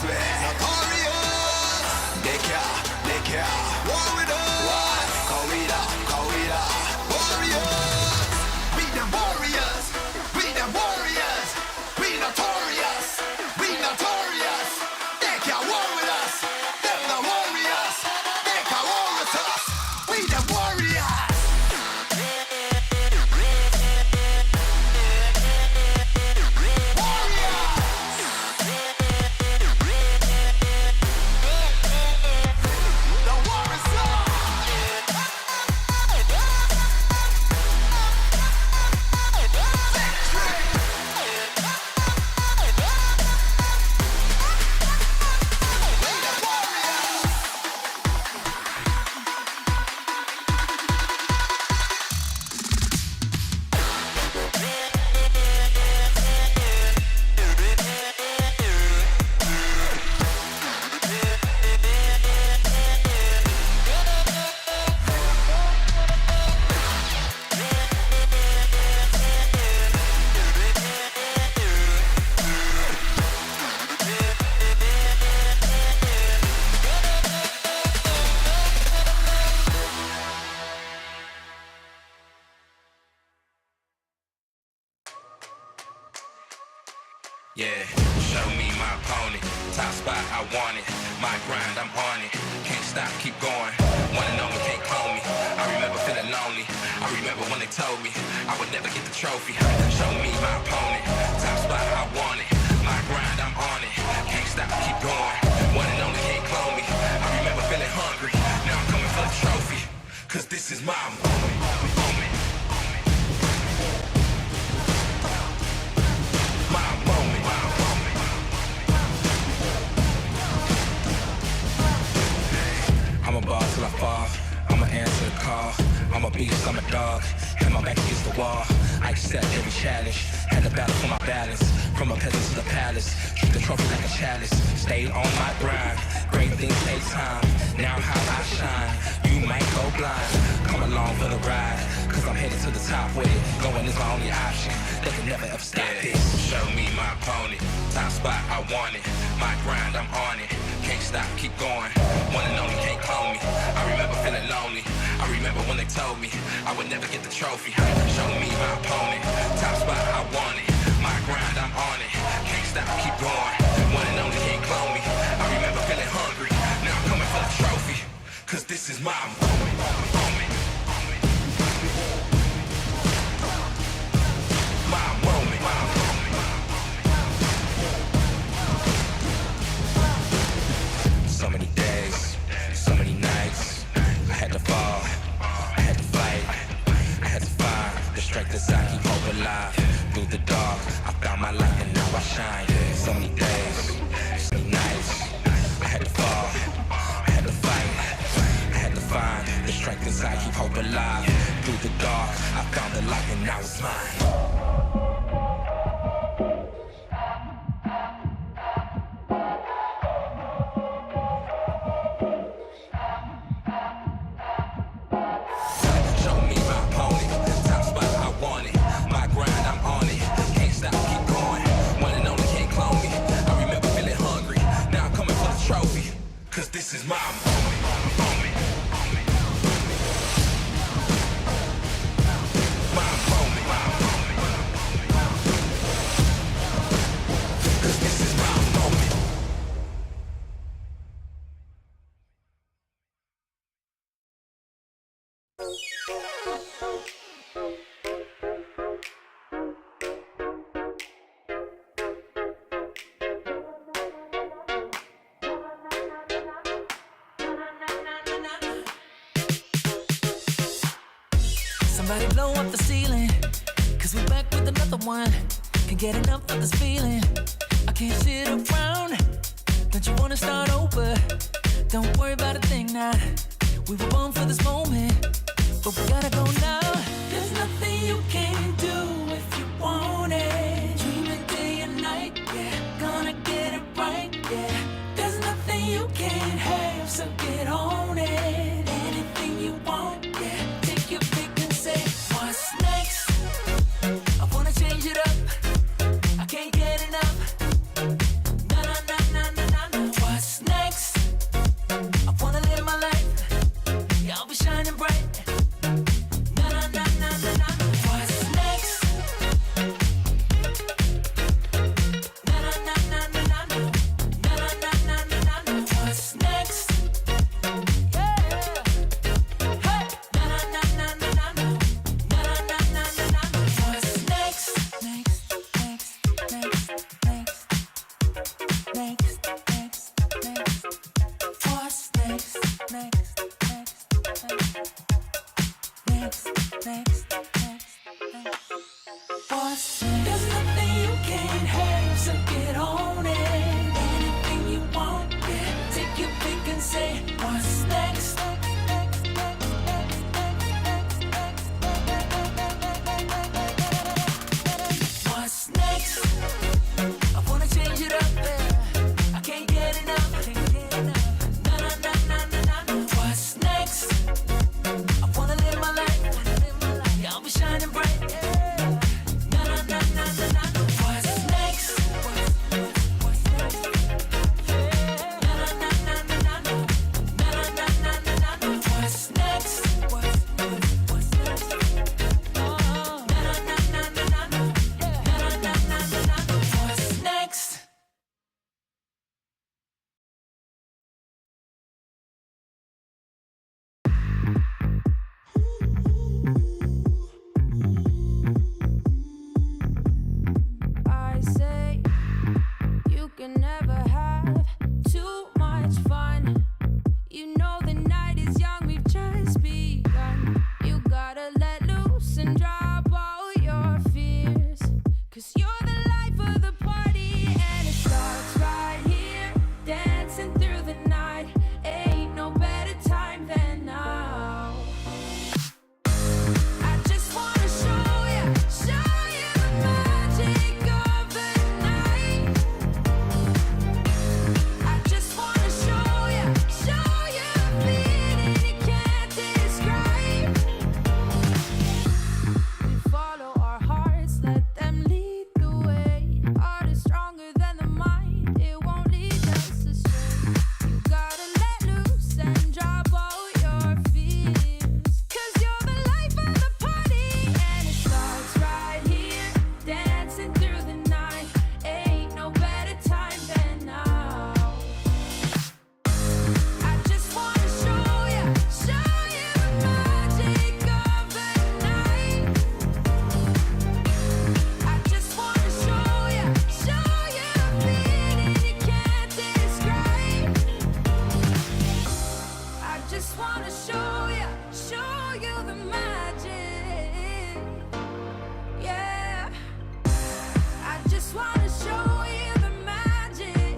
swear. Notorious. They care. War with us. Why? Corrida. Warriors. We the warriors. We the warriors. We notorious. They can't war with us. Them the warriors. They can't war with us. We the warriors. Yeah, show me my opponent. Top spot, I want it. My grind, I'm on it. Can't stop, keep going. Wanna know me, can't clone me. I remember feeling lonely. I remember when they told me I would never get the trophy. Show me my opponent. Top spot, I want it. My grind, I'm on it. Can't stop, keep going. Wanna know me, can't clone me. I remember feeling hungry. Now I'm coming for the trophy. Cause this is my moment. I'm a boss till I fall, I'ma answer the call. I'm a beast, I'm a dog, and my back against the wall. I accept every challenge, had to battle for my balance. From a peasant to the palace, treat the trophy like a chalice. Stayed on my grind, great things take time. Now how I shine, you might go blind. Come along for the ride, cause I'm headed to the top with it. Going is my only option, they can never ever stop it. Show me my opponent, top spot, I want it. My grind, I'm on it. Can't stop, keep going. One and only, can't clone me. I remember feeling lonely. I remember when they told me I would never get the trophy. Show me my opponent. Top spot, I want it. My grind, I'm on it. Can't stop, keep going. One and only, can't clone me. I remember feeling hungry. Now I'm coming for the trophy. Cause this is my moment. My moment. So many days, so many nights, I had to fall, I had to fight, I had to find the strength inside, keep hope alive. Through the dark, I found my light and now I shine. So many days, so many nights, I had to fall, I had to fight, I had to find the strength inside, keep hope alive. Through the dark, I found the light and now it's mine. Cause this is my moment. My moment. Cause this is my moment. Somebody blow up the ceiling, cause we're back with another one. Can't get enough of this feeling. I can't sit around. Don't you wanna start over? Don't worry about a thing now. We were born for this moment, but we gotta go now. There's nothing you can't do if you want it. Dreaming day and night, yeah. Gonna get it right, yeah. There's nothing you can't have, so get on it. Anything you want, yeah. Take your pick and say, what's next? I wanna change it up. I can't get enough. Na na na na na na. next, next, next? What's next, next, next, next? Next, next, next, next. What's next? There's nothing you can't have, so get on it. Anything you want, yeah. Take your pick and say, what's next? What's next? I wanna change it up, yeah. I can't get enough. Na na na na na na. What's next? I wanna live my life. Yeah, I'll be shining bright. Yeah. Na na na na na na. What's next? What's next? Na na na na na na. Na na na na na na. What's next? What's next? Oh. Na na na na na na. Na na na na na na. What's next? I say you can never have too much fun. You know the night is young, we've just begun. You gotta let loose and drop all your fears. 'Cause you're the life of the party, and it starts right here. Dancing through the night, ain't no better time than now. I just wanna show you the magic of the night. I just wanna show you the feeling you can't describe. We follow our hearts, let them lead the way. Heart is stronger than the mind, it won't lead us astray. You gotta let loose and drop all your fears. 'Cause you're the life of the party, and it starts right here. Dancing through the night, ain't no better time than now. I just wanna show you the magic of the night. I just wanna show you the feeling you can't describe. I just wanna show you the magic. Yeah. I just wanna show you the magic.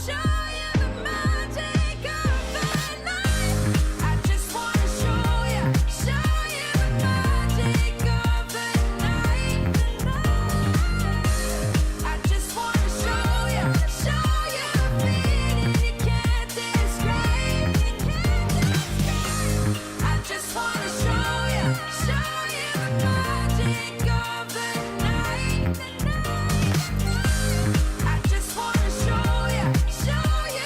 Show you the magic of the night. I just wanna show you the magic of the night. I just wanna show you the feeling you can't describe. I just wanna show you the magic of the night. I just wanna show you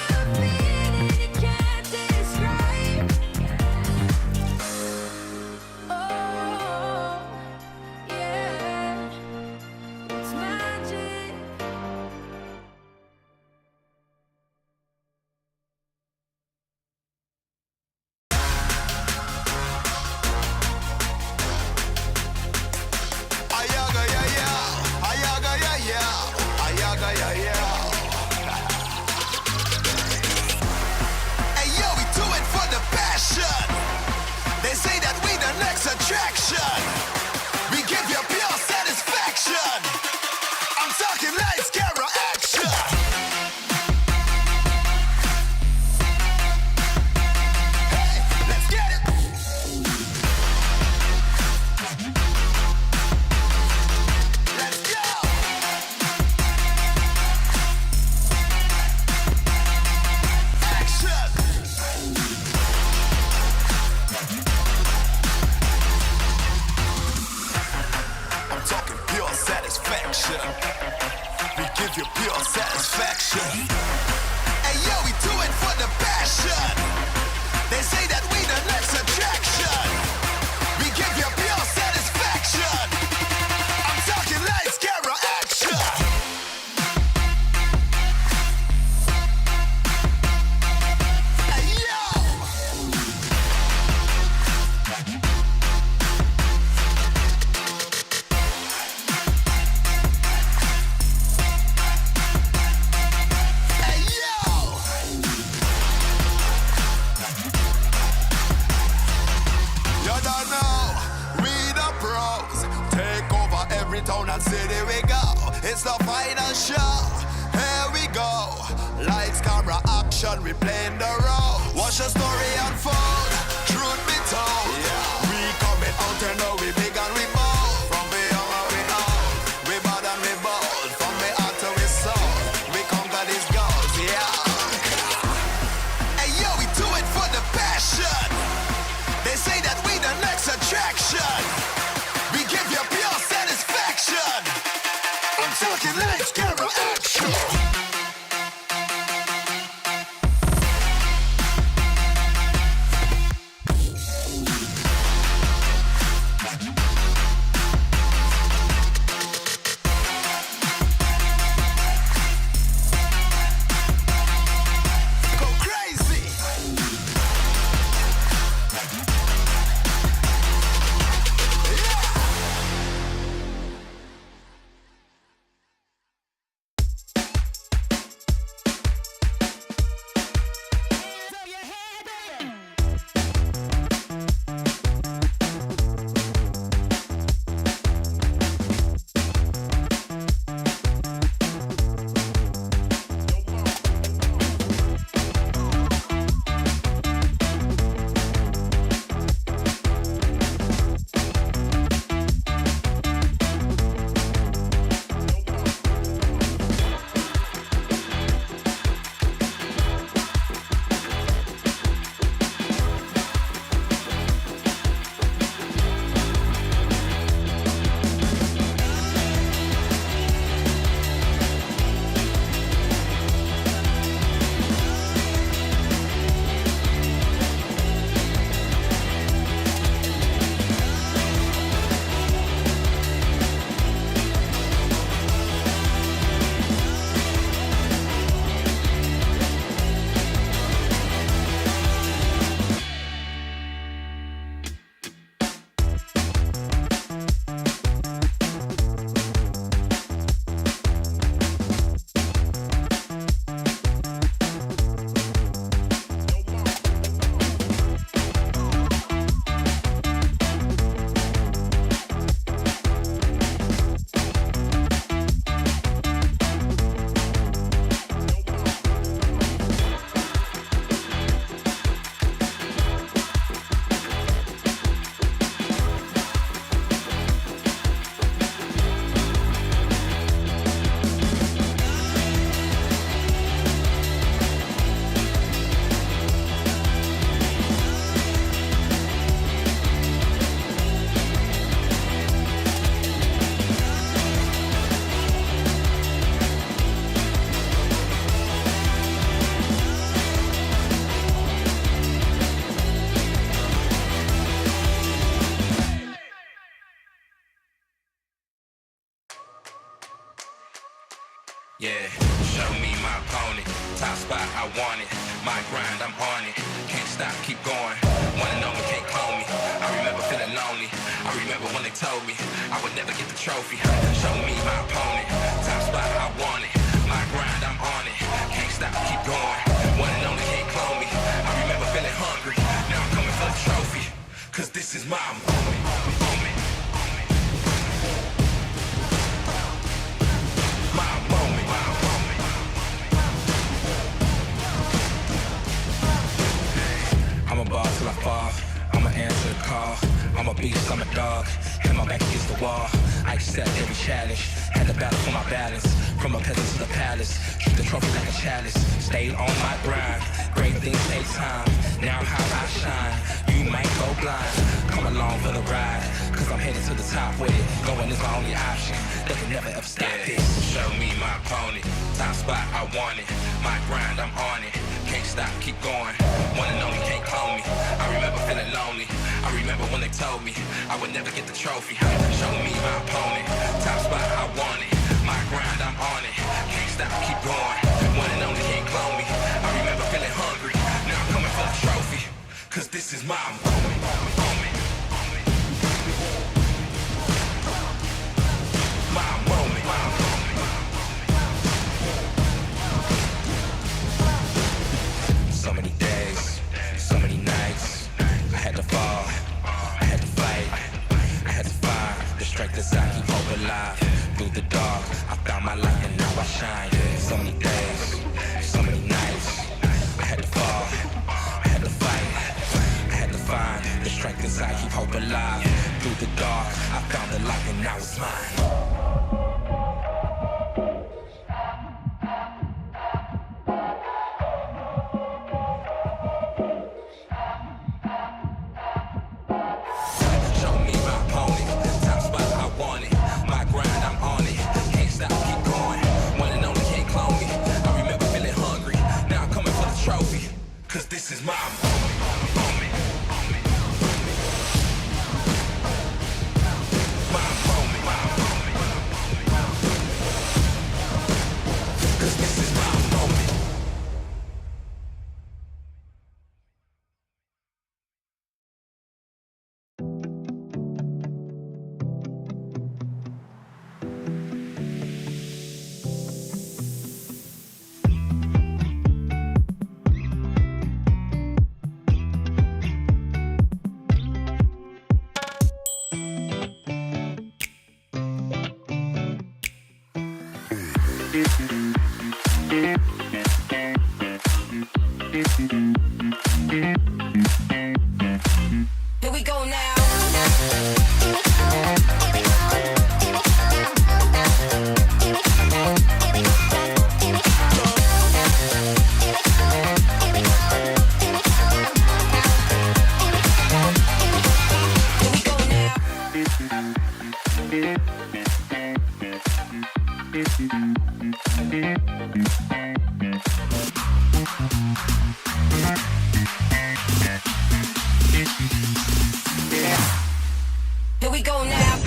the feeling you can't describe. Oh, yeah, it's magic. Ayaga ya ya, ayaga ya ya, ayaga ya ya. Hey yo, we do it for the passion. They say that we the next attraction. We give you pure satisfaction. I'm talking lights, camera, action. Hey, let's get it. Let's go. Action. I'm talking pure satisfaction. We give you pure satisfaction. Hey yo, we do it for the passion. They say that we the next attraction. We give you pure satisfaction. I'm talking lights, camera, action. Hey yo. final show. Here we go. Lights, camera, action, we playing the role. Watch the story unfold. Truth be told, we coming out and know we big and we bold. From we young and we old, we bad and we bold. From we heart to we soul, we conquer these goals, yeah. Hey yo, we do it for the passion. They say that we the next attraction. We give you pure satisfaction. I'm talking lights, camera, action. Yeah, show me my opponent. Top spot, I want it. My grind, I'm on it. Can't stop, keep going. Wanna know me, can't clone me. I remember feeling lonely. I remember when they told me I would never get the trophy. Show me my opponent. Top spot, I want it. My grind, I'm on it. Can't stop, keep going. Wanna know me, can't clone me. I remember feeling hungry. Now I'm coming for the trophy. Cause this is my moment. I'm a ball till I fall, I'ma answer the call. I'm a beast, I'm a dog, and my back against the wall. I accept every challenge, had to battle for my balance. From a peasant to the palace, treat the trophy like a chalice. Stayed on my grind, great things take time. Now how I shine, you might go blind. Come along for the ride, cause I'm headed to the top with it. Going is my only option, they can never ever stop it. Show me my opponent, top spot, I want it. My grind, I'm on it. Can't stop, keep going. One and only, can't clone me. I remember feeling lonely. I remember when they told me I would never get the trophy. Show me my opponent. Top spot, I want it. My grind, I'm on it. Can't stop, keep going. One and only, can't clone me. I remember feeling hungry. Now I'm coming for the trophy. Cause this is my moment. My moment. My moment. So many days, so many nights, I had to fall, I had to fight, I had to find the strength that's I keep hope alive. Through the dark, I found my light and shine. So many days, so many nights. I had to fall, I had to fight, I had to find the strength inside, keep hope alive. Through the dark, I found the light and now it's mine. Cause this is my moment. Cause this is my moment. Here we go now. Here we go now.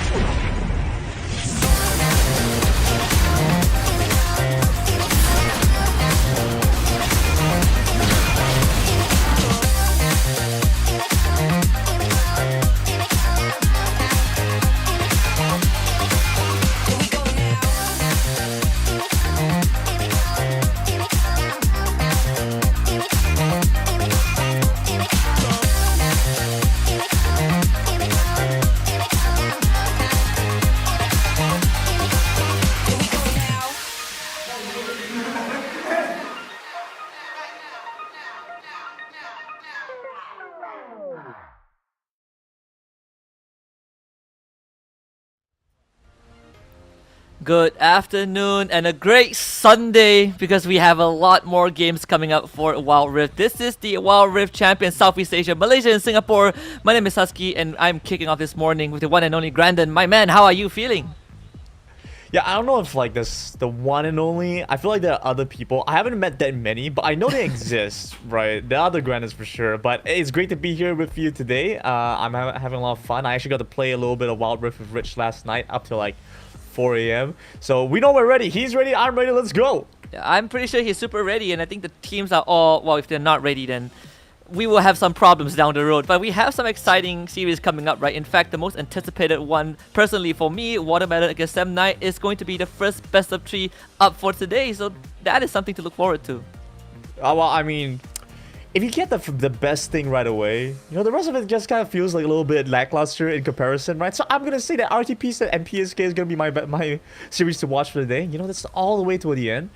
Good afternoon and a great Sunday because we have a lot more games coming up for Wild Rift. This is the Wild Rift champion Southeast Asia, Malaysia and Singapore. My name is Husky and I'm kicking off this morning with the one and only Grandin. My man, how are you feeling? Yeah, I don't know if like this the one and only. I feel like there are other people. I haven't met that many, but I know they exist, right? There are other Grandins for sure. But it's great to be here with you today. I'm having a lot of fun. I actually got to play a little bit of Wild Rift with Rich last night up to like 4 a.m. So we know we're ready. He's ready. I'm ready. Let's go. I'm pretty sure he's super ready, and I think the teams are all, well, if they're not ready, then we will have some problems down the road. But we have some exciting series coming up, right? In fact, the most anticipated one, personally for me, Watermelon against Sam Knight, is going to be the first best of 3 up for today. So that is something to look forward to. Well, I mean, if you get the best thing right away, you know, the rest of it just kind of feels like a little bit lackluster in comparison, right? So I'm going to say that RTP and PSK is going to be my series to watch for the day. You know, that's all the way to the end.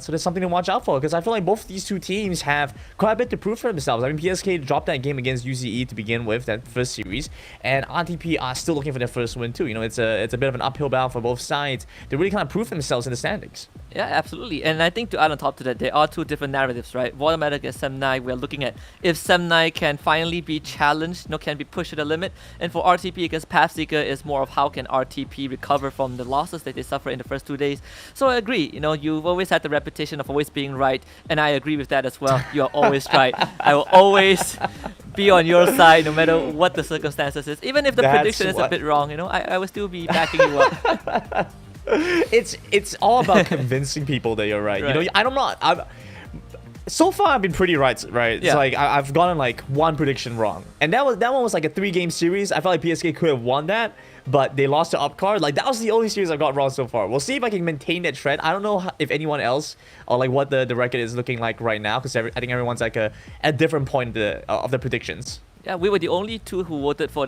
So there's something to watch out for because I feel like both these two teams have quite a bit to prove for themselves. I mean, PSK dropped that game against UCE to begin with, that first series, and RTP are still looking for their first win too. You know, it's a bit of an uphill battle for both sides. They really kind of prove themselves in the standings. Yeah, absolutely. And I think to add on top to that, there are two different narratives, right? Watermelon against Sam Knight, we're looking at if Sam Knight can finally be challenged, you know, can be pushed to the limit. And for RTP against PathSeeker, is more of how can RTP recover from the losses that they suffered in the first 2 days. So I agree, you know, you've always had the reputation of always being right, and I agree with that as well. You are always right. I will always be on your side no matter what the circumstances is. Even if the prediction is a bit wrong, you know, I will still be backing you up. It's all about convincing people that you're right. You know, I'm not. So far, I've been pretty right. Yeah. It's like I've gotten like one prediction wrong, and that one was like a 3-game series. I felt like PSK could have won that, but they lost to Upcar. Like that was the only series I got wrong so far. We'll see if I can maintain that trend. I don't know if anyone else or like what the record is looking like right now, because I think everyone's like at a different point of the predictions. Yeah, we were the only two who voted for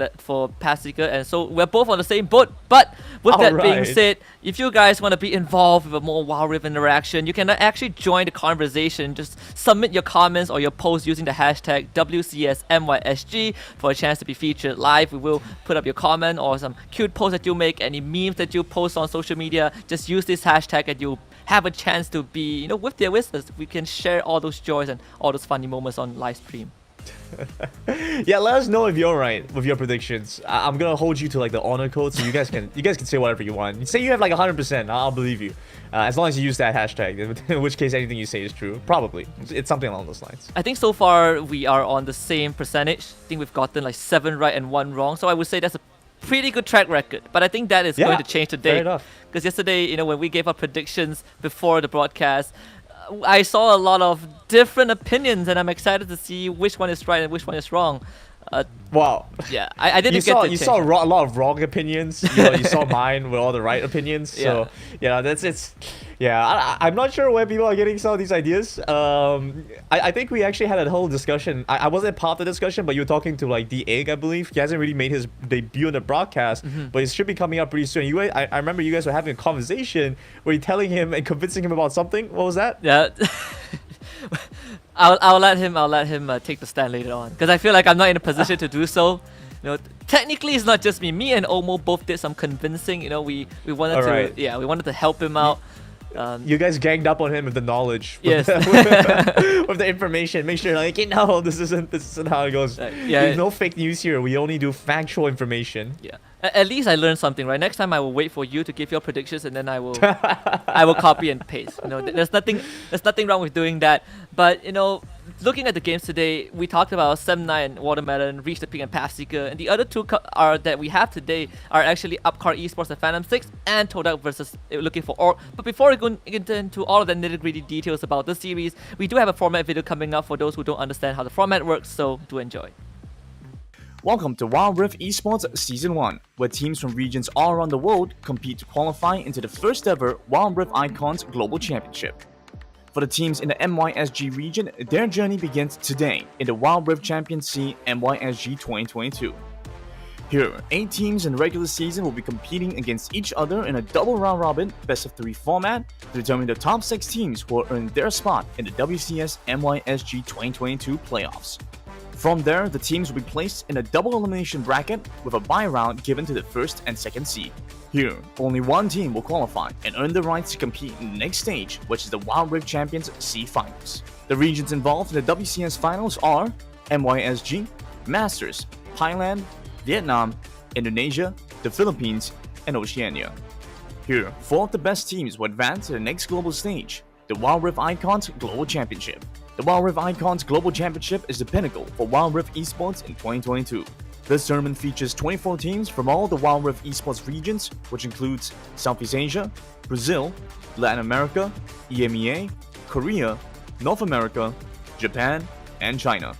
PathSeeker, and so we're both on the same boat. But with that being said, if you guys want to be involved with a more Wild Rift interaction, you can actually join the conversation. Just submit your comments or your posts using the hashtag WCS MYSG for a chance to be featured live. We will put up your comment or some cute posts that you make, any memes that you post on social media. Just use this hashtag and you'll have a chance to be, with us. We can share all those joys and all those funny moments on live stream. Yeah, let us know if you're right with your predictions. I'm gonna hold you to like the honor code, so you guys can say whatever you want. Say you have like 100%, I'll believe you, as long as you use that hashtag. In which case, anything you say is true. Probably, it's something along those lines. I think so far we are on the same percentage. I think we've gotten like 7 right and 1 wrong. So I would say that's a pretty good track record. But I think that is going to change today. Because yesterday, when we gave our predictions before the broadcast, I saw a lot of different opinions, and I'm excited to see which one is right and which one is wrong. Wow. Yeah, I didn't you saw a lot of wrong opinions. You saw mine with all the right opinions. So I'm not sure where people are getting some of these ideas. I think we actually had a whole discussion. I wasn't part of the discussion, but you were talking to like The Egg, I believe. He hasn't really made his debut on the broadcast, but it should be coming up pretty soon. I remember you guys were having a conversation where you're telling him and convincing him about something. What was that? Yeah. I'll let him take the stand later on, because I feel like I'm not in a position to do so. Technically it's not just me. Me and Omo both did some convincing. We wanted we wanted to help him out. You guys ganged up on him with the knowledge. Yes. with the information. Make sure this isn't how it goes. There's no fake news here. We only do factual information. Yeah. At least I learned something, right? Next time I will wait for you to give your predictions, and then I will copy and paste. There's nothing wrong with doing that. But looking at the games today, we talked about Semnai and Watermelon, Reach the Peak and PathSeeker, and the other two that we have today are actually Upcar Esports and Phantom 6 and TODAK versus Looking for Org. But before we go into all of the nitty-gritty details about the series, we do have a format video coming up for those who don't understand how the format works, so do enjoy. Welcome to Wild Rift Esports Season 1, where teams from regions all around the world compete to qualify into the first ever Wild Rift Icons Global Championship. For the teams in the MYSG region, their journey begins today in the Wild Rift Champions C MYSG 2022. Here, 8 teams in the regular season will be competing against each other in a double round-robin best-of-3 format to determine the top 6 teams who will earn their spot in the WCS MYSG 2022 playoffs. From there, the teams will be placed in a double elimination bracket with a bye round given to the first and second seed. Here, only one team will qualify and earn the rights to compete in the next stage, which is the Wild Rift Champions C Finals. The regions involved in the WCS Finals are MYSG, Masters, Thailand, Vietnam, Indonesia, the Philippines, and Oceania. Here, 4 of the best teams will advance to the next global stage, the Wild Rift Icons Global Championship. The Wild Rift Icons Global Championship is the pinnacle for Wild Rift Esports in 2022. This tournament features 24 teams from all the Wild Rift Esports regions, which includes Southeast Asia, Brazil, Latin America, EMEA, Korea, North America, Japan, and China.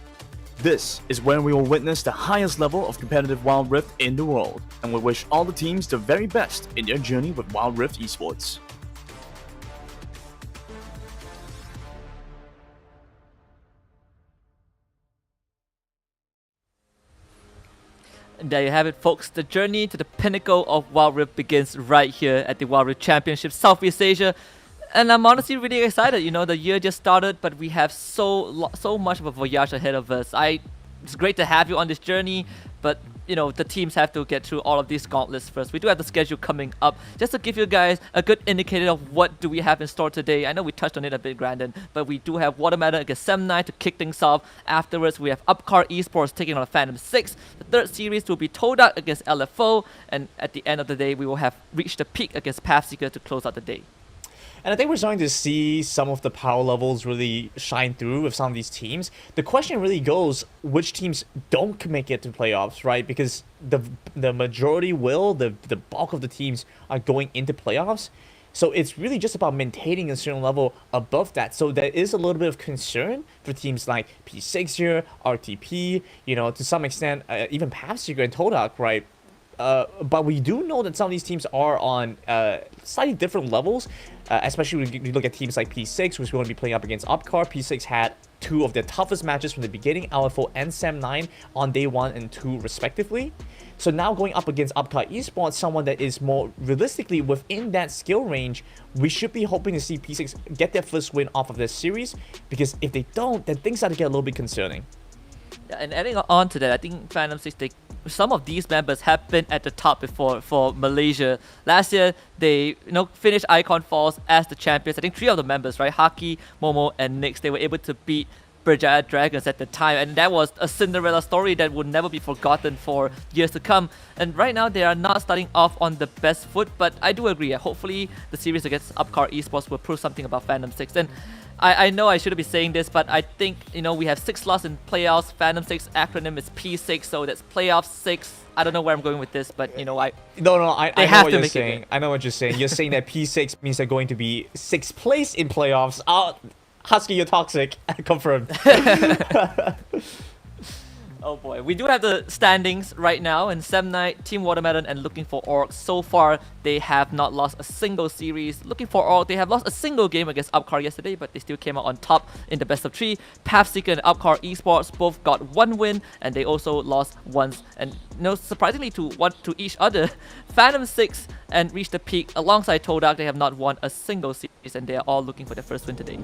This is where we will witness the highest level of competitive Wild Rift in the world, and we wish all the teams the very best in their journey with Wild Rift Esports. And there you have it, folks. The journey to the pinnacle of Wild Rift begins right here at the Wild Rift Championship Southeast Asia. And I'm honestly really excited. The year just started, but we have so much of a voyage ahead of us. It's great to have you on this journey, but the teams have to get through all of these gauntlets first. We do have the schedule coming up, just to give you guys a good indicator of what do we have in store today. I know we touched on it a bit, Brandon, but we do have Watermelon against Semnai to kick things off. Afterwards, we have Upcar Esports taking on Phantom 6. The third series will be TODAK against LFO, and at the end of the day, we will have Reached the Peak against PathSeeker to close out the day. And I think we're starting to see some of the power levels really shine through with some of these teams. The question really goes, which teams don't make it to playoffs, right? Because the majority will, the bulk of the teams are going into playoffs. So it's really just about maintaining a certain level above that. So there is a little bit of concern for teams like P6 here, RTP, to some extent, even PathSeeker and TODAK, right? But we do know that some of these teams are on slightly different levels, especially when you look at teams like P6, which we're going to be playing up against Upcar. P6 had two of their toughest matches from the beginning, LFO and SEM9 on day 1 and 2 respectively. So now going up against Upcar Esports, someone that is more realistically within that skill range, we should be hoping to see P6 get their first win off of this series, because if they don't, then things start to get a little bit concerning. Yeah, and adding on to that, I think Phantom 6, some of these members have been at the top before for Malaysia. Last year, they finished Icon Falls as the champions. I think 3 of the members, right, Haki, Momo, and Nyx, they were able to beat Berjaya Dragons at the time, and that was a Cinderella story that would never be forgotten for years to come. And right now, they are not starting off on the best foot, but I do agree. Hopefully, the series against Upcar Esports will prove something about Phantom 6. And I know I shouldn't be saying this, but I think, we have 6 slots in playoffs. Phantom 6 acronym is P6, so that's playoff 6. I don't know where I'm going with this, but I No, I they know have what to you're make saying. it. I know what you're saying. You're saying that P6 means they're going to be 6th place in playoffs. Husky, you're toxic. Confirmed. Oh boy, we do have the standings right now, and SEM9, Team Watermelon, and Looking for Org. So far, they have not lost a single series. Looking for Org, they have lost a single game against Upcar yesterday, but they still came out on top in the best of 3. PathSeeker and Upcar Esports both got 1 win, and they also lost once. And surprisingly to each other, Phantom 6 and Reach the Peak alongside TODAK, they have not won a single series, and they are all looking for their first win today.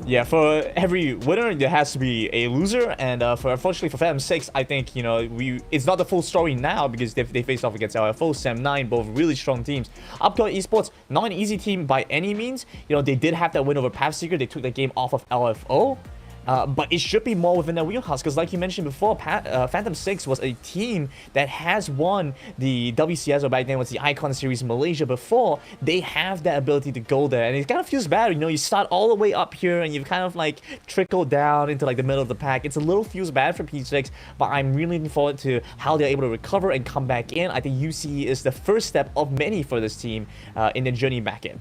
Yeah, for every winner, there has to be a loser, and unfortunately for Phantom 6, I think, it's not the full story now, because they faced off against LFO, SEM9, both really strong teams. Upcar Esports, not an easy team by any means. They did have that win over PathSeeker. They took the game off of LFO. But it should be more within their wheelhouse, because like you mentioned before, Phantom 6 was a team that has won the WCS, or back then was the Icon Series Malaysia before. They have that ability to go there, and it kind of feels bad. You start all the way up here, and you've kind of like trickled down into like the middle of the pack. It's a little feels bad for P6, but I'm really looking forward to how they're able to recover and come back in. I think UCE is the first step of many for this team in their journey back in.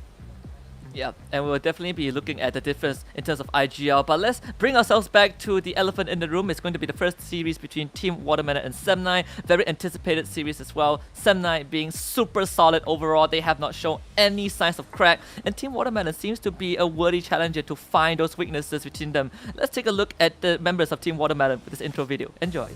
Yeah, and we'll definitely be looking at the difference in terms of IGL. But let's bring ourselves back to the elephant in the room. It's going to be the first series between Team Watermelon and SEM9. Very anticipated series as well. SEM9 being super solid overall. They have not shown any signs of crack. And Team Watermelon seems to be a worthy challenger to find those weaknesses between them. Let's take a look at the members of Team Watermelon with this intro video. Enjoy.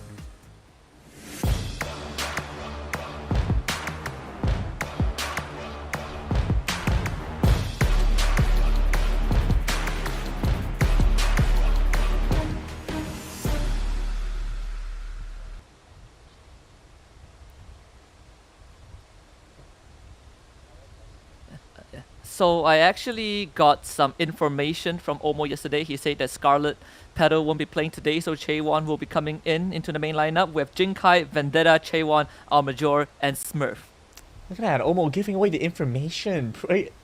So I actually got some information from Omo yesterday. He said that Scarlet Petal won't be playing today, so Chaewon will be coming into the main lineup with Jinkai, Vendetta, Chaewon, Almajor, and Smurf. Look at that, Omo giving away the information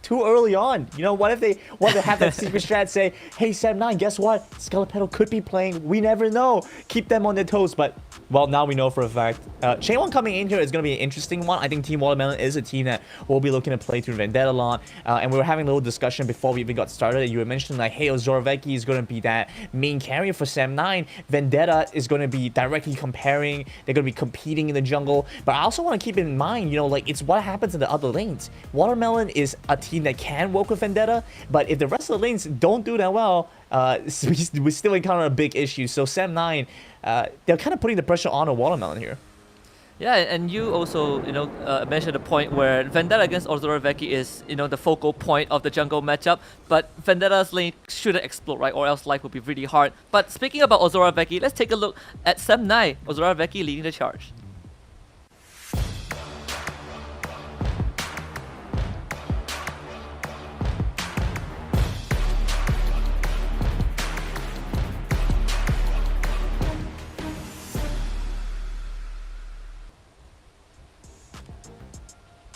too early on. What if they want to have that secret strat say, hey, SEM9, guess what? Scarlet Petal could be playing. We never know. Keep them on their toes. But, well, now we know for a fact. Chaewon coming in here is going to be an interesting one. I think Team Watermelon is a team that will be looking to play through Vendetta a lot. And we were having a little discussion before we even got started. And you were mentioning, like, hey, Zoraveki is going to be that main carrier for SEM9. Vendetta is going to be directly comparing. They're going to be competing in the jungle. But I also want to keep in mind, it's what happens in the other lanes. Watermelon is a team that can work with Vendetta, but if the rest of the lanes don't do that well, we still encounter a big issue. So SEM9, they're kind of putting the pressure on a Watermelon here. Yeah, and you also, mentioned the point where Vendetta against Ozoraveki is, the focal point of the jungle matchup, but Vendetta's lane shouldn't explode, right? Or else life would be really hard. But speaking about Ozoraveki, let's take a look at SEM9. Ozoraveki leading the charge.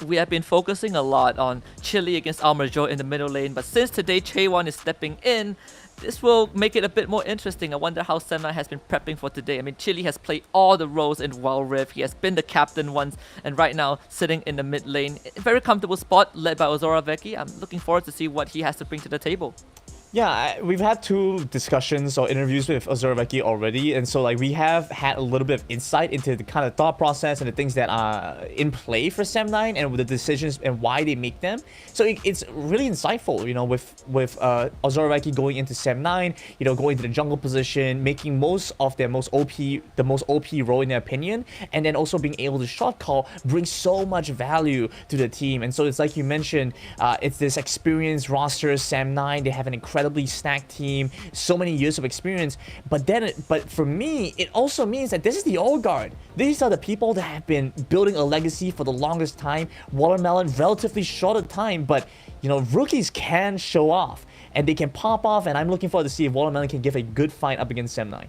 We have been focusing a lot on Chili against Almajor in the middle lane, but since today Chaewon is stepping in, this will make it a bit more interesting. I wonder how SEM9 has been prepping for today. I mean, Chili has played all the roles in Wild Rift. He has been the captain once, and right now sitting in the mid lane. A very comfortable spot led by Ozoraveki. I'm looking forward to see what he has to bring to the table. Yeah, we've had 2 discussions or interviews with Ozorovecki already, and so like we have had a little bit of insight into the kind of thought process and the things that are in play for Sem9 and with the decisions and why they make them. So it's really insightful, you know, with Ozorovecki going into Sem9, you know, going to the jungle position, making most of their the most OP role in their opinion, and then also being able to short call brings so much value to the team. And so it's like you mentioned, it's this experienced roster, Sem9. They have an incredibly stacked team, so many years of experience. But for me, it also means that this is the old guard. These are the people that have been building a legacy for the longest time. Watermelon, relatively shorter time, but you know, rookies can show off and they can pop off. And I'm looking forward to see if Watermelon can give a good fight up against Sem9.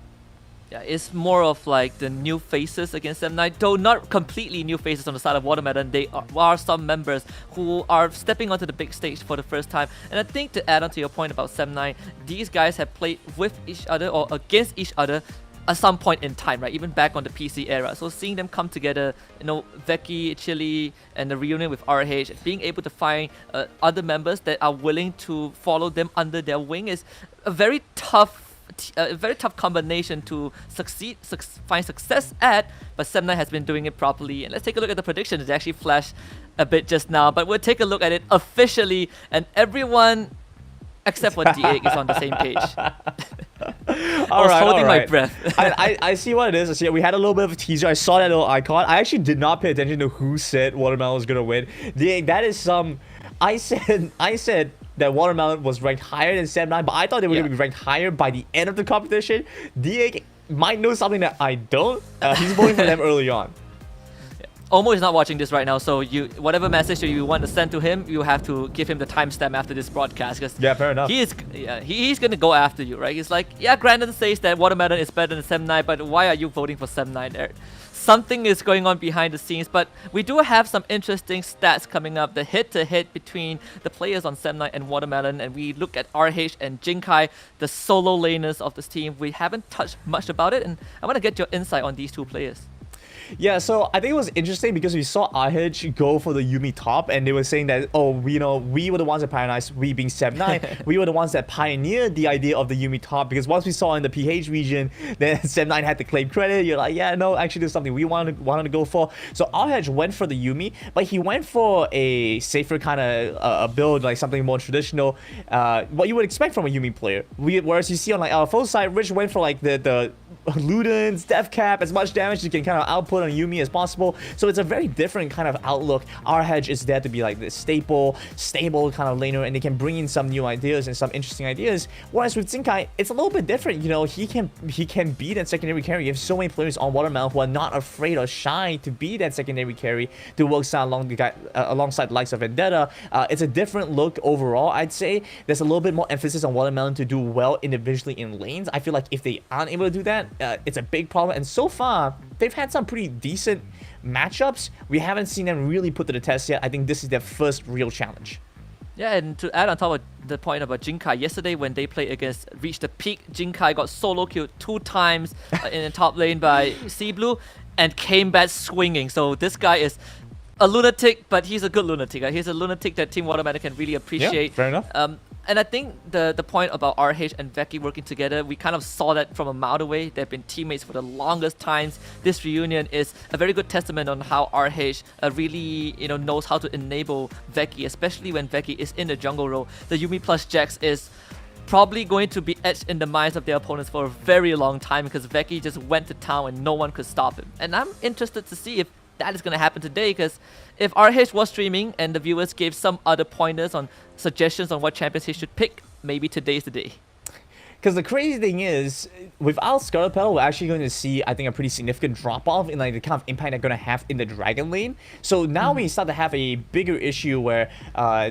Yeah, it's more of like the new faces against Sem9, though not completely new faces on the side of Watermelon. They are some members who are stepping onto the big stage for the first time. And I think to add on to your point about Sem9, these guys have played with each other or against each other at some point in time, right? Even back on the PC era. So seeing them come together, you know, Veki, Chili, and the reunion with RH, being able to find other members that are willing to follow them under their wing is a very tough combination to find success at, but Sem9 has been doing it properly. And let's take a look at the predictions. It actually flashed a bit just now, but we'll take a look at it officially, and everyone except for D8 is on the same page. I was holding my breath. I see what it is. I see we had a little bit of a teaser. I saw that little icon. I actually did not pay attention to who said Watermelon was gonna win. That is some. I said that Watermelon was ranked higher than Sem9, but I thought they were going to be ranked higher by the end of the competition. D8 might know something that I don't. He's voting for them early on. Omo is not watching this right now, so whatever message you want to send to him, you have to give him the timestamp after this broadcast. Yeah, fair enough. He's going to go after you, right? He's like, yeah, Grandin says that Watermelon is better than Sem9, but why are you voting for Sem9 there? Something is going on behind the scenes, but we do have some interesting stats coming up. The hit-to-hit between the players on Sem9 and Watermelon, and we look at RH and Jinkai, the solo laners of this team. We haven't touched much about it, and I want to get your insight on these 2 players. Yeah, so I think it was interesting because we saw RH go for the Yuumi top, and they were saying that, oh, we were the ones that pioneered, we being Sem9, we were the ones that pioneered the idea of the Yuumi top, because once we saw in the PH region, then Sem9 had to claim credit. You're like, yeah, no, actually there's something we wanted to go for. So RH went for the Yuumi, but he went for a safer kind of build, like something more traditional, what you would expect from a Yuumi player. Whereas you see on like Alpha's side, Rich went for like the Ludens, Death Cap, as much damage you can kind of output on Yuumi as possible. So it's a very different kind of outlook. RH is there to be like this stable kind of laner, and they can bring in some new ideas and some interesting ideas. Whereas with Jinkai, it's a little bit different. You know, he can be that secondary carry. You have so many players on Watermelon who are not afraid or shy to be that secondary carry, to work alongside the likes of Vendetta. It's a different look overall, I'd say. There's a little bit more emphasis on Watermelon to do well individually in lanes. I feel like if they aren't able to do that, it's a big problem. And so far, they've had some pretty decent matchups. We haven't seen them really put to the test yet. I think this is their first real challenge. Yeah, and to add on top of the point about Jinkai, yesterday when they played against Reach the Peak, Jinkai got solo killed 2 times in the top lane by Sea Blue and came back swinging. So this guy is a lunatic, but he's a good lunatic. Right? He's a lunatic that Team Watermelon can really appreciate. Yeah, fair enough. And I think the point about RH and Veki working together, we kind of saw that from a mile away. They've been teammates for the longest times. This reunion is a very good testament on how RH really knows how to enable Veki, especially when Veki is in the jungle role. The Yuumi plus Jax is probably going to be etched in the minds of their opponents for a very long time, because Veki just went to town and no one could stop him. And I'm interested to see if that is going to happen today, because if RH was streaming and the viewers gave some other pointers on suggestions on what champions he should pick, maybe today's the day. Because the crazy thing is, without Scarlet Petal, we're actually going to see, I think, a pretty significant drop-off in like the kind of impact they're going to have in the Dragon lane. So now we start to have a bigger issue where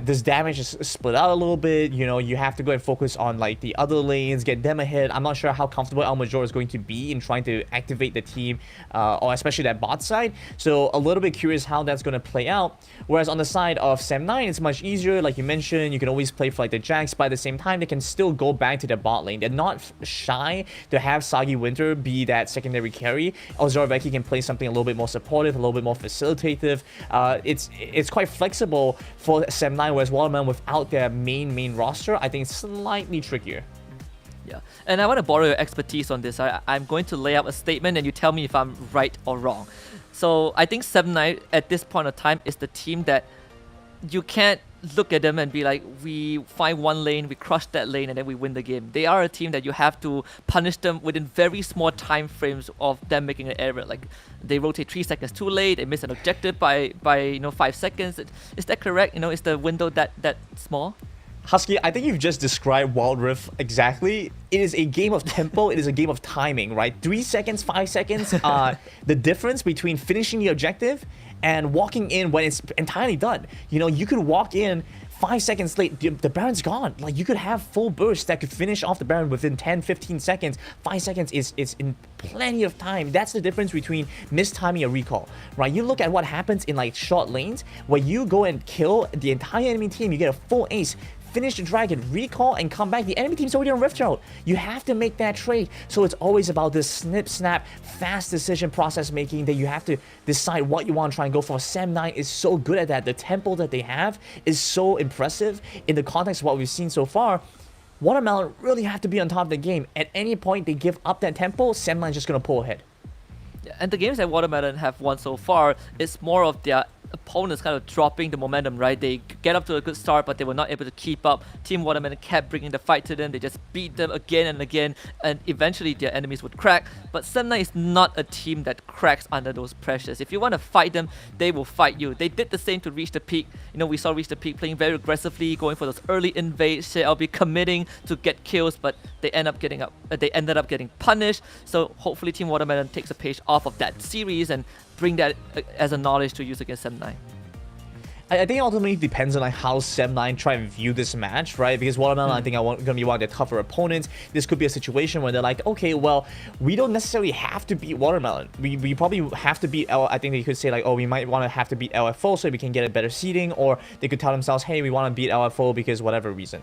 this damage is split out a little bit. You know, you have to go and focus on like the other lanes, get them ahead. I'm not sure how comfortable El Major is going to be in trying to activate the team, or especially that bot side. So a little bit curious how that's going to play out. Whereas on the side of Sem9, it's much easier. Like you mentioned, you can always play for like the Jax, but at the same time, they can still go back to their bot lane. lane. They're not shy to have Sagi Winter be that secondary carry. Ozorveki can play something a little bit more supportive, a little bit more facilitative. It's quite flexible for Sem9, whereas Watermelon without their main roster, I think it's slightly trickier. Yeah, and I want to borrow your expertise on this. I'm going to lay out a statement and you tell me if I'm right or wrong. So I think Sem9 at this point of time is the team that you can't look at them and be like, we find one lane, we crush that lane, and then we win the game. They are a team that you have to punish them within very small time frames of them making an error. Like they rotate 3 seconds too late, they miss an objective by 5 seconds. Is that correct? Is the window that small? Husky, I think you've just described Wild Rift exactly. It is a game of tempo, it is a game of timing, right? 3 seconds, 5 seconds, the difference between finishing the objective and walking in when it's entirely done. You could walk in 5 seconds late, the Baron's gone. Like, you could have full bursts that could finish off the Baron within 10, 15 seconds. 5 seconds is in plenty of time. That's the difference between mistiming a recall, right? You look at what happens in like short lanes, where you go and kill the entire enemy team, you get a full ace, finish the dragon, recall, and come back. The enemy team's already on Rift Herald. You have to make that trade. So it's always about this snip, snap, fast decision process making that you have to decide what you want to try and go for. Sem9 is so good at that. The tempo that they have is so impressive in the context of what we've seen so far. Watermelon really have to be on top of the game. At any point they give up that tempo, Sem9 is just going to pull ahead. And the games that Watermelon have won so far, it's more of their opponents kind of dropping the momentum, right? They get up to a good start, but they were not able to keep up. Team Watermelon kept bringing the fight to them. They just beat them again and again, and eventually their enemies would crack. But Sem9 is not a team that cracks under those pressures. If you want to fight them, they will fight you. They did the same to Reach the Peak. We saw Reach the Peak playing very aggressively, going for those early invades. They'll be committing to get kills, but they ended up getting punished. So hopefully Team Watermelon takes a page off of that series and bring that as a knowledge to use against Sem9. I think it ultimately depends on how Sem9 try and view this match, right? Because Watermelon, I think, are going to be one of their tougher opponents. This could be a situation where they're like, okay, well, we don't necessarily have to beat Watermelon. We probably have to beat I think they could say like, oh, we might want to have to beat LFO so we can get a better seeding, or they could tell themselves, hey, we want to beat LFO because whatever reason.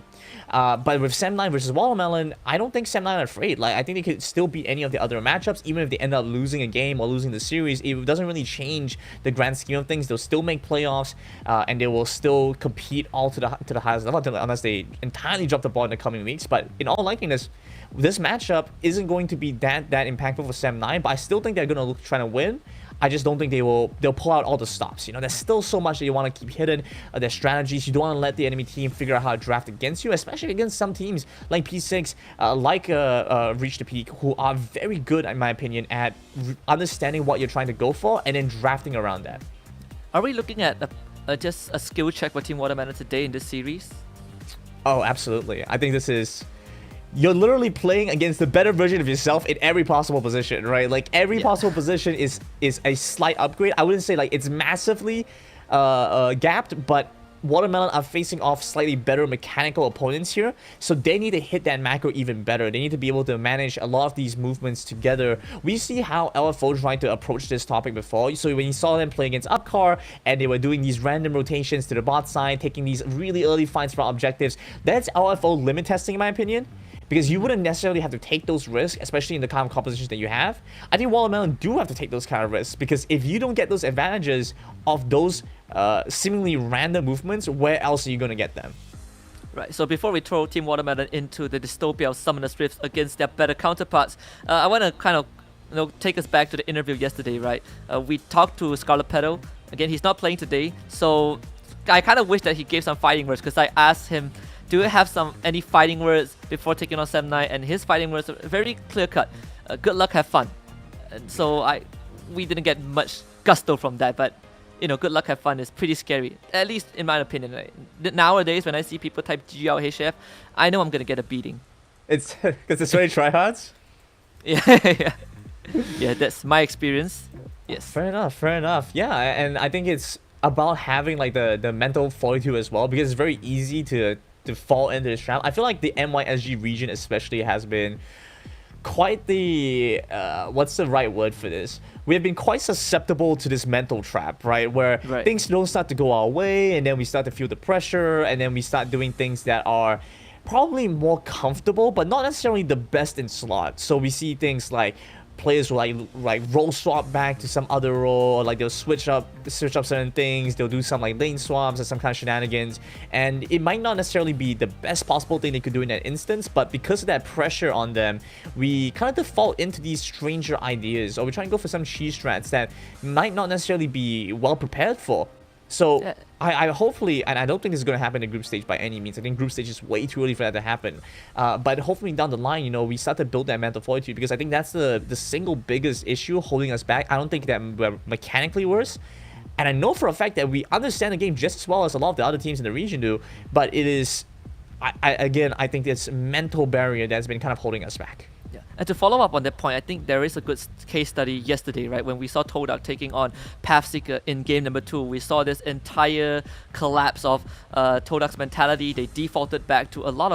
But with Sem9 versus Watermelon, I don't think Sem9 are afraid. Like, I think they could still beat any of the other matchups, even if they end up losing a game or losing the series. It doesn't really change the grand scheme of things. They'll still make playoffs. And they will still compete all to the highest level unless they entirely drop the ball in the coming weeks. But in all likeliness, this matchup isn't going to be that impactful for Sem9, but I still think they're going to try to win. I just don't think they'll pull out all the stops. There's still so much that you want to keep hidden. Their strategies, you don't want to let the enemy team figure out how to draft against you, especially against some teams like P6, like Reach the Peak, who are very good, in my opinion, at understanding what you're trying to go for and then drafting around that. Are we looking at just a skill check for Team Watermelon today in this series? Oh, absolutely. I think you're literally playing against the better version of yourself in every possible position, right? Like, every possible position is a slight upgrade. I wouldn't say like it's massively gapped, but Watermelon are facing off slightly better mechanical opponents here, so they need to hit that macro even better. They need to be able to manage a lot of these movements together. We see how LFO tried to approach this topic before. So when you saw them play against Upcar and they were doing these random rotations to the bot side, taking these really early fights for objectives, that's LFO limit testing, in my opinion. Because you wouldn't necessarily have to take those risks, especially in the kind of compositions that you have. I think Watermelon do have to take those kind of risks, because if you don't get those advantages of those seemingly random movements, where else are you going to get them? Right, so before we throw Team Watermelon into the dystopia of Summoner's Rift against their better counterparts, I want to kind of take us back to the interview yesterday, right? We talked to Scarlet Petal. Again, he's not playing today, so I kind of wish that he gave some fighting words, because I asked him, do you have any fighting words before taking on Sem9? And his fighting words are very clear-cut. Good luck, have fun. And so we didn't get much gusto from that, but good luck, have fun is pretty scary, at least in my opinion. Right? Nowadays, when I see people type GLHF, I know I'm gonna get a beating. It's because it's very tryhards. Yeah, that's my experience. Yes. Fair enough. Yeah, and I think it's about having like the mental fortitude as well, because it's very easy to fall into this trap. I feel like the MYSG region especially has been quite the what's the right word for this? We have been quite susceptible to this mental trap, right? Where things don't start to go our way, and then we start to feel the pressure, and then we start doing things that are probably more comfortable, but not necessarily the best in slot. So we see things like players will like role swap back to some other role, or like they'll switch up certain things. They'll do some like lane swaps or some kind of shenanigans, and it might not necessarily be the best possible thing they could do in that instance, but because of that pressure on them, we kind of default into these stranger ideas, or we try and go for some cheese strats that might not necessarily be well prepared for. So Yeah. I hopefully, and I don't think this is going to happen in group stage by any means. I think group stage is way too early for that to happen. But hopefully down the line, we start to build that mental fortitude, because I think that's the single biggest issue holding us back. I don't think that we're mechanically worse. And I know for a fact that we understand the game just as well as a lot of the other teams in the region do. But it is, I think this mental barrier that's been kind of holding us back. Yeah. And to follow up on that point, I think there is a good case study yesterday, right? When we saw TODAK taking on PathSeeker in game number 2, we saw this entire collapse of TODAK's mentality. They defaulted back to a lot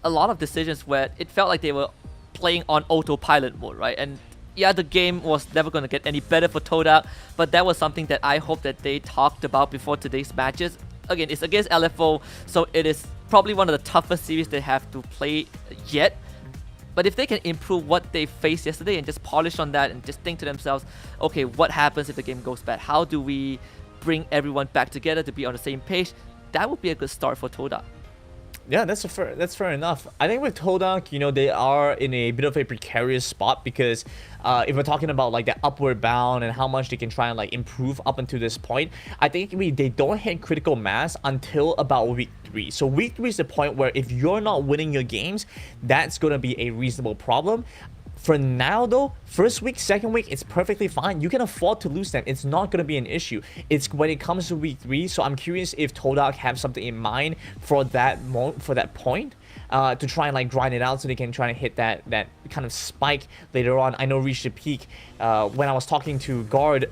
of decisions where it felt like they were playing on autopilot mode, right? And yeah, the game was never going to get any better for TODAK, but that was something that I hope that they talked about before today's matches. Again, it's against LFO, so it is probably one of the toughest series they have to play yet. But if they can improve what they faced yesterday and just polish on that and just think to themselves, okay, what happens if the game goes bad? How do we bring everyone back together to be on the same page? That would be a good start for TODAK. Yeah, that's fair enough. I think with TODAK, they are in a bit of a precarious spot, because if we're talking about like the upward bound and how much they can try and like improve up until this point, I think they don't hit critical mass until about week 3. So week 3 is the point where if you're not winning your games, that's going to be a reasonable problem. For now though, first week, second week, it's perfectly fine. You can afford to lose them. It's not going to be an issue. It's when it comes to week 3. So I'm curious if TODAK have something in mind for that point. To try and like grind it out so they can try and hit that kind of spike later on. I know reach the peak. When I was talking to Guard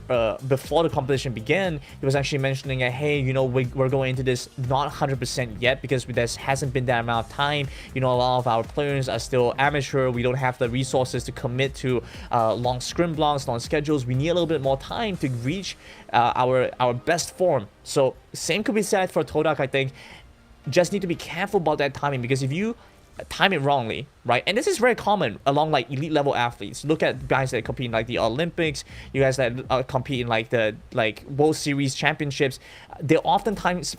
before the competition began, he was actually mentioning that, hey, we're going into this not 100% yet, because there hasn't been that amount of time. A lot of our players are still amateur. We don't have the resources to commit to long scrim blocks, long schedules. We need a little bit more time to reach our best form. So same could be said for TODAK, I think. Just need to be careful about that timing, because if you time it wrongly, right? And this is very common along like elite level athletes. Look at guys that compete in like the Olympics, you guys that compete in like the World Series championships. They oftentimes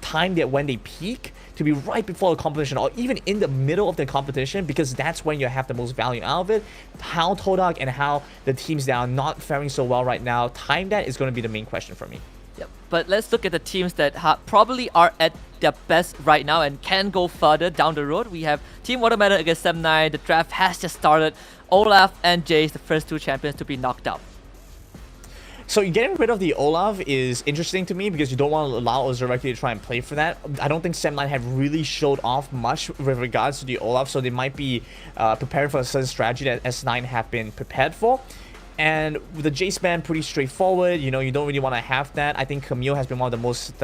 time that when they peak to be right before the competition, or even in the middle of the competition, because that's when you have the most value out of it. How TODAK and how the teams that are not faring so well right now time that is going to be the main question for me. Yep. But let's look at the teams that probably are at their best right now and can go further down the road. We have Team Watermelon against 7-9. The draft has just started. Olaf and Jace, the first 2 champions to be knocked out. So getting rid of the Olaf is interesting to me, because you don't want to allow Ozureki to try and play for that. I don't think 7-9 have really showed off much with regards to the Olaf, so they might be preparing for a certain strategy that S9 have been prepared for. And with the Jace ban, pretty straightforward. You don't really want to have that. I think Camille has been one of the most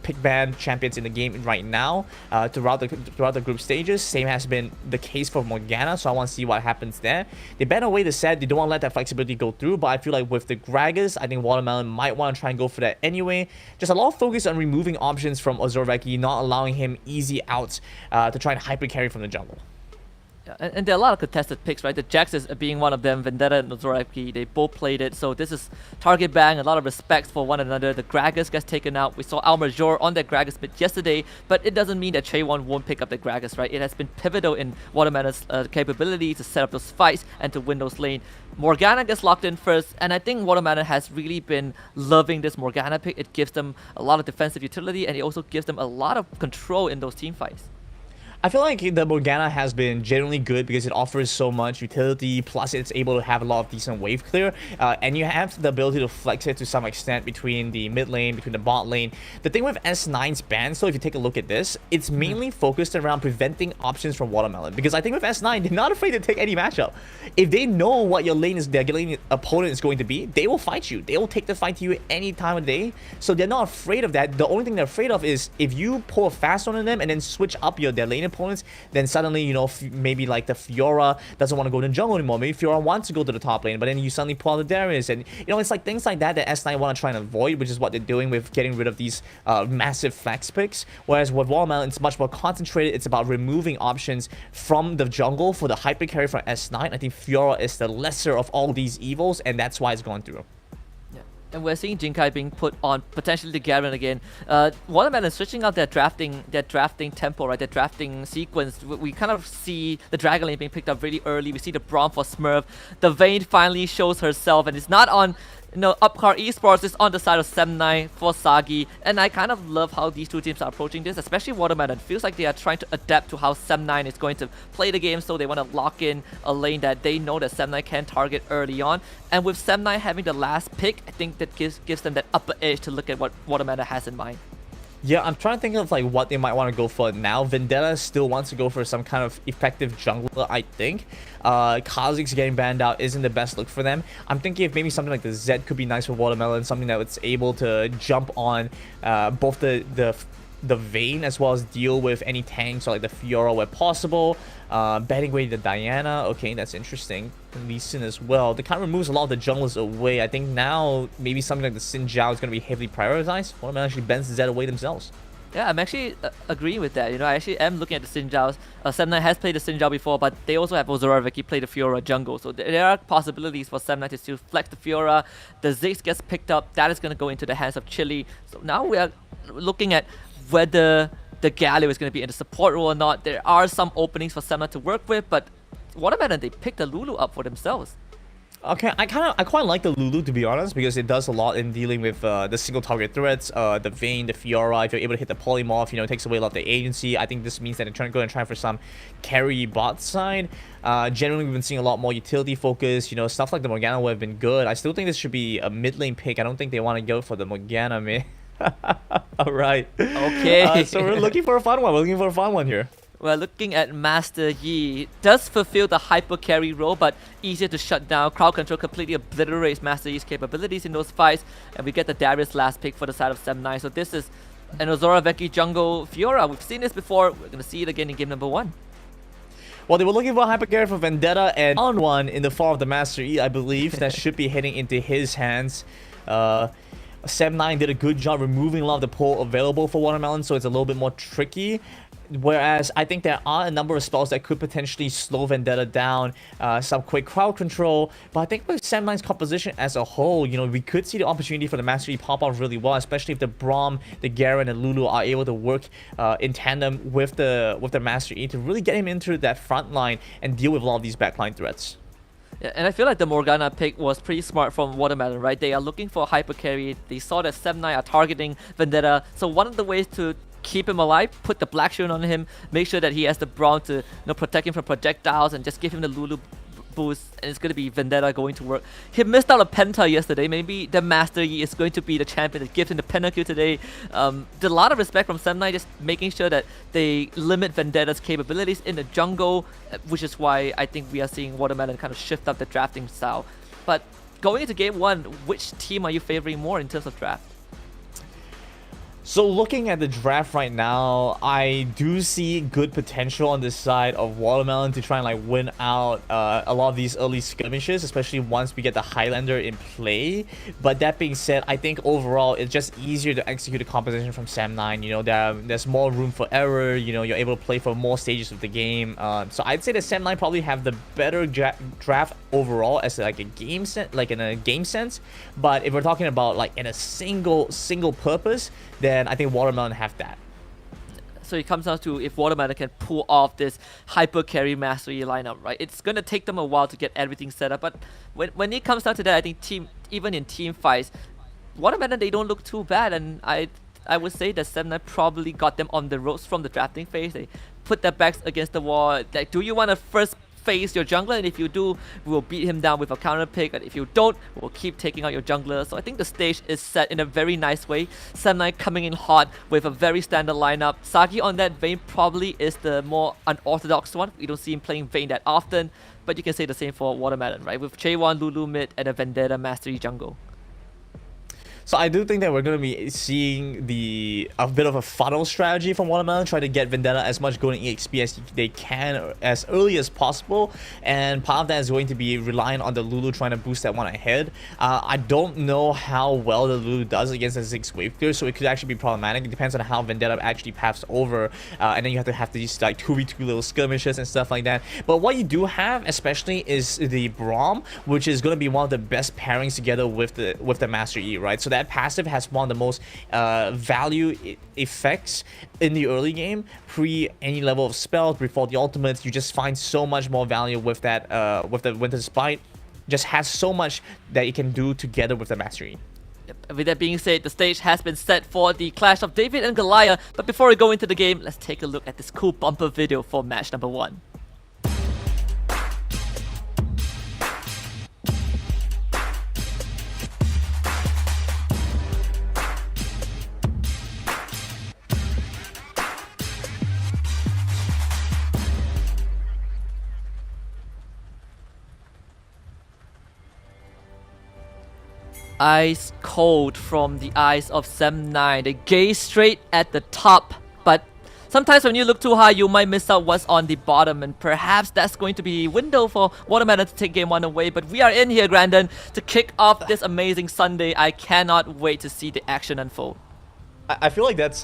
pick ban champions in the game right now throughout the group stages. Same has been the case for Morgana, so I want to see what happens there. They ban away the set. They don't want to let that flexibility go through, but I feel like with the Gragas, I think Watermelon might want to try and go for that anyway. Just a lot of focus on removing options from Ozureki, not allowing him easy outs to try and hyper carry from the jungle. Yeah, and there are a lot of contested picks, right? The Jax is being one of them, Vendetta and Ozureki, they both played it, so this is target bang, a lot of respect for one another. The Gragas gets taken out. We saw Almajor on that Gragas bit yesterday, but it doesn't mean that Chaewon won't pick up the Gragas, right? It has been pivotal in Watermelon's capability to set up those fights and to win those lane. Morgana gets locked in first, and I think Watermelon has really been loving this Morgana pick. It gives them a lot of defensive utility, and it also gives them a lot of control in those team fights. I feel like the Morgana has been generally good because it offers so much utility, plus it's able to have a lot of decent wave clear, and you have the ability to flex it to some extent between the mid lane, between the bot lane. The thing with S9's ban, so if you take a look at this, it's mainly focused around preventing options from Watermelon, because I think with S9, they're not afraid to take any matchup. If they know what your lane is, their lane opponent is going to be, they will fight you. They will take the fight to you any time of day, so they're not afraid of that. The only thing they're afraid of is if you pull a fast one on them and then switch up their lane opponents, then suddenly, you know, maybe like the Fiora doesn't want to go to the jungle anymore. Maybe Fiora wants to go to the top lane, but then you suddenly pull out the Darius, and you know, it's like things like that S9 want to try and avoid, which is what they're doing with getting rid of these massive flex picks. Whereas with Watermelon, it's much more concentrated. It's about removing options from the jungle for the hyper carry from S9. I think Fiora is the lesser of all these evils, and that's why it's going through. And we're seeing Jinkai being put on potentially the Garen again. Watermelon switching out their drafting tempo, right? Their drafting sequence. We kind of see the Dragon Lane being picked up really early. We see the Braum for Smurf. The Vayne finally shows herself, and it's not on, you know, Upcar Esports. It's on the side of Sem9 for Sagi. And I kind of love how these two teams are approaching this, especially Watermelon. It feels like they are trying to adapt to how Sem9 is going to play the game, so they want to lock in a lane that they know that Sem9 can target early on. And with Sem9 having the last pick, I think that gives them that upper edge to look at what Watermelon has in mind. Yeah, I'm trying to think of like what they might want to go for now. Vendetta still wants to go for some kind of effective jungler, I think. Kha'Zix getting banned out isn't the best look for them. I'm thinking if maybe something like the Zed could be nice for Watermelon, something that was able to jump on both the Vayne as well as deal with any tanks or like the Fiora where possible. Banning away the Diana, okay, that's interesting. Lee Sin as well. That kind of removes a lot of the junglers away. I think now maybe something like the Xin Zhao is going to be heavily prioritized. Watermelon actually bends the Zed away themselves. Yeah, I'm actually agreeing with that. You know, I actually am looking at the Xin Zhaos. Sem9 has played the Xin Zhao before, but they also have Ozoroveki play the Fiora jungle. So there are possibilities for Sem9 to still flex the Fiora. The Ziggs gets picked up. That is going to go into the hands of Chili. So now we are looking at whether the Galio is going to be in the support role or not. There are some openings for Sem9 to work with, but Watermelon, they picked the Lulu up for themselves. Okay, I quite like the Lulu, to be honest, because it does a lot in dealing with the single target threats, the Vayne, the Fiora. If you're able to hit the Polymorph, you know, it takes away a lot of the agency. I think this means that they're going to try for some carry bot side. Generally, we've been seeing a lot more utility focus. You know, stuff like the Morgana would have been good. I still think this should be a mid lane pick. I don't think they want to go for the Morgana, man. All right. Okay. So we're looking for a fun one. We're looking for a fun one here. We're looking at Master Yi. Does fulfill the hyper carry role, but easier to shut down. Crowd control completely obliterates Master Yi's capabilities in those fights, and we get the Darius last pick for the side of Sem9. So this is an Ozoroveki jungle Fiora. We've seen this before. We're going to see it again in game number 1. Well, they were looking for hyper carry for Vendetta, and on one in the form of the Master Yi, I believe, that should be heading into his hands. Sem9 did a good job removing a lot of the pull available for Watermelon, so it's a little bit more tricky. Whereas I think there are a number of spells that could potentially slow Vendetta down, some quick crowd control. But I think with Sem9's composition as a whole, you know, we could see the opportunity for the Master Yi pop off really well, especially if the Braum, the Garen, and Lulu are able to work in tandem with the Master Yi to really get him into that front line and deal with a lot of these backline threats. Yeah, and I feel like the Morgana pick was pretty smart from Watermelon, right? They are looking for hyper carry. They saw that Sem9 are targeting Vendetta. So one of the ways to keep him alive, put the Black Shield on him, make sure that he has the Braum to, you know, protect him from projectiles, and just give him the Lulu boost, and it's going to be Vendetta going to work. He missed out a Penta yesterday. Maybe the Master Yi is going to be the champion that gives him the Pentakill today. Did a lot of respect from Sem9, just making sure that they limit Vendetta's capabilities in the jungle, which is why I think we are seeing Watermelon kind of shift up the drafting style. But going into game 1, which team are you favoring more in terms of draft? So looking at the draft right now, I do see good potential on this side of Watermelon to try and like win out a lot of these early skirmishes, especially once we get the Highlander in play. But that being said, I think overall it's just easier to execute the composition from Sem9. You know, there's more room for error. You know, you're able to play for more stages of the game. So I'd say that Sem9 probably have the better draft overall as like a game set, like in a game sense. But if we're talking about like in a single purpose, then I think Watermelon have that. So it comes down to if Watermelon can pull off this hyper carry Master Yi lineup, right? It's going to take them a while to get everything set up, but when it comes down to that, I think even in team fights, Watermelon, they don't look too bad, and I would say that Sem9 probably got them on the ropes from the drafting phase. They put their backs against the wall. Like, do you want to first face your jungler? And if you do, we'll beat him down with a counter pick, and if you don't, we'll keep taking out your jungler. So I think the stage is set in a very nice way. Sem9 coming in hot with a very standard lineup. Sagi on that Vayne probably is the more unorthodox one. We don't see him playing Vayne that often, but you can say the same for Watermelon, right? With Chaewon, Lulu mid, and a Vendetta Master Yi jungle. So I do think that we're going to be seeing a bit of a funnel strategy from Watermelon, trying to get Vendetta as much golden EXP as they can as early as possible, and part of that is going to be relying on the Lulu trying to boost that one ahead. I don't know how well the Lulu does against the Ziggs wave clear, so it could actually be problematic. It depends on how Vendetta actually paths over, and then you have these like 2v2 little skirmishes and stuff like that. But what you do have especially is the Braum, which is going to be one of the best pairings together with the Master E, right? So that passive has one of the most value effects in the early game, pre any level of spells, before the ultimates. You just find so much more value with that with the Winter's Bite. Just has so much that it can do together with the Master E. With that being said, the stage has been set for the clash of David and Goliath. But before we go into the game, let's take a look at this cool bumper video for match number 1. Ice cold from the eyes of Sem9. They gaze straight at the top, but sometimes when you look too high, you might miss out what's on the bottom, and perhaps that's going to be a window for Watermelon to take game 1 away. But we are in here, Grandin, to kick off this amazing Sunday. I cannot wait to see the action unfold. I feel like that's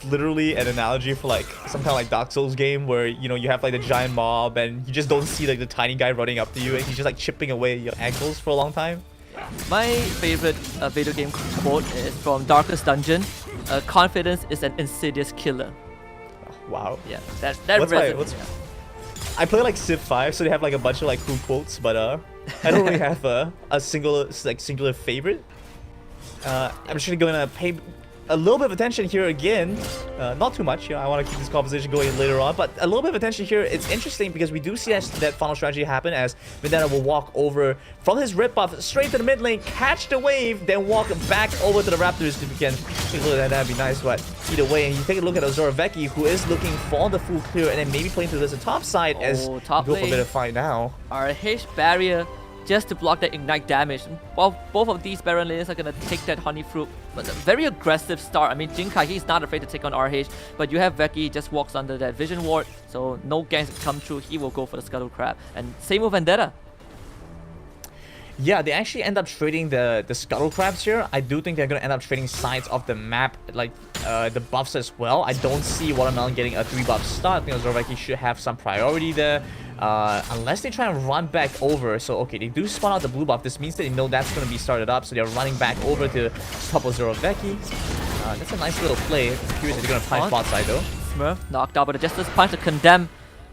literally an analogy for like some kind of like Dark Souls game where, you know, you have like the giant mob and you just don't see like the tiny guy running up to you and he's just like chipping away your ankles for a long time. My favorite video game quote is from Darkest Dungeon. Confidence is an insidious killer. Wow. Yeah, that resonates. I play like Civ 5, so they have like a bunch of like cool quotes, but I don't really have a singular favorite. I'm just gonna pay a little bit of attention here again, not too much. You know, I want to keep this conversation going later on, but a little bit of attention here. It's interesting because we do see that funnel strategy happen as Vendetta will walk over from his rip buff straight to the mid lane, catch the wave, then walk back over to the Raptors if you can. That'd be nice, but either way, and you take a look at Azura Vecchi, who is looking for the full clear and then maybe playing through this top side as top go for a lane. bit of fight now. RH barrier just to block that ignite damage. While both of these Baron lanes are gonna take that honey fruit, but a very aggressive start. I mean, Jinkai, he's not afraid to take on RH, but you have Vecchi just walks under that vision ward, so no ganks can come through. He will go for the Scuttle Crab, and same with Vendetta. Yeah, they actually end up trading the Scuttle Crabs here. I do think they're going to end up trading sides of the map, like the buffs as well. I don't see Watermelon getting a 3-buff start. I think Azura Vecchi should have some priority there. Unless they try and run back over. So, okay, they do spawn out the blue buff. This means that they know that's going to be started up. So they're running back over to top Azura Vecchi. That's a nice little play. I'm curious if they're going to punch bot side though. Smurf knocked out, but the Justice Punch to condemn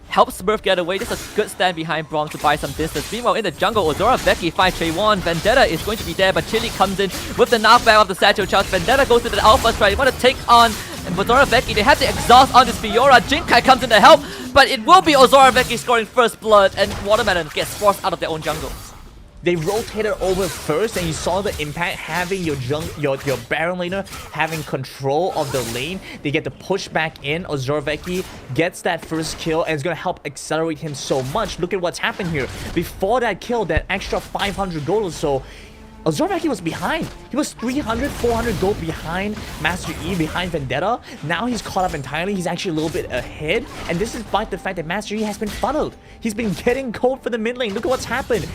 helps Smurf get away. Just a good stand behind Braum to buy some distance. Meanwhile, in the jungle, Azura Vecchi finds Trayvon. Vendetta is going to be there, but Chili comes in with the knockback of the Satchel Charge. Vendetta goes to the Alpha Strike. They want to take on Azura Vecchi. They have the exhaust on this Fiora. Jinkai comes in to help, but it will be Azura Vecchi scoring first blood, and Watermelon gets forced out of their own jungle. They rotated over first, and you saw the impact having your Baron laner having control of the lane. They get the push back in. Azura Vecchi gets that first kill, and it's going to help accelerate him so much. Look at what's happened here. Before that kill, that extra 500 gold or so, Azura Vecchi was behind. He was 300, 400 gold behind Master E, behind Vendetta. Now he's caught up entirely. He's actually a little bit ahead. And this is despite the fact that Master E has been funneled. He's been getting gold for the mid lane. Look at what's happened.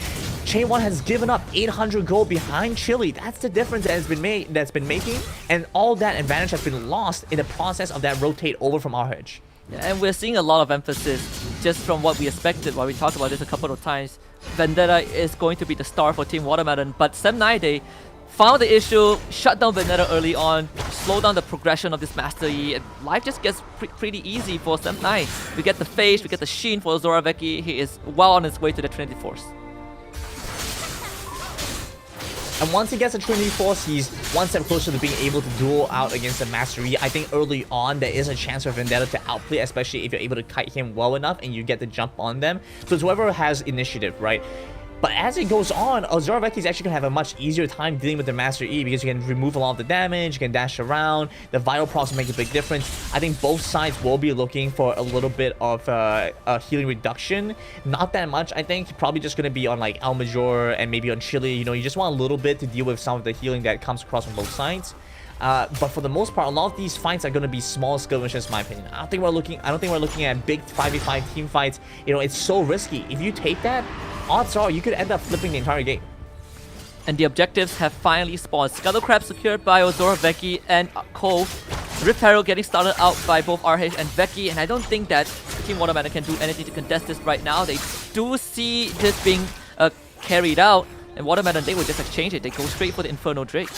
Chain 1 has given up 800 gold behind Chili. That's the difference that has been made, that's been making. And all that advantage has been lost in the process of that rotate over from RH. Yeah, and we're seeing a lot of emphasis just from what we expected while we talked about this a couple of times. Vendetta is going to be the star for Team Watermelon, but Sem9, they found the issue, shut down Vendetta early on, slow down the progression of this Master E, and life just gets pretty easy for Sem9. We get the Phage, we get the Sheen for Azura Vecchi. He is well on his way to the Trinity Force. And once he gets a Trinity Force, he's one step closer to being able to duel out against the Master E. I think early on, there is a chance for Vendetta to outplay, especially if you're able to kite him well enough and you get the jump on them. So it's whoever has initiative, right? But as it goes on, Ozora is actually going to have a much easier time dealing with the Master E because you can remove a lot of the damage, you can dash around, the Vital Procs make a big difference. I think both sides will be looking for a little bit of a healing reduction. Not that much, I think. Probably just going to be on like El Major and maybe on Chile. You know, you just want a little bit to deal with some of the healing that comes across from both sides. But for the most part, a lot of these fights are going to be small skirmishes, in my opinion. I don't think we're looking at big 5v5 team fights. You know, it's so risky. If you take that, odds are you could end up flipping the entire game. And the objectives have finally spawned. Scuttle Crab secured by Ozora Veki and Cole. Rift Herald getting started out by both RH and Veki, and I don't think that Team Watermelon can do anything to contest this right now. They do see this being carried out, and Watermelon, they will just exchange it. They go straight for the Inferno Drake.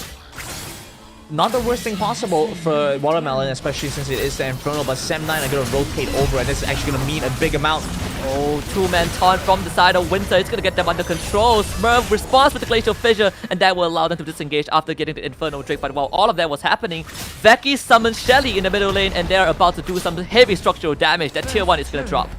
Not the worst thing possible for Watermelon, especially since it is the Inferno, but Sem9 are going to rotate over, and this is actually going to mean a big amount. Oh, two-man taunt from the side of Winter. It's going to get them under control. Smurf responds with the Glacial Fissure, and that will allow them to disengage after getting the Inferno Drake. But while all of that was happening, Veki summons Shelly in the middle lane, and they're about to do some heavy structural damage. That tier 1 is going to drop.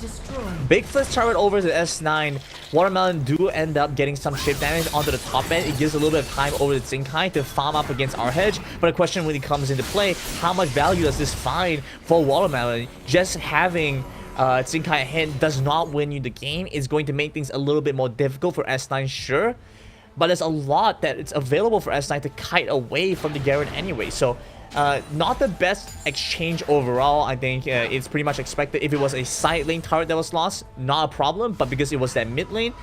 Big first turret over to S9. Watermelon do end up getting some chip damage onto the top end. It gives a little bit of time over to Zinkai to farm up against our hedge. But the question really comes into play, how much value does this find for Watermelon? Just having Zinkai ahead does not win you the game. It's going to make things a little bit more difficult for S9, sure. But there's a lot that it's available for S9 to kite away from the Garen anyway. So not the best exchange overall. I think it's pretty much expected. If it was a side lane turret that was lost, not a problem. But because it was that mid lane,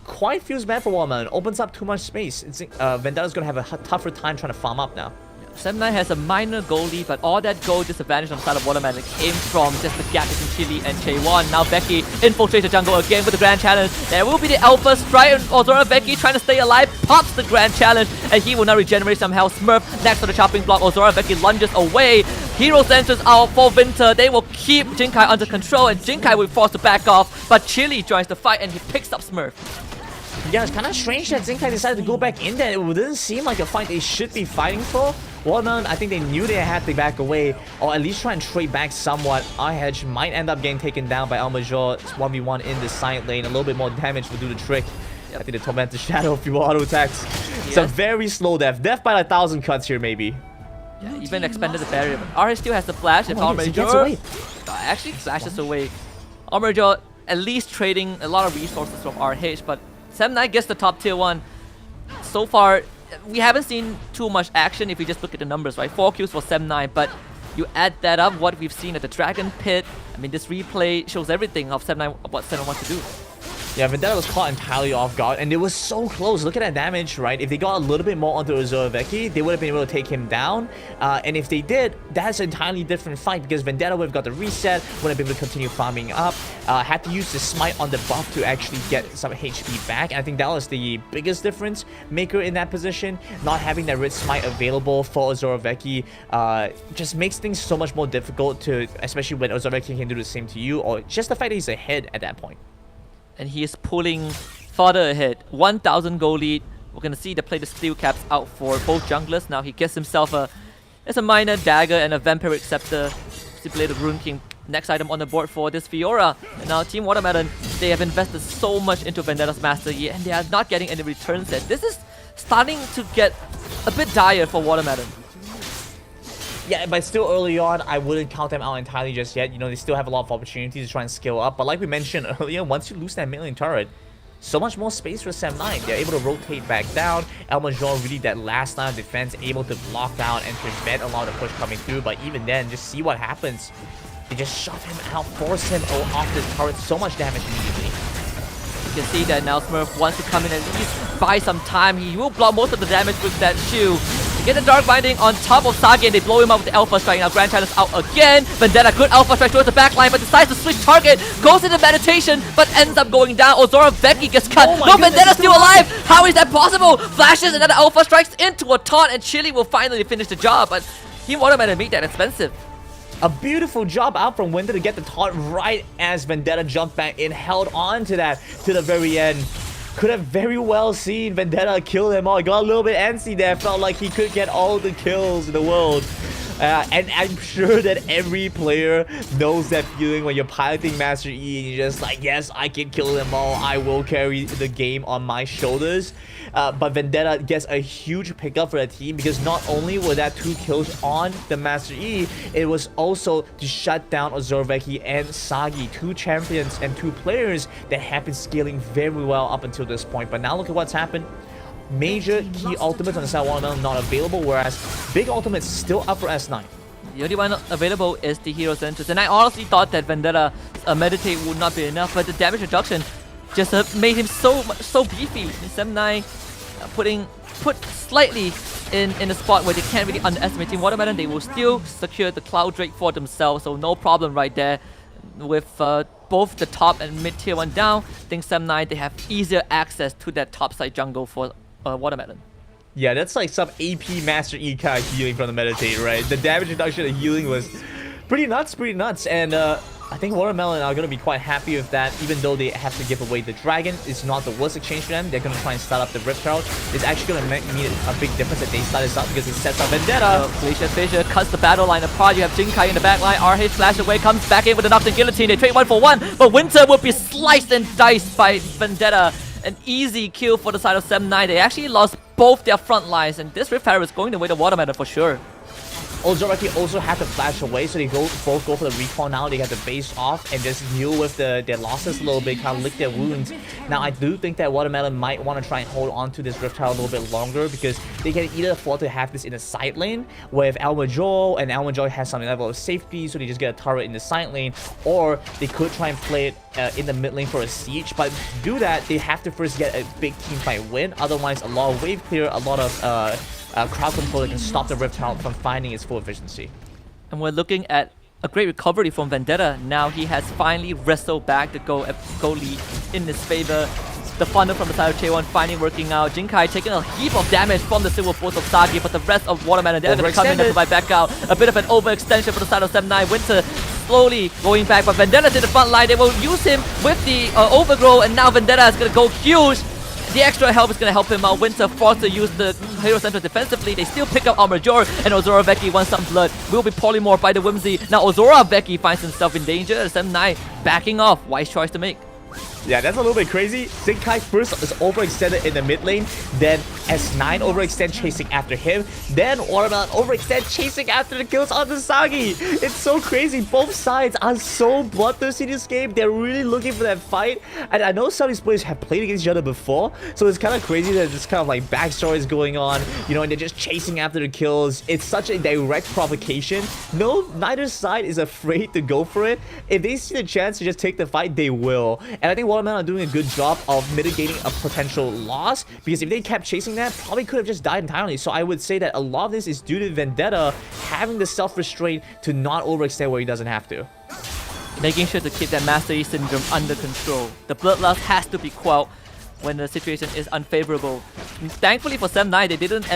quite feels bad for Watermelon. Opens up too much space. Vendetta's going to have a tougher time trying to farm up now. Sem9 has a minor goal lead, but all that goal disadvantage on the side of Watermelon came from just the gap between Chile and Chaewon. Now Veki infiltrates the jungle again with the Grand Challenge. There will be the Alpha Strike, and Ozora Veki trying to stay alive, pops the Grand Challenge, and he will now regenerate some health. Smurf next to the chopping block. Ozora Veki lunges away. Hero Sensors out for Winter. They will keep Jinkai under control, and Jinkai will be forced to back off, but Chile joins the fight, and he picks up Smurf. Yeah, it's kind of strange that Zinkai decided to go back in there. It didn't seem like a fight they should be fighting for. Watermelon, I think they knew they had to back away, or at least try and trade back somewhat. Our hedge might end up getting taken down by El Major. It's 1v1 in the side lane. A little bit more damage will do the trick. Yep. I think the Tormented Shadow, a few more auto attacks. Yes. It's a very slow death. Death by 1,000 cuts here, maybe. Yeah, even expanded the barrier. But RH still has the flash. If El Major actually flashes away. El Major at least trading a lot of resources from RH, but Sem9 gets the top tier 1. So far, we haven't seen too much action if we just look at the numbers, right? 4 kills for Sem9, but you add that up, what we've seen at the Dragon Pit, I mean, this replay shows everything of Sem9, what Sem9 wants to do. Yeah, Vendetta was caught entirely off guard, and it was so close. Look at that damage, right? If they got a little bit more onto Ozora Veki, they would have been able to take him down. And if they did, that's an entirely different fight because Vendetta would have got the reset, wouldn't be able to continue farming up, had to use the smite on the buff to actually get some HP back. And I think that was the biggest difference maker in that position. Not having that red smite available for Ozora Veki just makes things so much more difficult to, especially when Ozora Veki can do the same to you, or just the fact that he's ahead at that point. And he is pulling farther ahead. 1,000 gold lead. We're going to see the play the steel caps out for both junglers. Now he gets himself a minor dagger and a vampiric scepter. Simply the Rune King. Next item on the board for this Fiora. And now Team Watermelon, they have invested so much into Vendetta's Master Yi, and they are not getting any returns yet. This is starting to get a bit dire for Watermelon. Yeah, but still early on, I wouldn't count them out entirely just yet. You know, they still have a lot of opportunities to try and scale up. But like we mentioned earlier, once you lose that mid lane turret, so much more space for Sem9. They're able to rotate back down. El Major really that last line of defense, able to block down and prevent a lot of push coming through. But even then, just see what happens. They just shove him out, force him off this turret. So much damage immediately. You can see that now Smurf wants to come in and at least buy some time. He will block most of the damage with that shield. They get the Dark Binding on top of Sage, and they blow him up with the Alpha Strike. Now Grand Challenge out again. Vendetta, good Alpha Strike towards the back line, but decides to switch target. Goes into meditation, but ends up going down. Ozora Veki gets cut. No, Vendetta's still alive! How is that possible? Flashes another Alpha Strikes into a taunt, and Chile will finally finish the job. But Team Watermelon made that expensive. A beautiful job out from Winter to get the taunt right as Vendetta jumped back in, held on to that to the very end. Could have very well seen Vendetta kill them all. Got a little bit antsy there. Felt like he could get all the kills in the world. And I'm sure that every player knows that feeling when you're piloting Master E and you're just like, yes, I can kill them all. I will carry the game on my shoulders. But Vendetta gets a huge pickup for the team because not only were that 2 kills on the Master E, it was also to shut down Ozorveki and Sagi, 2 champions and 2 players that have been scaling very well up until this point. But now look at what's happened. Major key ultimates on the side of Watermelon not available, whereas big ultimates still up for S9. The only one available is the Hero Centers, and I honestly thought that Vendetta Meditate would not be enough, but the damage reduction just made him so beefy. Sem9 put slightly in a spot where they can't really underestimate Team Watermelon. They will still secure the Cloud Drake for themselves, so no problem right there. With both the top and mid tier 1 down, I think Sem9 they have easier access to that top side jungle for Watermelon. Yeah, that's like some AP Master E kind of healing from the Meditate, right? The damage reduction and healing was pretty nuts, and I think Watermelon are going to be quite happy with that, even though they have to give away the Dragon. It's not the worst exchange for them. They're going to try and start up the Rift Herald. It's actually going to make a big difference that they start this up because it sets up Vendetta. Glacier Fissure cuts the battle line apart. You have Jinkai in the back line. RH flash away, comes back in with an Nocturne Guillotine. They trade 1-for-1, but Winter will be sliced and diced by Vendetta. An easy kill for the side of Sem9. They actually lost both their front lines, and this Rift Herald is going the way of Watermelon for sure. Ozoraki also had to flash away, so they both go for the recall now. They have to base off and just deal with their losses a little bit, kind of lick their wounds. Now, I do think that Watermelon might want to try and hold on to this Rift Herald a little bit longer because they can either afford to have this in the side lane, where if Almajoy has some level of safety, so they just get a turret in the side lane, or they could try and play it in the mid lane for a siege. But to do that, they have to first get a big team fight win. Otherwise, a lot of wave clear, a lot of crowd control that can stop the Rift Herald from finding its full efficiency. And we're looking at a great recovery from Vendetta. Now he has finally wrestled back the goal lead in his favor. The funnel from the side of Chaewon finally working out. Jinkai taking a heap of damage from the Silver Force of Sagi, but the rest of Watermelon, they're going to come in and provide back out. A bit of an overextension for the side of Sem9. Winter slowly going back, but Vendetta's in the front line. They will use him with the overgrow, and now Vendetta is going to go huge. The extra help is going to help him out. Winter forced to use the Hero Center defensively. They still pick up Armajor, and Ozorveki wants some blood. Will be polymorphed by the Whimsy. Now Ozorveki finds himself in danger. Sem9 backing off. Wise choice to make. Yeah, that's a little bit crazy. Jinkai first is overextended in the mid lane, then S9 overextend chasing after him, then Watermelon overextend chasing after the kills on the Sagi. It's so crazy. Both sides are so bloodthirsty in this game. They're really looking for that fight. And I know some of these players have played against each other before, so it's kind of crazy that this kind of like backstory is going on, you know, and they're just chasing after the kills. It's such a direct provocation. No, neither side is afraid to go for it. If they see the chance to just take the fight, they will. And I think Watermelon are doing a good job of mitigating a potential loss, because if they kept chasing that, probably could have just died entirely. So I would say that a lot of this is due to Vendetta having the self-restraint to not overextend where he doesn't have to. Making sure to keep that Master Yi syndrome under control. The bloodlust has to be quelled when the situation is unfavorable. Thankfully for Sem9, they didn't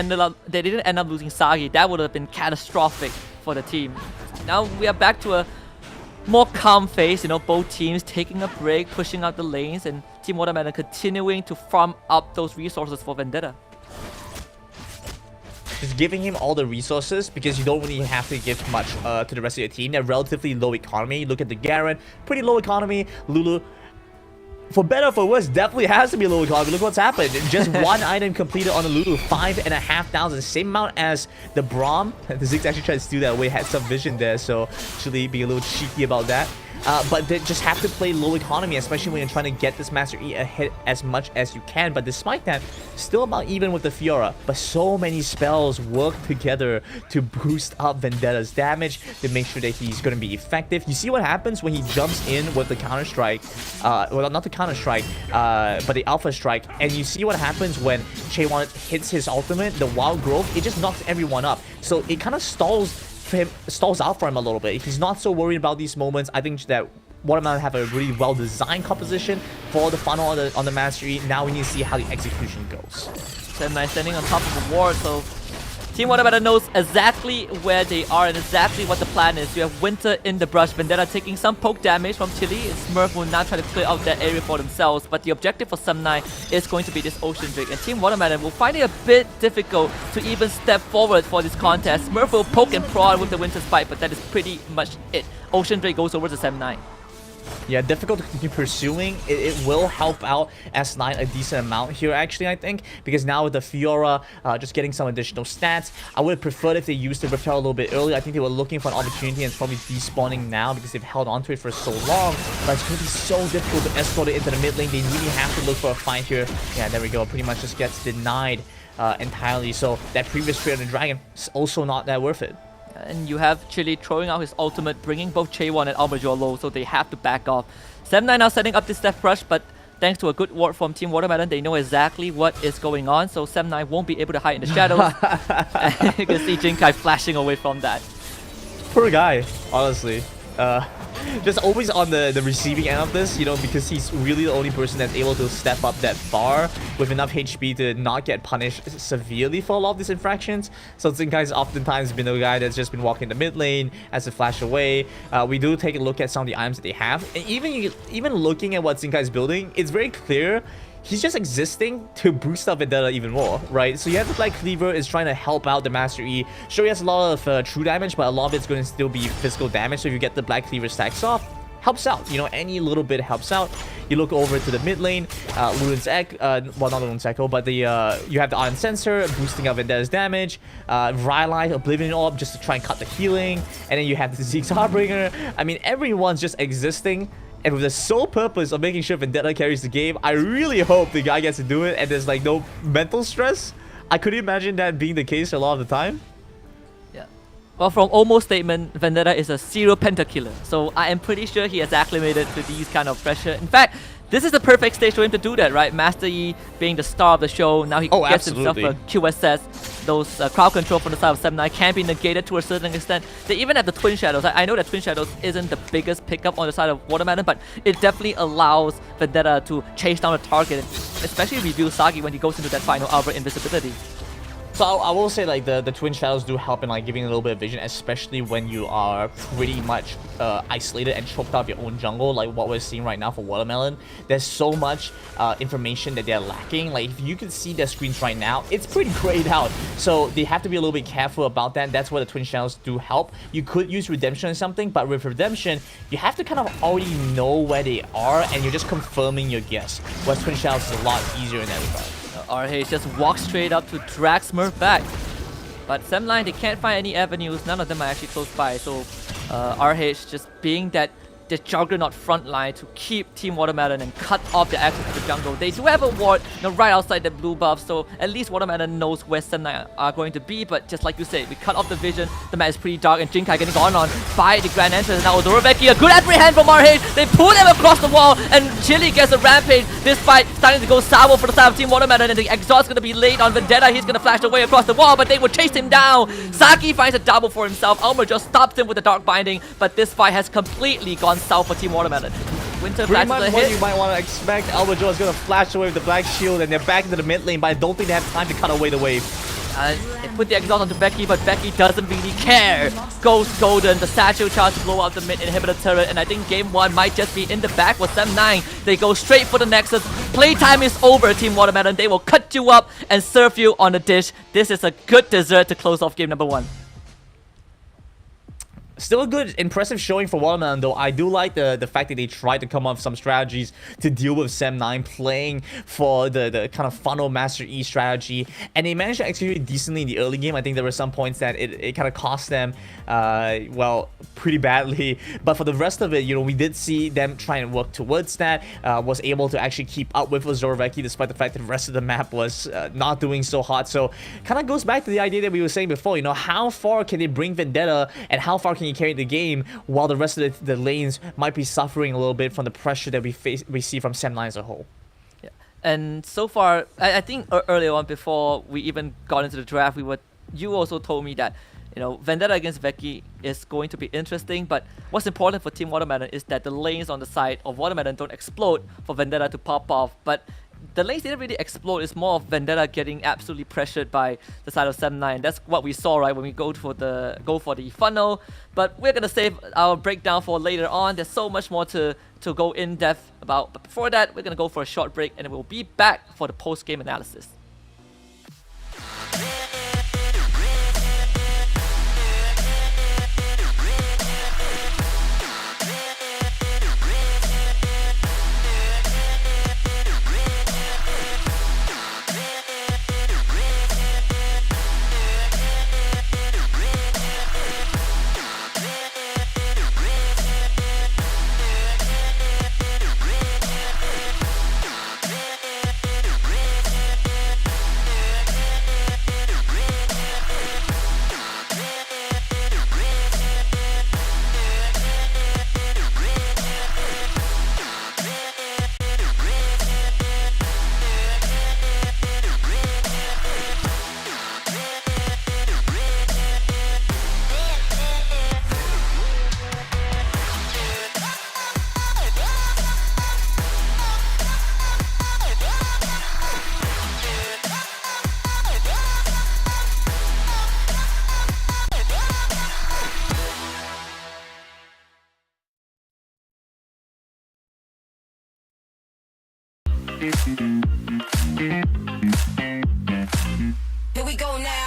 end up losing Sagi. That would have been catastrophic for the team. Now we are back to a more calm phase, you know, both teams taking a break, pushing out the lanes, and Team Watermelon continuing to farm up those resources for Vendetta. Just giving him all the resources, because you don't really have to give much to the rest of your team. They're relatively low economy. Look at the Garen, pretty low economy. Lulu, for better or for worse, definitely has to be low economy. Look what's happened. Just one item completed on the Lulu, 5,500, same amount as the Braum. The Ziggs actually tried to steal that away, had some vision there, so actually be a little cheeky about that. But they just have to play low economy, especially when you're trying to get this Master E ahead as much as you can. But despite that, still about even with the Fiora. But so many spells work together to boost up Vendetta's damage, to make sure that he's going to be effective. You see what happens when he jumps in with the counter-strike. Well, not the counter-strike, but the Alpha Strike. And you see what happens when Chaewon hits his ultimate, the Wild Growth. It just knocks everyone up. So it kind of stalls out for him a little bit. He's not so worried about these moments. I think that Watermelon have a really well-designed composition for the funnel on the Mastery. Now we need to see how the execution goes. Sem9 standing on top of the ward, so Team Watermelon knows exactly where they are and exactly what the plan is. You have Winter in the brush, Vendetta taking some poke damage from Chili. Smurf will now try to clear out that area for themselves, but the objective for Sem9 is going to be this Ocean Drake, and Team Watermelon will find it a bit difficult to even step forward for this contest. Smurf will poke and prod with the Winter Spike, but that is pretty much it. Ocean Drake goes over to Sem9. Yeah, difficult to continue pursuing. It will help out S9 a decent amount here, actually, I think, because now with the Fiora just getting some additional stats, I would have preferred if they used the Repel a little bit earlier. I think they were looking for an opportunity and it's probably despawning now because they've held onto it for so long, but it's going to be so difficult to escort it into the mid lane. They really have to look for a fight here. Yeah, there we go. Pretty much just gets denied entirely. So that previous trade on the Dragon is also not that worth it. And you have Chili throwing out his ultimate, bringing both Chaewon and Almajor low, so they have to back off. Sem9 now setting up this Death Rush, but thanks to a good ward from Team Watermelon, they know exactly what is going on, so Sem9 won't be able to hide in the shadows. You can see Jinkai flashing away from that. Poor guy, honestly. Just always on the receiving end of this, you know, because he's really the only person that's able to step up that bar with enough HP to not get punished severely for a lot of these infractions. So Zinkai's oftentimes been the guy that's just been walking the mid lane as a flash away. We do take a look at some of the items that they have, and even looking at what Zinkai's building, it's very clear he's just existing to boost up Vendetta even more, right? So you have the Black Cleaver is trying to help out the Master E. Sure, he has a lot of true damage, but a lot of it's going to still be physical damage. So if you get the Black Cleaver stacks off, helps out. You know, any little bit helps out. You look over to the mid lane, Luden's Echo, well, not Luden's Echo, but the you have the Iron Sensor boosting up Vendetta's damage, Rylite, Oblivion Orb just to try and cut the healing, and then you have the Zeke's Harbinger. I mean, everyone's just existing. And with the sole purpose of making sure Vendetta carries the game, I really hope the guy gets to do it and there's like no mental stress. I could imagine that being the case a lot of the time. Yeah. Well, from Almost statement, Vendetta is a serial pentakiller, so I am pretty sure he has acclimated to these kind of pressure. In fact, this is the perfect stage for him to do that, right? Master E being the star of the show, now he gets himself a QSS. Those crowd control from the side of Sem9 can be negated to a certain extent. They even have the Twin Shadows. I know that Twin Shadows isn't the biggest pickup on the side of Watermelon, but it definitely allows Vendetta to chase down a target, especially reveal Sagi when he goes into that final hour invisibility. So I will say like the Twin Shadows do help in like giving a little bit of vision, especially when you are pretty much isolated and choked out of your own jungle, like what we're seeing right now for Watermelon. There's so much information that they're lacking. Like if you can see their screens right now, it's pretty grayed out. So they have to be a little bit careful about that. That's where the Twin Shadows do help. You could use Redemption or something, but with Redemption, you have to kind of already know where they are and you're just confirming your guess. Whereas Twin Shadows is a lot easier in that regard. RH just walks straight up to drag Smurf back. But Sem9, they can't find any avenues. None of them are actually close by. So RH just being that the juggernaut front line to keep Team Watermelon and cut off the access to the jungle. They do have a ward, you know, right outside the blue buff, so at least Watermelon knows where Sem9 are going to be. But just like you said, we cut off the vision. The map is pretty dark, and Jinkai getting gone on by the Grand Entrance. Now Odoroveki, a good apprehend from RH. They pull them across the wall, and Chili gets a rampage. This fight starting to go sour for the side of Team Watermelon, and the exhaust going to be laid on Vendetta. He's going to flash away across the wall, but they will chase him down. Saki finds a double for himself. Almer just stops him with the Dark Binding, but this fight has completely gone south for Team Watermelon. Winter pretty flashes much a what hit. you might want to expect. Almajor is going to flash away with the Black Shield and they're back into the mid lane, but I don't think they have time to cut away the wave. They put the exhaust onto Becky, but Becky doesn't really care. Ghost Golden, the satchel charge to blow out the mid inhibitor turret, and I think game 1 might just be in the bag for Sem9. They go straight for the Nexus. Playtime is over, Team Watermelon. They will cut you up and serve you on a dish. This is a good dessert to close off game number 1. Still a good, impressive showing for Watermelon, though. I do like the fact that they tried to come up with some strategies to deal with Sem9 playing for the kind of funnel Master E strategy, and they managed to execute decently in the early game. I think there were some points that it kind of cost them, well, pretty badly. But for the rest of it, you know, we did see them try and work towards that. Was able to actually keep up with Odoroveki despite the fact that the rest of the map was not doing so hot. So kind of goes back to the idea that we were saying before. You know, how far can they bring Vendetta, and how far can you carry the game while the rest of the lanes might be suffering a little bit from the pressure that we see from Sem9 as a whole. Yeah. And so far, I think earlier on, before we even got into the draft, you also told me that, you know, Vendetta against Becky is going to be interesting, but what's important for Team Watermelon is that the lanes on the side of Watermelon don't explode for Vendetta to pop off. But the lanes didn't really explode. It's more of Vendetta getting absolutely pressured by the side of 7-9. That's what we saw, right, when we go for the funnel. But we're gonna save our breakdown for later on. There's so much more to go in depth about. But before that, we're gonna go for a short break, and we'll be back for the post-game analysis. Here we go now.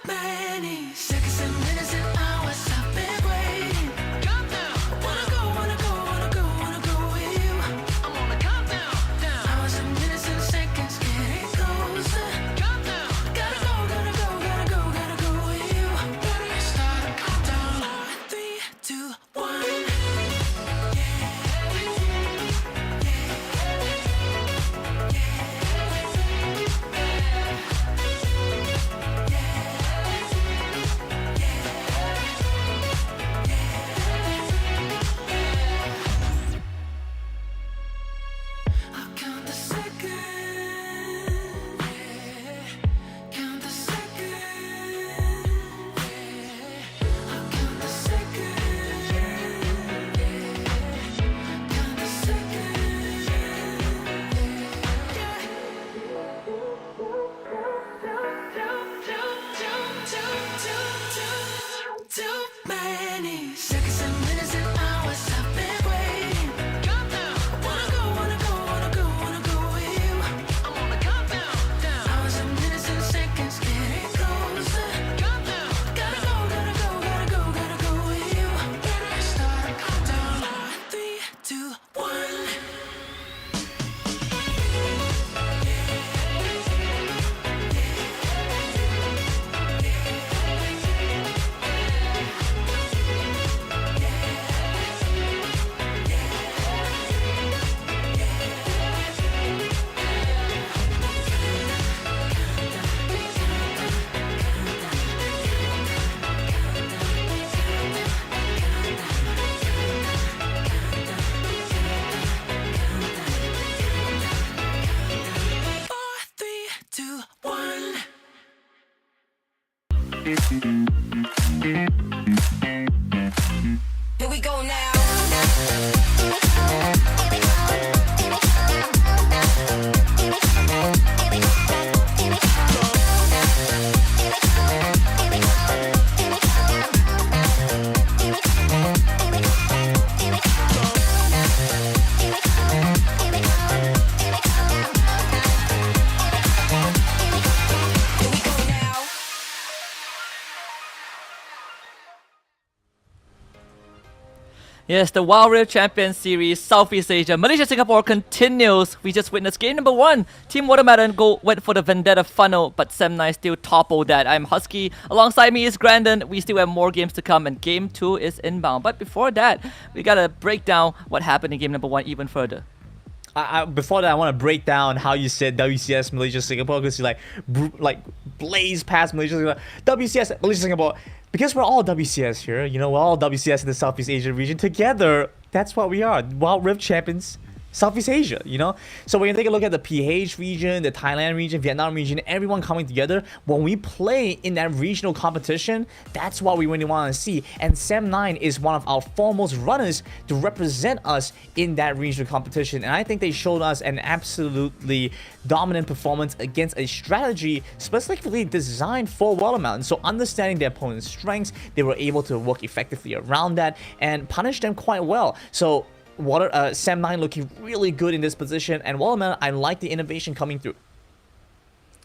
Man. Here we go now. Yes, the Wild Rift Champions Series Southeast Asia Malaysia Singapore continues. We just witnessed game number 1. Team Watermelon went for the Vendetta funnel, but Sem9 still toppled that. I'm Husky. Alongside me is Grandon. We still have more games to come, and game 2 is inbound. But before that, we gotta break down what happened in game number 1 even further. Before that, I want to break down how you said WCS Malaysia Singapore, because you like blaze past Malaysia Singapore. WCS Malaysia Singapore, because we're all WCS here. You know, we're all WCS in the Southeast Asia region together. That's what we are. Wild Rift champions. Southeast Asia, you know? So when you take a look at the PH region, the Thailand region, Vietnam region, everyone coming together, when we play in that regional competition, that's what we really want to see. And Sem9 is one of our foremost runners to represent us in that regional competition. And I think they showed us an absolutely dominant performance against a strategy specifically designed for Watermelon. So understanding their opponent's strengths, they were able to work effectively around that and punish them quite well. So Sem9 looking really good in this position, and Watermelon, I like the innovation coming through.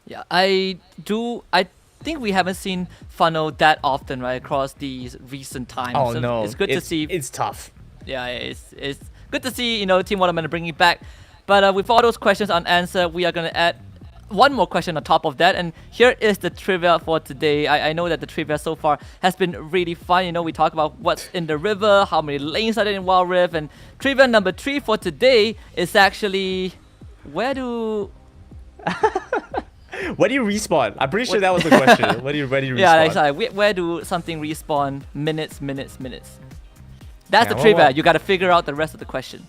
Yeah, I think we haven't seen funnel that often, right, across these recent times. Oh so no, it's good to see. It's tough. Yeah, it's good to see, you know, Team Watermelon bringing it back. But with all those questions unanswered, we are gonna add one more question on top of that, and here is the trivia for today. I know that the trivia so far has been really fun. You know, we talk about what's in the river, how many lanes are there in Wild Rift, and trivia number 3 for today is actually where do Where do you respawn? I'm pretty sure that was the question. Where do you respawn? Yeah, exactly. Where do something respawn? Minutes. That's the Yeah, trivia. well. You got to figure out the rest of the question.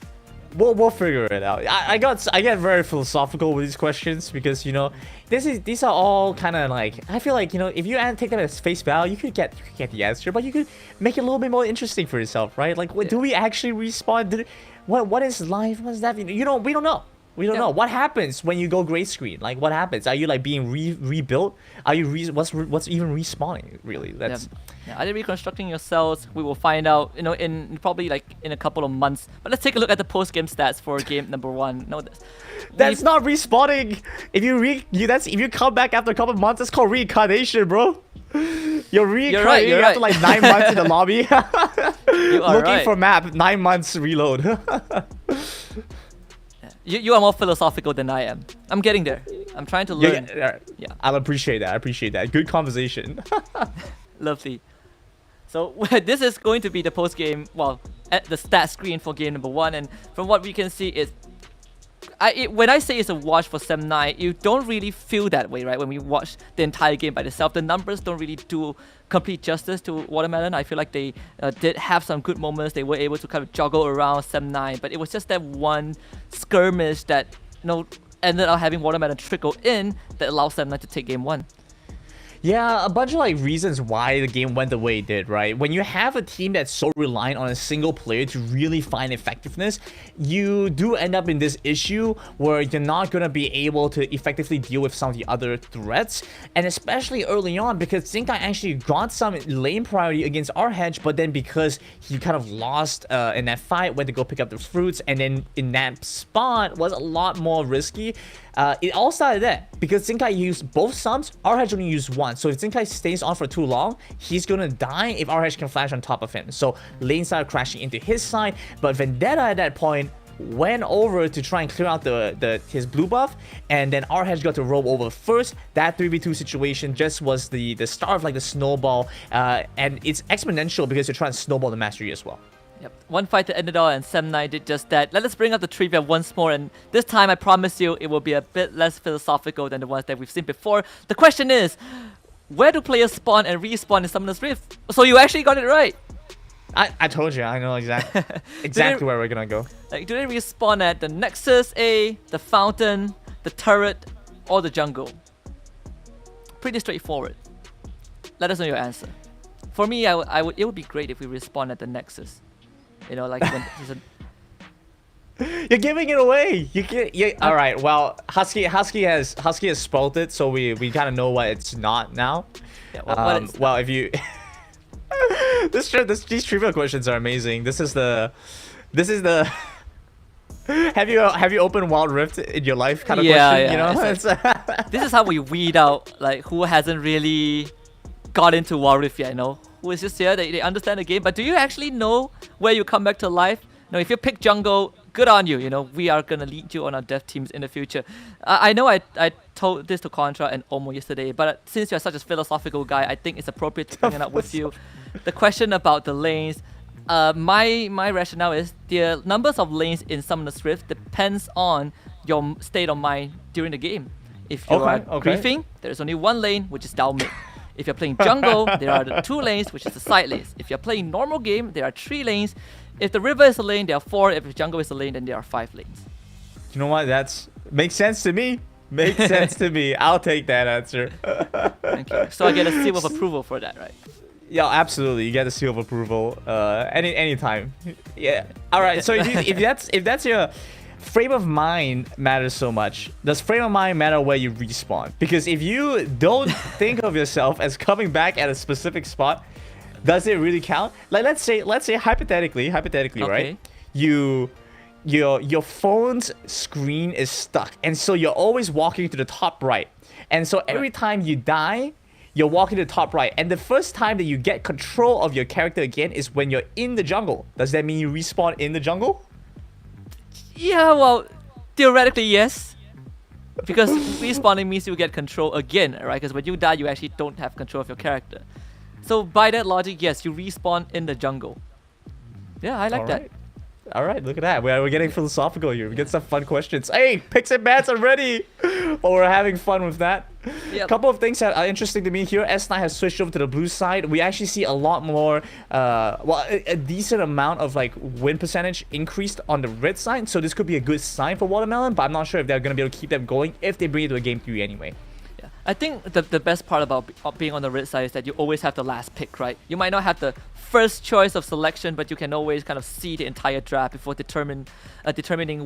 We'll figure it out. I get very philosophical with these questions, because, you know, these are all kind of like, I feel like, you know, if you take them as face value, you could get the answer, but you could make it a little bit more interesting for yourself, right? Like, do we actually respawn? What is life? What does that mean? You know, we don't know. We don't know what happens when you go gray screen. Like, what happens? Are you like being rebuilt? Are you what's even respawning? Really, that's. Yeah. Are they reconstructing your cells? We will find out, you know, in probably like in a couple of months. But let's take a look at the post-game stats for game number 1. No, that's not respawning. If you come back after a couple of months, that's called reincarnation, bro. You're reincarnating after like 9 months in the lobby. Looking for map, 9 months reload. You are more philosophical than I am. I'm getting there. I'm trying to learn. Yeah. I'll appreciate that. Good conversation. Lovely. So this is going to be the post game, well, at the stat screen for game number 1, and from what we can see, when I say it's a wash for Sem9, you don't really feel that way, right? When we watch the entire game by itself, the numbers don't really do complete justice to Watermelon. I feel like they did have some good moments. They were able to kind of juggle around Sem9, but it was just that one skirmish that, you know, ended up having Watermelon trickle in that allowed Sem9 to take game 1. Yeah, a bunch of like reasons why the game went the way it did, right? When you have a team that's so reliant on a single player to really find effectiveness, you do end up in this issue where you're not going to be able to effectively deal with some of the other threats. And especially early on, because Zinkai actually got some lane priority against our hedge, but then because he kind of lost in that fight, went to go pick up the fruits, and then in that spot was a lot more risky. It all started there, because Zinkai used both sums, our hedge only used one. So if Zinkai stays on for too long, he's gonna die if our hedge can flash on top of him. So lane started crashing into his side, but Vendetta at that point went over to try and clear out his blue buff, and then our hedge got to roll over first. That 3v2 situation just was the start of like the snowball, and it's exponential because you're trying to snowball the mastery as well. Yep. One fight that ended all, and Sem9 did just that. Let us bring up the trivia once more, and this time I promise you it will be a bit less philosophical than the ones that we've seen before. The question is, where do players spawn and respawn in Summoner's Rift? So you actually got it right. I told you, I know exactly where we're gonna go. Like, do they respawn at the Nexus A, the Fountain, the Turret, or the Jungle? Pretty straightforward. let us know your answer. For me, I would. It would be great if we respawn at the Nexus. You know, like when there's a You're giving it away. You get. Yeah. All right. Well, Husky has spoiled it, so we kind of know what it's not now. Yeah, what it's well, if you these trivia questions are amazing. This is the have you opened Wild Rift in your life kind of question? You know, this is how we weed out like who hasn't really got into Wild Rift yet. You know, who is just here. They understand the game, but do you actually know where you come back to life? No, if you pick jungle, good on you. You know, we are gonna lead you on our dev teams in the future. I know I told this to Contra and Omo yesterday, but since you're such a philosophical guy, I think it's appropriate to bring it up with you. The question about the lanes. My rationale is the numbers of lanes in Summoner's Rift depends on your state of mind during the game. If you are griefing, there is only one lane, which is down mid. If you're playing jungle, there are the 2 lanes, which is the side lanes. If you're playing normal game, there are 3 lanes. If the river is a lane, there are 4. If the jungle is a lane, then there are 5 lanes. You know what? That's makes sense to me. Makes sense to me. I'll take that answer. Thank you. So I get a seal of approval for that, right? Yeah, absolutely. You get a seal of approval. Anytime. Yeah. All right. So if that's your frame of mind matters so much, does frame of mind matter where you respawn? Because if you don't think of yourself as coming back at a specific spot, does it really count? Like let's say hypothetically, okay. right? Your phone's screen is stuck, and so you're always walking to the top right. And so every time you die, you're walking to the top right. And the first time that you get control of your character again is when you're in the jungle. Does that mean you respawn in the jungle? Yeah, well, theoretically, yes. Because respawning means you get control again, right? Because when you die, you actually don't have control of your character. So by that logic, yes, you respawn in the jungle. Yeah, I like that. All right, look at that. We're getting philosophical here. We get some fun questions. Hey, picks and bats are ready. Well, we're having fun with that. A couple of things that are interesting to me here. S9 has switched over to the blue side. We actually see a lot more, a decent amount of like win percentage increased on the red side. So this could be a good sign for Watermelon, but I'm not sure if they're going to be able to keep them going if they bring it to a game 3 anyway. I think the best part about being on the red side is that you always have the last pick, right? You might not have the first choice of selection, but you can always kind of see the entire draft before determining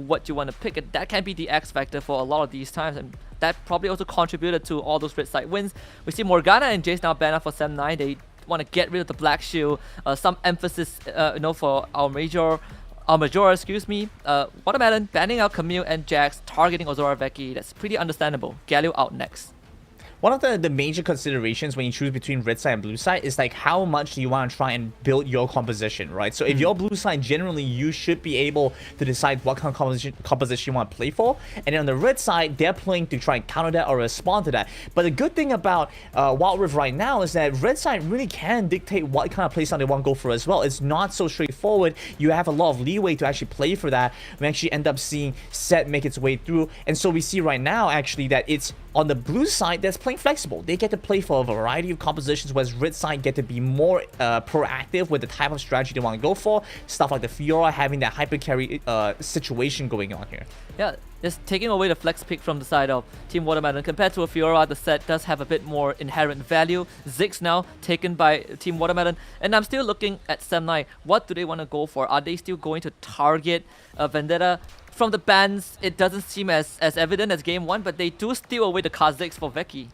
what you want to pick. And that can be the X factor for a lot of these times, and that probably also contributed to all those red side wins. We see Morgana and Jace now banner for Sem 9. They want to get rid of the Black Shield. Some emphasis, for our major, Watermelon banning out Camille and Jax, targeting Ozora Veki. That's pretty understandable. Galio out next. One of the major considerations when you choose between red side and blue side is like how much do you want to try and build your composition, right? So if you're blue side, generally you should be able to decide what kind of composition you want to play for. And then on the red side, they're playing to try and counter that or respond to that. But the good thing about Wild Rift right now is that red side really can dictate what kind of playstyle they want to go for as well. It's not so straightforward. You have a lot of leeway to actually play for that. We actually end up seeing Set make its way through. And so we see right now actually that it's on the blue side that's playing flexible. They get to play for a variety of compositions, whereas red side get to be more proactive with the type of strategy they want to go for. Stuff like the Fiora having that hyper carry situation going on here. Yeah, just taking away the flex pick from the side of Team Watermelon. Compared to a Fiora, the set does have a bit more inherent value. Ziggs now taken by Team Watermelon. And I'm still looking at Sem 9. What do they want to go for? Are they still going to target Vendetta? From the bans, it doesn't seem as evident as game 1, but they do steal away the Kha'Zix for Veki.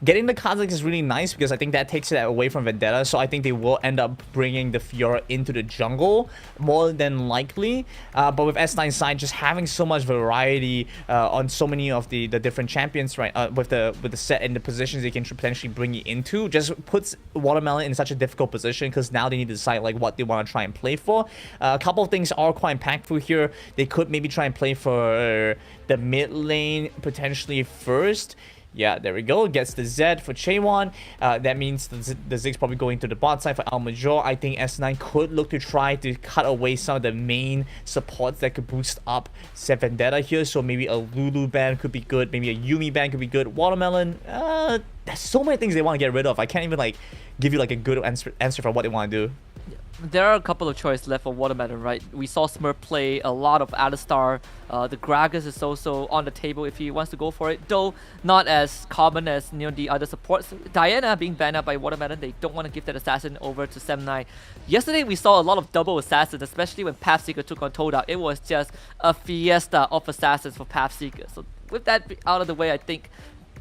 Getting the Kha'Zix is really nice because I think that takes it away from Vendetta. So I think they will end up bringing the Fiora into the jungle more than likely. But with S9 side just having so much variety on so many of the different champions, right? With the set and the positions they can potentially bring it into, just puts Watermelon in such a difficult position because now they need to decide like what they want to try and play for. A couple of things are quite impactful here. They could maybe try and play for the mid lane potentially first. Yeah, there we go. Gets the Z for Chaewon. That means the Ziggs probably going to the bot side for Almajor. I think S9 could look to try to cut away some of the main supports that could boost up Set Vendetta here. So maybe a Lulu ban could be good. Maybe a Yumi ban could be good. Watermelon, there's so many things they want to get rid of. I can't even like give you like a good answer for what they want to do. There are a couple of choices left for Watermelon, right? We saw Smurf play a lot of Alistar. The Gragas is also on the table if he wants to go for it, though not as common as the other supports. Diana being banned out by Watermelon, they don't want to give that assassin over to Sem9. Yesterday we saw a lot of double assassins, especially when PathSeeker took on TODAK. It was just a fiesta of assassins for PathSeeker. So with that out of the way, I think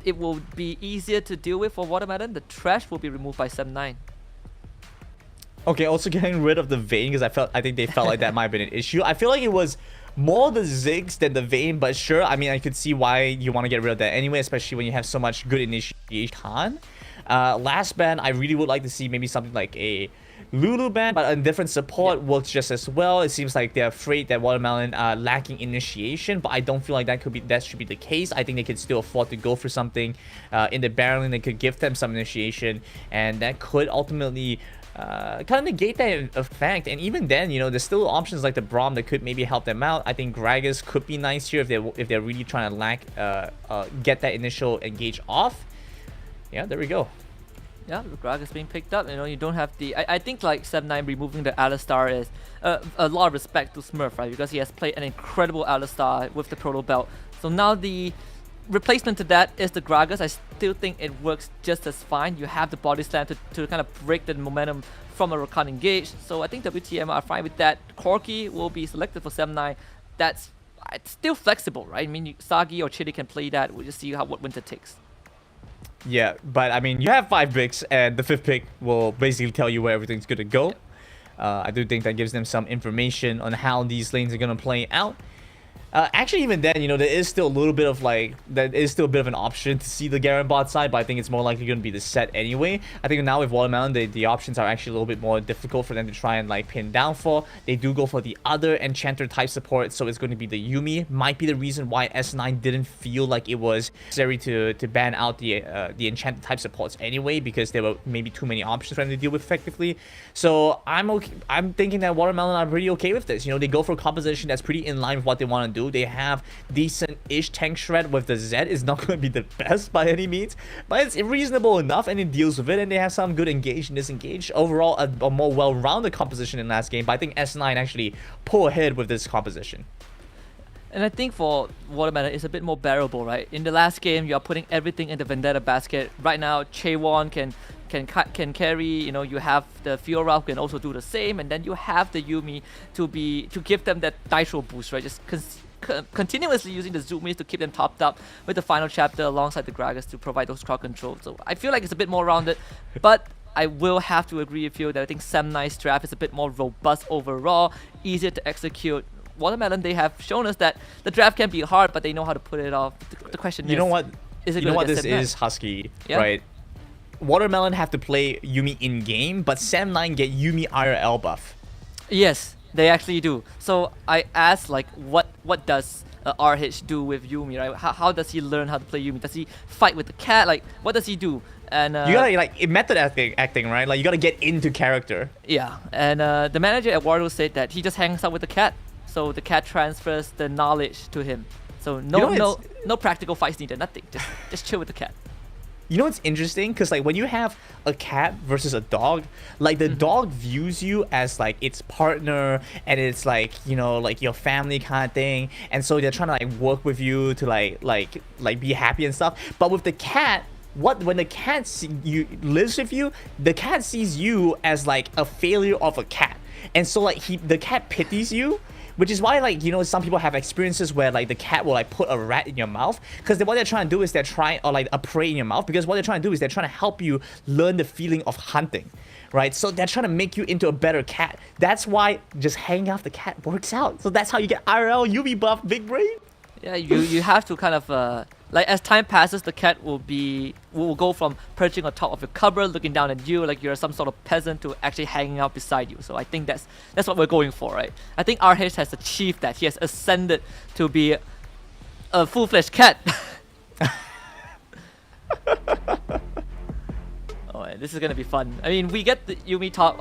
it will be easier to deal with for Watermelon. The trash will be removed by Sem9. Okay, also getting rid of the Vayne because I think they felt like that might have been an issue. I feel like it was more the Ziggs than the Vayne, but sure, I mean, I could see why you want to get rid of that anyway, especially when you have so much good initiation. Last ban, I really would like to see maybe something like a Lulu ban, but a different support works just as well. It seems like they're afraid that Watermelon are lacking initiation, but I don't feel like that should be the case. I think they could still afford to go for something in the barreling that could give them some initiation, and that could ultimately kind of negate that effect. And even then, there's still options like the Braum that could maybe help them out. I think Gragas could be nice here if they're really trying to get that initial engage off. Yeah, there we go. Yeah, the Gragas being picked up. You don't have the. I think like Sem9 removing the Alistar is a lot of respect to Smurf, right? Because he has played an incredible Alistar with the Proto Belt. So now the replacement to that is the Gragas. I still think it works just as fine. You have the body slam to kind of break the momentum from a Rakan engage. So I think WTM are fine with that. Corki will be selected for Sem9. It's still flexible, right? I mean, Sagi or Chidi can play that. We'll just see what Winter takes. Yeah, but I mean, you have 5 picks, and the 5th pick will basically tell you where everything's gonna go. I do think that gives them some information on how these lanes are gonna play out. Actually, even then, there is still a little bit of an option to see the Garen bot side, but I think it's more likely going to be the set anyway. I think now with Watermelon, the options are actually a little bit more difficult for them to try and pin down for. They do go for the other Enchanter type support, so it's going to be the Yuumi. Might be the reason why S9 didn't feel like it was necessary to ban out the Enchanter type supports anyway, because there were maybe too many options for them to deal with effectively. So I'm thinking that Watermelon are pretty okay with this. They go for a composition that's pretty in line with what they want to do. They have decent-ish tank shred with the Zed. It's not going to be the best by any means, but it's reasonable enough, and it deals with it, and they have some good engage and disengage. Overall, a more well-rounded composition in last game, but I think S9 actually pull ahead with this composition. And I think for Watermelon, it's a bit more bearable, right? In the last game, you are putting everything in the Vendetta basket. Right now, Chaewon can carry, you have the Fiora who can also do the same, and then you have the Yuumi to give them that nitro boost, right? Just continuously using the Zoomies to keep them topped up with the final chapter alongside the Gragas to provide those crowd control. So I feel like it's a bit more rounded, but I will have to agree with you that I think Sem9's draft is a bit more robust overall, easier to execute. Watermelon, they have shown us that the draft can be hard, but they know how to put it off. The question is, you know what? Is it you know what this is, Husky, yeah? Right? Watermelon have to play Yuumi in game, but Sem9 get Yuumi IRL buff. Yes, they actually do. So I asked, what does RH do with Yuumi, right? How does he learn how to play Yuumi? Does he fight with the cat? What does he do? And you gotta method acting, right? You gotta get into character. Yeah, and the manager at Wardle said that he just hangs out with the cat, so the cat transfers the knowledge to him. So no practical fights needed, nothing. Just chill with the cat. You know what's interesting? Because when you have a cat versus a dog, the dog views you as its partner, and it's your family kind of thing, and so they're trying to work with you to be happy and stuff. But with the cat, when the cat lives with you, the cat sees you as a failure of a cat, and so the cat pities you. Which is why, some people have experiences where, the cat will, put a rat in your mouth. Because what they're trying to do is or a prey in your mouth. Because what they're trying to do is they're trying to help you learn the feeling of hunting, right? So they're trying to make you into a better cat. That's why just hanging out with the cat works out. So that's how you get IRL, Yuumi buff, big brain. Yeah, you have to kind of as time passes, the cat will go from perching on top of your cupboard, looking down at you like you're some sort of peasant, to actually hanging out beside you. So I think that's what we're going for, right? I think RH has achieved that. He has ascended to be a full-fledged cat. Oh, this is gonna be fun. I mean, we get the Yuumi top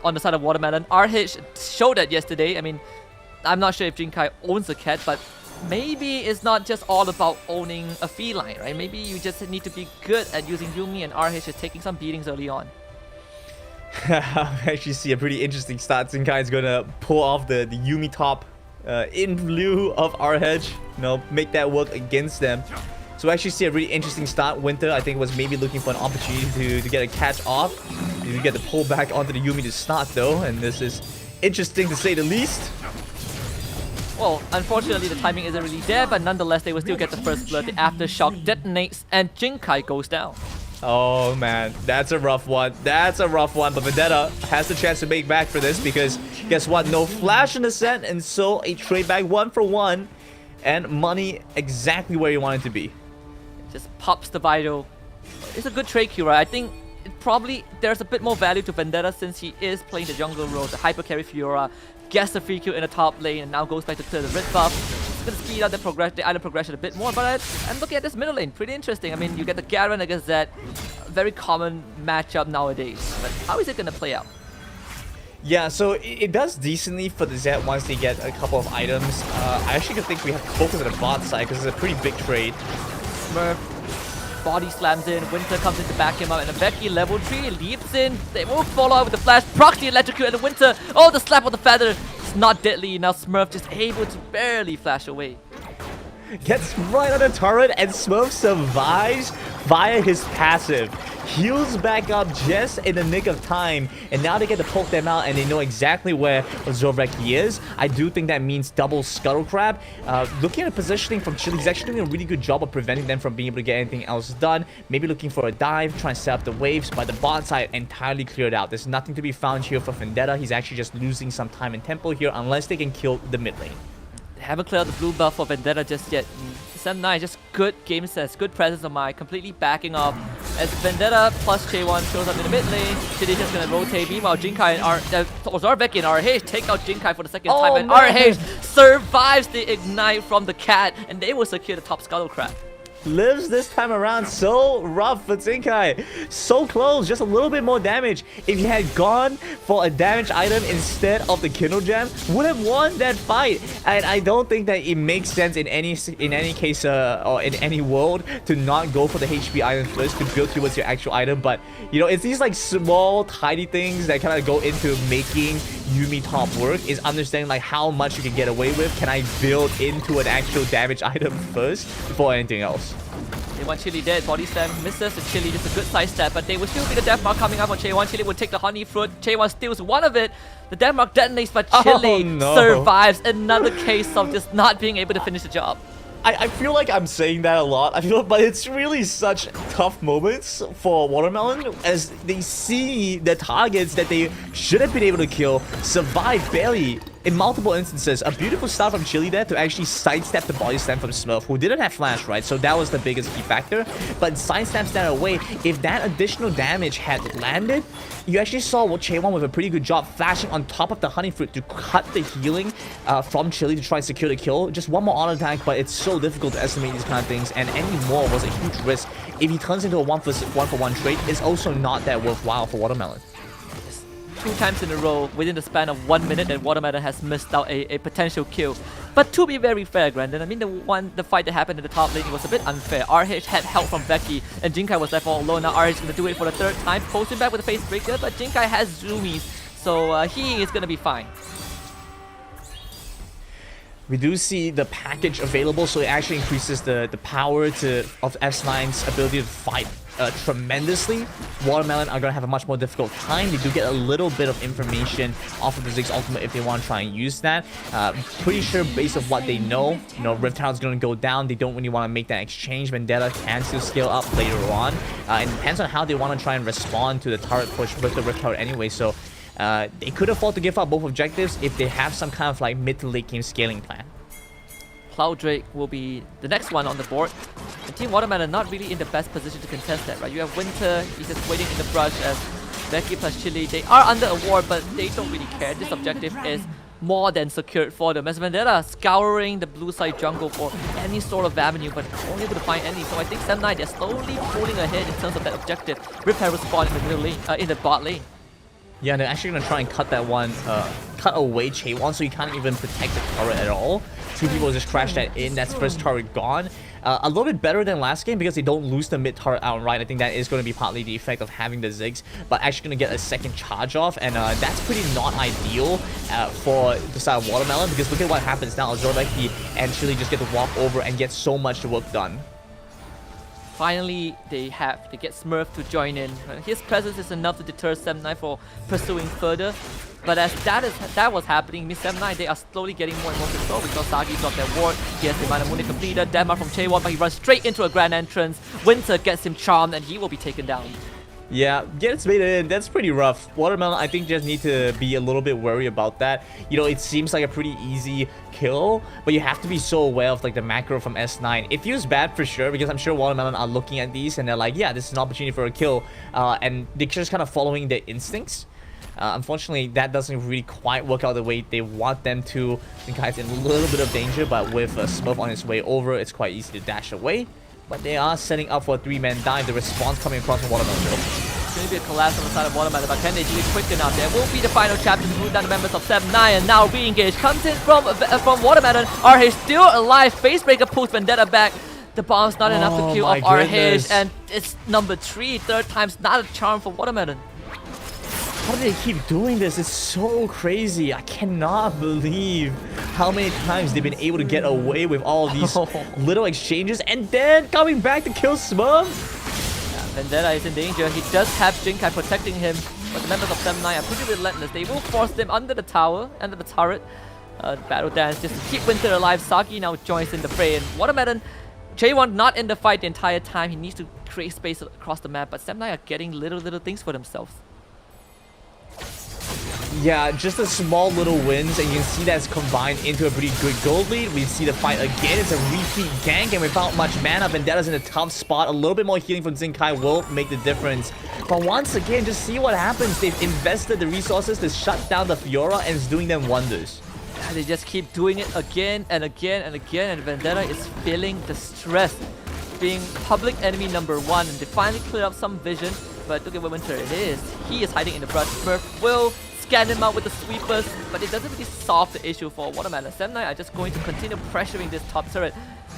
on the side of Watermelon. RH showed that yesterday. I mean, I'm not sure if Jinkai owns a cat, but maybe it's not just all about owning a feline, right? Maybe you just need to be good at using Yuumi, and RH is taking some beatings early on. I actually see a pretty interesting start. Zinkai is gonna pull off the Yumi top in lieu of our hedge. You know, make that work against them. So I actually see a really interesting start. Winter, I think, was maybe looking for an opportunity to get a catch off. You get the pull back onto the Yumi to start though, and this is interesting to say the least. Well, unfortunately, the timing isn't really there, but nonetheless, they will still get the first blood. The aftershock detonates, and Jinkai goes down. Oh man, that's a rough one. That's a rough one, but Vendetta has the chance to make back for this because guess what? No flash in the set, and so a trade back 1-for-1 and money exactly where you want it to be. Just pops the Vital. It's a good trade queue, right? I think there's a bit more value to Vendetta since he is playing the jungle role, the hyper carry Fiora, gets the free kill in the top lane, and now goes back to clear the red buff. It's gonna speed up the island progression a bit more, but I'm looking at this middle lane, pretty interesting. I mean, you get the Garen against that, very common matchup nowadays. But how is it gonna play out? Yeah, so it does decently for the Zed once they get a couple of items. I actually think we have to focus on the bot side because it's a pretty big trade. Smurf body slams in, Winter comes in to back him up, and Becky level 3 leaps in. They won't follow up with the flash, procs the electrocute, and the Winter, oh, the slap of the feather. It's not deadly. Now Smurf just able to barely flash away. Gets right on the turret, and Smurf survives via his passive. Heals back up just in the nick of time, and now they get to poke them out, and they know exactly where Zorveki is. I do think that means double Scuttle Crab. Looking at the positioning from Chili, he's actually doing a really good job of preventing them from being able to get anything else done. Maybe looking for a dive, trying to set up the waves, but the bot side entirely cleared out. There's nothing to be found here for Vendetta. He's actually just losing some time and tempo here unless they can kill the mid lane. Haven't cleared out the blue buff for Vendetta just yet. Sam9, just good game sense, good presence of mind, completely backing off. As Vendetta plus J1 shows up in the mid lane, Chili's just gonna rotate. Meanwhile, Jinkai and Zorveki and RH take out Jinkai for the second time, and RH survives the ignite from the cat, and they will secure the top Scuttle Crab. Lives this time around. So rough for Zinkai. So close, just a little bit more damage. If he had gone for a damage item instead of the Kindle Gem, would have won that fight. And I don't think that it makes sense in any case or in any world to not go for the HP item first to build towards your actual item. But you know, it's these like small tiny things that kind of go into making Yumi top work, is understanding like how much you can get away with. Can I build into an actual damage item first before anything else? They want Chili dead, body slam misses, and Chili just a good side step, but they will still be the death mark coming up on J1. Chili will take the honey fruit, J1 steals one of it, the death mark detonates, but Chili survives. Another case of just not being able to finish the job. I feel like I'm saying that a lot, but it's really such tough moments for Watermelon as they see the targets that they should have been able to kill survive barely in multiple instances. A beautiful start from Chili there to actually sidestep the body slam from Smurf, who didn't have flash, right? So that was the biggest key factor. But sidesteps that away. If that additional damage had landed, you actually saw J1 with a pretty good job flashing on top of the honey fruit to cut the healing from Chili to try and secure the kill. Just one more auto attack, but it's so difficult to estimate these kind of things, and any more was a huge risk. If he turns into a 1-for-1 trade, it's also not that worthwhile for Watermelon. 2 times in a row within the span of 1 minute, and Watermelon has missed out a potential kill. But to be very fair, Grandin, I mean, the fight that happened in the top lane was a bit unfair. RH had help from Becky, and Jinkai was left all alone. Now RH is going to do it for the 3rd time, posting back with a face breaker, but Jinkai has zoomies, so he is going to be fine. We do see the package available, so it actually increases the power of S9's ability to fight tremendously. Watermelon are going to have a much more difficult time. They do get a little bit of information off of the Ziggs ultimate if they want to try and use that. Pretty sure based on what they know, Rift Tower is going to go down. They don't really want to make that exchange. Vendetta can still scale up later on. It depends on how they want to try and respond to the turret push with the Rift Tower anyway. So they could afford to give up both objectives if they have some kind of like mid to late game scaling plan. Cloud Drake will be the next one on the board. And Team Watermelon not really in the best position to contest that, right? You have Winter, he's just waiting in the brush as Becky plus Chili. They are under a ward, but they don't really care. This objective is more than secured for them. As Vendetta scouring the blue side jungle for any sort of avenue, but only able to find any. So I think Sam9, they're slowly pulling ahead in terms of that objective. Rift Herald spawn in the middle lane, in the bot lane. Yeah, they're actually going to try and cut that one, cut away J1, so you can't even protect the turret at all. 2 people just crash that in. That's first turret gone. a little bit better than last game because they don't lose the mid turret outright. I think that is going to be partly the effect of having the Ziggs, but actually going to get a second charge off, and that's pretty not ideal for the side of Watermelon, because look at what happens now. Zordaki and Chili just get to walk over and get so much work done. Finally, they get Smurf to join in. His presence is enough to deter 7-9 for pursuing further. But as that was happening, Miss 7-9, they are slowly getting more and more control. We saw Sagi drop their ward. He has the Manamune completed. Denmark from Chaewon, but he runs straight into a grand entrance. Winter gets him charmed, and he will be taken down. Yeah, gets made in. That's pretty rough. Watermelon, I think, just need to be a little bit worried about that. You know, it seems like a pretty easy kill, but you have to be so aware of like the macro from S9. It feels bad for sure, because I'm sure Watermelon are looking at these and they're like, yeah, this is an opportunity for a kill, and they're just kind of following their instincts. Unfortunately, that doesn't really quite work out the way they want them to. Zinkai's in a little bit of danger, but with Smurf on his way over, it's quite easy to dash away. But they are setting up for a 3-man dive. The response coming across from Watermelon. It's going to be a collapse on the side of Watermelon, but can they do it quick enough? There will be the final chapter to root down the members of 7-9, and now re-engage comes in from Watermelon. RH still alive. Facebreaker pulls Vendetta back. The bomb's not enough to kill off RH, and it's number 3. Third time's not a charm for Watermelon. How do they keep doing this? It's so crazy. I cannot believe how many times they've been able to get away with all these little exchanges and then coming back to kill Smurf. Yeah, Vendetta is in danger. He does have Jinkai protecting him, but the members of 7-9 are pretty relentless. They will force them under the tower, under the turret. Battle dance just to keep Winter alive. Sagi now joins in the fray, and Watermelon, Chaewon not in the fight the entire time. He needs to create space across the map, but 7-9 are getting little things for themselves. Yeah, just the small little wins, and you can see that's combined into a pretty good gold lead. We see the fight again. It's a repeat gank, and without much mana, Vendetta's in a tough spot. A little bit more healing from Zinkai will make the difference. But once again, just see what happens. They've invested the resources to shut down the Fiora, and it's doing them wonders. Yeah, they just keep doing it again and again and again, and Vendetta is feeling the stress. Being public enemy number 1, and they finally cleared up some vision. But look at where Winter is. He is hiding in the brush. Smurf will scan him out with the sweepers, but it doesn't really solve the issue for Watermelon. 7-9 are just going to continue pressuring this top turret.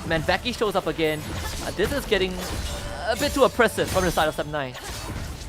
Man, Becky shows up again. This is getting a bit too oppressive from the side of 7-9.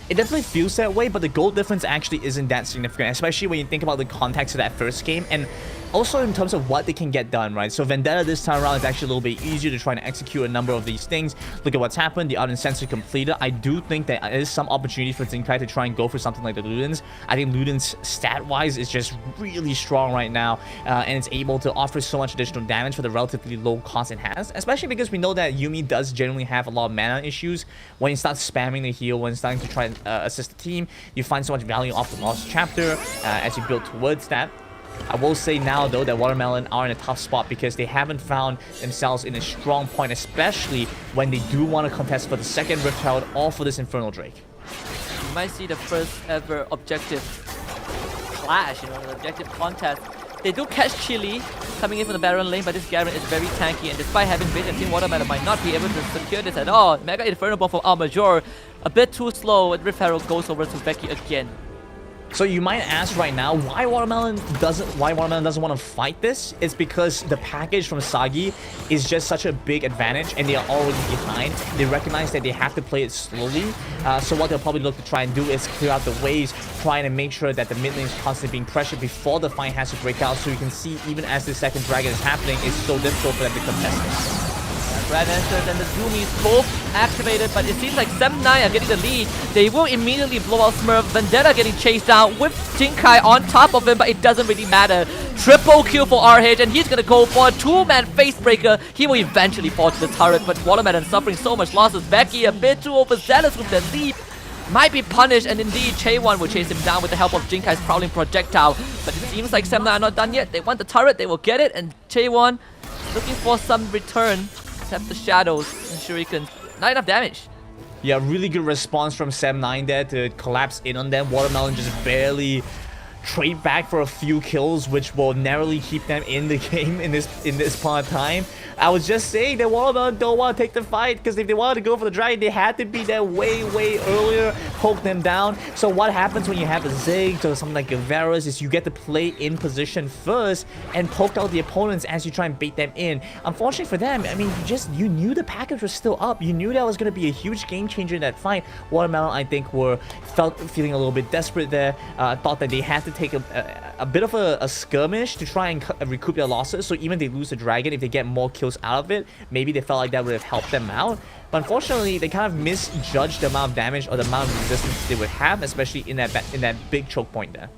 It definitely feels that way, but the gold difference actually isn't that significant, especially when you think about the context of that first game, and also in terms of what they can get done, right? So Vendetta this time around is actually a little bit easier to try and execute a number of these things. Look at what's happened. The Ardent Sensor completed. I do think there is some opportunity for Zinkai to try and go for something like the Ludens. I think Ludens, stat-wise, is just really strong right now, and it's able to offer so much additional damage for the relatively low cost it has, especially because we know that Yuumi does generally have a lot of mana issues. When you start spamming the heal, when starting to try and assist the team, you find so much value off the Lost Chapter as you build towards that. I will say now, though, that Watermelon are in a tough spot because they haven't found themselves in a strong point, especially when they do want to contest for the second Rift Child or for this Infernal Drake. You might see the first ever objective clash, an objective contest. They do catch Chili coming in from the Baron lane, but this Garen is very tanky, and despite having vision, Team Watermelon might not be able to secure this at all. Mega Inferno Bomb from Armajor, a bit too slow, and Rift Herald goes over to Becky again. So you might ask right now why Watermelon doesn't want to fight this. It's because the package from Sagi is just such a big advantage, and they are already behind. They recognize that they have to play it slowly. So what they'll probably look to try and do is clear out the waves, trying to make sure that the mid lane is constantly being pressured before the fight has to break out. So you can see, even as the second dragon is happening, it's so difficult for them to contest it. Grand Entrance and the Zoomies both activated, but it seems like 7-9 are getting the lead. They will immediately blow out Smurf. Vendetta getting chased down with Jinkai on top of him, but it doesn't really matter. Triple kill for RH, and he's gonna go for a 2-man facebreaker. He will eventually fall to the turret, but Watermelon suffering so much losses. Becky a bit too overzealous with the leap. Might be punished, and indeed Chaewon will chase him down with the help of Jinkai's prowling projectile. But it seems like 7-9 are not done yet. They want the turret, they will get it, and Chaewon looking for some return. Except the shadows and shurikens. Not enough damage. Yeah, really good response from 7-9 there to collapse in on them. Watermelon just barely trade back for a few kills, which will narrowly keep them in the game in this point of time. I was just saying that Watermelon don't want to take the fight, because if they wanted to go for the dragon, they had to be there way earlier. poke them down. So what happens when you have a Ziggs or something like a Varus is you get to play in position first and poke out the opponents as you try and bait them in. Unfortunately for them, I mean, you knew the package was still up. You knew that was going to be a huge game changer in that fight. Watermelon, I think, feeling a little bit desperate there. Thought that they had to take a bit of a skirmish to try and recoup their losses. So even if they lose the dragon, if they get more kills out of it, maybe they felt like that would have helped them out. But unfortunately, they kind of misjudged the amount of damage or the amount of resistance they would have, especially in that big choke point there.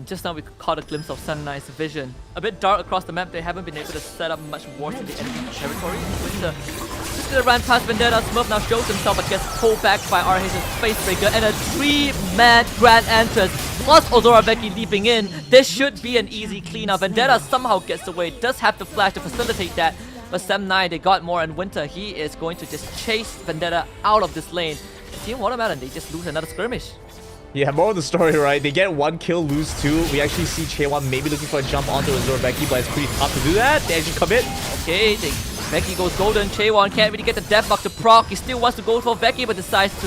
Just now we caught a glimpse of Sun9's vision. A bit dark across the map, they haven't been able to set up much wards in the enemy territory. Winter just gonna run past Vendetta. Smurf now shows himself but gets pulled back by RH's Facebreaker and a 3-man grand entrance. Plus Ozora Veki leaping in. This should be an easy cleanup. Vendetta somehow gets away, does have the flash to facilitate that. But Sam9, they got more, and Winter, he is going to just chase Vendetta out of this lane. Team Watermelon, they just lose another skirmish. Yeah, more of the story, right? They get 1 kill, lose 2. We actually see Chaewon maybe looking for a jump onto Azure Becky, but it's pretty tough to do that. They actually commit. Okay, Becky goes golden. Chaewon can't really get the death buff to proc. He still wants to go for Becky, but decides to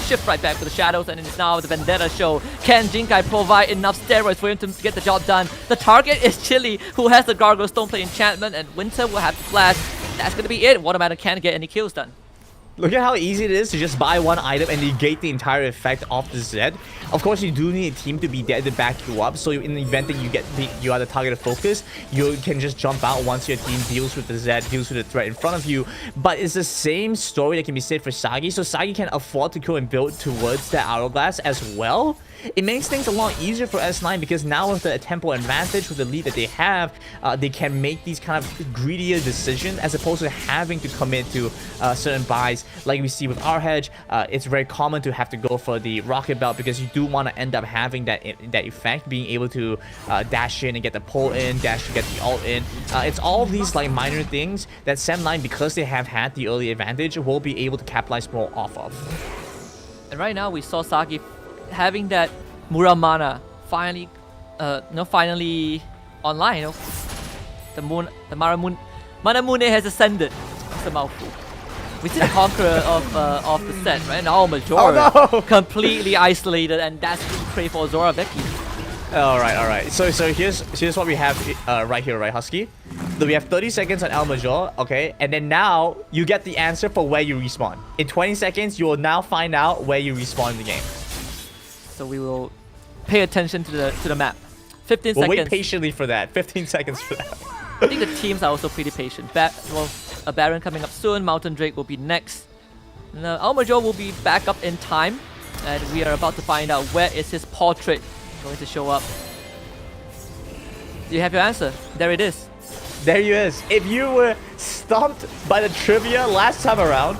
shift right back for the shadows, and it's now the Vendetta show. Can Jinkai provide enough steroids for him to get the job done? The target is Chili, who has the Gargoyle Stoneplay enchantment, and Winter will have to flash. That's gonna be it. Watermelon can't get any kills done. Look at how easy it is to just buy 1 item and negate the entire effect of the Zed. Of course, you do need a team to be there to back you up. So in the event that you are the target of focus, you can just jump out once your team deals with the Zed, deals with the threat in front of you. But it's the same story that can be said for Sagi. So Sagi can afford to go and build towards the Hourglass as well. It makes things a lot easier for S9 because now with the tempo advantage, with the lead that they have, they can make these kind of greedier decisions as opposed to having to commit to certain buys. Like we see with our hedge, it's very common to have to go for the rocket belt because you do want to end up having that effect, being able to dash in and get the pull in, dash to get the ult in. It's all of these like minor things that Sam9, because they have had the early advantage, will be able to capitalize more off of. And right now we saw Sagi having that Muramana finally online. The Manamune has ascended. It's a mouthful. We see the conqueror of the set, right? Now Majora completely isolated, and that's being prayed for Zora Becky. Alright. So here's what we have right here, right, Husky? So we have 30 seconds on El Major, okay? And then now you get the answer for where you respawn. In 20 seconds, you will now find out where you respawn in the game. So we will pay attention to the map. 15 we'll seconds. Wait patiently for that. 15 seconds for that. I think the teams are also pretty patient. A Baron coming up soon. Mountain Drake will be next. Al Major will be back up in time, and we are about to find out where is his portrait going to show up. Do you have your answer? There it is. There he is. If you were stumped by the trivia last time around,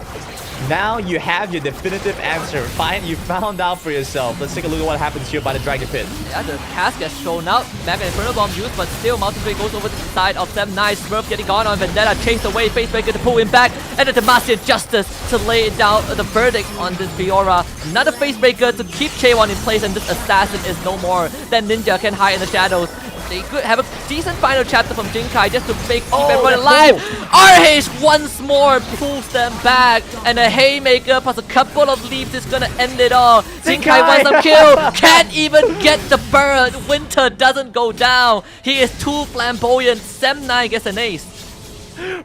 now you have your definitive answer. Fine, you found out for yourself. Let's take a look at what happens here by the Dragon Pit. Yeah, the cast gets thrown out. Mega Inferno Bomb used, but still Mountain Drake goes over to the side of them. Nice Smurf getting gone on Vendetta, chased away, Facebreaker to pull him back, and the Demacian Justice to lay down the verdict on this Fiora. Another Facebreaker to keep Chaewon in place, and this assassin is no more. Then Ninja can hide in the shadows. They could have a decent final chapter from Jinkai just to keep everyone alive. RH once more pulls them back, and a Haymaker plus a couple of leaps is gonna end it all. Jinkai wants a kill, can't even get the bird. Winter doesn't go down. He is too flamboyant. Sam9 gets an ace.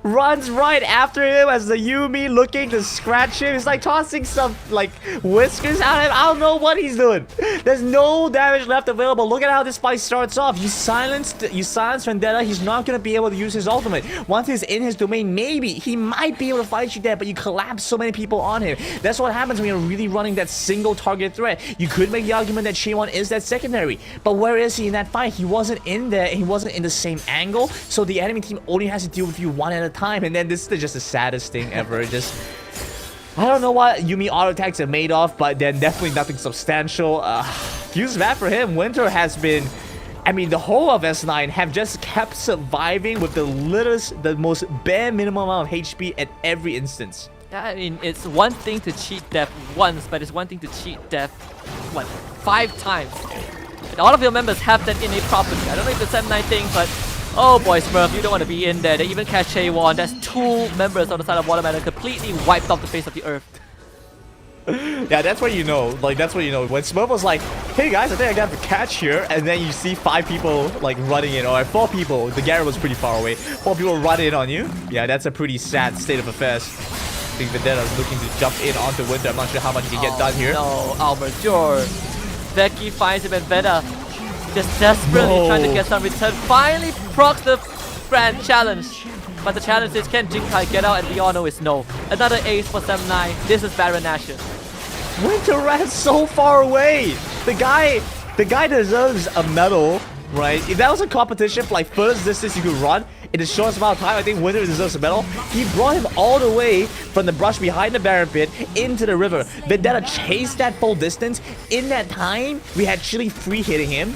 Runs right after him as the Yumi looking to scratch him. He's like tossing some like whiskers at him. I don't know what he's doing. There's no damage left available. Look at how this fight starts off. You silence Vendetta. He's not gonna be able to use his ultimate. Once he's in his domain, maybe he might be able to fight you there, but you collapse so many people on him. That's what happens when you're really running that single target threat. You could make the argument that Chaewon is that secondary, but where is he in that fight? He wasn't in there, and he wasn't in the same angle, so the enemy team only has to deal with you one at a time. And then this is just the saddest thing ever. I don't know what Yumi auto attacks are made of, but then definitely nothing substantial. Use that for him. Winter has been, I mean, the whole of S9 have just kept surviving with the most bare minimum amount of HP at every instance. Yeah, I mean, it's one thing to cheat death once, but it's one thing to cheat death, what, 5 times? And all of your members have that innate property. I don't know if it's a M9 thing, but oh boy, Smurf, you don't want to be in there. They even catch Chaewon. That's 2 members on the side of Watermelon completely wiped off the face of the earth. Yeah, that's what you know. Like, that's what you know. When Smurf was like, hey guys, I think I got the catch here. And then you see 5 people like running in, or 4 people. The Garrett was pretty far away. 4 people run in on you. Yeah, that's a pretty sad state of affairs. I think Vendetta's looking to jump in onto Winter. I'm not sure how much he can get done here. No, Alberture. Becky finds him and Veda just desperately trying to get some return. Finally procs the grand challenge. But the challenge is, can Jinkai get out? And we all know it's no. Another ace for 7-9. This is Baron Nashor. Winter ran so far away. The guy deserves a medal, right? If that was a competition for like furthest distance you could run in the shortest amount of time, I think Winter deserves a medal. He brought him all the way from the brush behind the Baron pit into the river. Vendetta chased that full distance. In that time, we had Chili free hitting him.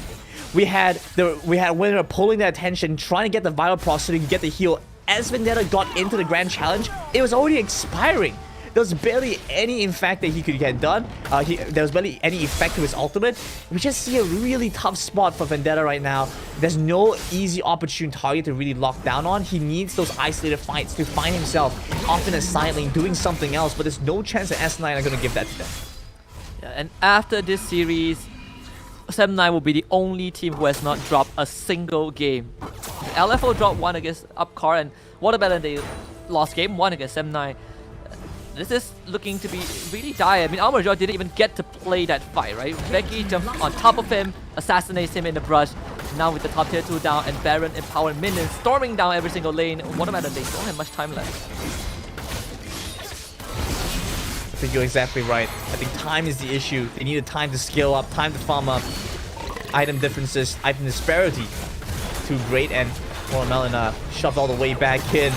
We had Winter pulling the attention, trying to get the vital processing, get the heal. As Vendetta got into the grand challenge, it was already expiring. There was barely any effect that he could get done. There was barely any effect to his ultimate. We just see a really tough spot for Vendetta right now. There's no easy opportune target to really lock down on. He needs those isolated fights to find himself off in a side lane doing something else, but there's no chance that S9 are going to give that to them. Yeah, and after this series, 7-9 will be the only team who has not dropped a single game. LFO dropped 1 against Upcar, and Watermelon, they lost game 1 against 7-9. This is looking to be really dire. I mean, Alberture didn't even get to play that fight, right? Becky jumps on top of him, assassinates him in the brush. Now with the top tier 2 down and Baron empowered minions storming down every single lane. Watermelon, they don't have much time left. I think you're exactly right. I think time is the issue. They needed time to scale up, time to farm up. Item differences, item disparity. Too great, and Watermelon shoved all the way back in.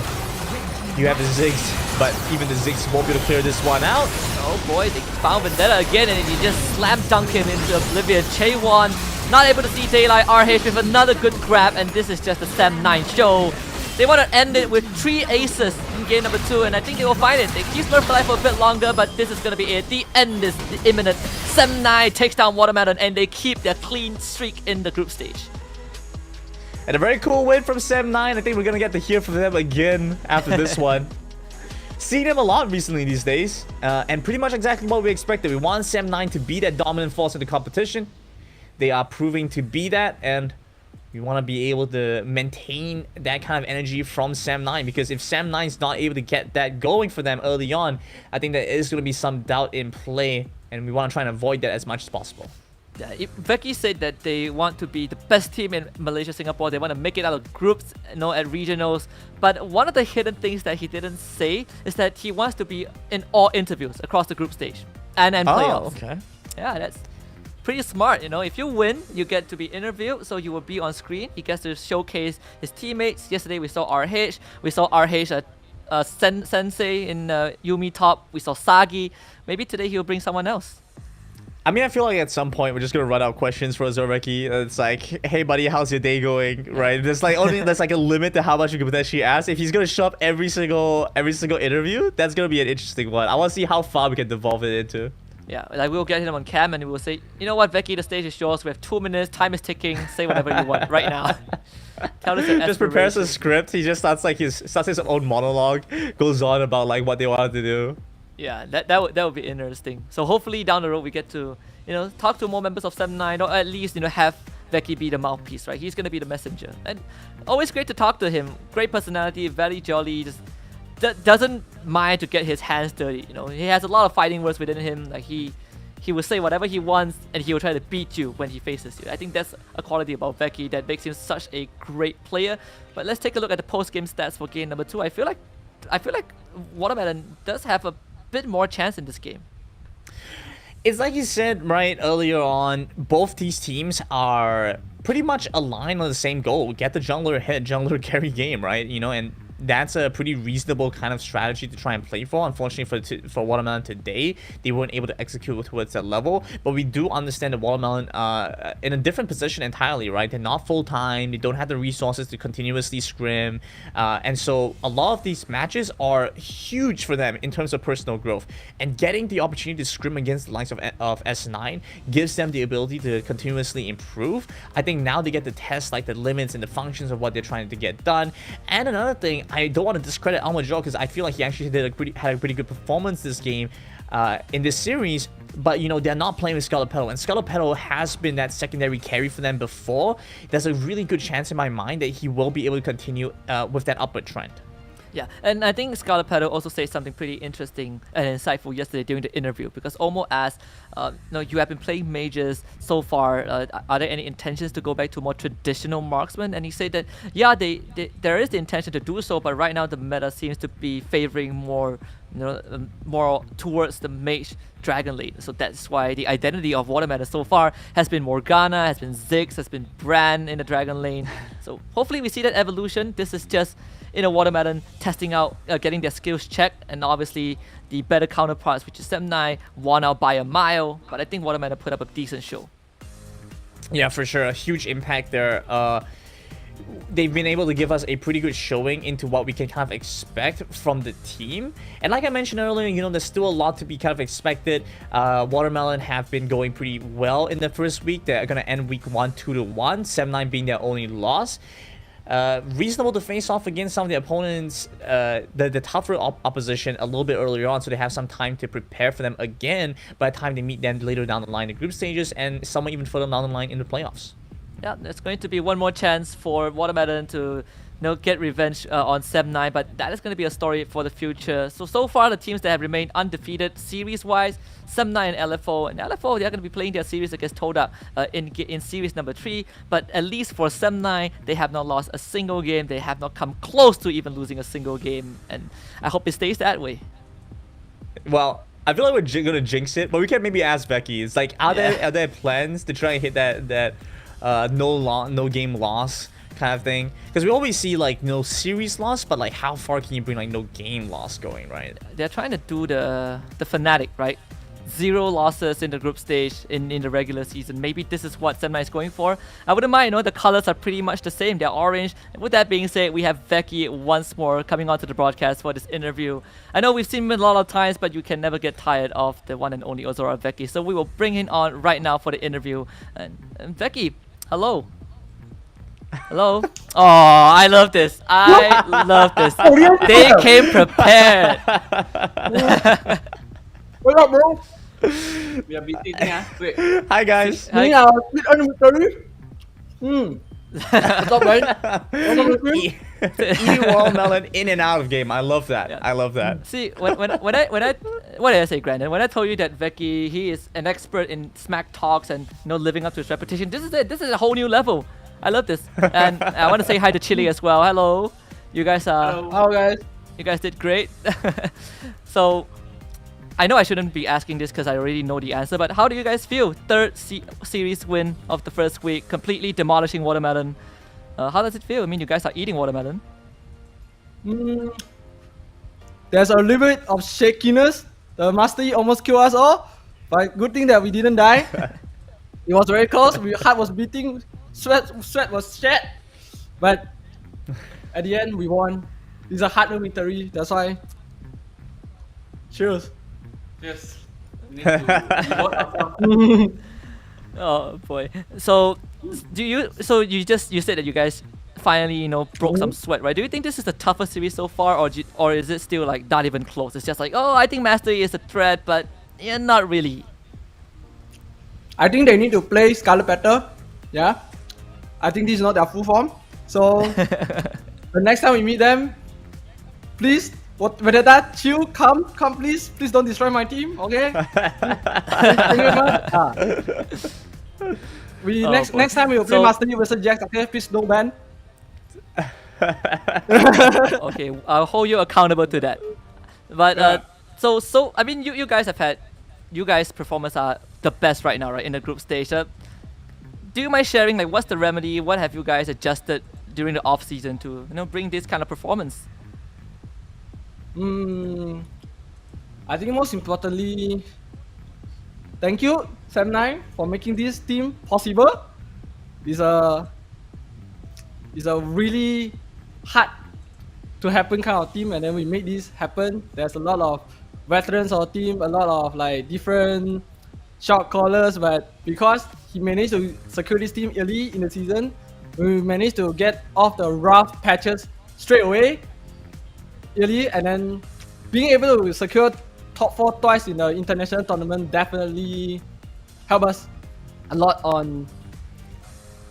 You have the Ziggs, but even the Ziggs won't be able to clear this one out. Oh boy, they found Vendetta again, and he just slam dunked him into oblivion. Chaewon not able to see daylight. RH with another good grab, and this is just a 7-9 show. They want to end it with 3 aces in game number 2, and I think they will find it. They keep Smurf alive for a bit longer, but this is going to be it. The end is imminent. 7-9 takes down Watermelon, and they keep their clean streak in the group stage. And a very cool win from 7-9. I think we're going to get to hear from them again after this one. Seen them a lot recently these days, and pretty much exactly what we expected. We want 7-9 to be that dominant force in the competition. They are proving to be that, and we want to be able to maintain that kind of energy from 7-9, because if 7-9 is not able to get that going for them early on, I think there is going to be some doubt in play, and we want to try and avoid that as much as possible. Yeah, Becky said that they want to be the best team in Malaysia, Singapore. They want to make it out of groups, at regionals. But one of the hidden things that he didn't say is that he wants to be in all interviews across the group stage and playoffs. Oh, okay. Yeah, that's pretty smart. If you win, you get to be interviewed, so you will be on screen. He gets to showcase his teammates. Yesterday we saw RH. We saw RH Sensei in Yumi top. We saw Sagi. Maybe today he'll bring someone else. I mean, I feel like at some point we're just gonna run out questions for Zoreki. It's like, hey buddy, how's your day going? Right? There's like a limit to how much you can potentially ask. If he's gonna show up every single interview, that's gonna be an interesting one. I want to see how far we can devolve it into. Yeah, like we'll get him on cam and we'll say, you know what, Becky, the stage is yours. We have 2 minutes. Time is ticking. Say whatever you want right now. Tell us just prepares a script. He just starts his own monologue, goes on about like what they wanted to do. Yeah, that would be interesting. So hopefully down the road we get to talk to more members of 7-9, or at least have Becky be the mouthpiece, right? He's gonna be the messenger, and always great to talk to him. Great personality, very jolly. Just doesn't mind to get his hands dirty. He has a lot of fighting words within him. Like he will say whatever he wants, and he will try to beat you when he faces you. I think that's a quality about Becky that makes him such a great player. But let's take a look at the post-game stats for game number 2. I feel like Watermelon does have a bit more chance in this game. It's like you said right earlier on, both these teams are pretty much aligned on the same goal. Get the jungler ahead, jungler carry game, right? And that's a pretty reasonable kind of strategy to try and play for. Unfortunately for Watermelon today, they weren't able to execute towards that level. But we do understand that Watermelon in a different position entirely, right? They're not full-time, they don't have the resources to continuously scrim. And so a lot of these matches are huge for them in terms of personal growth. And getting the opportunity to scrim against the likes of S9 gives them the ability to continuously improve. I think now they get to test like the limits and the functions of what they're trying to get done. And another thing, I don't want to discredit Almajor because I feel like he actually had a pretty good performance this game in this series. But, you know, they're not playing with Scarlet and Scarlet has been that secondary carry for them before. There's a really good chance in my mind that he will be able to continue with that upward trend. Yeah, and I think Scarlet Petal also said something pretty interesting and insightful yesterday during the interview, because Omo asked, you have been playing majors so far, are there any intentions to go back to more traditional marksman? And he said that, yeah, there is the intention to do so, but right now the meta seems to be favoring more, more towards the mage dragon lane. So that's why the identity of Watermelon so far has been Morgana, has been Ziggs, has been Bran in the dragon lane. So hopefully we see that evolution. This is just Watermelon testing out, getting their skills checked, and obviously the better counterparts, which is Sem9, won out by a mile. But I think Watermelon put up a decent show. Yeah, for sure, a huge impact there. They've been able to give us a pretty good showing into what we can kind of expect from the team. And like I mentioned earlier, you know, there's still a lot to be kind of expected. Watermelon have been going pretty well in the first week. They're going to end week 1 2-1, Sem9 being their only loss. Reasonable to face off against some of the opponents, the tougher opposition a little bit earlier on, so they have some time to prepare for them again by the time they meet them later down the line in the group stages and somewhat even further down the line in the playoffs. Yeah, there's going to be one more chance for Watermelon to get revenge on Sem9, but that is going to be a story for the future. So far, the teams that have remained undefeated series-wise, Sem9 and LFO. And LFO, they're going to be playing their series against TODAK in series number 3. But at least for Sem9, they have not lost a single game. They have not come close to even losing a single game. And I hope it stays that way. Well, I feel like we're going to jinx it, but we can maybe ask Becky. It's like, are there plans to try and hit that no game loss kind of thing? Because we always see like no series loss, but like how far can you bring like no game loss going, right? They're trying to do the Fnatic, right? 0 losses in the group stage in the regular season. Maybe this is what Sem9 is going for. I wouldn't mind, the colors are pretty much the same. They're orange. And with that being said, we have Becky once more coming onto the broadcast for this interview. I know we've seen him a lot of times, but you can never get tired of the one and only Ozora Becky. So we will bring him on right now for the interview. And Becky, hello. Hello. Oh, I love this. I love this. They came prepared. What up, bro? We are beating Wait. Hi guys. Hi. Me, bit unmittery. What's up, man? Eating watermelon in and out of game. I love that. Yeah. I love that. See, when I what did I say, Brandon? When I told you that Becky, he is an expert in smack talks and living up to his reputation, this is it. This is a whole new level. I love this. And I want to say hi to Chili as well. Hello. You guys Hello, guys. You guys did great. So I know I shouldn't be asking this because I already know the answer, but how do you guys feel? Third series win of the first week, completely demolishing Watermelon. How does it feel? I mean, you guys are eating Watermelon. There's a little bit of shakiness. The Master Yi almost killed us all, but good thing that we didn't die. It was very close. Heart was beating, sweat was shed, but at the end we won. It's a hard victory. That's why. Cheers. Yes. We need to reward ourselves. Oh boy. So you said that you guys finally broke some sweat, right? Do you think this is the toughest series so far, or is it still like not even close? It's just like, oh, I think Master Yi is a threat, but yeah, not really. I think they need to play Scarlet better. Yeah. I think this is not their full form. So the next time we meet them, please, whether that chill, come please don't destroy my team, okay? Thank you very much. Next time we will play Master Yi versus Jax, okay? Please don't ban. Okay, I'll hold you accountable to that. But so I mean, you guys' performance are the best right now, right, in the group stage. Do you mind sharing like what's the remedy? What have you guys adjusted during the off season to bring this kind of performance? I think most importantly, thank you Sem9 for making this team possible. It's a really hard to happen kind of team, and then we made this happen. There's a lot of veterans on the team, a lot of like different shot callers, but because he managed to secure this team early in the season, we managed to get off the rough patches straight away. early, and then being able to secure top 4 twice in the international tournament definitely help us a lot on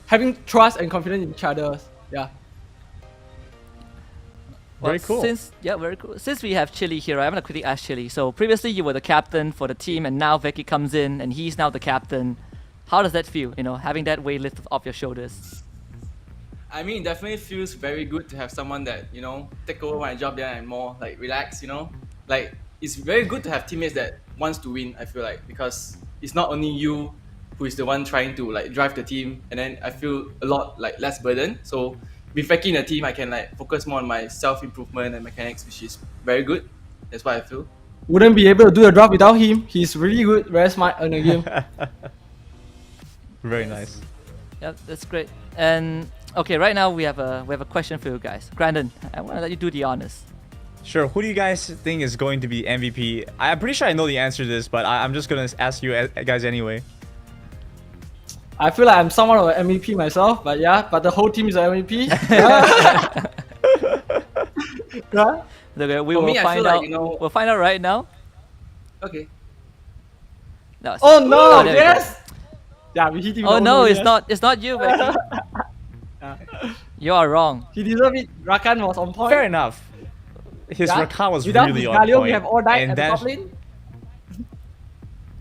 having trust and confidence in each other. Yeah. Very cool. Very cool. Since we have Chili here, I'm gonna quickly ask Chili. So previously you were the captain for the team, and now Veki comes in, and he's now the captain. How does that feel? You know, having that weight lifted off your shoulders. I mean, it definitely feels very good to have someone that, take over my job there and more like relax, Like, it's very good to have teammates that wants to win, I feel like, because it's not only you who is the one trying to like drive the team, and then I feel a lot like less burden. So with Veki in the team, I can like focus more on my self-improvement and mechanics, which is very good. That's what I feel. Wouldn't be able to do the draft without him. He's really good, very smart in the game. Very nice. Yeah, that's great. And okay, right now we have a question for you guys. Brandon, I want to let you do the honors. Sure. Who do you guys think is going to be MVP? I'm pretty sure I know the answer to this, but I'm just gonna ask you guys anyway. I feel like I'm somewhat of an MVP myself, but yeah, but the whole team is an MVP. Yeah. Okay, we For will me, I find feel out. like, We'll find out right now. Okay. No, Oh no! there we go. Yes. Yeah, we hit him. Oh no, it's yes. not. It's not you, Becky. You are wrong. He deserved it. Rakan was on point. Fair enough. His Yeah. Rakan was Without really his on Galio, point. we have all died And at the that- top lane.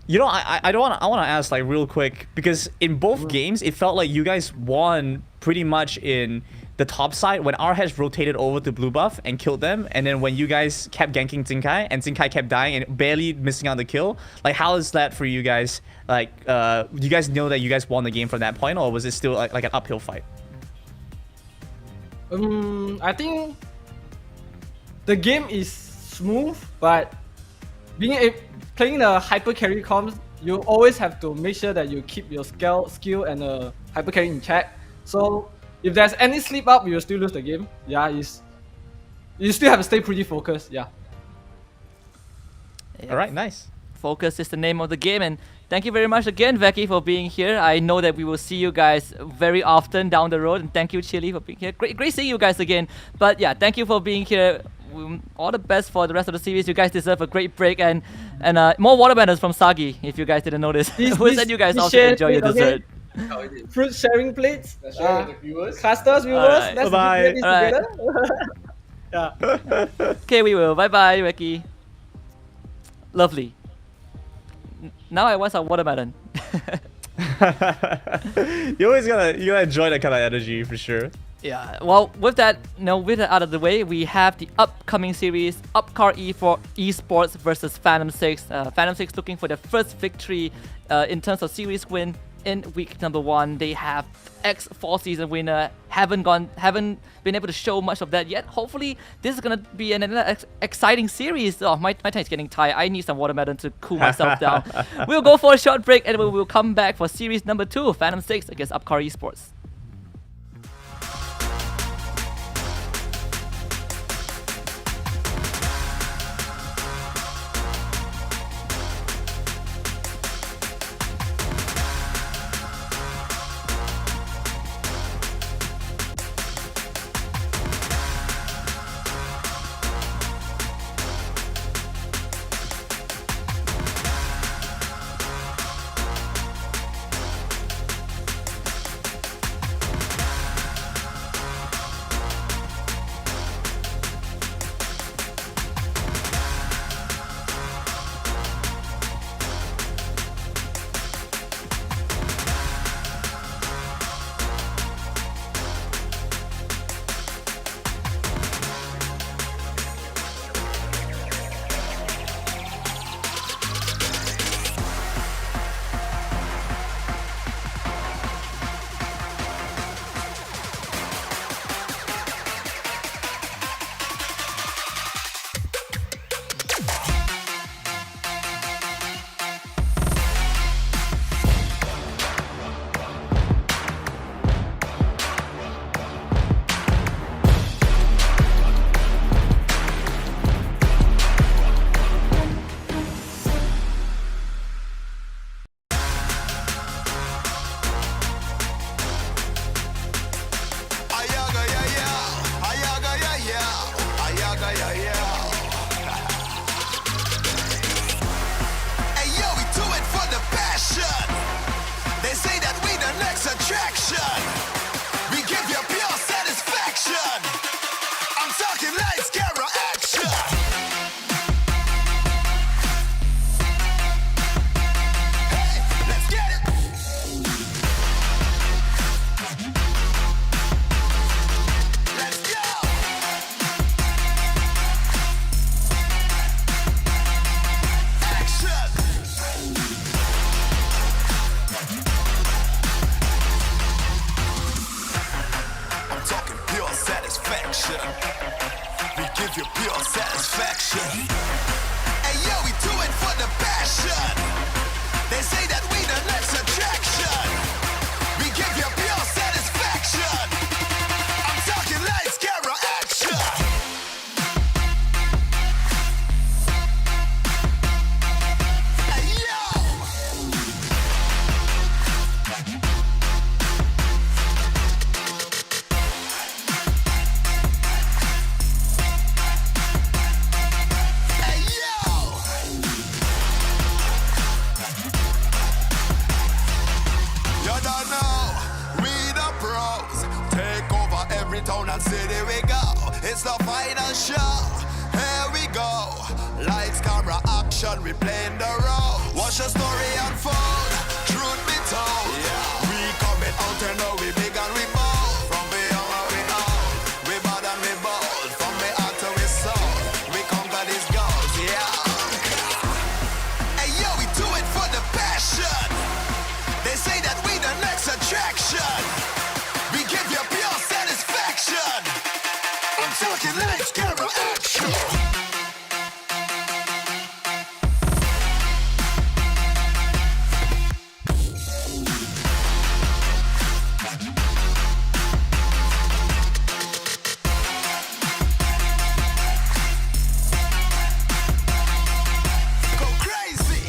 You know, I want to ask like real quick, because in both games it felt like you guys won pretty much in the top side when our heads rotated over to blue buff and killed them, and then when you guys kept ganking Zinkai and Zinkai kept dying and barely missing out the kill. Like, how is that for you guys? Like, do you guys know that you guys won the game from that point, or was it still like an uphill fight? I think the game is smooth, but playing the hyper carry comms, you always have to make sure that you keep your skill and hyper carry in check. So if there's any slip up, you will still lose the game. Yeah, you still have to stay pretty focused. Yeah. All right, nice. Focus is the name of the game, and thank you very much again, Veki, for being here. I know that we will see you guys very often down the road, and thank you, Chili, for being here. Great seeing you guys again. But yeah, thank you for being here. All the best for the rest of the series. You guys deserve a great break, and more watermelons from Sagi, if you guys didn't notice. We'll send you guys off to enjoy your dessert. Fruit sharing plates. Share with the viewers. Casters, viewers. Alright. Let's Bye-bye. do this Alright. together. Yeah. Okay, we will. Bye bye, Veki. Lovely. Now I want some watermelon. You always gotta enjoy that kind of energy for sure. Yeah, well, with that out of the way, we have the upcoming series, Upcar Esports versus Phantom 6. Phantom 6 looking for their first victory in terms of series win in week number 1. They have X4 season winner, haven't been able to show much of that yet. Hopefully, this is gonna be an exciting series. Oh, my tongue is getting tired. I need some watermelon to cool myself down. We'll go for a short break, and we will come back for series number 2, Phantom 6 against Upcar Esports. town and city we go. It's the final show. Here we go. Lights, camera, action, we playing the role. Watch the story unfold. Truth be told, we coming out and know we big and we bold. From beyond where we know, we bad and we bold. From we heart to we soul, we conquer these goals. Hey yo, we do it for the passion. They say that we the next attraction. We give you pure satisfaction. I'm talking lights, camera, action. Go crazy.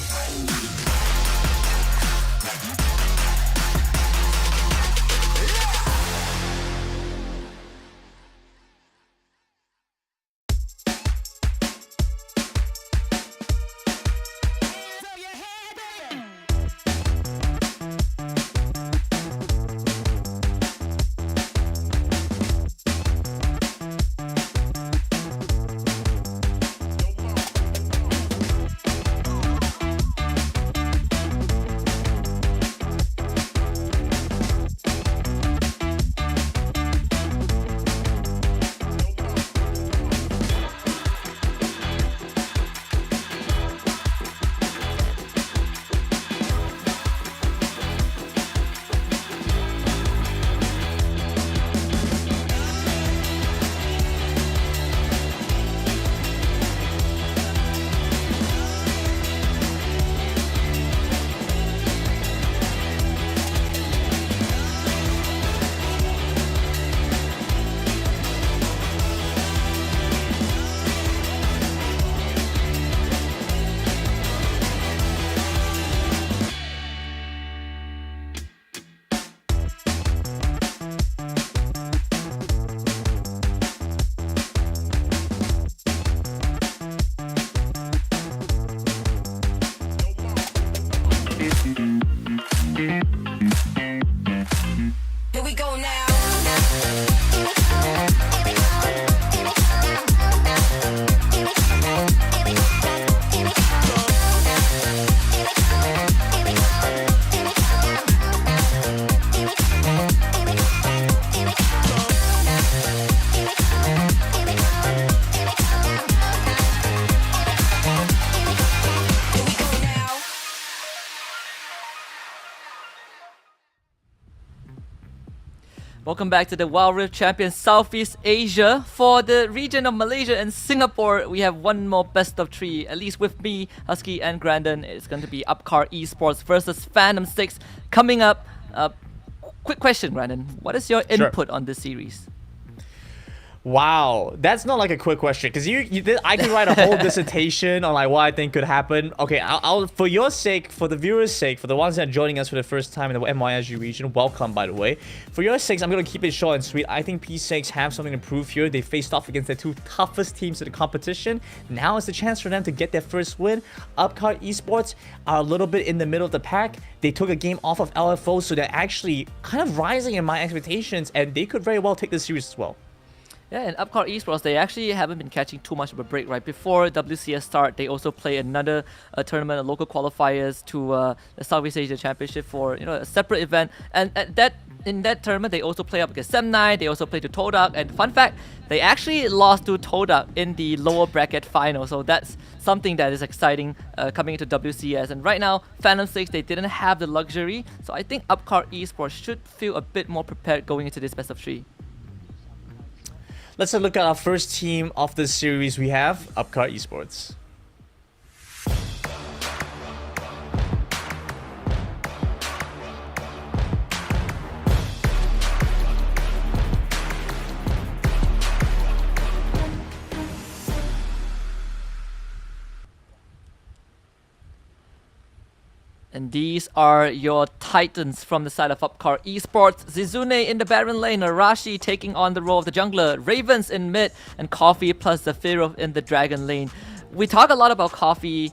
Here we go now. Here we go now. Welcome back to the Wild Rift Champions Southeast Asia. For the region of Malaysia and Singapore, we have one more best of three, at least with me, Husky, and Grandon. It's going to be Upcar Esports versus Phantom 6 coming up. Quick question, Grandon. What is your Sure. input on this series? Wow, that's not like a quick question because I can write a whole dissertation on like what I think could happen. Okay, I'll for your sake, for the viewers' sake, for the ones that are joining us for the first time in the MYSG region, welcome by the way. For your sakes, I'm gonna keep it short and sweet. I think P6 have something to prove here. They faced off against the two toughest teams in the competition. Now is the chance for them to get their first win. Upcar Esports are a little bit in the middle of the pack. They took a game off of LFO, so they're actually kind of rising in my expectations, and they could very well take this series as well. Yeah, and Upcar Esports, they actually haven't been catching too much of a break, right? Before WCS start, they also play another tournament, a local qualifiers to the Southeast Asia Championship for a separate event. And in that tournament, they also play up against Sem9, they also play to TODAK. And fun fact, they actually lost to TODAK in the lower bracket final. So that's something that is exciting coming into WCS. And right now, Phantom 6, they didn't have the luxury. So I think Upcar Esports should feel a bit more prepared going into this best of three. Let's look at our first team of this series. We have Upcar Esports. And these are your titans from the side of Upcar Esports. Zizune in the Baron lane, Arashi taking on the role of the jungler, Ravens in mid, and Coffee plus Zephyro in the Dragon lane. We talk a lot about Coffee,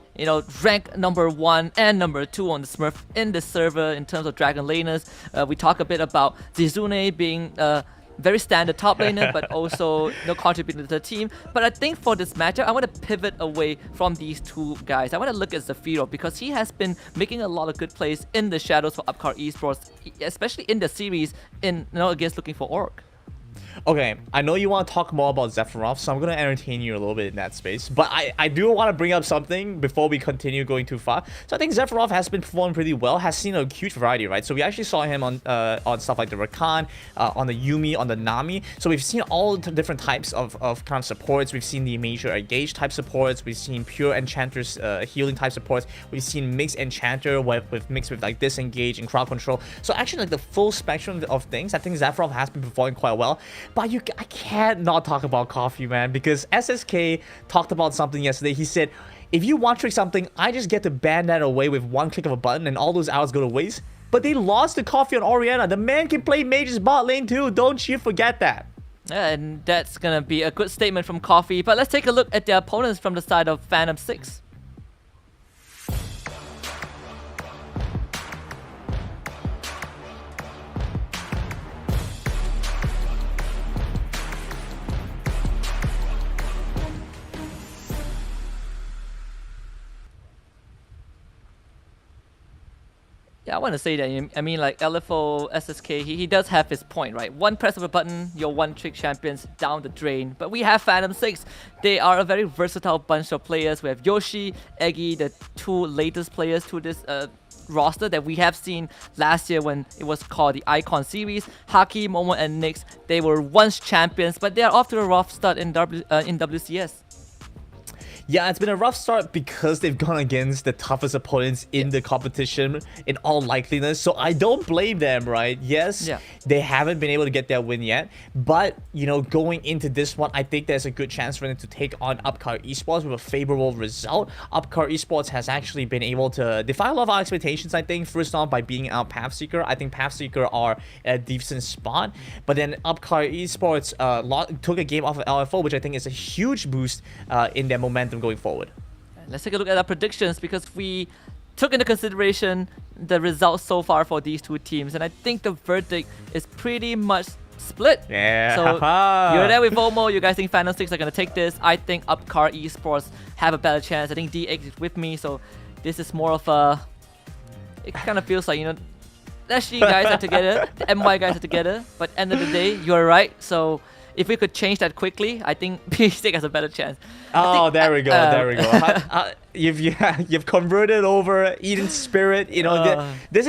rank number 1 and number 2 on the Smurf in the server in terms of Dragon laners. We talk a bit about Zizune being very standard top laner, but also contributing to the team. But I think for this matchup, I want to pivot away from these two guys. I want to look at Zafiro because he has been making a lot of good plays in the shadows for Upcar Esports, especially in the series against Looking for Org. Okay, I know you want to talk more about Zephyroth, so I'm going to entertain you a little bit in that space. But I do want to bring up something before we continue going too far. So I think Zephyroth has been performing pretty well, has seen a huge variety, right? So we actually saw him on stuff like the Rakan, on the Yuumi, on the Nami. So we've seen all the different types of kind of supports. We've seen the major engage type supports. We've seen pure enchanters healing type supports. We've seen mixed enchanter mixed with like disengage and crowd control. So actually like the full spectrum of things, I think Zephyroth has been performing quite well. But I can't not talk about Coffee, man, because SSK talked about something yesterday. He said, if you one-trick something, I just get to ban that away with one click of a button and all those hours go to waste. But they lost to Coffee on Orianna. The man can play Mage's bot lane too. Don't you forget that. And that's going to be a good statement from Coffee. But let's take a look at their opponents from the side of Phantom 6. Yeah, I want to say that, I mean, like LFO, SSK, he does have his point, right? One press of a button, your one-trick champions down the drain. But we have Phantom 6. They are a very versatile bunch of players. We have Yoshi, Eggy, the two latest players to this roster that we have seen last year when it was called the Icon Series. Haki, Momo, and Nyx, they were once champions, but they are off to a rough start in WCS. Yeah, it's been a rough start because they've gone against the toughest opponents in the competition in all likeliness. So I don't blame them, right? Yes, they haven't been able to get their win yet. But, going into this one, I think there's a good chance for them to take on Upcar Esports with a favorable result. Upcar Esports has actually been able to defy a lot of our expectations, I think. First off, by beating out PathSeeker. I think PathSeeker are at a decent spot. But then Upcar Esports took a game off of LFO, which I think is a huge boost in their momentum going forward. Let's take a look at our predictions because we took into consideration the results so far for these two teams, and I think the verdict is pretty much split. Yeah. So you're there with Vomo. You guys think Phantom 6 are gonna take this? I think Upcar Esports have a better chance. I think DX is with me, so this is more of a. It kind of feels like the SG guys are together, the MY guys are together, but end of the day, you're right. So if we could change that quickly, I think P6 has a better chance. Oh, there we go. There we go. You've converted over Eden Spirit. This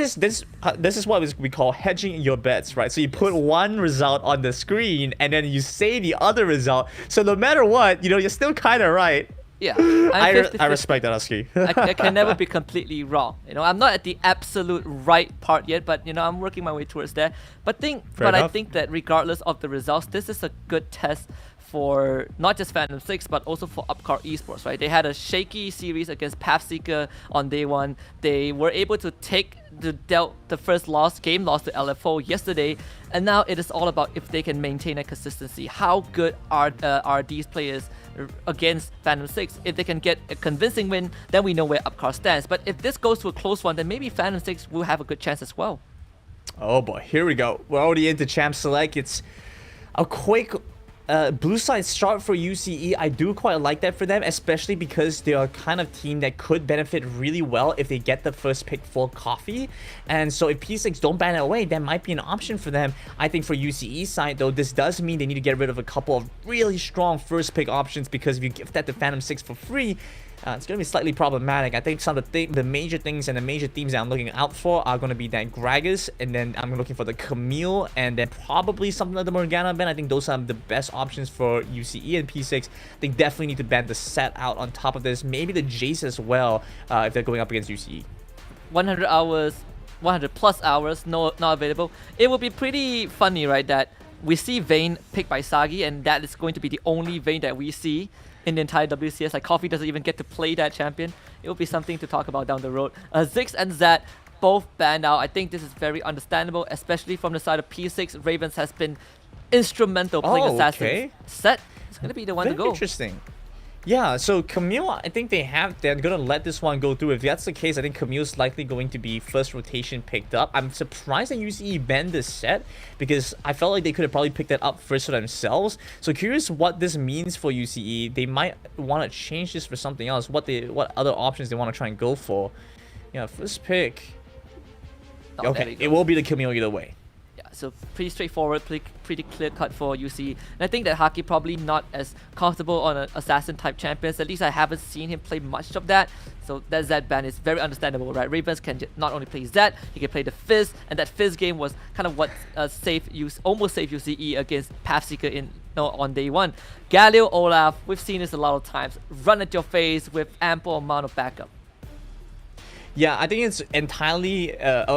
is what we call hedging your bets, right? So you put one result on the screen and then you say the other result. So no matter what, you're still kind of right. Yeah, I respect that, Husky. I can never be completely wrong. I'm not at the absolute right part yet, but I'm working my way towards that. But I think that regardless of the results, this is a good test for not just Phantom 6, but also for Upcar Esports, right? They had a shaky series against PathSeeker on day one. They were able to take the first game loss to LFO yesterday, and now it is all about if they can maintain a consistency. How good are these players against Phantom 6? If they can get a convincing win, then we know where Upcar stands. But if this goes to a close one, then maybe Phantom 6 will have a good chance as well. Oh boy, here we go. We're already into Champ Select. It's a quick blue side start for UCE. I do quite like that for them, especially because they are kind of team that could benefit really well if they get the first pick for Coffee. And so if P6 don't ban it away, that might be an option for them. I think for UCE side though, this does mean they need to get rid of a couple of really strong first pick options, because if you give that to Phantom 6 for free, it's going to be slightly problematic. I think some of the major things and the major themes that I'm looking out for are going to be that Gragas, and then I'm looking for the Camille, and then probably something like the Morgana ban. I think those are the best options for UCE and P6. They definitely need to ban the set out on top of this. Maybe the Jace as well if they're going up against UCE. 100 hours, 100 plus hours, not available. It would be pretty funny, right, that we see Vayne picked by Sagi, and that is going to be the only Vayne that we see in the entire WCS. Like, Coffee doesn't even get to play that champion. It will be something to talk about down the road. Ziggs and Zat both banned out. I think this is very understandable, especially from the side of P6. Ravens has been instrumental playing Assassin. Set. It's going to be the one to go. Interesting. Yeah, so Camille, I think they're gonna let this one go through. If that's the case, I think Camille's likely going to be first rotation picked up. I'm surprised that UCE banned this set because I felt like they could have probably picked that up first for themselves. So curious what this means for UCE. They might want to change this for something else. What other options they want to try and go for. Yeah, first pick. Oh, Okay, it will be the Camille either way. Yeah, so pretty straightforward, pretty clear cut for UC. And I think that Haki probably not as comfortable on an assassin type champions. At least I haven't seen him play much of that. So that Zed ban is very understandable, right? Ravens can not only play Zed, he can play the Fizz, and that Fizz game was kind of what almost saved UCE against PathSeeker on day one. Galio, Olaf, we've seen this a lot of times. Run at your face with ample amount of backup. Yeah, I think it's entirely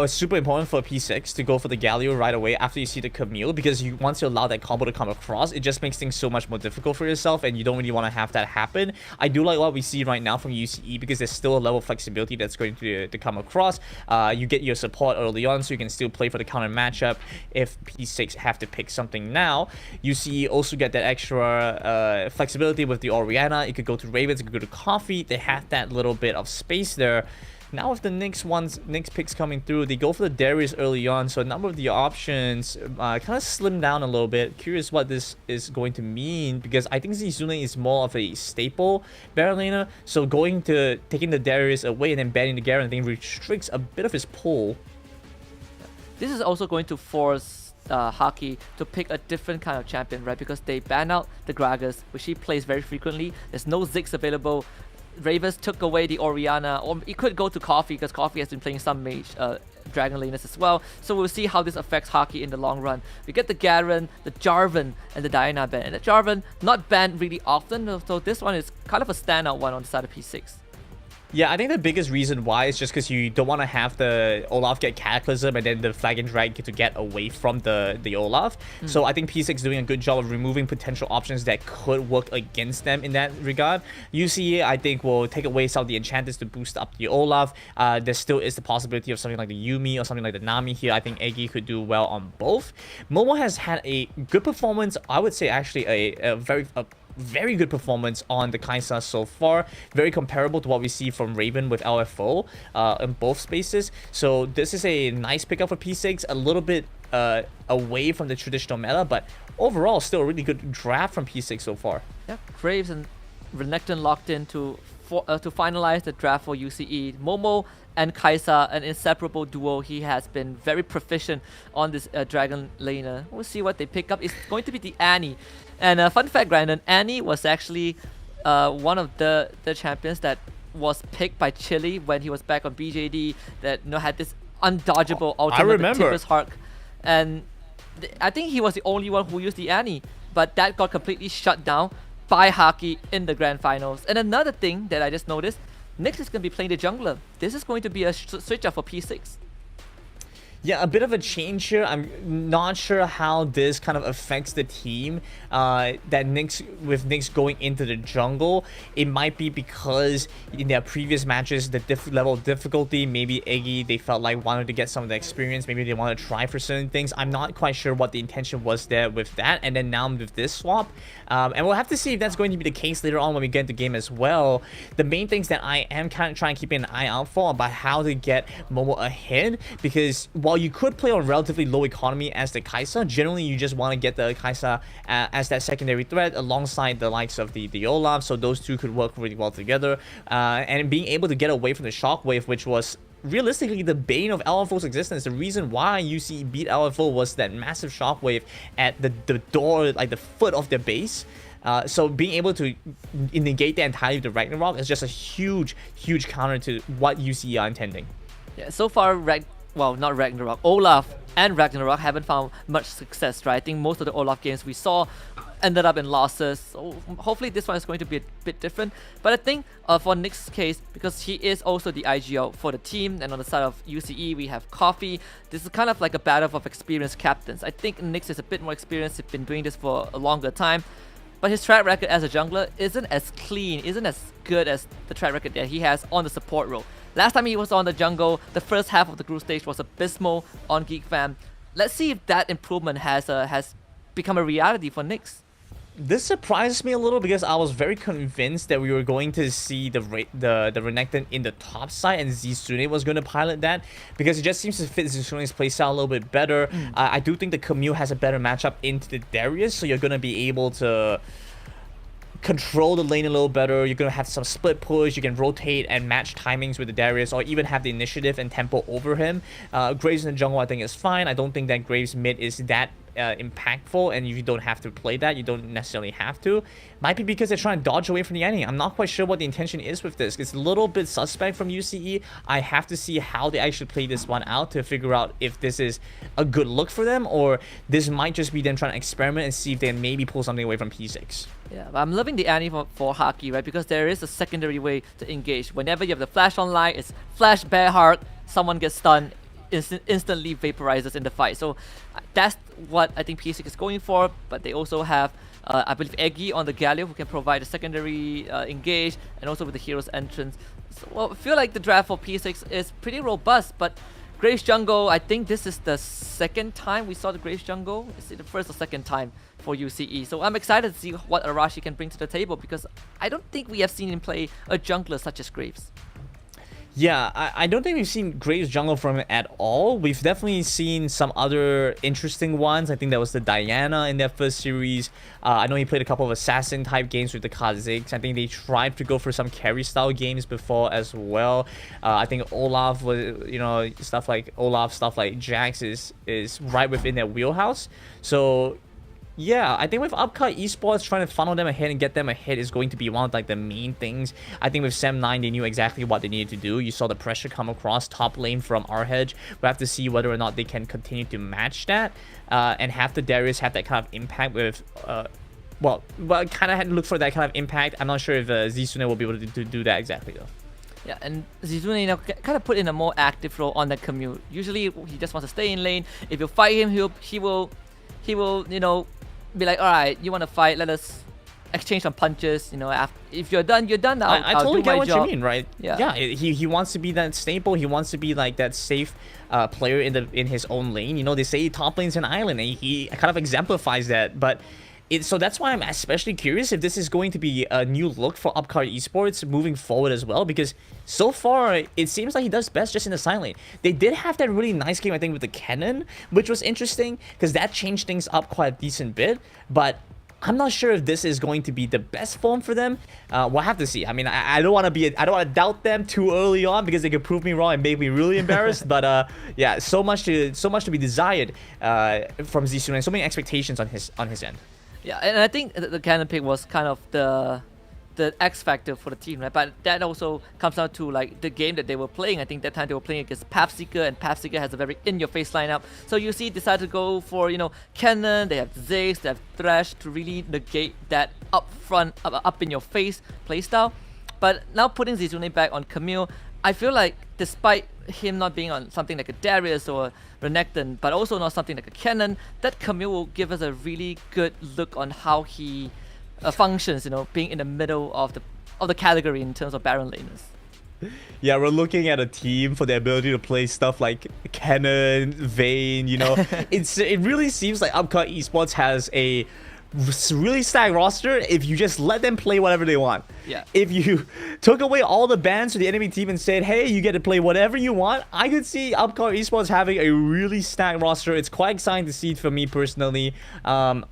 super important for P6 to go for the Galio right away after you see the Camille, because once you allow that combo to come across, it just makes things so much more difficult for yourself, and you don't really want to have that happen. I do like what we see right now from UCE because there's still a level of flexibility that's going to come across. You get your support early on, so you can still play for the counter matchup if P6 have to pick something now. UCE also get that extra flexibility with the Orianna. It could go to Ravens, it could go to Coffee. They have that little bit of space there. Now with the Nyx picks coming through, they go for the Darius early on, so a number of the options kind of slim down a little bit. Curious what this is going to mean, because I think Zizune is more of a staple barrel laner, so taking the Darius away and then banning the Garen, I think restricts a bit of his pull. This is also going to force Haki to pick a different kind of champion, right? Because they ban out the Gragas, which he plays very frequently. There's no Ziggs available. Ravens took away the Orianna, or it could go to Coffee because Coffee has been playing some mage Dragon laners as well. So we'll see how this affects Haki in the long run. We get the Garen, the Jarvan, and the Diana ban. And the Jarvan not banned really often, so this one is kind of a standout one on the side of P6. Yeah, I think the biggest reason why is just because you don't want to have the Olaf get Cataclysm and then the Flag and Drag get to get away from the Olaf. So I think P6 is doing a good job of removing potential options that could work against them in that regard. UCE, I think, will take away some of the enchanters to boost up the Olaf. There still is the possibility of something like the Yuumi or something like the Nami here. I think Eggy could do well on both. Momo has had a good performance. I would say actually a very good performance on the Kai'Sa so far. Very comparable to what we see from Raven with LFO in both spaces. So this is a nice pickup for P6, a little bit away from the traditional meta, but overall still a really good draft from P6 so far. Yeah, Graves and Renekton locked in to finalize the draft for UCE. Momo and Kai'Sa, an inseparable duo. He has been very proficient on this Dragon laner. We'll see what they pick up. It's going to be the Annie. And fun fact, Brandon, Annie was actually one of the champions that was picked by Chile when he was back on BJD, that had this undodgeable ultimate, the Tippers Hark. And I think he was the only one who used the Annie, but that got completely shut down by Haki in the grand finals. And another thing that I just noticed, Nyx is going to be playing the jungler. This is going to be a switch up for P6. Yeah, a bit of a change here. I'm not sure how this kind of affects the team. That Nyx going into the jungle, it might be because in their previous matches, the level of difficulty, maybe Eggy, they felt like wanted to get some of the experience. Maybe they want to try for certain things. I'm not quite sure what the intention was there with that. And then now with this swap, and we'll have to see if that's going to be the case later on when we get into the game as well. The main things that I am kind of trying to keep an eye out for about how to get Momo ahead, because while you could play on relatively low economy as the Kai'Sa, generally you just want to get the Kai'Sa as that secondary threat alongside the likes of the Olaf, so those two could work really well together. And being able to get away from the Shockwave, which was realistically the bane of LFO's existence. The reason why UC beat LFO was that massive Shockwave at the door, like the foot of their base. So being able to negate the entirety of the Ragnarok is just a huge counter to what UC are intending. Yeah, so far not Ragnarok, Olaf and Ragnarok haven't found much success, right? I think most of the Olaf games we saw ended up in losses, so hopefully this one is going to be a bit different. But I think for Nyx's case, because he is also the IGL for the team, and on the side of UCE we have Coffee, this is kind of like a battle of experienced captains. I think Nyx is a bit more experienced, he's been doing this for a longer time, but his track record as a jungler isn't as clean, isn't as good as the track record that he has on the support role. Last time he was on the jungle, the first half of the group stage was abysmal on Geek Fam. Let's see if that improvement has become a reality for Nyx. This surprised me a little because I was very convinced that we were going to see the Renekton in the top side and Zizune was going to pilot that, because it just seems to fit Zizune's playstyle a little bit better. I do think the Camille has a better matchup into the Darius, so you're going to be able to control the lane a little better. You're going to have some split push. You can rotate and match timings with the Darius, or even have the initiative and tempo over him. Graves in the jungle I think is fine. I don't think that Graves mid is that impactful, and you don't have to play that. You don't necessarily have to. Might be because they're trying to dodge away from the enemy. I'm not quite sure what the intention is with this. It's a little bit suspect from UCE. I have to see how they actually play this one out to figure out if this is a good look for them, or this might just be them trying to experiment and see if they can maybe pull something away from P6. Yeah, but I'm loving the Annie for Haki, right? Because there is a secondary way to engage. Whenever you have the flash online, it's flash bear hard, someone gets stunned, instantly vaporizes in the fight. So that's what I think P6 is going for. But they also have, I believe, Eggy on the Galio, who can provide a secondary engage, and also with the hero's entrance. So, well, I feel like the draft for P6 is pretty robust, but Graves Jungle, I think this is the second time we saw the Graves Jungle. Is it the first or second time for UCE? So I'm excited to see what Arashi can bring to the table, because I don't think we have seen him play a jungler such as Graves. Yeah, I don't think we've seen Graves jungle from him at all. We've definitely seen some other interesting ones. I think that was the Diana in their first series. I know he played a couple of assassin type games with the Kha'Zix. I think they tried to go for some carry style games before as well. I think Olaf was, you know, stuff like Olaf, stuff like Jax is right within their wheelhouse. So yeah, I think with Upcar Esports, trying to funnel them ahead and get them ahead is going to be one of like the main things. I think with Sem9, they knew exactly what they needed to do. You saw the pressure come across top lane from Arhedge. We have to see whether or not they can continue to match that and have the Darius have that kind of impact with well, kind of had to look for that kind of impact. I'm not sure if Zizune will be able to do that exactly though. Yeah, and Zizune, you know, kind of put in a more active role on that commute. Usually he just wants to stay in lane. If you fight him, he will, you know, be like, all right, you want to fight? Let us exchange some punches. You know, if you're done, you're done. I totally get what you mean, right? Yeah. He wants to be that staple. He wants to be like that safe player in his own lane. You know, they say top lane's an island, and he kind of exemplifies that. But so that's why I'm especially curious if this is going to be a new look for Upcar Esports moving forward as well, because so far it seems like he does best just in the side lane. They did have that really nice game, I think, with the Cannon, which was interesting because that changed things up quite a decent bit, but I'm not sure if this is going to be the best form for them. We'll have to see. I mean, I don't want to doubt them too early on, because they could prove me wrong and make me really embarrassed. But yeah, so much to be desired from Zizune, and so many expectations on his end. Yeah, and I think the Cannon pick was kind of the X factor for the team, right? But that also comes down to like the game that they were playing. I think that time they were playing against PathSeeker, and PathSeeker has a very in-your-face lineup. So you see, decided to go for, you know, Cannon. They have Ziggs, they have Thresh to really negate that up in your face playstyle. But now putting Zizune back on Camille, I feel like despite him not being on something like a Darius or Renekton, but also not something like a Cannon, that Camille will give us a really good look on how he functions, you know, being in the middle of the category in terms of Baron laners. Yeah, we're looking at a team for the ability to play stuff like Cannon, Vayne, you know. It really seems like Upcar Esports has a really stacked roster if you just let them play whatever they want. Yeah. If you took away all the bans to the enemy team and said, hey, you get to play whatever you want, I could see Upcar Esports having a really stacked roster. It's quite exciting to see for me personally. I'm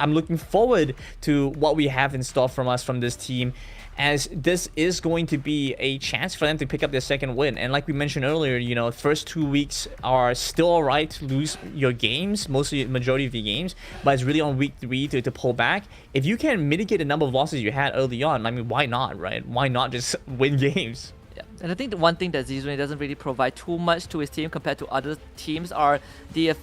looking forward to what we have in store from this team, as this is going to be a chance for them to pick up their second win. And like we mentioned earlier, you know, first 2 weeks are still alright to lose your games, majority of the games, but it's really on week 3 to pull back. If you can mitigate the number of losses you had early on, I mean, why not, right? Why not just win games? Yeah. And I think the one thing that Zizune doesn't really provide too much to his team compared to other teams are the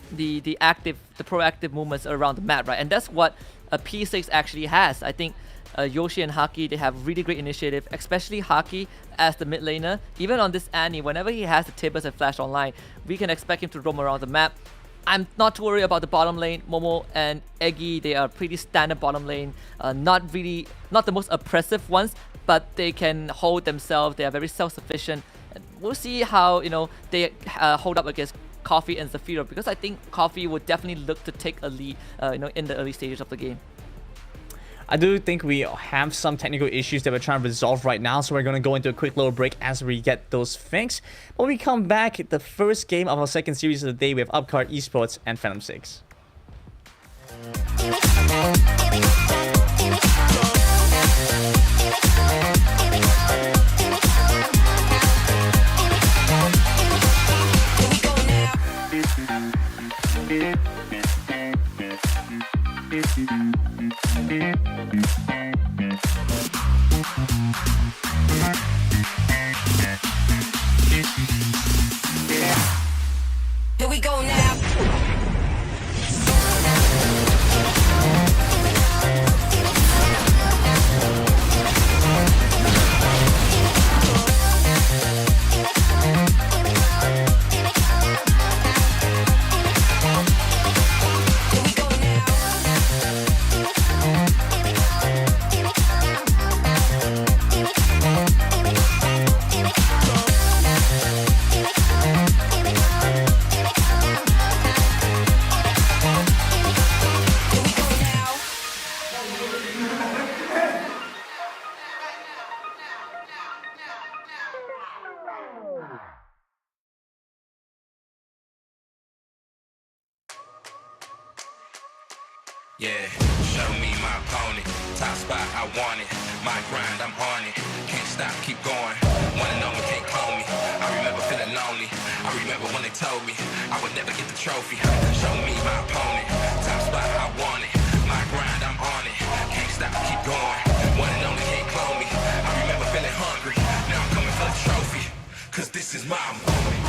proactive movements around the map, right? And that's what a P6 actually has. I think Yoshi and Haki, they have really great initiative, especially Haki as the mid laner. Even on this Annie, whenever he has the Tibbers and Flash online, we can expect him to roam around the map. I'm not too worried about the bottom lane. Momo and Eggy, they are pretty standard bottom lane. Not the most oppressive ones, but they can hold themselves. They are very self-sufficient. And we'll see how, you know, they hold up against Coffee and Zafiro, because I think Coffee will definitely look to take a lead, you know, in the early stages of the game. I do think we have some technical issues that we're trying to resolve right now, so we're going to go into a quick little break as we get those fixed. When we come back, the first game of our second series of the day, we have Upcar, Esports, and Phantom 6. Here we go now. Yeah, show me my opponent. Top spot, I want it. My grind, I'm on it. Can't stop, keep going. Wanna know me, can't clone me. I remember feeling lonely. I remember when they told me I would never get the trophy. Show me my opponent. Top spot, I want it. My grind, I'm on it. Can't stop, keep going. Wanna know me, can't clone me. I remember feeling hungry. Now I'm coming for the trophy. Cause this is my moment.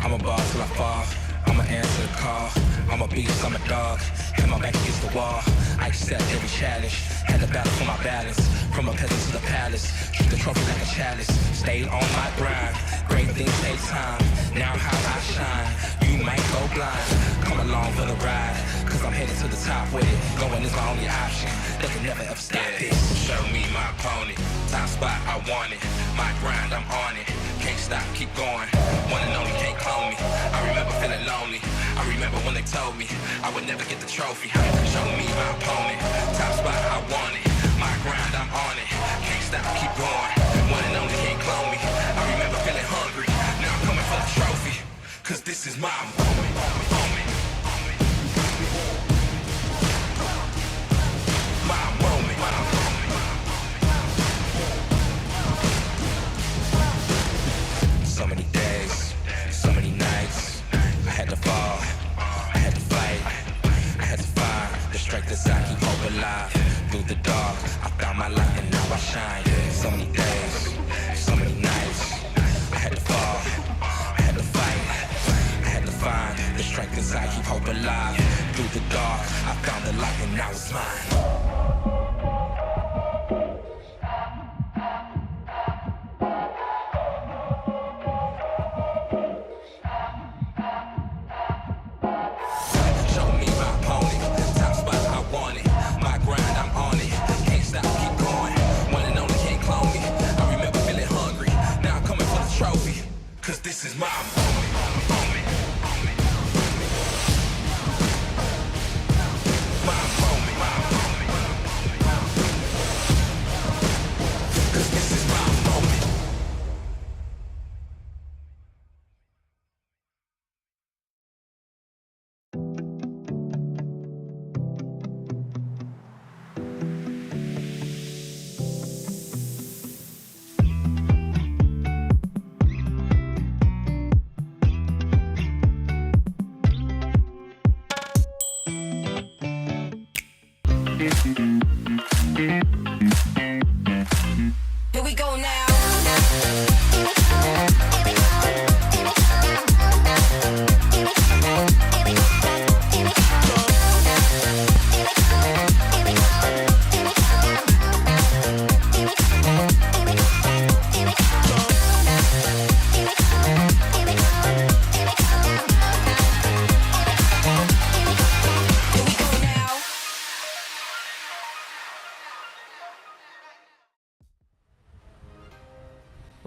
I'm a ball till I fall, I'ma answer the call. I'm a beast, I'm a dog, and my back against the wall. I accept every challenge, had to battle for my balance. From a peasant to the palace, treat the trophy like a chalice. Stayed on my grind, great things take time. Now how I shine, you might go blind. Come along for the ride, cause I'm headed to the top with it. Going is my only option, they can never ever stop this. Show me my opponent, top spot, I want it. My grind, I'm on it. Can't stop, keep going. Wanna know me, can't clone me. I remember feeling lonely. I remember when they told me I would never get the trophy. Show me my opponent. Top spot, I want it. My grind, I'm on it. Can't stop, keep going. Wanna know me, can't clone me. I remember feeling hungry. Now I'm coming for the trophy. Cause this is my moment. My moment. So many days, so many nights. I had to fall, I had to fight, I had to find the strength inside, keep hope alive. Through the dark, I found my light and now I shine. So many days, so many nights. I had to fall, I had to fight, I had to find the strength inside, keep hope alive. Through the dark, I found the light and now it's mine. Cause this is my moment. My moment. Cause this is my moment. Here we go now.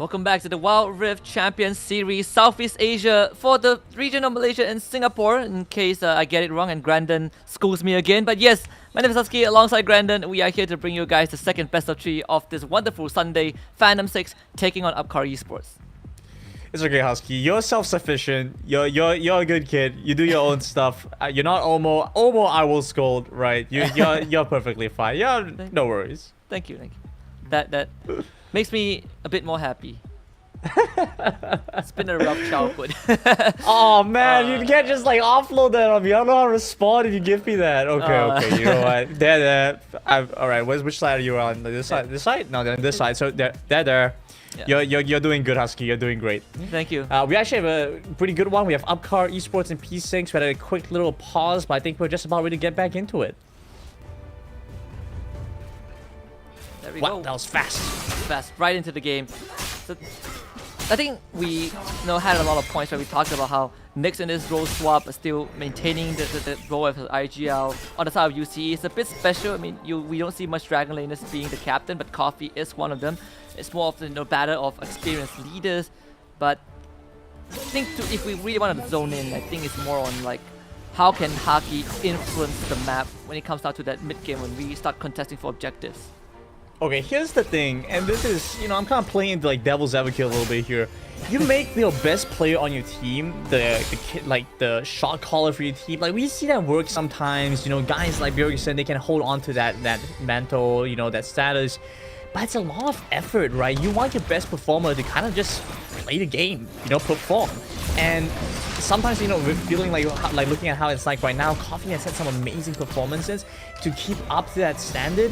Welcome back to the Wild Rift Champions Series Southeast Asia for the region of Malaysia and Singapore, in case I get it wrong and Grandon schools me again. But yes, my name is Husky. Alongside Grandon, we are here to bring you guys the second best of 3 of this wonderful Sunday, Phantom 6 taking on Upcar Esports. It's okay, Husky. You're self-sufficient. You're a good kid. You do your own stuff. You're not Omo. Omo, I will scold. Right? You're perfectly fine. Yeah, no worries. Thank you. That makes me a bit more happy. It's been a rough childhood. Oh man, you can't just like offload that on me. I don't know how to respond if you give me that. Okay. You know what? There. All right. Which side are you on? This side? This side? No, this side. So there. Yeah. You're doing good, Husky. You're doing great. Thank you. We actually have a pretty good one. We have Upcar, Esports, and P6. We had a quick little pause, but I think we're just about ready to get back into it. There we Wow, go. that was fast. Fast, right into the game. So, I think we had a lot of points where we talked about how Nyx in this role swap is still maintaining the role of IGL. On the side of UCE, it's a bit special. I mean, we don't see much Dragon Laners being the captain, but Coffee is one of them. It's more of the battle of experienced leaders. But I think if we really want to zone in, I think it's more on like how can Haki influence the map when it comes down to that mid game when we start contesting for objectives. Okay, here's the thing, and this is, I'm kind of playing into like devil's advocate a little bit here. You make the best player on your team, the shot caller for your team. Like we see that work sometimes. Guys like Bjorksen, they can hold on to that mantle, that status. But it's a lot of effort, right? You want your best performer to kind of just play the game, perform. And sometimes, we're feeling like looking at how it's like right now, Coffee has had some amazing performances. To keep up to that standard,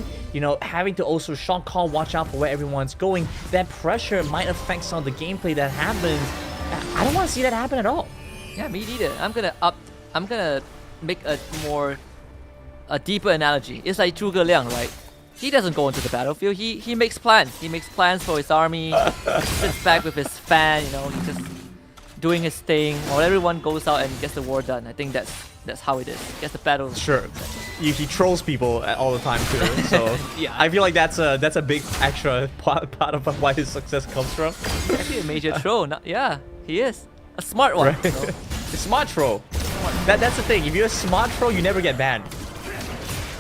having to also shot call, watch out for where everyone's going. That pressure might affect some of the gameplay that happens. I don't want to see that happen at all. Yeah, me neither. I'm gonna make a deeper analogy. It's like Zhuge Liang, right? He doesn't go into the battlefield. He makes plans. He makes plans for his army. Sits back with his fan. He's just doing his thing while everyone goes out and gets the war done. I think that's how it is. Gets the battle. Sure. He trolls people all the time too. So Yeah. I feel like that's a big extra part of why his success comes from. Actually, a major troll. Yeah, he is a smart one. Right. A smart troll. That's the thing. If you're a smart troll, you never get banned.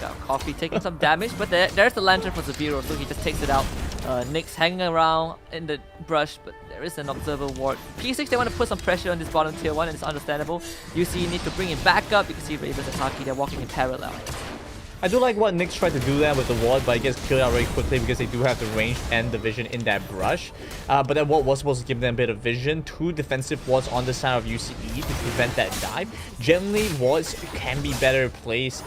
Yeah, Coffee taking some damage, but there's the lantern for Zero, so he just takes it out. Nyx hanging around in the brush, but there is an observer ward. P6, they want to put some pressure on this bottom tier 1, and it's understandable. UC need to bring it back up. You can see Ravens and Haki, they're walking in parallel. I do like what Nyx tried to do there with the ward, but it gets killed out very quickly because they do have the range and the vision in that brush. But that ward was supposed to give them a bit of vision. 2 defensive wards on the side of UCE to prevent that dive. Generally, wards can be better placed.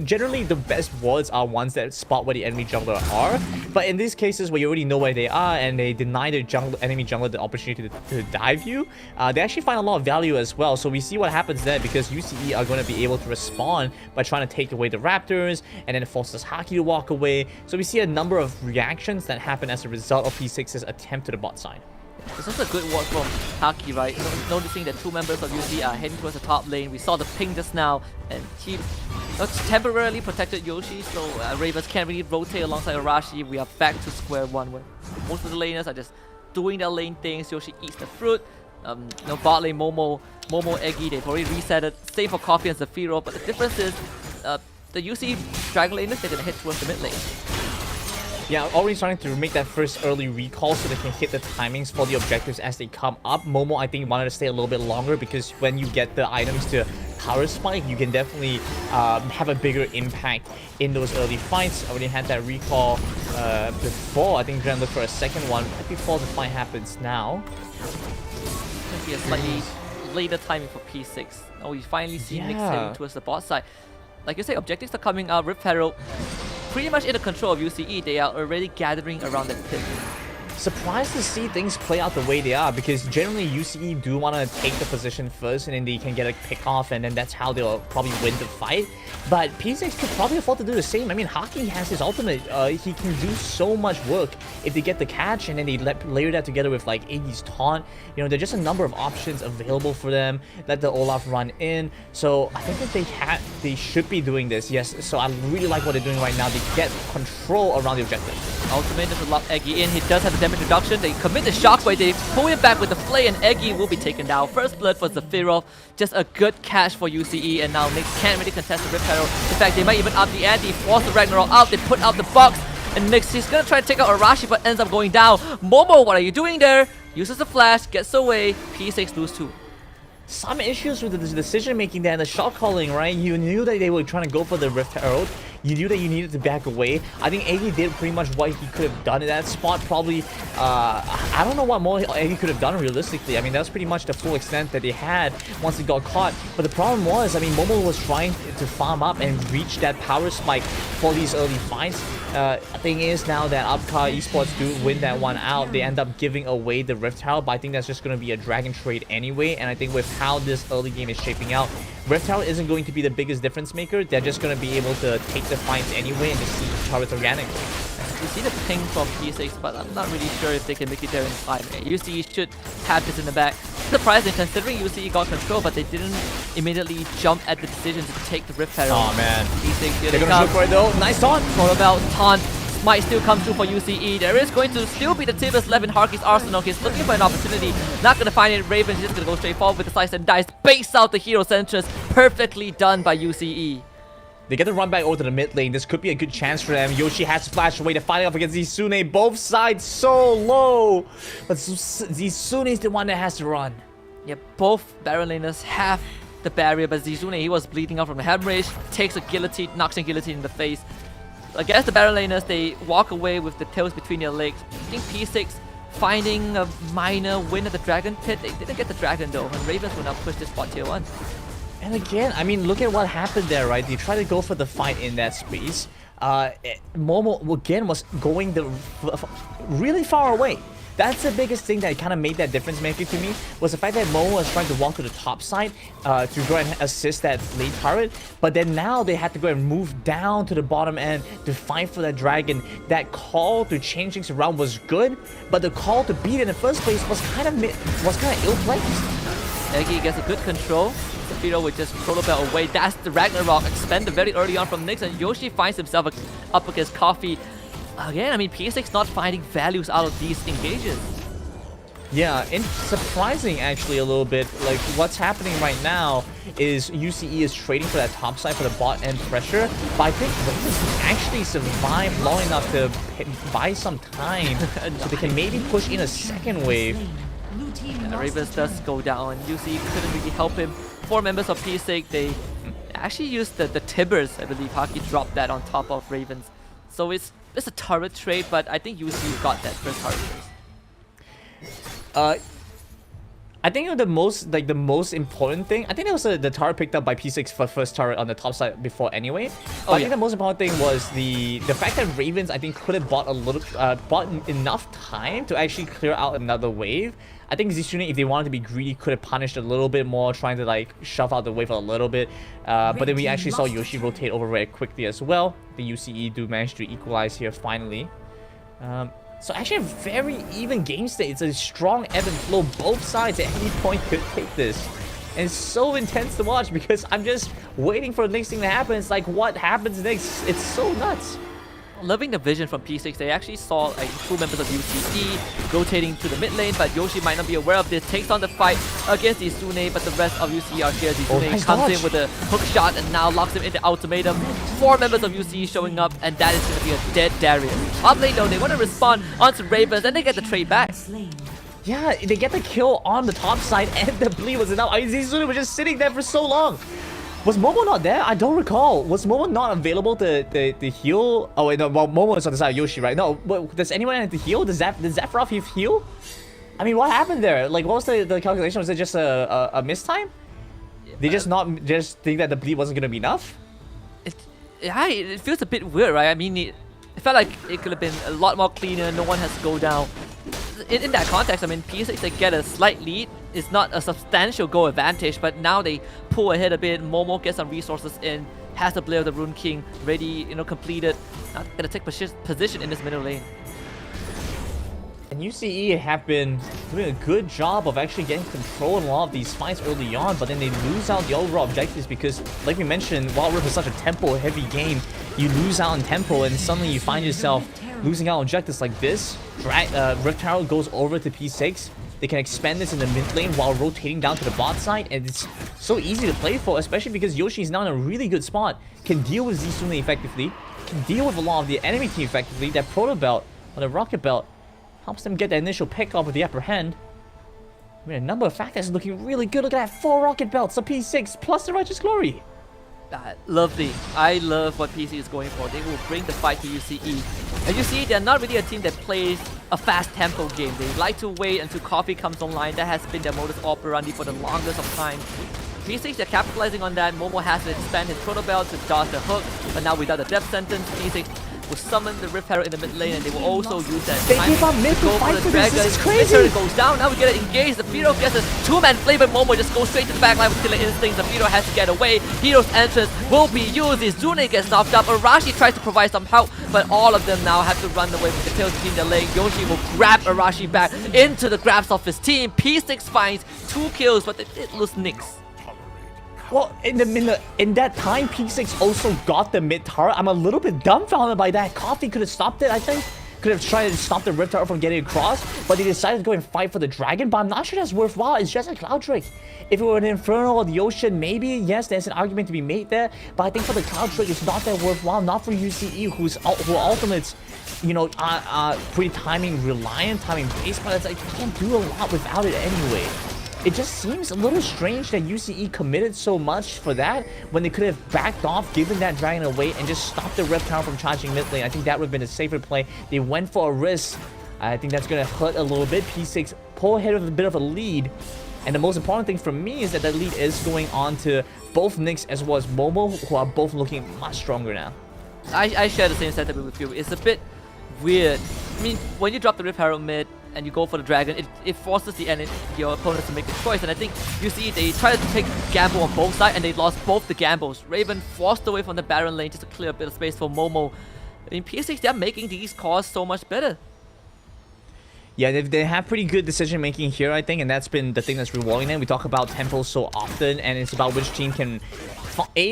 Generally, the best wards are ones that spot where the enemy jungler are. But in these cases where you already know where they are and they deny the enemy jungler the opportunity to dive you, they actually find a lot of value as well. So we see what happens there because UCE are going to be able to respond by trying to take away the Raptors, and then it forces Haki to walk away. So we see a number of reactions that happen as a result of P6's attempt to the bot side. This is a good work from Haki, right? Noticing that 2 members of UC are heading towards the top lane. We saw the ping just now, and he temporarily protected Yoshi, so Ravens can't really rotate alongside Arashi. We are back to square one, where most of the laners are just doing their lane things. Yoshi eats the fruit. Bot lane, Momo, Eggy, they've already reset it. Same for Coffee and Zafiro, but the difference is the UC Dragon Laners, they're gonna head towards the mid lane. Yeah, already starting to make that first early recall so they can hit the timings for the objectives as they come up. Momo, I think, wanted to stay a little bit longer because when you get the items to power spike, you can definitely have a bigger impact in those early fights. Already had that recall before. I think we're gonna look for a second one right before the fight happens now. Could be a slightly later timing for P6. Now we finally see Nyx heading towards the bot side. Like you say, objectives are coming out. Rift Herald pretty much in the control of UCE. They are already gathering around that pit. Surprised to see things play out the way they are because generally UCE do want to take the position first and then they can get a pick off and then that's how they'll probably win the fight. But P6 could probably afford to do the same. I mean, Haki has his ultimate. He can do so much work if they get the catch and then they layer that together with like Iggy's taunt. There's just a number of options available for them. Let the Olaf run in. So I think that they should be doing this. Yes. So I really like what they're doing right now. They get control around the objective. Ultimate to lock Eggy in. He does have the damage reduction. They commit the shockwave. They pull him back with the flay, and Eggy will be taken down. First blood for Zafirov. Just a good catch for UCE, and now Nyx can't really contest the Rift Herald. In fact, they might even up the ante, force the Ragnarok out. They put out the box, and Nyx, he's gonna try to take out Arashi, but ends up going down. Momo, what are you doing there? Uses the flash, gets away. P6 lose 2. Some issues with the decision making there and the shot calling, right? You knew that they were trying to go for the Rift Herald. You knew that you needed to back away. I think Eggy did pretty much what he could have done in that spot. Probably, I don't know what more Eggy could have done realistically. I mean, that was pretty much the full extent that they had once he got caught. But the problem was, I mean, Momo was trying to farm up and reach that power spike for these early fights. Thing is, now that Upcar Esports do win that one out, they end up giving away the Rift Herald, but I think that's just going to be a dragon trade anyway, and I think with how this early game is shaping out, Rift Herald isn't going to be the biggest difference maker. They're just going to be able to take the fights anyway and just see turrets organically. You see the ping from P6, but I'm not really sure if they can make it there in time. UCE should have this in the back. Surprising considering UCE got control, but they didn't immediately jump at the decision to take the Rift Herald. Oh man. P6 here They're they going to come. shoot for it though. Nice taunt. What about taunt? Might still come through for UCE. There is going to still be the Tibbers left in Harky's arsenal. He's looking for an opportunity. Not going to find it. Raven's just going to go straight forward with the slice and dice. Base out the hero's entrance. Perfectly done by UCE. They get the run back over to the mid lane. This could be a good chance for them. Yoshi has to flash away to fight off against Zizune. Both sides so low. But Zizune is the one that has to run. Yeah, both Baron laners have the barrier, but Zizune, he was bleeding out from the hemorrhage. Takes a guillotine, knocks a guillotine in the face. Against the Baron laners, they walk away with the tails between their legs. I think P6 finding a minor win at the Dragon Pit. They didn't get the Dragon though, and Ravens will now push this spot tier 1. And again, I mean, look at what happened there, right? They tried to go for the fight in that space. Momo, again, was going really far away. That's the biggest thing that kind of made that difference maker to me, was the fact that Momo was trying to walk to the top side to go and assist that late turret. But then now they had to go and move down to the bottom end to fight for that dragon. That call to change things around was good, but the call to beat it in the first place was kind of ill-placed. Eggy gets a good control. Zafiro would just throw the bell away. That's the Ragnarok expended very early on from Nyx, and Yoshi finds himself up against Coffee. Again, I mean, P6 not finding values out of these engages. Yeah, and surprising actually a little bit. Like, what's happening right now is UCE is trading for that top side for the bot end pressure, but I think Ravens can actually survive long enough to buy some time so they can maybe push in a second wave. And Ravens does go down, and UCE couldn't really help him. 4 members of P6, they actually used the Tibbers, I believe. Haki dropped that on top of Ravens. So it's a turret trade, but I think UCE got that first turret trade. I think the most important thing, I think it was the turret picked up by P6 for first turret on the top side before anyway. But I think the most important thing was the fact that Ravens, I think, could have bought enough time to actually clear out another wave. I think Zizune, if they wanted to be greedy, could have punished a little bit more, trying to like shove out the wave a little bit. But then we actually saw Yoshi rotate over very quickly as well. The UCE do manage to equalize here finally. So actually a very even game state. It's a strong ebb and flow. Both sides at any point could take this. And it's so intense to watch because I'm just waiting for the next thing to happen. It's like, what happens next? It's so nuts. Loving the vision from P6. They actually saw like 2 members of UCE rotating to the mid lane, but Yoshi might not be aware of this. Takes on the fight against Izune, but the rest of UCE are here. Izune nice comes dodge. in with a hook shot and now locks him into ultimatum. 4 members of UCE showing up, and that is going to be a dead Darius. Top lane though, they want to respond onto Ravens, and they get the trade back. Yeah, they get the kill on the top side, and the bleed was enough. I mean, Zizune was just sitting there for so long. Was Momo not there? I don't recall. Was Momo not available to heal? Oh wait, no. Well, Momo is on the side of Yoshi, right? No, but does anyone have to heal? Does Zephyroff heal? I mean, what happened there? Like, what was the calculation? Was it just a mistime? They just think that the bleed wasn't gonna be enough? It feels a bit weird, right? I mean, it felt like it could have been a lot more cleaner. No one has to go down. In that context, I mean, P6, they get a slight lead. It's not a substantial goal advantage, but now they pull ahead a bit. Momo gets some resources in, has the Blade of the Rune King ready, completed. Now they're gonna take position in this middle lane. And UCE have been doing a good job of actually getting control in a lot of these fights early on, but then they lose out the overall objectives because, like we mentioned, Wild Rift is such a tempo-heavy game. You lose out in tempo, and suddenly you find yourself losing out on objectives like this. Rift Herald goes over to P6. They can expand this in the mid lane while rotating down to the bot side, and it's so easy to play for, especially because Yoshi is now in a really good spot, can deal with Zizune effectively, can deal with a lot of the enemy team effectively. That Proto Belt, or the Rocket Belt, helps them get the initial pick off with the upper hand. I mean, a number of factors looking really good. Look at that, 4 Rocket Belts, a P6, plus the Righteous Glory. Lovely. I love what PC is going for. They will bring the fight to UCE. And you see, they're not really a team that plays a fast tempo game. They like to wait until Coffee comes online. That has been their modus operandi for the longest of time. P6, they're capitalizing on that. Momo has to expand his Proto Belt to dodge the hook, but now without the Death Sentence, P6 will summon the Rift Herald in the mid lane, and they will also use that time to go for the Dragon. This is crazy. Mid-turn goes down, now we get it engaged. The Firo gets a 2-man flavor. Momo just goes straight to the backline with Killer Instinct. The Firo has to get away. Hero's entrance will be used. Zizune gets knocked up. Arashi tries to provide some help, but all of them now have to run away with the tails between their leg. Yoshi will grab Arashi back into the grabs of his team. P6 finds 2 kills, but they did lose Nyx. Well, in that time, P6 also got the mid tower. I'm a little bit dumbfounded by that. Coffee could have stopped it, I think. Could have tried to stop the Rift Tower from getting across, but he decided to go and fight for the dragon. But I'm not sure that's worthwhile. It's just a Cloud Drake. If it were an Inferno or the Ocean, maybe, yes, there's an argument to be made there. But I think for the Cloud Drake, it's not that worthwhile. Not for UCE, who ultimates, you know, are pretty timing reliant, timing based, but it's like you can't do a lot without it anyway. It just seems a little strange that UCE committed so much for that when they could have backed off, given that dragon away, and just stopped the Rift Tower from charging mid lane. I think that would have been a safer play. They went for a risk. I think that's going to hurt a little bit. P6 pull ahead with a bit of a lead. And the most important thing for me is that the lead is going on to both Nyx as well as Momo, who are both looking much stronger now. I share the same sentiment with you. It's a bit weird. I mean, when you drop the Rift Herald mid, and you go for the dragon, it forces your opponents to make a choice. And I think you see they try to take gamble on both sides, and they lost both the gambles. Raven forced away from the Baron lane just to clear a bit of space for Momo. I mean, P6, they're making these calls so much better. Yeah, they have pretty good decision making here, I think, and that's been the thing that's rewarding them. We talk about tempo so often, and it's about which team can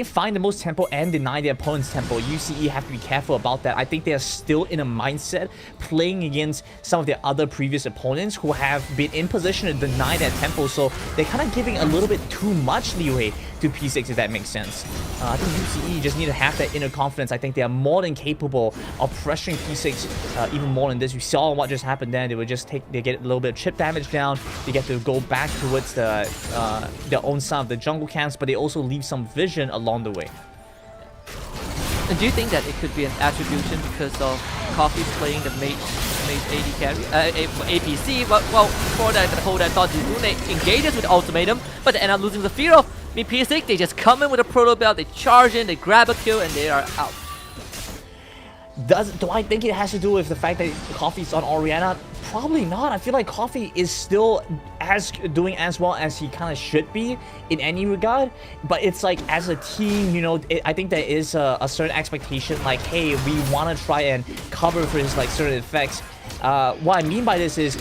find the most tempo and deny their opponent's tempo. UCE have to be careful about that. I think they are still in a mindset playing against some of their other previous opponents who have been in position to deny that tempo, so they're kind of giving a little bit too much leeway to P6, if that makes sense. I think UCE just need to have that inner confidence. I think they are more than capable of pressuring P6 even more than this. We saw what just happened then. They would just they get a little bit of chip damage down. They get to go back towards their own side of the jungle camps, but they also leave some vision along the way. And do you think that it could be an attribution because of Coffee playing the mage AD carry, APC? Well, before that, the whole that thought Zizune engages with ultimatum, but they end up losing the fear of. I mean, P6, they just come in with a Proto Belt, they charge in, they grab a kill, and they are out. Do I think it has to do with the fact that Coffee's on Orianna? Probably not. I feel like Coffee is still doing as well as he kind of should be in any regard. But it's like, as a team, you know, I think there is a certain expectation, like, hey, we want to try and cover for his like certain effects. What I mean by this is,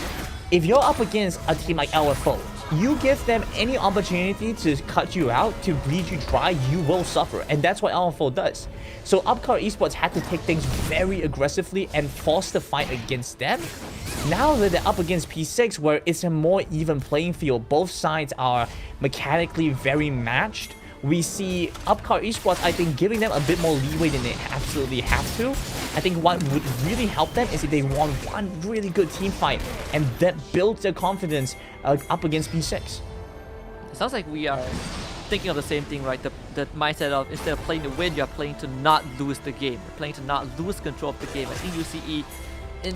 if you're up against a team like LFO, you give them any opportunity to cut you out, to bleed you dry, you will suffer. And that's what LFO does. So Upcar Esports had to take things very aggressively and force the fight against them. Now that they're up against P6, where it's a more even playing field, both sides are mechanically very matched, we see Upcar Esports, I think, giving them a bit more leeway than they absolutely have to. I think what would really help them is if they won one really good team fight, and that builds their confidence up against P6. It sounds like we are thinking of the same thing, right? The mindset of, instead of playing to win, you're playing to not lose the game. You're playing to not lose control of the game. I think UCE,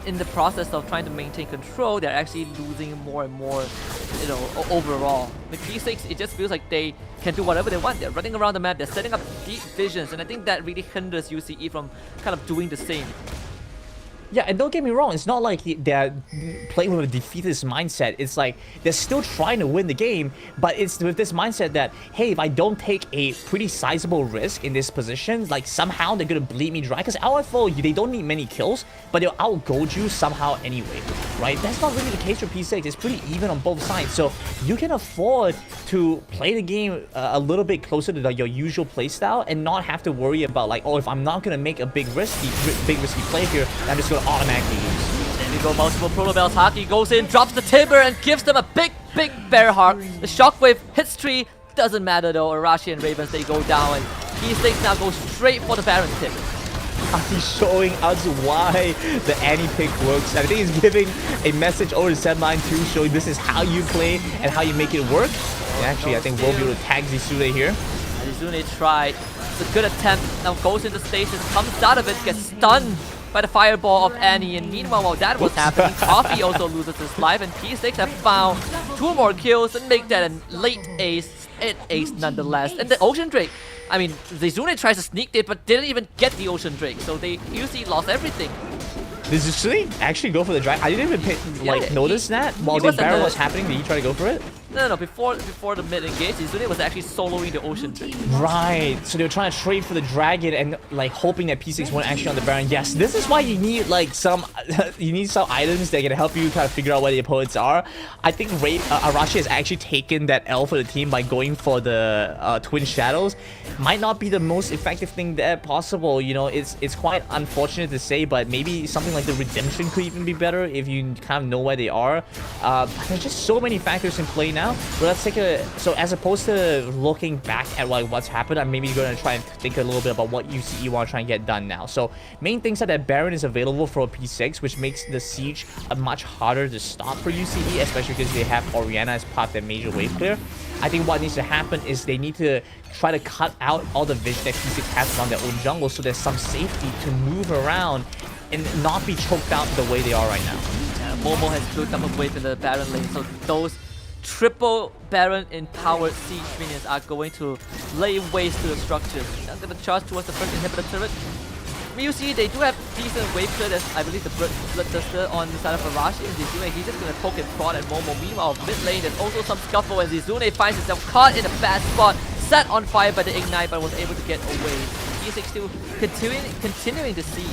in the process of trying to maintain control, they're actually losing more and more, you know, overall. With P6, it just feels like they can do whatever they want. They're running around the map, they're setting up deep visions, and I think that really hinders UCE from kind of doing the same. Yeah, and don't get me wrong, it's not like they're playing with a defeatist mindset. It's like they're still trying to win the game, but it's with this mindset that, hey, if I don't take a pretty sizable risk in this position, like somehow they're gonna bleed me dry. Because LFO, they don't need many kills, but they'll outgold you somehow anyway, right? That's not really the case for P6. It's pretty even on both sides, so you can afford to play the game a little bit closer to your usual playstyle and not have to worry about like, oh, if I'm not gonna make a big risky play here, I'm just gonna automatically lose. There we go, multiple Proto Bells. Haki goes in, drops the Timber, and gives them a big bear hug. The Shockwave hits tree, doesn't matter though. Arashi and Ravens, they go down, and P6 now goes straight for the Baron tip. He's showing us why the anti-pick works. I think he's giving a message over to Set92, showing this is how you play and how you make it work. And actually, I think we'll be able to tag Zizune here. Zizune tried. It's a good attempt. Now goes into stasis, comes out of it, gets stunned by the fireball of Annie. And meanwhile, while that was happening, Coffee also loses his life, and P6 have found 2 more kills and make that a late ace. An ace nonetheless. And the Ocean Drake, I mean, Zizune tries to sneak it, but didn't even get the Ocean Drake, so they usually lost everything. Did Zizune actually go for the drag? I didn't even notice that. While the barrel was happening, did he try to go for it? No, before the mid engage, Zizune was actually soloing the Ocean Drake. Right, so they were trying to trade for the dragon and like hoping that P6 weren't actually on the Baron. Yes, this is why you need like some items that can help you kind of figure out where the opponents are. I think Arashi has actually taken that L for the team by going for the Twin Shadows. Might not be the most effective thing there possible. You know, it's quite unfortunate to say, but maybe something like the Redemption could even be better if you kind of know where they are. But there's just so many factors in play now. But let's take so as opposed to looking back at like what's happened, I'm maybe going to try and think a little bit about what UCE want to try and get done now. So main things are that Baron is available for a P6, which makes the siege much harder to stop for UCE, especially because they have Orianna as part of their major wave clear. I think what needs to happen is they need to try to cut out all the vision that P6 has on their own jungle, so there's some safety to move around and not be choked out the way they are right now. Yeah, Momo has built up a wave in the Baron lane, so those triple Baron empowered siege minions are going to lay waste to the structures. Now going to charge towards the first inhibitor turret. UCE, they do have decent wave clear. There's, I believe, the Bloodthirster on the side of Arashi and Zizune. He's just going to poke and prod at Momo. Meanwhile, mid lane, there's also some scuffle, and Zizune finds himself caught in a bad spot, set on fire by the Ignite, but was able to get away. P6 still continuing to siege.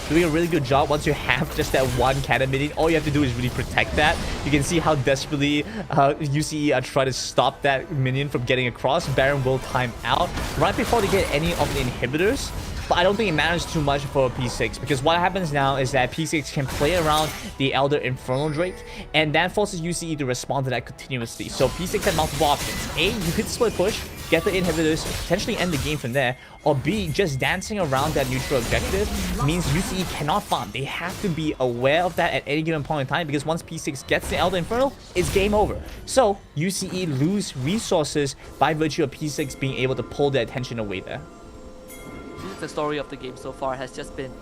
Doing a really good job. Once you have just that one cannon minion, all you have to do is really protect that. You can see how desperately UCE are trying to stop that minion from getting across. Baron will time out right before they get any of the inhibitors. But I don't think it matters too much for P6, because what happens now is that P6 can play around the Elder Infernal Drake, and that forces UCE to respond to that continuously. So P6 had multiple options. A, you could split push, get the inhibitors, potentially end the game from there, or B, just dancing around that neutral objective means UCE cannot farm. They have to be aware of that at any given point in time, because once P6 gets the Elder Infernal, it's game over. So UCE lose resources by virtue of P6 being able to pull their attention away there. The story of the game so far has just been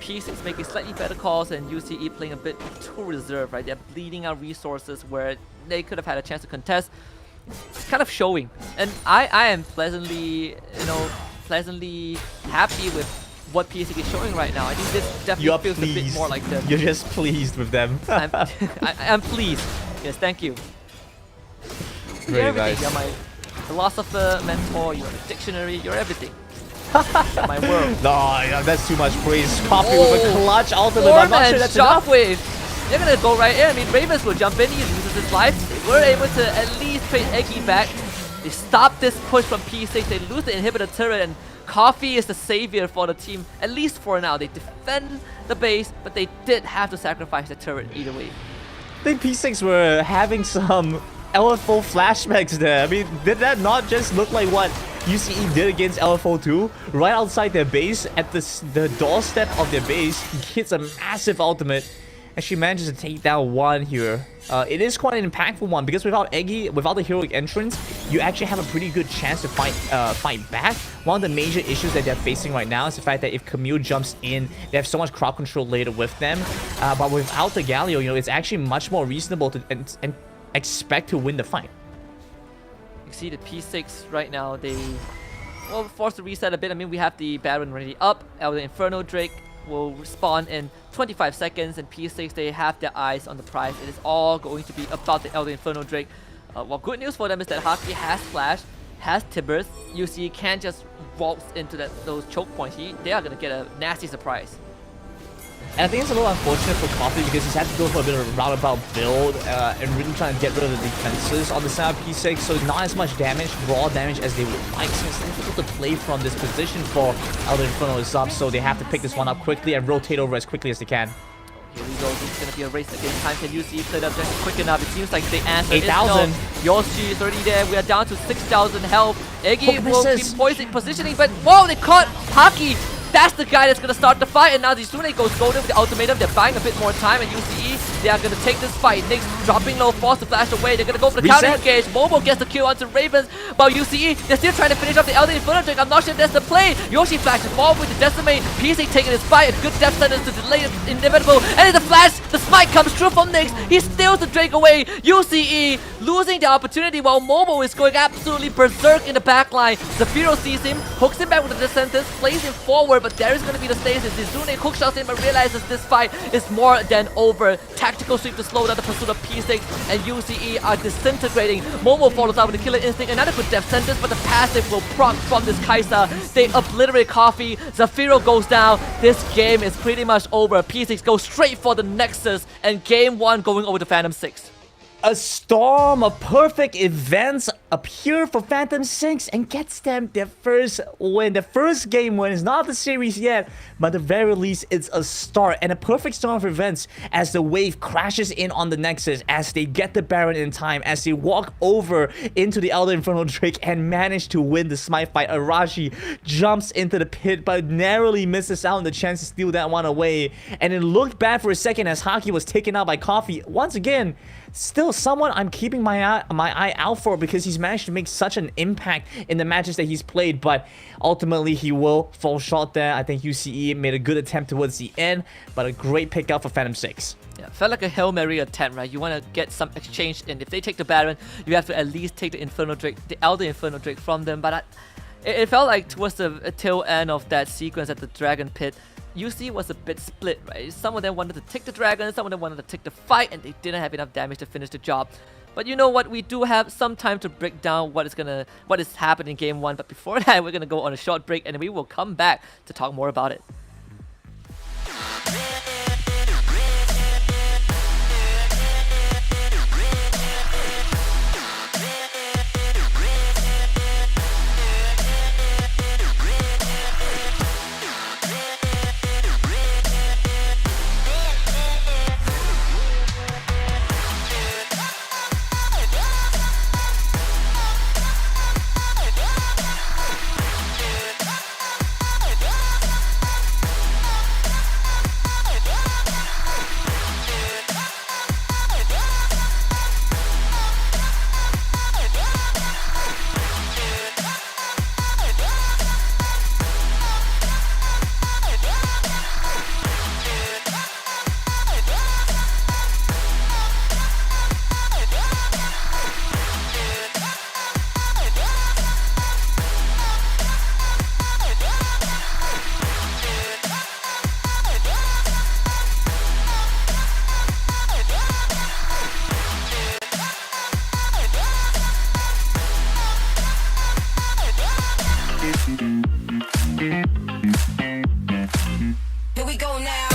P6 making slightly better calls and UCE playing a bit too reserved, right? They're bleeding out resources where they could have had a chance to contest. It's kind of showing, and I am pleasantly happy with what P6 is showing right now. I think this definitely feels a bit more like them. You're just pleased with them. I'm pleased. Yes, thank you. Very You're nice. everything. You're my philosopher, mentor, you're a dictionary, you're everything. My world. No, yeah, that's too much praise. Coffee with a clutch ultimate. I'm not sure that's enough. Shockwave. They're gonna go right in. I mean, Ravens will jump in. He loses his life. They were able to at least trade Eggy back. They stop this push from P6. They lose the inhibitor turret, and Coffee is the savior for the team, at least for now. They defend the base, but they did have to sacrifice the turret either way. I think P6 were having some LFO flashbacks there. I mean, did that not just look like what UCE did against LFO 2? Right outside their base, at the doorstep of their base, he hits a massive ultimate, and she manages to take down one here. It is quite an impactful one, because without Eggy, without the heroic entrance, you actually have a pretty good chance to fight back. One of the major issues that they're facing right now is the fact that if Camille jumps in, they have so much crowd control later with them. But without the Galio, you know, it's actually much more reasonable to and expect to win the fight. You see the P6 right now, they will force to reset a bit. I mean, we have the Baron already up. Elder Inferno Drake will respawn in 25 seconds, and P6, they have their eyes on the prize. It is all going to be about the Elder Inferno Drake. Well, good news for them is that Haki has Flash, has Tibbers. UCE can't just waltz into those choke points. They are going to get a nasty surprise. And I think it's a little unfortunate for Coffee because he's had to go for a bit of a roundabout build and really trying to get rid of the defenses on the side of P6, so not as much damage, raw damage as they would like. So it's difficult to play from this position for Elder Inferno is up, so they have to pick this one up quickly and rotate over as quickly as they can. Here we go. This is going to be a race against time. Can UCE play the objective quick enough? It seems like the answer 8,000. is no. Yoshi is already there. We are down to 6,000 health. Iggy will be positioning, but whoa, they caught Haki. That's the guy that's going to start the fight, and now Zizune goes golden with the ultimatum. They're buying a bit more time, and UCE, they are going to take this fight. Nyx dropping low, forced to flash away. They're going to go for the counter engage. Momo gets the kill onto Ravens, but UCE, they're still trying to finish off the Elder Inferno trick. I'm not sure if that's the play. Yoshi flashes forward with the Decimate. PC taking his fight, a good death sentence to delay the inevitable, and in the flash, the smite comes true from Nyx. He steals the Drake away. UCE losing the opportunity while Momo is going absolutely berserk in the backline. Zafiro sees him, hooks him back with the death sentence, plays him forward, but there is going to be the stasis. Zizune hookshots him but realizes this fight is more than over. Tactical sweep to slow down the pursuit of P6, and UCE are disintegrating. Momo follows up with a killer instinct, another good death sentence, but the passive will proc from this Kai'Sa. They obliterate Coffee. Zafiro goes down. This game is pretty much over. P6 goes straight for the Nexus, and game 1 going over to Phantom 6. A storm of perfect events appear for Phantom 6 and gets them their first win. The first game win is not the series yet, but at the very least, it's a start. And a perfect storm of events as the wave crashes in on the Nexus, as they get the Baron in time, as they walk over into the Elder Inferno Drake and manage to win the smite fight. Arashi jumps into the pit, but narrowly misses out on the chance to steal that one away. And it looked bad for a second as Haki was taken out by Coffee. Once again, still someone I'm keeping my eye out for because he's managed to make such an impact in the matches that he's played, but ultimately he will fall short there. I think UCE made a good attempt towards the end, but a great pick up for Phantom 6. Yeah, felt like a Hail Mary attempt, right? You want to get some exchange in. If they take the Baron, you have to at least take the Inferno Drake, the Elder Inferno Drake from them, but it felt like towards the tail end of that sequence at the Dragon Pit, UC was a bit split, right? Some of them wanted to take the dragon, some of them wanted to take the fight, and they didn't have enough damage to finish the job. But you know what? We do have some time to break down what is happening in game 1. But before that, we're gonna go on a short break, and we will come back to talk more about it. Here we go now.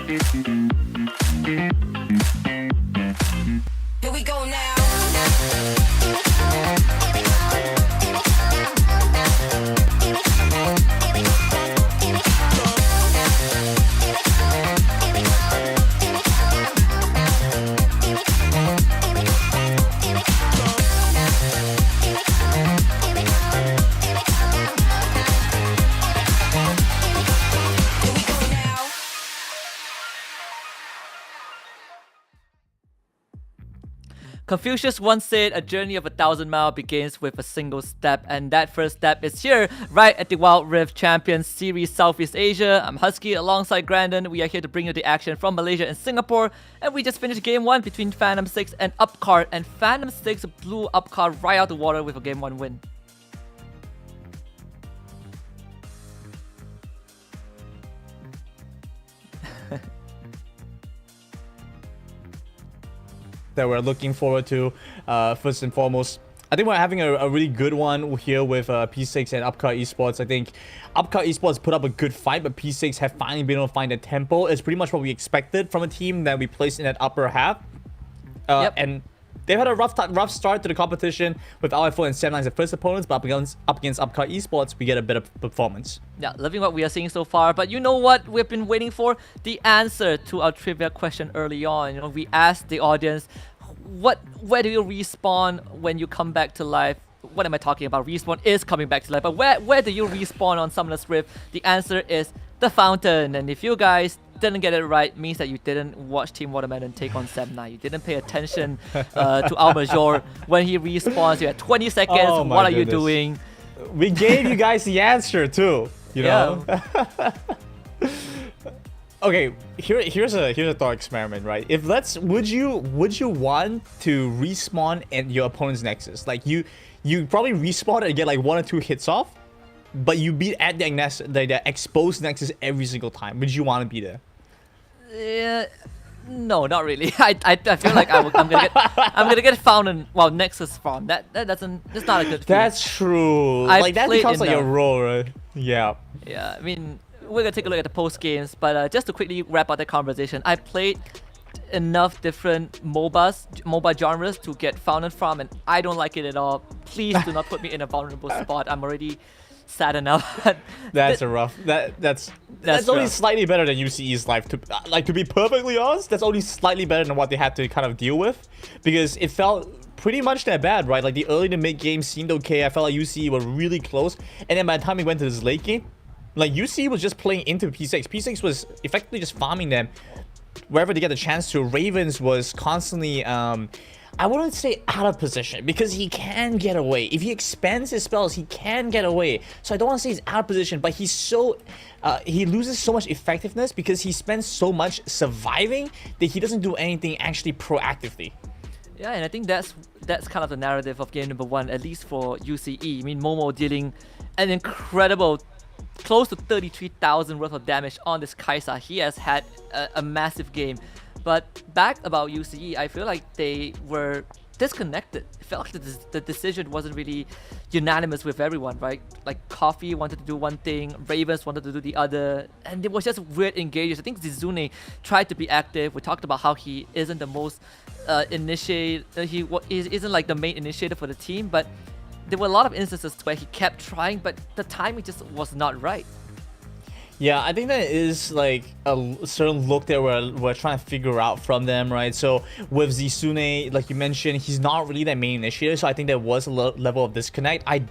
Here we go now. Here we go now. Confucius once said, a journey of 1,000 miles begins with a single step, and that first step is here, right at the Wild Rift Champions Series Southeast Asia. I'm Husky alongside Grandon. We are here to bring you the action from Malaysia and Singapore, and we just finished Game 1 between Phantom 6 and Upcar, and Phantom 6 blew Upcar right out the water with a Game 1 win. That we're looking forward to. First and foremost, I think we're having a really good one here with P6 and Upcar Esports. I think Upcar Esports put up a good fight, but P6 have finally been able to find the tempo. It's pretty much what we expected from a team that we placed in that upper half. And they've had a rough start to the competition with LF4 and 7 as the first opponents, but up against Upcar Esports, we get a better performance. Yeah, loving what we are seeing so far. But you know what we've been waiting for? The answer to our trivia question early on. You know, we asked the audience, where do you respawn when you come back to life? What am I talking about? Respawn is coming back to life. But where do you respawn on Summoner's Rift? The answer is the fountain. And if you guys didn't get it right, means that you didn't watch Team Watermelon take on Semna. You didn't pay attention to Al Major when he respawns. You had 20 seconds. Oh my what are you goodness. doing? We gave you guys the answer too, you know? Okay, here's a thought experiment, right? Would you want to respawn at your opponent's nexus? Like you probably respawn and get like 1 or 2 hits off, but you beat at the exposed nexus every single time. Would you want to be there? No, not really. I feel like I'm gonna get found in Nexus farm. That's not a good feeling. That's true. Like that becomes like your role, right? Yeah. Yeah, I mean, we're gonna take a look at the post games, but just to quickly wrap up the conversation, I played enough different MOBA genres to get found in farm, and I don't like it at all. Please do not put me in a vulnerable spot. I'm already sad enough. That's a rough. That's only rough. slightly better than UCE's life. To be perfectly honest, that's only slightly better than what they had to kind of deal with, because it felt pretty much that bad, right? Like the early to mid game seemed okay. I felt like UCE were really close, and then by the time we went to this late game, like UCE was just playing into P6. P6 was effectively just farming them wherever they get the chance to. Ravens was constantly I wouldn't say out of position, because he can get away. If he expands his spells, he can get away. So I don't want to say he's out of position, but he's so he loses so much effectiveness because he spends so much surviving that he doesn't do anything actually proactively. Yeah, and I think that's kind of the narrative of game number 1, at least for UCE. I mean, Momo dealing an incredible close to 33,000 worth of damage on this Kaisa. He has had a massive game. But back about UCE, I feel like they were disconnected. It felt like the decision wasn't really unanimous with everyone, right? Like Coffee wanted to do one thing, Ravens wanted to do the other, and it was just weird engages. I think Zizune tried to be active. We talked about how he isn't the most he isn't like the main initiator for the team, but there were a lot of instances where he kept trying, but the timing just was not right. Yeah, I think that is like a certain look that we're trying to figure out from them, right? So with Zizune, like you mentioned, he's not really that main initiator, so I think there was a level of disconnect. I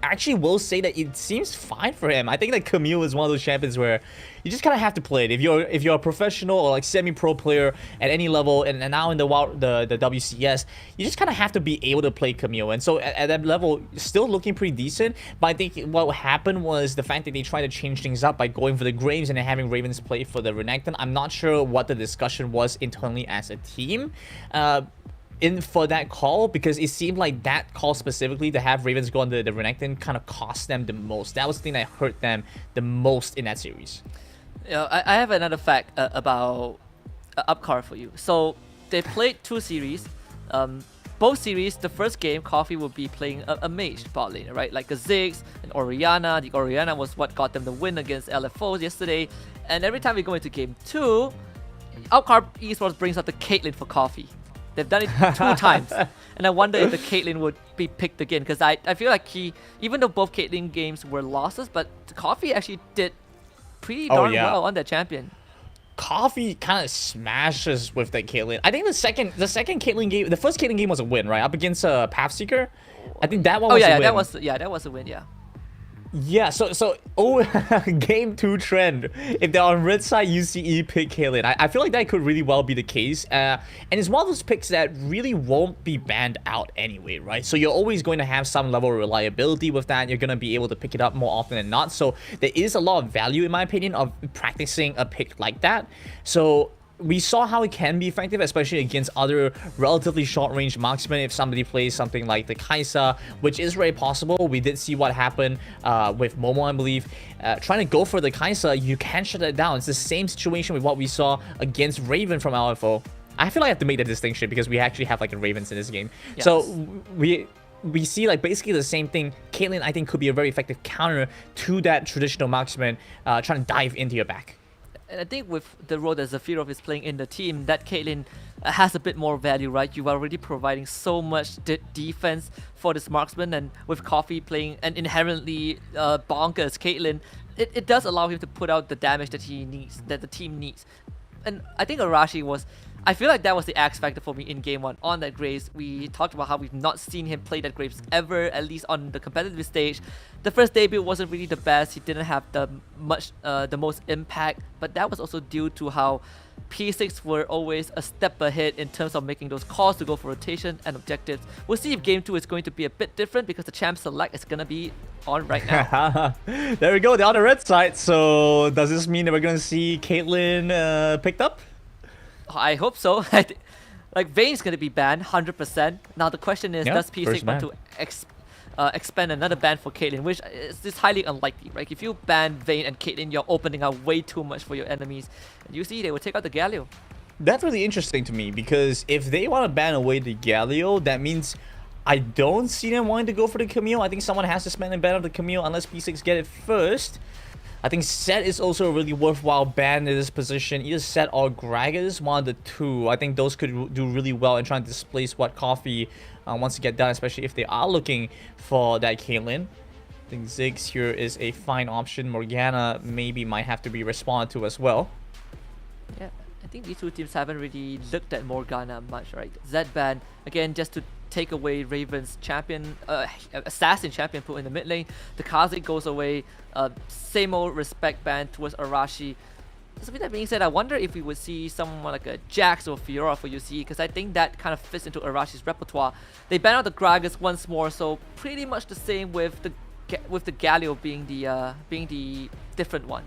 actually will say that it seems fine for him. I think that Camille is one of those champions where you just kind of have to play it. If you're a professional or like semi-pro player at any level, and now in the WCS, you just kind of have to be able to play Camille. And so at that level, still looking pretty decent. But I think what happened was the fact that they tried to change things up by going for the Graves and then having Ravens play for the Renekton. I'm not sure what the discussion was internally as a team. For that call, because it seemed like that call specifically to have Ravens go on the Renekton kind of cost them the most. That was the thing that hurt them the most in that series. I have another fact about Upcar for you. So they played 2 series. Both series, the first game, Coffee will be playing a mage bot lane, right? Like a Ziggs, an Orianna. The Orianna was what got them the win against LFO yesterday. And every time we go into game 2, Upcar Esports brings out the Caitlyn for coffee. They've done it 2 times, and I wonder if the Caitlyn would be picked again, because I feel like even though both Caitlyn games were losses, but Coffee actually did pretty darn well on that champion. Coffee kind of smashes with that Caitlyn. I think the second Caitlyn game, the first Caitlyn game was a win, right? Up against PathSeeker. I think that one was a win. that was a win, yeah. Yeah, so game 2 trend. If they're on red side, UCE pick Caitlyn. I feel like that could really well be the case. And it's one of those picks that really won't be banned out anyway, right? So you're always going to have some level of reliability with that. You're going to be able to pick it up more often than not. So there is a lot of value, in my opinion, of practicing a pick like that. So we saw how it can be effective, especially against other relatively short-range marksmen. If somebody plays something like the Kaisa, which is very possible. We did see what happened with Momo, I believe. Trying to go for the Kaisa, you can shut it down. It's the same situation with what we saw against Raven from LFO. I feel like I have to make that distinction because we actually have like a Ravens in this game. Yes. So we see like basically the same thing. Caitlyn, I think, could be a very effective counter to that traditional marksman trying to dive into your back. And I think with the role that Zafirov is playing in the team, that Caitlyn has a bit more value, right? You are already providing so much defense for this marksman, and with Coffee playing an inherently bonkers Caitlyn, it does allow him to put out the damage that he needs, that the team needs. And I think Arashi was... I feel like that was the X factor for me in game 1. On that Graves, we talked about how we've not seen him play that Graves ever, at least on the competitive stage. The first debut wasn't really the best. He didn't have the most impact, but that was also due to how P6 were always a step ahead in terms of making those calls to go for rotation and objectives. We'll see if game 2 is going to be a bit different because the champ select is going to be on right now. There we go, they're on the red side. So does this mean that we're going to see Caitlyn picked up? I hope so. Like, Vayne's going to be banned 100%. Now the question is, does P6 want to expand another ban for Caitlyn, which is highly unlikely, right? If you ban Vayne and Caitlyn, you're opening up way too much for your enemies. And you see, they will take out the Galio. That's really interesting to me, because if they want to ban away the Galio, that means I don't see them wanting to go for the Camille. I think someone has to spend a ban of the Camille unless P6 get it first. I think Set is also a really worthwhile ban in this position. Either Set or Gragas, one of the two. I think those could do really well in trying to displace what Coffee wants to get done, especially if they are looking for that Caitlyn. I think Ziggs here is a fine option. Morgana maybe might have to be responded to as well. Yeah, I think these two teams haven't really looked at Morgana much, right? Zed ban, again, just to take away Raven's champion, assassin champion put in the mid lane. The Kazik goes away. Same old respect ban towards Arashi. So with that being said, I wonder if we would see someone like a Jax or Fiora for UCE, because I think that kind of fits into Arashi's repertoire. They ban out the Gragas once more, so pretty much the same with the Galio being the different one.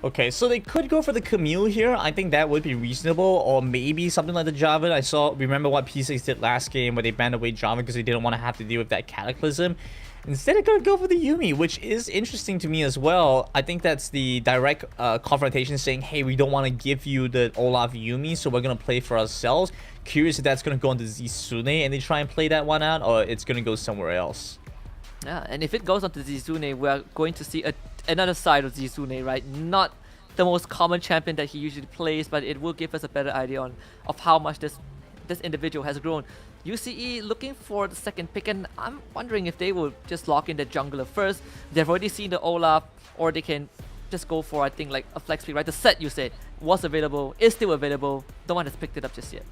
Okay, so they could go for the Camille here. I think that would be reasonable, or maybe something like the Jarvan. Remember what P6 did last game where they banned away Jarvan because they didn't want to have to deal with that Cataclysm. Instead, they're going to go for the Yuumi, which is interesting to me as well. I think that's the direct confrontation saying, hey, we don't want to give you the Olaf Yuumi, so we're going to play for ourselves. Curious if that's going to go into Zizune and they try and play that one out, or it's going to go somewhere else. Yeah, and if it goes onto Zizune, we're going to see another side of Zizune, right? Not the most common champion that he usually plays, but it will give us a better idea of how much this individual has grown. UCE looking for the second pick, and I'm wondering if they will just lock in the jungler first. They've already seen the Olaf, or they can just go for, I think, like a flex pick, right? The Set you said was available, is still available. No one has picked it up just yet.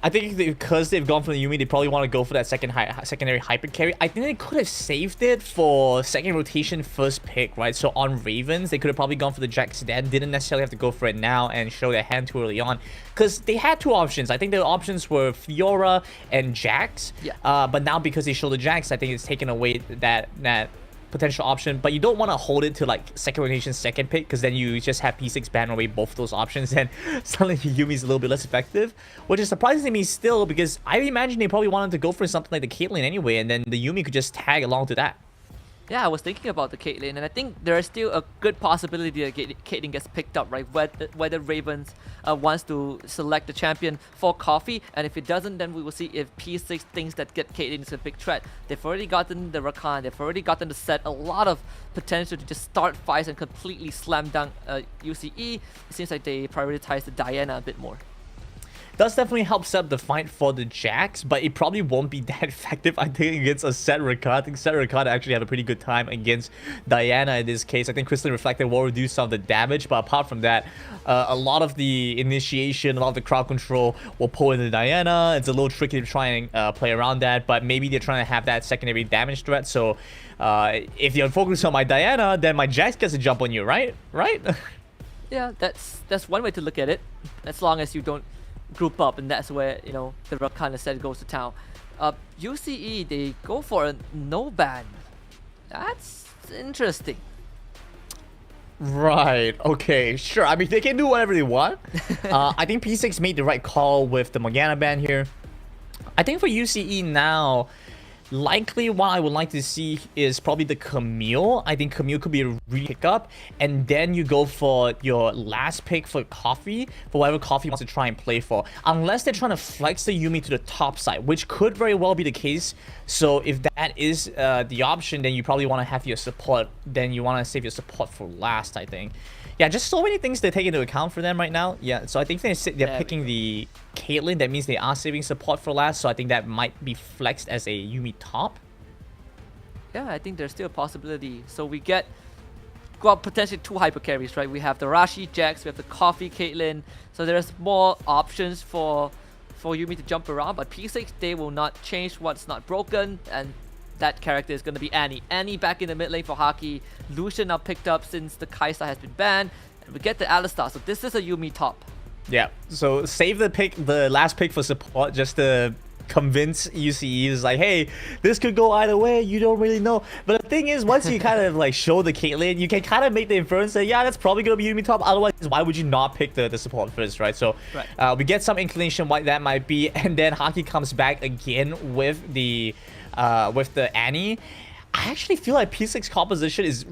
I think because they've gone for the Yuumi, they probably want to go for that secondary hyper carry. I think they could have saved it for second rotation first pick, right? So on Ravens, they could have probably gone for the Jax then. Didn't necessarily have to go for it now and show their hand too early on, because they had two options. I think the options were Fiora and Jax. Yeah. But now because they show the Jax, I think it's taken away that potential option. But you don't want to hold it to like second rotation second pick, because then you just have P6 ban away both those options and suddenly Yumi's a little bit less effective, which is surprising to me still, because I imagine they probably wanted to go for something like the Caitlyn anyway, and then the Yuumi could just tag along to that. Yeah, I was thinking about the Caitlyn, and I think there is still a good possibility that Caitlyn gets picked up, right? Whether Ravens wants to select the champion for Coffee, and if it doesn't, then we will see if P6 thinks that Caitlyn is a big threat. They've already gotten the Rakan, they've already gotten the set, a lot of potential to just start fights and completely slam dunk UCE. It seems like they prioritize the Diana a bit more. Does definitely help set up the fight for the Jax, but it probably won't be that effective, I think, against a Set Rakan. I think Set Rakan actually have a pretty good time against Diana in this case. I think Crystalline Reflector will reduce some of the damage, but apart from that, a lot of the initiation, a lot of the crowd control will pull into Diana. It's a little tricky to try and play around that, but maybe they're trying to have that secondary damage threat, so if you're focused on my Diana, then my Jax gets a jump on you, right? Right? Yeah, that's one way to look at it, as long as you don't group up, and that's where, you know, the Rakan instead goes to town. UCE, they go for a no ban. That's interesting. Right, okay, sure. I mean, they can do whatever they want. I think P6 made the right call with the Morgana ban here. I think for UCE now, likely what I would like to see is probably the Camille. I think Camille could be a really pickup, and then you go for your last pick for Coffee, for whatever Coffee wants to try and play for. Unless they're trying to flex the Yuumi to the top side, which could very well be the case. So if that is the option, then you probably want to have your support. Then you want to save your support for last, I think. Yeah, just so many things to take into account for them right now. Yeah, so I think they're picking the Caitlyn. That means they are saving support for last. So I think that might be flexed as a Yuumi top. Yeah, I think there's still a possibility. So we get, well, potentially two hyper carries, right? We have the Rashi Jax, we have the Coffee Caitlyn. So there's more options for Yuumi to jump around. But P6, they will not change what's not broken, and that character is going to be Annie. Annie back in the mid lane for Haki. Lucian now picked up since the Kaisa has been banned. And we get the Alistar. So this is a Yuumi top. Yeah, so save the last pick for support just to convince UCE. Is like, hey, this could go either way, you don't really know. But the thing is, once you kind of like show the Caitlyn, you can kind of make the inference that, yeah, that's probably going to be Yuumi top. Otherwise, why would you not pick the support first, right? So we get some inclination what that might be, and then Haki comes back again with the Annie. I actually feel like P6 composition is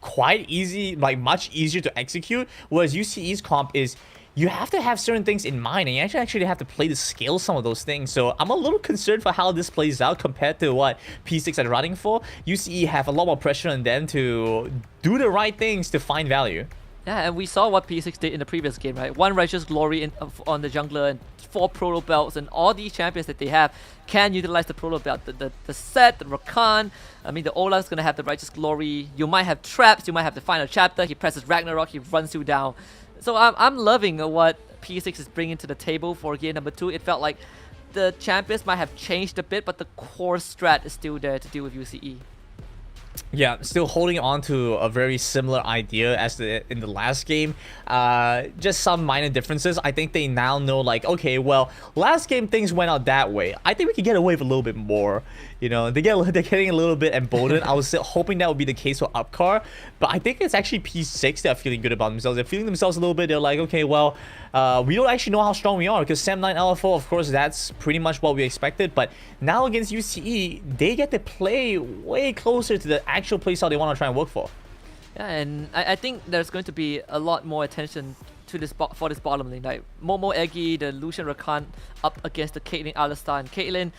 quite easy, like much easier to execute, whereas UCE's comp is you have to have certain things in mind, and you actually have to play to scale some of those things. So I'm a little concerned for how this plays out compared to what P6 are running for. UCE have a lot more pressure on them to do the right things to find value. Yeah, and we saw what P6 did in the previous game, right? 1 Righteous Glory on the jungler and 4 Proto Belts, and all these champions that they have can utilize the Proto Belt. The set, the Rakan, I mean, the Olaf's gonna have the Righteous Glory. You might have traps, you might have the final chapter. He presses Ragnarok, he runs you down. So I'm loving what P6 is bringing to the table for game number 2. It felt like the champions might have changed a bit, but the core strat is still there to deal with UCE. Yeah, still holding on to a very similar idea as in the last game. Just some minor differences. I think they now know, like, okay, well, last game things went out that way. I think we can get away with a little bit more. You know, they're getting a little bit emboldened. I was hoping that would be the case for Upcar, but I think it's actually P6 that are feeling good about themselves. They're feeling themselves a little bit. They're like, okay, well, we don't actually know how strong we are because Sam 9 LF Org, of course, that's pretty much what we expected. But now against UCE, they get to play way closer to the actual playstyle they want to try and work for. Yeah, and I think there's going to be a lot more attention to this for this bottom lane. Like Momo Eggy, the Lucian Rakan up against the Caitlyn Alistar, and Caitlyn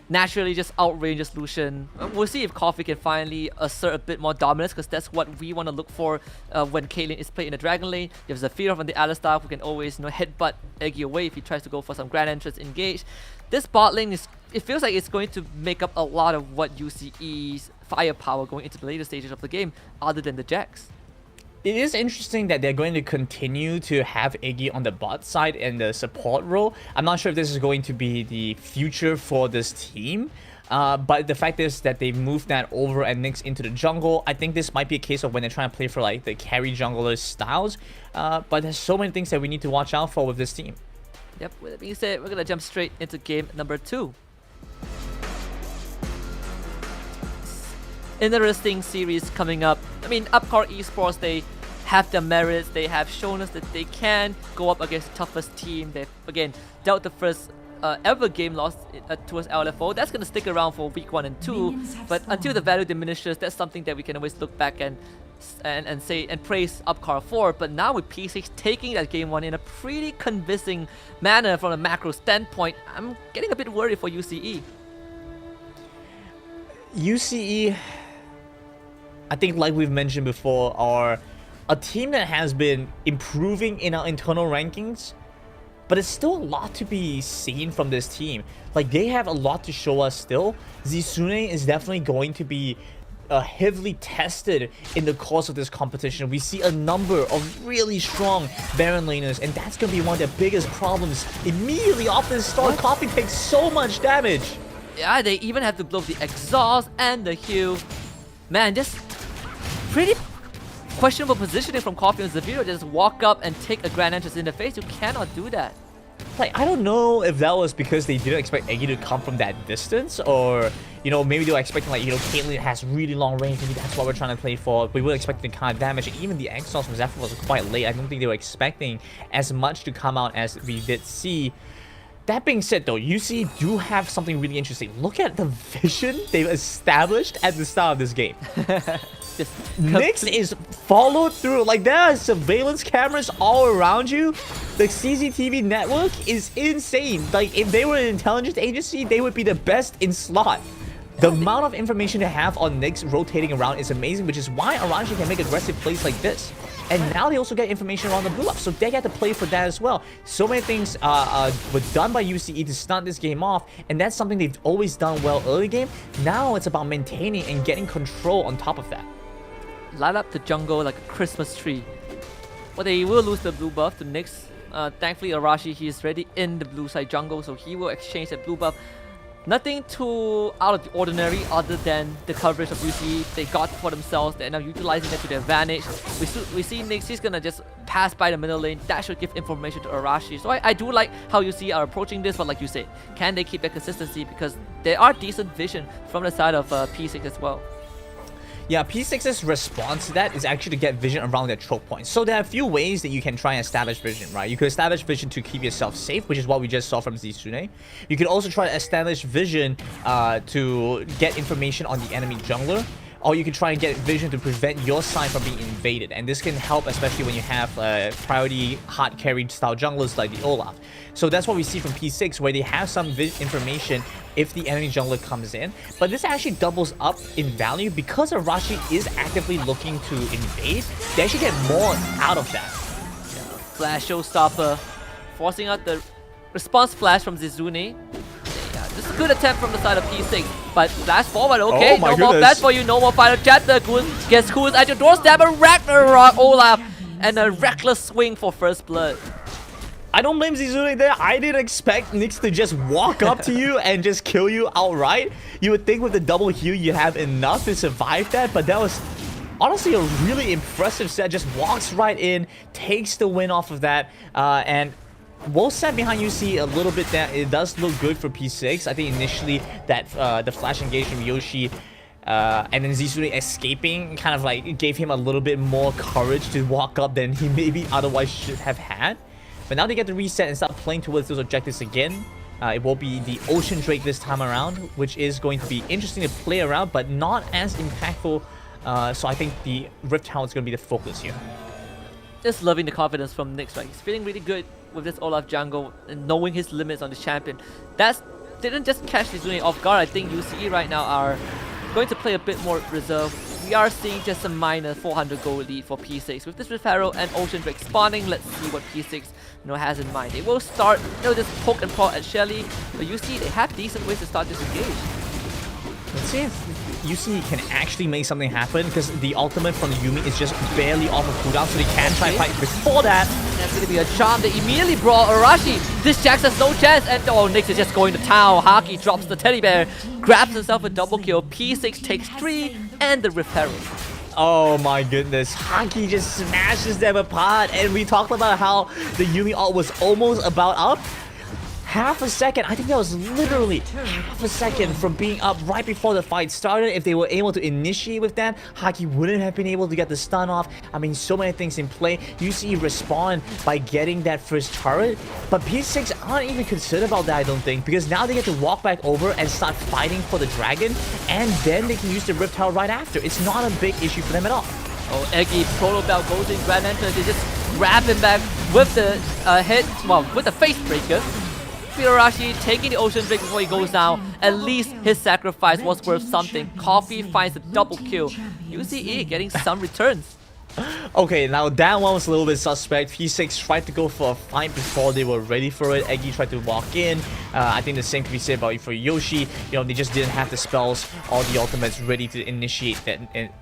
naturally just outranges Lucian. We'll see if Coffee can finally assert a bit more dominance, because that's what we want to look for when Caitlyn is played in the Dragon lane. You have Zephyr on the Alistar who can always, you know, headbutt Eggy away if he tries to go for some grand entrance engage. This bot lane it feels like it's going to make up a lot of what UCE's firepower going into the later stages of the game, other than the Jax. It is interesting that they're going to continue to have Iggy on the bot side and the support role. I'm not sure if this is going to be the future for this team, but the fact is that they've moved that over and Nyx into the jungle. I think this might be a case of when they're trying to play for like the carry jungler styles, but there's so many things that we need to watch out for with this team. Yep, with that being said, we're going to jump straight into game number 2. Interesting series coming up. I mean, Upcar Esports, they have their merits. They have shown us that they can go up against the toughest team. They've, again, dealt the first ever game lost towards LFO. That's going to stick around for week 1 and 2. But until the value diminishes, that's something that we can always look back and say and praise Upcar for. But now with P6 taking that game 1 in a pretty convincing manner from a macro standpoint, I'm getting a bit worried for UCE. UCE, I think like we've mentioned before, are a team that has been improving in our internal rankings, but it's still a lot to be seen from this team. Like, they have a lot to show us still. Zizune is definitely going to be heavily tested in the course of this competition. We see a number of really strong Baron laners, and that's going to be one of their biggest problems immediately off the start. Coffee takes so much damage. Yeah, they even have to blow the exhaust and the heal. Man, just pretty questionable positioning from Coffee and Zaviro. Just walk up and take a grand entrance in the face. You cannot do that. Like, I don't know if that was because they didn't expect Eggy to come from that distance, or, you know, maybe they were expecting, like, you know, Caitlyn has really long range, maybe that's what we're trying to play for. We were expecting the kind of damage, and even the exhaust from Zephyr was quite late. I don't think they were expecting as much to come out as we did see. That being said, though, UC do have something really interesting. Look at the vision they've established at the start of this game. Nyx is followed through. Like, there are surveillance cameras all around you. The CCTV network is insane. Like, if they were an intelligence agency, they would be the best in slot. The amount of information they have on Nyx rotating around is amazing, which is why Arashi can make aggressive plays like this. And now they also get information around the blue up, so they get to play for that as well. So many things were done by UCE to start this game off, and that's something they've always done well early game. Now it's about maintaining and getting control on top of that. Light up the jungle like a Christmas tree. Well, they will lose the blue buff to Nyx. Thankfully, Arashi, he's already in the blue side jungle, so he will exchange that blue buff. Nothing too out of the ordinary other than the coverage of UCE they got for themselves. They're now utilizing that to their advantage. We see Nyx, he's gonna just pass by the middle lane. That should give information to Arashi. So I do like how UCE are approaching this, but like you said, can they keep that consistency? Because there are decent vision from the side of P6 as well. Yeah, P6's response to that is actually to get vision around their choke points. So there are a few ways that you can try and establish vision, right? You could establish vision to keep yourself safe, which is what we just saw from Zizune. You can also try to establish vision to get information on the enemy jungler. Or you can try and get vision to prevent your side from being invaded. And this can help, especially when you have priority hard carry style junglers like the Olaf. So that's what we see from P6, where they have some information if the enemy jungler comes in. But this actually doubles up in value because Arashi is actively looking to invade. They actually get more out of that. Flash showstopper, forcing out the response flash from Zizune. This is a good attempt from the side of P6, but flash forward, okay, no more flash for you, no more final chapter. Guess who's at your doorstep? A Ragnarok Olaf, and a reckless swing for first blood. I don't blame Zizune there. I didn't expect Nyx to just walk up to you and just kill you outright. You would think with the double heal you have enough to survive that, but that was honestly a really impressive set. Just walks right in, takes the win off of that, and well set behind UC a little bit. That it does look good for P6. I think initially that the flash engage from Yoshi and then Zizune escaping kind of like gave him a little bit more courage to walk up than he maybe otherwise should have had. But now they get to reset and start playing towards those objectives again. It will be the Ocean Drake this time around, which is going to be interesting to play around, but not as impactful. So I think the Rift Tower is going to be the focus here. Just loving the confidence from Nyx, right? He's feeling really good with this Olaf jungle and knowing his limits on the champion. That didn't just catch Zizune off guard. I think UCE right now are going to play a bit more reserve. We are seeing just a minor 400 gold lead for P6 with this Rift Arrow and Ocean Drake spawning. Let's see what P6 has in mind. They will start, just poke and prod at Shelly, but UCE, they have decent ways to start this engage. Let's see if UC can actually make something happen, because the ultimate from the Yuumi is just barely off of cooldown, so they can try and fight before that. That's going to be a charm. They immediately brawl Arashi. This Jax has no chance, and Nyx is just going to town. Haki drops the teddy bear, grabs himself a double kill. P6 takes 3 and the Rift Herald. Oh my goodness, Haki just smashes them apart, and we talked about how the Yuumi ult was almost about up. half a second. I think that was literally half a second from being up right before the fight started. If they were able to initiate with that, Haki wouldn't have been able to get the stun off. I mean, so many things in play. UCE respond by getting that first turret, but P6 aren't even concerned about that, I don't think, because now they get to walk back over and start fighting for the dragon, and then they can use the Rift Tower right after. It's not a big issue for them at all. Oh, Eggy, Proto Bell goes in, Grand Entrance, they just grab him back with the with the face breaker. Firashi taking the Ocean Drake before he goes down. At least his sacrifice was worth something. Coffee finds a double kill. UCE getting some returns. Okay, now that one was a little bit suspect. P6 tried to go for a fight before they were ready for it. Eggy tried to walk in. I think the same could be said about for Yoshi. You know, they just didn't have the spells or the ultimates ready to initiate that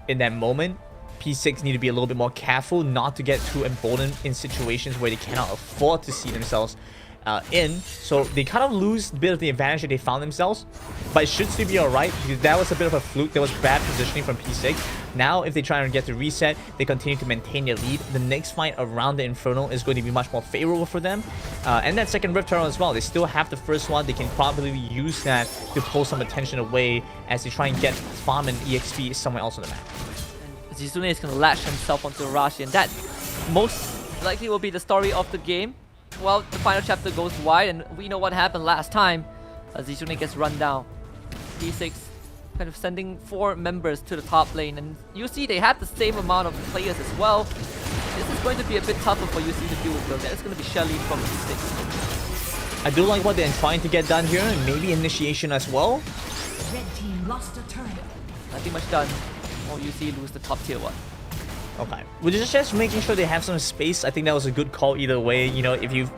in that moment. P6 need to be a little bit more careful not to get too emboldened in situations where they cannot afford to see themselves in. So they kind of lose a bit of the advantage that they found themselves, but it should still be alright because that was a bit of a fluke. That was bad positioning from P6. Now if they try and get to reset, they continue to maintain their lead. The next fight around the Inferno is going to be much more favorable for them, and that second Rift Turtle as well. They still have the first one. They can probably use that to pull some attention away as they try and get farm and EXP somewhere else on the map. Zizune is going to latch himself onto Arashi, and that most likely will be the story of the game. Well, the final chapter goes wide, and we know what happened last time. Zizune gets run down. P6 kind of sending 4 members to the top lane, and UC, they have the same amount of players as well. This is going to be a bit tougher for UC to deal with, though. That's going to be Shelly from P6. I do like what they're trying to get done here, and maybe initiation as well. Red team lost a turret. Nothing much done. Or UC lose the top tier 1. Okay, we're just making sure they have some space. I think that was a good call either way. You know, if you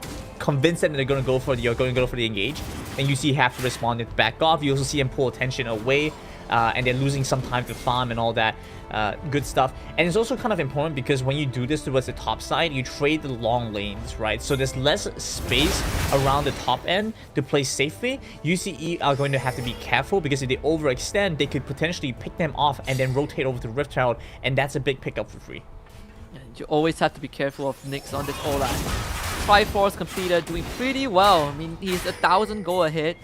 convince them that they're going to go for the engage, and you see have to respond and back off. You also see them pull attention away, and they're losing some time to farm and all that good stuff. And it's also kind of important because when you do this towards the top side, you trade the long lanes, right? So there's less space around the top end to play safely. UCE are going to have to be careful because if they overextend, they could potentially pick them off and then rotate over to Rift Herald, and that's a big pickup for free. You always have to be careful of Nyx on this Ola. Triforce completed, doing pretty well. I mean, he's 1,000 go ahead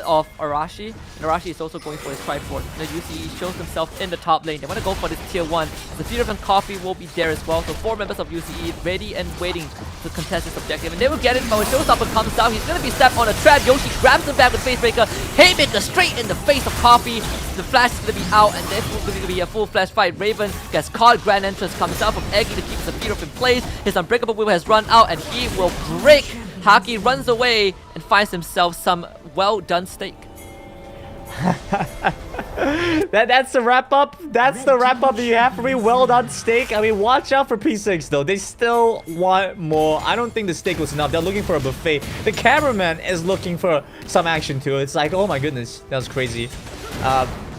of Arashi. And Arashi is also going for his Triforce. The UCE shows himself in the top lane. They want to go for this tier 1. The Fear and Coffee will be there as well. So 4 members of UCE ready and waiting to contest this objective. And they will get it, but when Showstopper comes down, he's going to be stepped on a trap. Yoshi grabs him back with Facebreaker. Haymaker straight in the face of Coffee. The flash is going to be out, and this is going to be a full flash fight. Raven gets caught. Grand Entrance comes out from Eggy to keep the Fear in place. His Unbreakable Will has run out, and he will break. Haki runs away and finds himself some well done steak. That's the wrap up. That's the wrap up that you have for me. Well done steak. I mean, watch out for P6 though. They still want more. I don't think the steak was enough. They're looking for a buffet. The cameraman is looking for some action too. It's like, oh my goodness, that was crazy.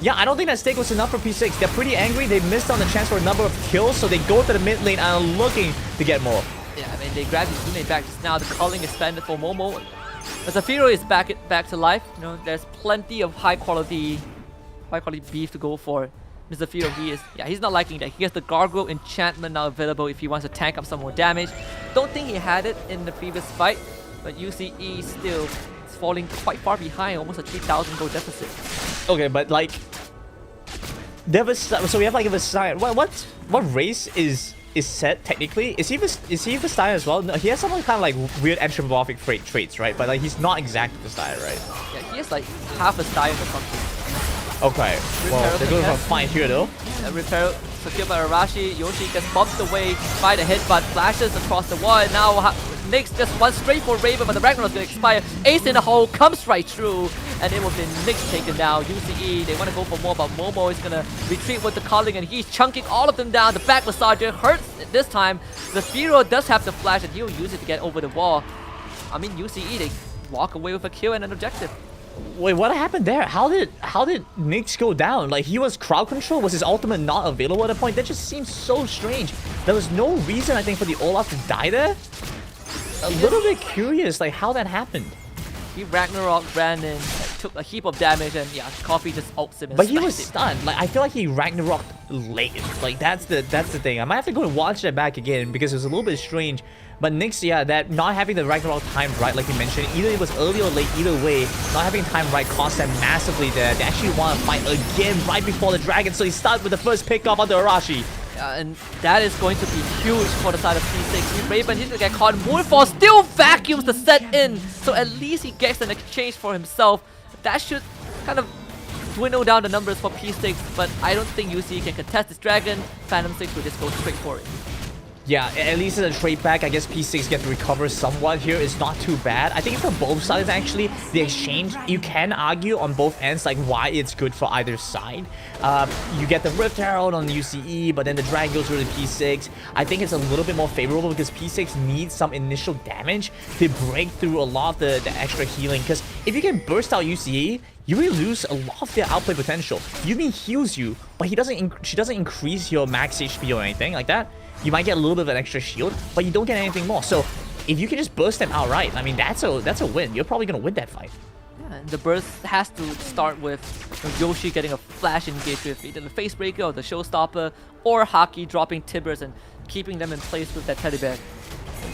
Yeah, I don't think that steak was enough for P6. They're pretty angry. They missed on the chance for a number of kills, so they go to the mid lane and are looking to get more. Yeah, I mean, they grabbed his teammate back just now. The calling expanded for Momo. As Zafiro is back to life, you know, there's plenty of high quality beef to go for. Mr. Zafiro, he's not liking that. He has the Gargoyle enchantment now available if he wants to tank up some more damage. Don't think he had it in the previous fight, but UCE still is falling quite far behind, almost a 3,000 gold deficit. Okay, but like, so we have like a Versailles. What race is set technically? Is he Versailles as well? No, he has some kind of like weird anthropomorphic traits, right? But like he's not exactly Versailles, right? Yeah, he has like half a style or something. Okay, well they're going for a fight here though. Repair secured by Arashi. Yoshi gets bumped away by the headbutt, flashes across the wall, and now Nyx just runs straight for Raven, but the Ragnarok's gonna expire. Ace in the hole comes right through, and it will be Nyx taken down. UCE, they want to go for more, but Momo is gonna retreat with the calling, and he's chunking all of them down. The back massager hurts this time. The Firo does have the flash, and he'll use it to get over the wall. I mean, UCE, they walk away with a kill and an objective. Wait, what happened there? How did Nyx go down? Like, he was crowd control? Was his ultimate not available at that point? That just seems so strange. There was no reason, I think, for the Olaf to die there. A little bit curious, like, how that happened. He Ragnarok ran in, took a heap of damage, and yeah, Coffee just ults him. But he was stunned. Like, I feel like he Ragnaroked late. Like that's the thing. I might have to go and watch that back again because it was a little bit strange. But Nyx, yeah, that not having the Ragnarok time right, like you mentioned, either it was early or late, either way, not having time right cost them massively there. They actually want to fight again right before the dragon, so he starts with the first pick off onto Arashi. And that is going to be huge for the side of P6. Raven, he's gonna get caught. Moonfall still vacuums the set in, so at least he gets an exchange for himself. That should kind of dwindle down the numbers for P6, but I don't think UC can contest this dragon. Phantom 6 will just go straight for it. Yeah, at least in a trade back, I guess P6 get to recover somewhat here. It's not too bad. I think for both sides, actually, the exchange, you can argue on both ends, like, why it's good for either side. You get the Rift Herald on the UCE, but then the Dragon goes through the P6. I think it's a little bit more favorable because P6 needs some initial damage to break through a lot of the extra healing. Because if you can burst out UCE, you will lose a lot of their outplay potential. Yuumi heals you, but she doesn't increase your max HP or anything like that. You might get a little bit of an extra shield, but you don't get anything more. So if you can just burst them outright, I mean, that's a win. You're probably going to win that fight. Yeah, and the burst has to start with Yoshi getting a flash engage with either the Face Breaker or the Showstopper, or Haki dropping Tibbers and keeping them in place with that teddy bear.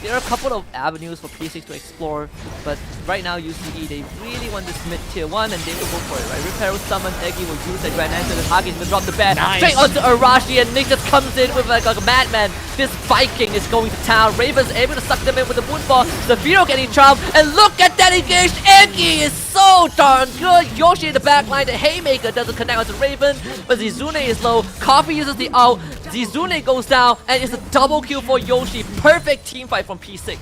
There are a couple of avenues for P6 to explore, but right now UCE, they really want this mid tier 1 and they will go for it, right? Repair will summon, Eggy will use the Grand Answer, and Hagi's gonna drop the bear straight onto Arashi, and Nick just comes in with like a madman. This Viking is going to town. Raven's able to suck them in with the Moonfall. Zafiro getting charmed, and look at that engaged. Eggy is so darn good. Yoshi in the back line, the Haymaker doesn't connect onto Raven, but Zizune is low. Coffee uses the ult. Zizune goes down, and it's a double kill for Yoshi. Perfect team fight from P6.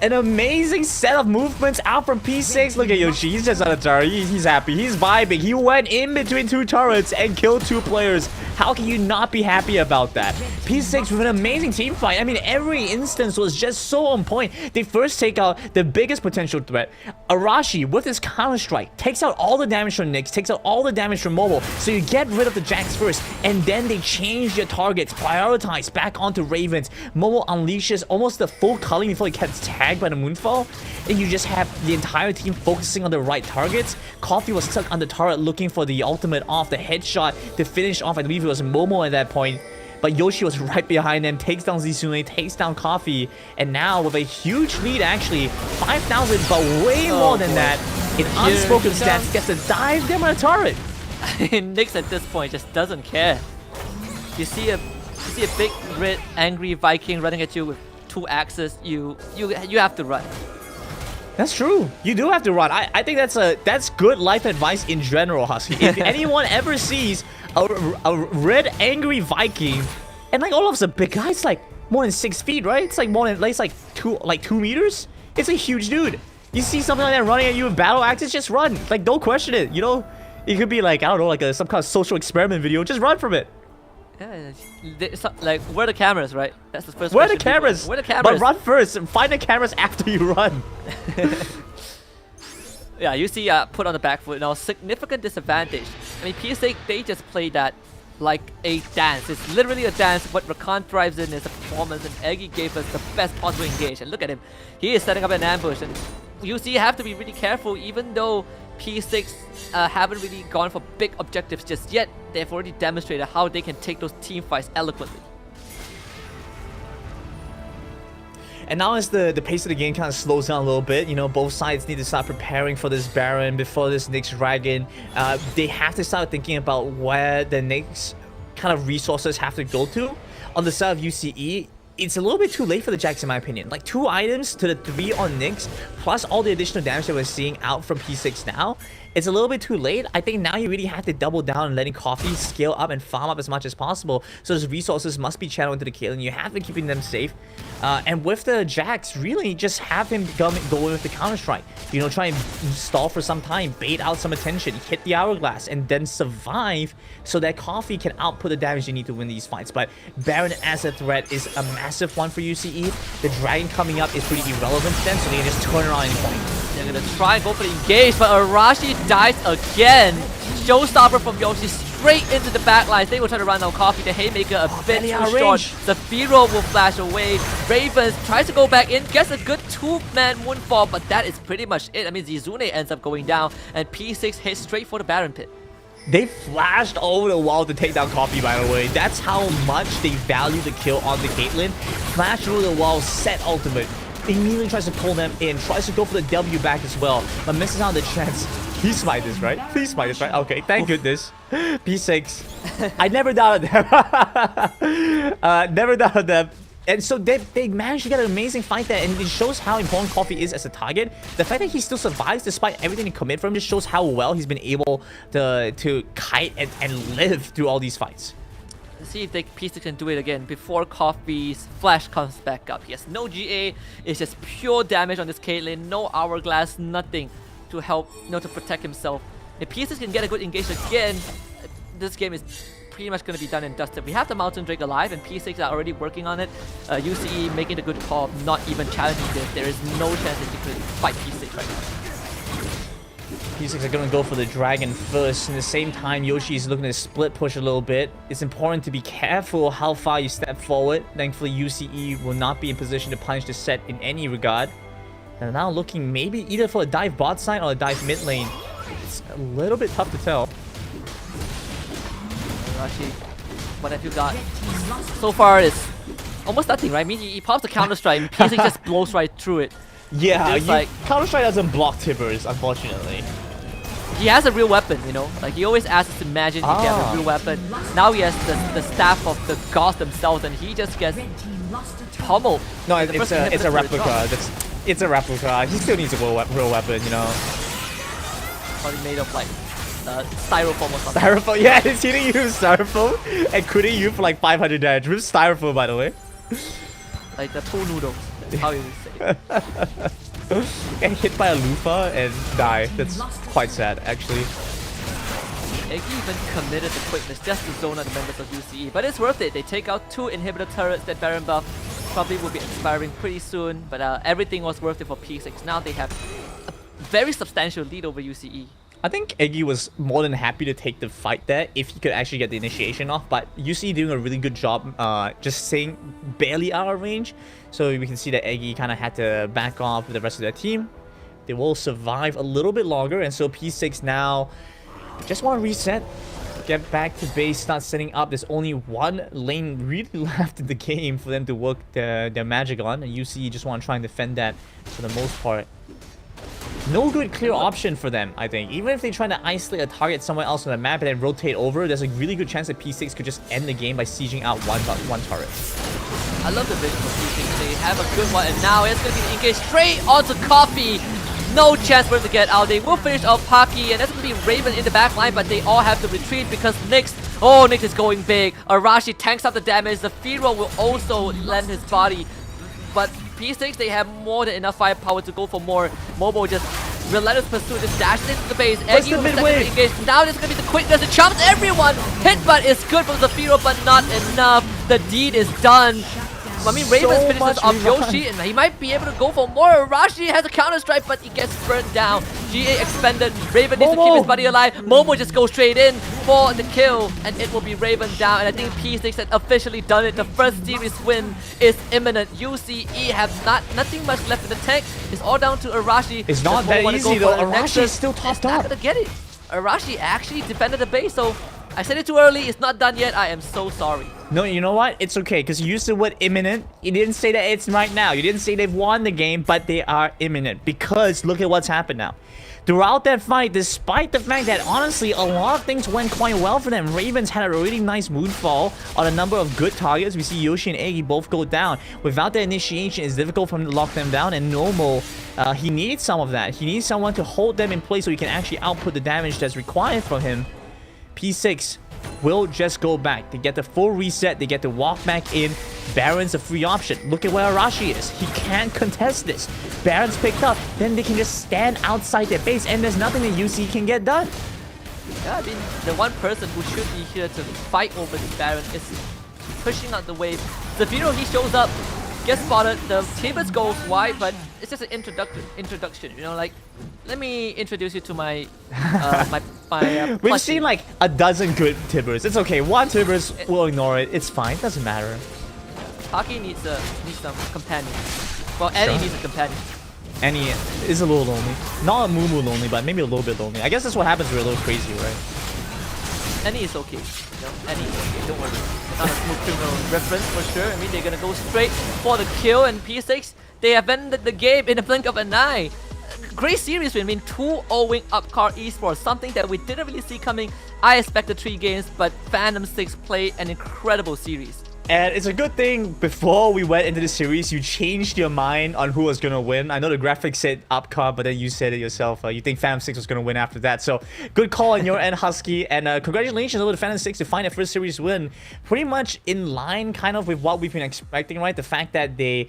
An amazing set of movements out from P6. Look at Yoshi. He's just on a turret. He's happy. He's vibing. He went in between two turrets and killed two players. How can you not be happy about that? P6 with an amazing team fight. I mean, every instance was just so on point. They first take out the biggest potential threat. Arashi, with his counter-strike, takes out all the damage from Nyx, takes out all the damage from Momo. So you get rid of the Jax first, and then they change their targets, prioritize back onto Ravens. Momo unleashes almost the full culling before he gets tagged by the Moonfall, and you just have the entire team focusing on the right targets. Coffee was stuck on the turret looking for the ultimate off, the headshot to finish off. I believe it was Momo at that point, but Yoshi was right behind them, takes down Zizune, takes down Coffee, and now with a huge lead, actually 5,000, but way more than that in unspoken stats, gets to dive them on a turret. Nyx at this point just doesn't care. You see a big red angry Viking running at you with two axes, you have to run. That's true. You do have to run. I think that's good life advice in general, Husky. If anyone ever sees a red angry Viking, and like all of us are big guys, like more than 6 feet, right? It's like more than it's like 2 meters. It's a huge dude. You see something like that running at you with battle axes, just run. Like, don't question it. You know, it could be like, I don't know, like some kind of social experiment video. Just run from it. Yeah, like, where are the cameras, right? That's the first Where are question. the cameras? Where are the cameras? But run first. Find the cameras after you run. Yeah, you see put on the back foot now. Significant disadvantage. I mean, P6, they just play that like a dance. It's literally a dance. What Rakan thrives in is a performance, and Eggy gave us the best possible engage. And look at him. He is setting up an ambush, and you see, you have to be really careful, even though P6 haven't really gone for big objectives just yet. They've already demonstrated how they can take those team fights eloquently. And now as the pace of the game kind of slows down a little bit, you know, both sides need to start preparing for this Baron before this next Dragon. They have to start thinking about where the next kind of resources have to go to. On the side of UCE, it's a little bit too late for the Jax in my opinion. Like 2 items to the 3 on Nyx, plus all the additional damage that we're seeing out from P6 now. It's a little bit too late. I think now you really have to double down on letting Coffee scale up and farm up as much as possible. So those resources must be channeled into the Caitlyn. You have been keeping them safe. And with the Jax, really just have him go in with the counter-strike. You know, try and stall for some time, bait out some attention, hit the hourglass, and then survive so that Coffee can output the damage you need to win these fights. But Baron as a threat is a massive one for UCE. The Dragon coming up is pretty irrelevant to them, so they can just turn around and point. They're gonna try and go for the engage, but Arashi dies again. Showstopper from Yoshi straight into the backlines. They will try to run out Coffee. The Haymaker a bit too short. Zafiro will flash away. Ravens tries to go back in, gets a good 2-man Moonfall, but that is pretty much it. I mean, Zizune ends up going down, and P6 hits straight for the Baron pit. They flashed over the wall to take down Coffee, by the way. That's how much they value the kill on the Caitlyn. Flash over the wall, set ultimate. Immediately tries to pull them in, tries to go for the W back as well, but misses out the chance. Please smite this, right? Please smite this, right? Okay, thank goodness. P6. I never doubted them. Never doubted them. And so they managed to get an amazing fight there, and it shows how important Coffee is as a target. The fact that he still survives despite everything they commit from him just shows how well he's been able to kite and live through all these fights. Let's see if P6 can do it again before Coffee's flash comes back up. He has no GA, it's just pure damage on this Caitlyn, no hourglass, nothing to help, to protect himself. If P6 can get a good engage again, this game is pretty much going to be done and dusted. We have the Mountain Drake alive, and P6 are already working on it. UCE making the good call, not even challenging this. There is no chance that they could fight P6 right now. P6 are going to go for the dragon first. In the same time, Yoshi is looking to split push a little bit. It's important to be careful how far you step forward. Thankfully, UCE will not be in position to punish the set in any regard. And now looking maybe either for a dive bot side or a dive mid lane. It's a little bit tough to tell. Rashi, what have you got? So far, it's almost nothing, right? I mean, he pops the counter strike, and P6 just blows right through it. Yeah, like Counter-Strike doesn't block Tibbers, unfortunately. He has a real weapon, Like, he always asks us to imagine he has a real weapon. Now he has the staff of the gods themselves, and he just gets pummeled. No, it's a replica. It's a replica. He still needs a real weapon, Probably made of, like, styrofoam or something. Styrofoam? Yeah, it's hitting you with styrofoam and critting you for like 500 damage. With styrofoam, by the way. Like the pool noodles. That's how you say it. Get hit by a loofah and die. That's quite sad, actually. Eggy even committed the quickness just to zone out the members of UCE. But it's worth it. They take out 2 inhibitor turrets that Baron buff probably will be expiring pretty soon. But everything was worth it for P6. Now they have a very substantial lead over UCE. I think Eggy was more than happy to take the fight there if he could actually get the initiation off, but UC doing a really good job just staying barely out of range. So we can see that Eggy kind of had to back off with the rest of their team. They will survive a little bit longer, and so P6 now just want to reset, get back to base, start setting up. There's only one lane really left in the game for them to work their magic on, and UC just want to try and defend that for the most part. No good clear option for them, I think. Even if they try to isolate a target somewhere else on the map and then rotate over, there's a really good chance that P6 could just end the game by sieging out one turret. I love the vision for P6. They have a good one, and now it's going to be engaged straight onto Coffee. No chance for him to get out. They will finish off Paki, and that's going to be Raven in the back line, but they all have to retreat because Nyx is going big. Arashi tanks up the damage. The Firo will also lend his body, but P6, they have more than enough firepower to go for more. Momo just relentless pursuit, just dashes into the base. Eggy with the engaged. Now there's going to be the quickness. It chomps everyone. Hitbutt is good from Zafiro, but not enough. The deed is done. I mean, Raven finishes off Yoshi, and he might be able to go for more. Rashi has a counter strike, but he gets burnt down. GA expended. Raven needs to keep his buddy alive. Momo just goes straight in for the kill, and it will be Raven down. And I think P6 has officially done it. The first series win is imminent. UCE have nothing much left in the tank. It's all down to Arashi. It's not that easy though. Arashi is still topped up. Not gonna get it. Arashi actually defended the base, so I said it too early. It's not done yet. I am so sorry. No, you know what? It's okay, because you used the word imminent. You didn't say that it's right now. You didn't say they've won the game, but they are imminent. Because look at what's happened now. Throughout that fight, despite the fact that honestly, a lot of things went quite well for them. Ravens had a really nice moonfall on a number of good targets. We see Yoshi and Eggy both go down. Without the initiation, it's difficult for him to lock them down. And Nomo, he needs some of that. He needs someone to hold them in place so he can actually output the damage that's required from him. P6 will just go back. They get the full reset. They get to walk back in. Baron's a free option. Look at where Arashi is. He can't contest this. Baron's picked up. Then they can just stand outside their base, and there's nothing that UC can get done. Yeah, I mean, the one person who should be here to fight over the Baron is pushing out the wave. Zafiro, he shows up, gets spotted. The Tibbers goes wide, but it's just an introduction. You know, like, let me introduce you to my We've seen like a dozen good Tibbers. It's okay. One Tibbers will ignore it. It's fine. Doesn't matter. Paki needs some companion. Well, Annie needs a companion. Annie is a little lonely. Not a moo lonely, but maybe a little bit lonely. I guess that's what happens when you're a little crazy, right? Any is okay. You know, any is okay. Don't worry. It's not a smooth criminal reference for sure. I mean, they're gonna go straight for the kill, and P6, they have ended the game in the blink of an eye. Great series win. I mean, 2-0 Upcar Esports, something that we didn't really see coming. I expected 3 games, but Phantom 6 played an incredible series. And it's a good thing before we went into the series, you changed your mind on who was going to win. I know the graphics said Upcar, but then you said it yourself. You think Phantom 6 was going to win after that. So good call on your end, Husky. And congratulations over to Phantom 6 to find their first series win. Pretty much in line kind of with what we've been expecting, right? The fact that they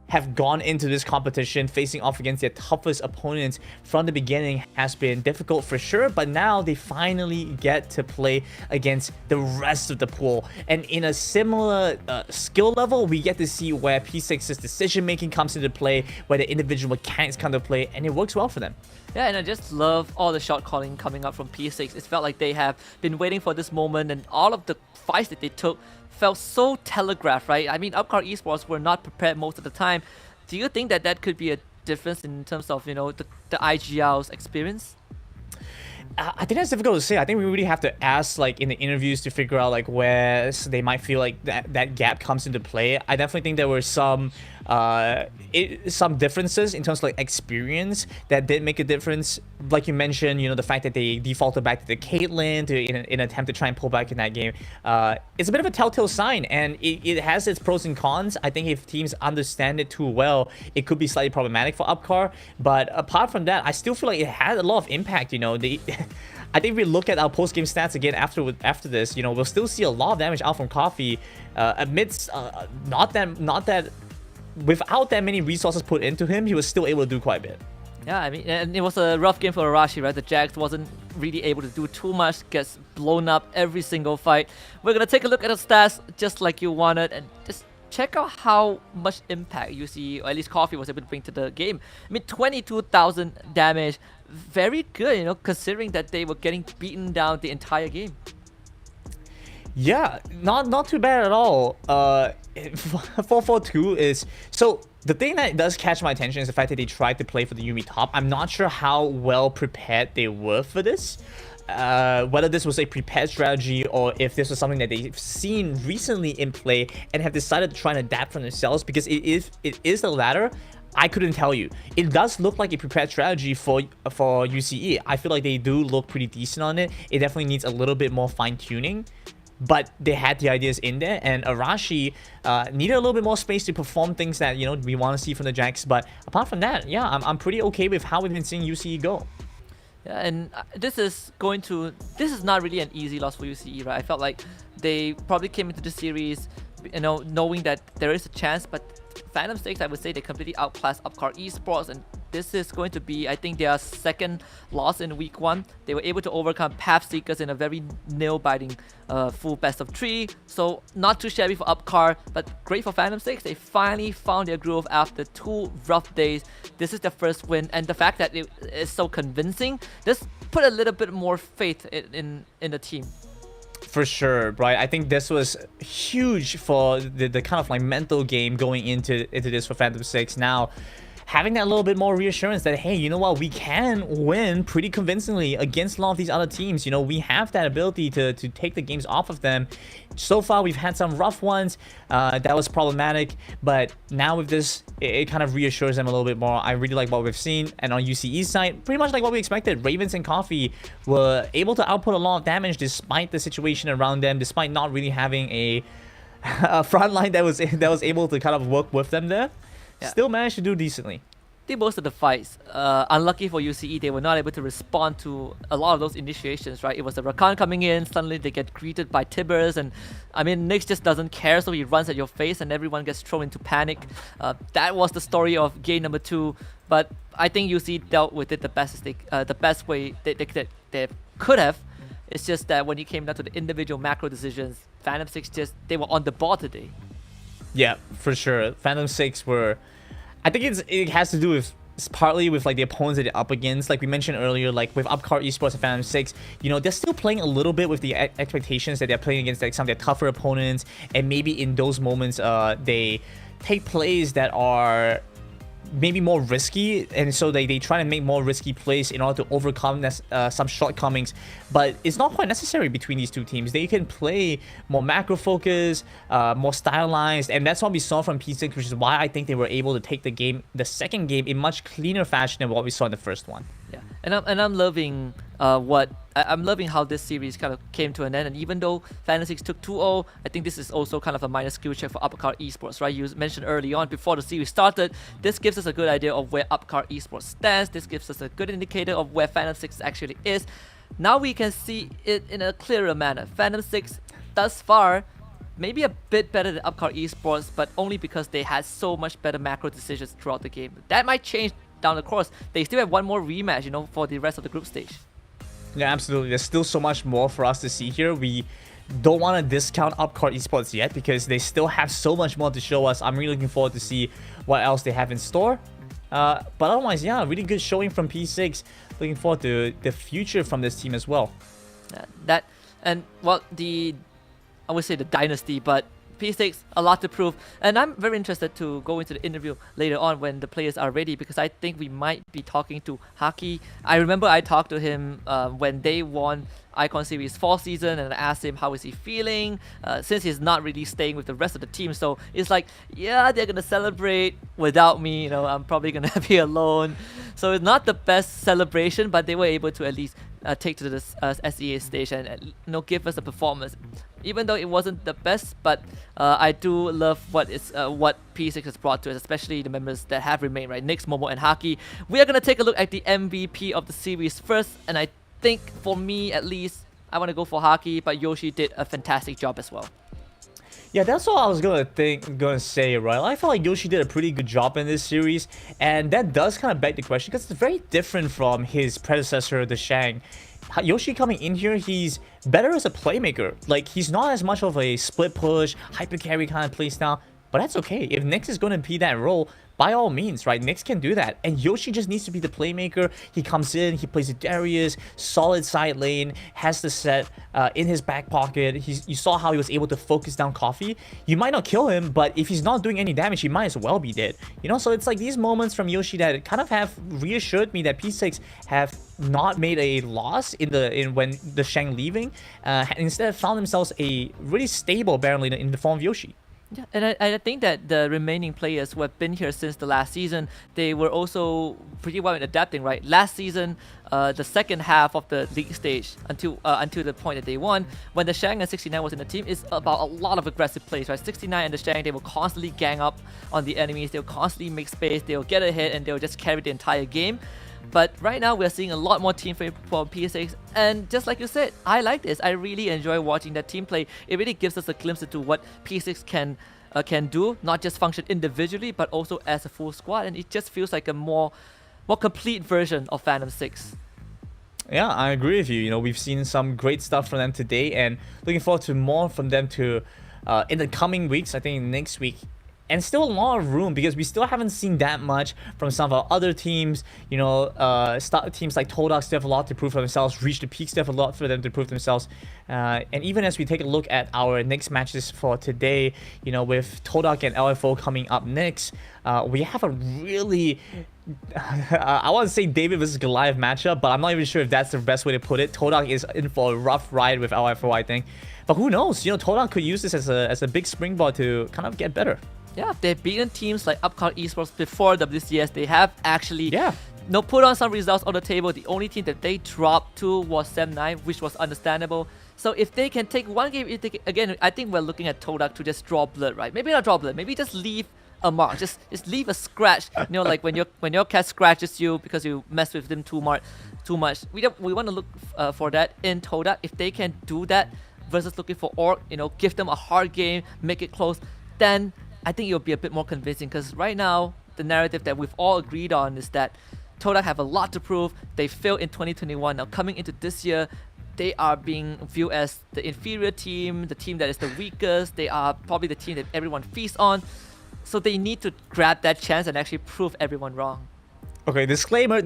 have gone into this competition facing off against their toughest opponents from the beginning has been difficult for sure, but now they finally get to play against the rest of the pool, and in a similar skill level, we get to see where P6's decision making comes into play, where the individual mechanics come to play, and it works well for them. Yeah, and I just love all the shot calling coming up from P6. It felt like they have been waiting for this moment, and all of the fights that they took felt so telegraphed, right? I mean, Upcar Esports were not prepared most of the time. Do you think that that could be a difference in terms of, you know, the IGL's experience? I think that's difficult to say. I think we really have to ask, like, in the interviews to figure out, like, where they might feel like that gap comes into play. I definitely think there were some differences in terms of, like, experience that did make a difference. Like you mentioned, you know, the fact that they defaulted back to the Caitlyn in an attempt to try and pull back in that game. It's a bit of a telltale sign, and it has its pros and cons. I think if teams understand it too well, it could be slightly problematic for Upcar. But apart from that, I still feel like it had a lot of impact, you know. I think if we look at our post-game stats again after this, you know, we'll still see a lot of damage out from Coffee amidst not that without that many resources put into him, he was still able to do quite a bit. Yeah, I mean, and it was a rough game for Arashi, right? The Jax wasn't really able to do too much, gets blown up every single fight. We're gonna take a look at the stats just like you wanted, and just check out how much impact you see, or at least Coffee was able to bring to the game. I mean, 22,000 damage, very good, you know, considering that they were getting beaten down the entire game. Yeah, not too bad at all. 442 is... So, the thing that does catch my attention is the fact that they tried to play for the Yuumi top. I'm not sure how well prepared they were for this. Whether this was a prepared strategy or if this was something that they've seen recently in play and have decided to try and adapt for themselves, because it is the latter. I couldn't tell you. It does look like a prepared strategy for UCE. I feel like they do look pretty decent on it. It definitely needs a little bit more fine-tuning, but they had the ideas in there, and Arashi needed a little bit more space to perform things that, you know, we want to see from the Jax. But apart from that, yeah, I'm pretty okay with how we've been seeing UCE go. Yeah, and this is not really an easy loss for UCE, right? I felt like they probably came into the series, you know, knowing that there is a chance, but Phantom 6, I would say they completely outclassed Upcar Esports, and this is going to be, I think, their second loss in week 1. They were able to overcome PathSeekers in a very nail-biting full best of 3, so not too shabby for Upcar, but great for Phantom 6. They finally found their groove after 2 rough days. This is their first win, and the fact that it is so convincing just put a little bit more faith in the team. For sure, right? I think this was huge for the kind of like mental game going into this for Phantom 6. Now, having that little bit more reassurance that, hey, you know what, we can win pretty convincingly against a lot of these other teams. You know, we have that ability to take the games off of them. So far, we've had some rough ones that was problematic, but now with this, it kind of reassures them a little bit more. I really like what we've seen, and on UCE's side, pretty much like what we expected. Ravens and Coffee were able to output a lot of damage despite the situation around them, despite not really having a front line that was able to kind of work with them there. Yeah. Still managed to do decently. Did most of the fights. Unlucky for UCE, they were not able to respond to a lot of those initiations, right? It was the Rakan coming in, suddenly they get greeted by Tibbers, and I mean, Nyx just doesn't care, so he runs at your face and everyone gets thrown into panic. That was the story of game number 2, but I think UCE dealt with it the best way they could have. It's just that when it came down to the individual macro decisions, Phantom 6 they were on the ball today. Yeah, for sure. Phantom 6 were... I think it has to do with partly with like the opponents that they're up against. Like we mentioned earlier, like with Upcar Esports and Phantom 6, you know, they're still playing a little bit with the expectations that they're playing against like some of their tougher opponents, and maybe in those moments they take plays that are maybe more risky, and so they try to make more risky plays in order to overcome some shortcomings, but it's not quite necessary between these two teams. They can play more macro focus, more stylized, and that's what we saw from P6, which is why I think they were able to take the second game in much cleaner fashion than what we saw in the first one. Yeah, and I'm loving I'm loving how this series kind of came to an end. And even though Phantom 6 took 2-0, I think this is also kind of a minor skill check for Upcar Esports, right? You mentioned early on before the series started, this gives us a good idea of where Upcar Esports stands. This gives us a good indicator of where Phantom 6 actually is. Now we can see it in a clearer manner. Phantom 6, thus far, maybe a bit better than Upcar Esports, but only because they had so much better macro decisions throughout the game. That might change down the course. They still have one more rematch, you know, for the rest of the group stage. Yeah, absolutely. There's still so much more for us to see here. We don't want to discount Upcar Esports yet because they still have so much more to show us. I'm really looking forward to see what else they have in store. But otherwise, yeah, really good showing from P6. Looking forward to the future from this team as well. I would say the dynasty, but P6, a lot to prove. And I'm very interested to go into the interview later on when the players are ready, because I think we might be talking to Haki. I remember I talked to him when they won Icon Series fall season, and I asked him how is he feeling since he's not really staying with the rest of the team. So it's like, yeah, they're gonna celebrate without me, you know, I'm probably gonna be alone. So it's not the best celebration, but they were able to at least take to this SEA stage and you know, give us a performance. Even though it wasn't the best, but I do love what P6 has brought to us, especially the members that have remained, right? Nyx, Momo, and Haki. We are going to take a look at the MVP of the series first, and I think for me at least, I want to go for Haki, but Yoshi did a fantastic job as well. Yeah, that's what I was gonna say, right? I feel like Yoshi did a pretty good job in this series, and that does kind of beg the question because it's very different from his predecessor, the Shang. Yoshi coming in here, he's better as a playmaker. Like, he's not as much of a split push, hyper carry kind of playstyle, but that's okay. If Nyx is going to be that role, by all means, right? Nyx can do that. And Yoshi just needs to be the playmaker. He comes in, he plays with Darius, solid side lane, has the set in his back pocket. You saw how he was able to focus down Coffee. You might not kill him, but if he's not doing any damage, he might as well be dead. You know, so it's like these moments from Yoshi that kind of have reassured me that P6 have not made a loss when the Shang leaving. Instead found themselves a really stable, apparently, in the form of Yoshi. Yeah, and I think that the remaining players who have been here since the last season, they were also pretty well in adapting, right? Last season, the second half of the league stage, until the point that they won, when the Shang and 69 was in the team, is about a lot of aggressive plays, right? 69 and the Shang, they will constantly gang up on the enemies, they'll constantly make space, they'll get ahead, and they'll just carry the entire game. But right now, we're seeing a lot more team play from P6, and just like you said, I like this. I really enjoy watching that team play. It really gives us a glimpse into what P6 can do, not just function individually, but also as a full squad, and it just feels like a more complete version of Phantom 6. Yeah, I agree with you. You know, we've seen some great stuff from them today, and looking forward to more from them in the coming weeks. I think next week. And still a lot of room because we still haven't seen that much from some of our other teams. You know, teams like TODAK still have a lot to prove for themselves. Reach the Peak still have a lot for them to prove themselves. And even as we take a look at our next matches for today, you know, with TODAK and LFO coming up next, we have a really... I want to say David versus Goliath matchup, but I'm not even sure if that's the best way to put it. TODAK is in for a rough ride with LFO, I think. But who knows? You know, TODAK could use this as a big springboard to kind of get better. Yeah, they've beaten teams like Upcar Esports before WCS. They have actually put on some results on the table. The only team that they dropped to was Sem9, which was understandable. So if they can take one game, again, I think we're looking at TODAK to just draw blood, right? Maybe not draw blood, maybe just leave a mark, just leave a scratch. You know, like when your cat scratches you because you mess with them too much. We want to look for that in TODAK. If they can do that versus looking for Orc, you know, give them a hard game, make it close, then I think it'll be a bit more convincing, because right now, the narrative that we've all agreed on is that TODAK have a lot to prove. They failed in 2021. Now, coming into this year, they are being viewed as the inferior team, the team that is the weakest. They are probably the team that everyone feasts on. So they need to grab that chance and actually prove everyone wrong. Okay, disclaimer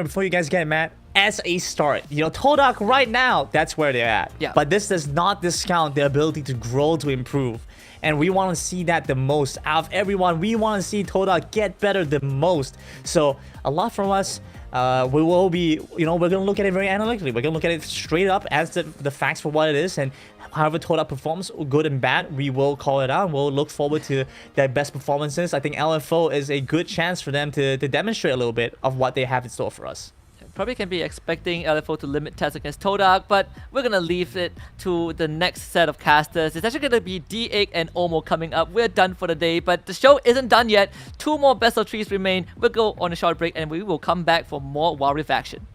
before you guys get mad. as a start. You know, TODAK right now, that's where they're at. Yeah. But this does not discount their ability to grow, to improve. And we want to see that the most. Out of everyone, we want to see TODAK get better the most. So a lot from us. We will be, we're going to look at it very analytically. We're going to look at it straight up as the facts for what it is. And however TODAK performs, good and bad, we will call it out. We'll look forward to their best performances. I think LFO is a good chance for them to demonstrate a little bit of what they have in store for us. Probably can be expecting LFO to limit tests against TODAK, but we're going to leave it to the next set of casters. It's actually going to be D8 and Omo coming up. We're done for the day, but the show isn't done yet. 2 more best of 3s remain. We'll go on a short break and we will come back for more Wild Rift action.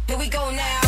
Here we go now.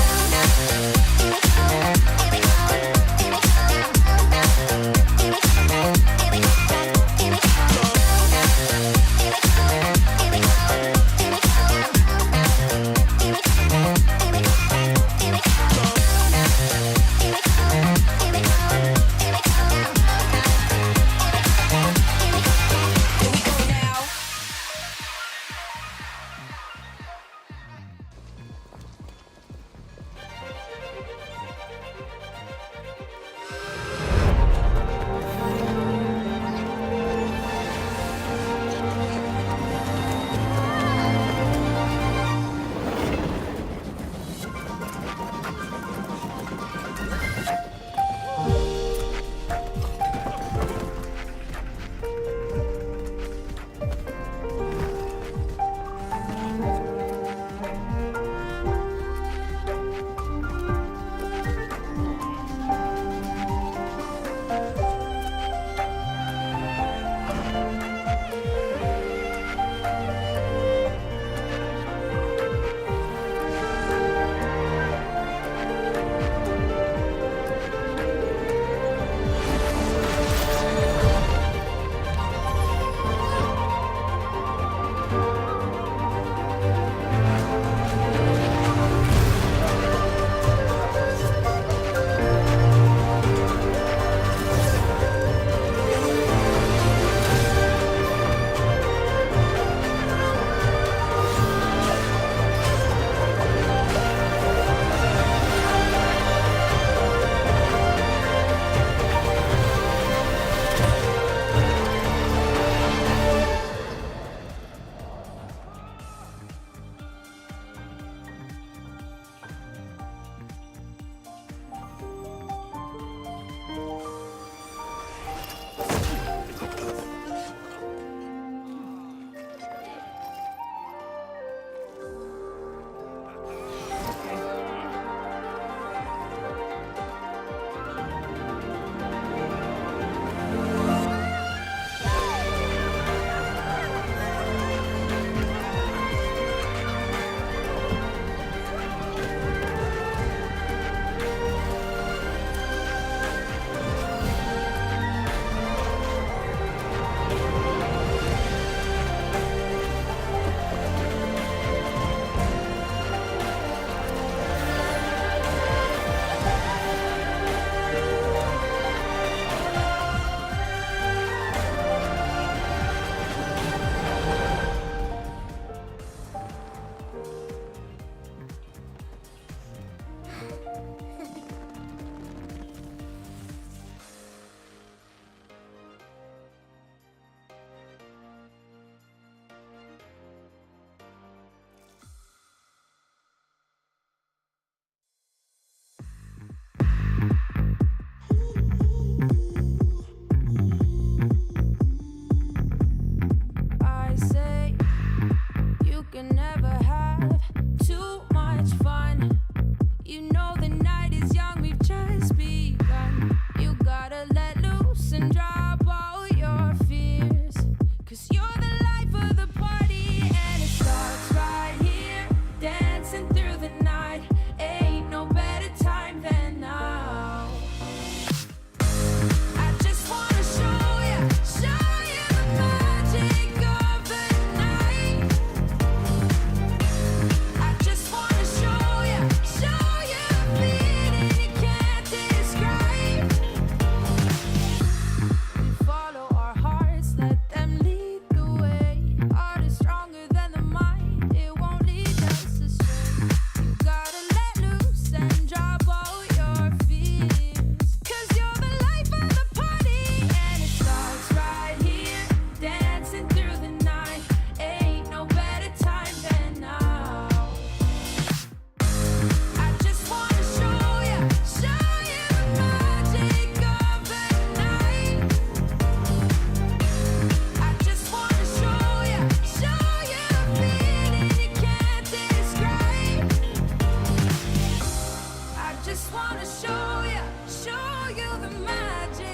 can never have too much fun. You know the night is young, we've just begun. You gotta let loose and drop all your fears. Cause you're the life of the party, and it starts right here. Dancing through the night, ain't no better time than now. I just wanna show you the magic of the night. I just wanna show you a feeling you can't describe. We follow our hearts, let them lead the way. Heart is stronger than the mind, it won't lead us astray. You gotta let loose and drop all your fears. Cause you're the life of the party, and it starts right here. Dancing through the night, ain't no better time than now. I just wanna show you the magic of the night. I just wanna show you a feeling you can't describe. I just wanna show you the magic.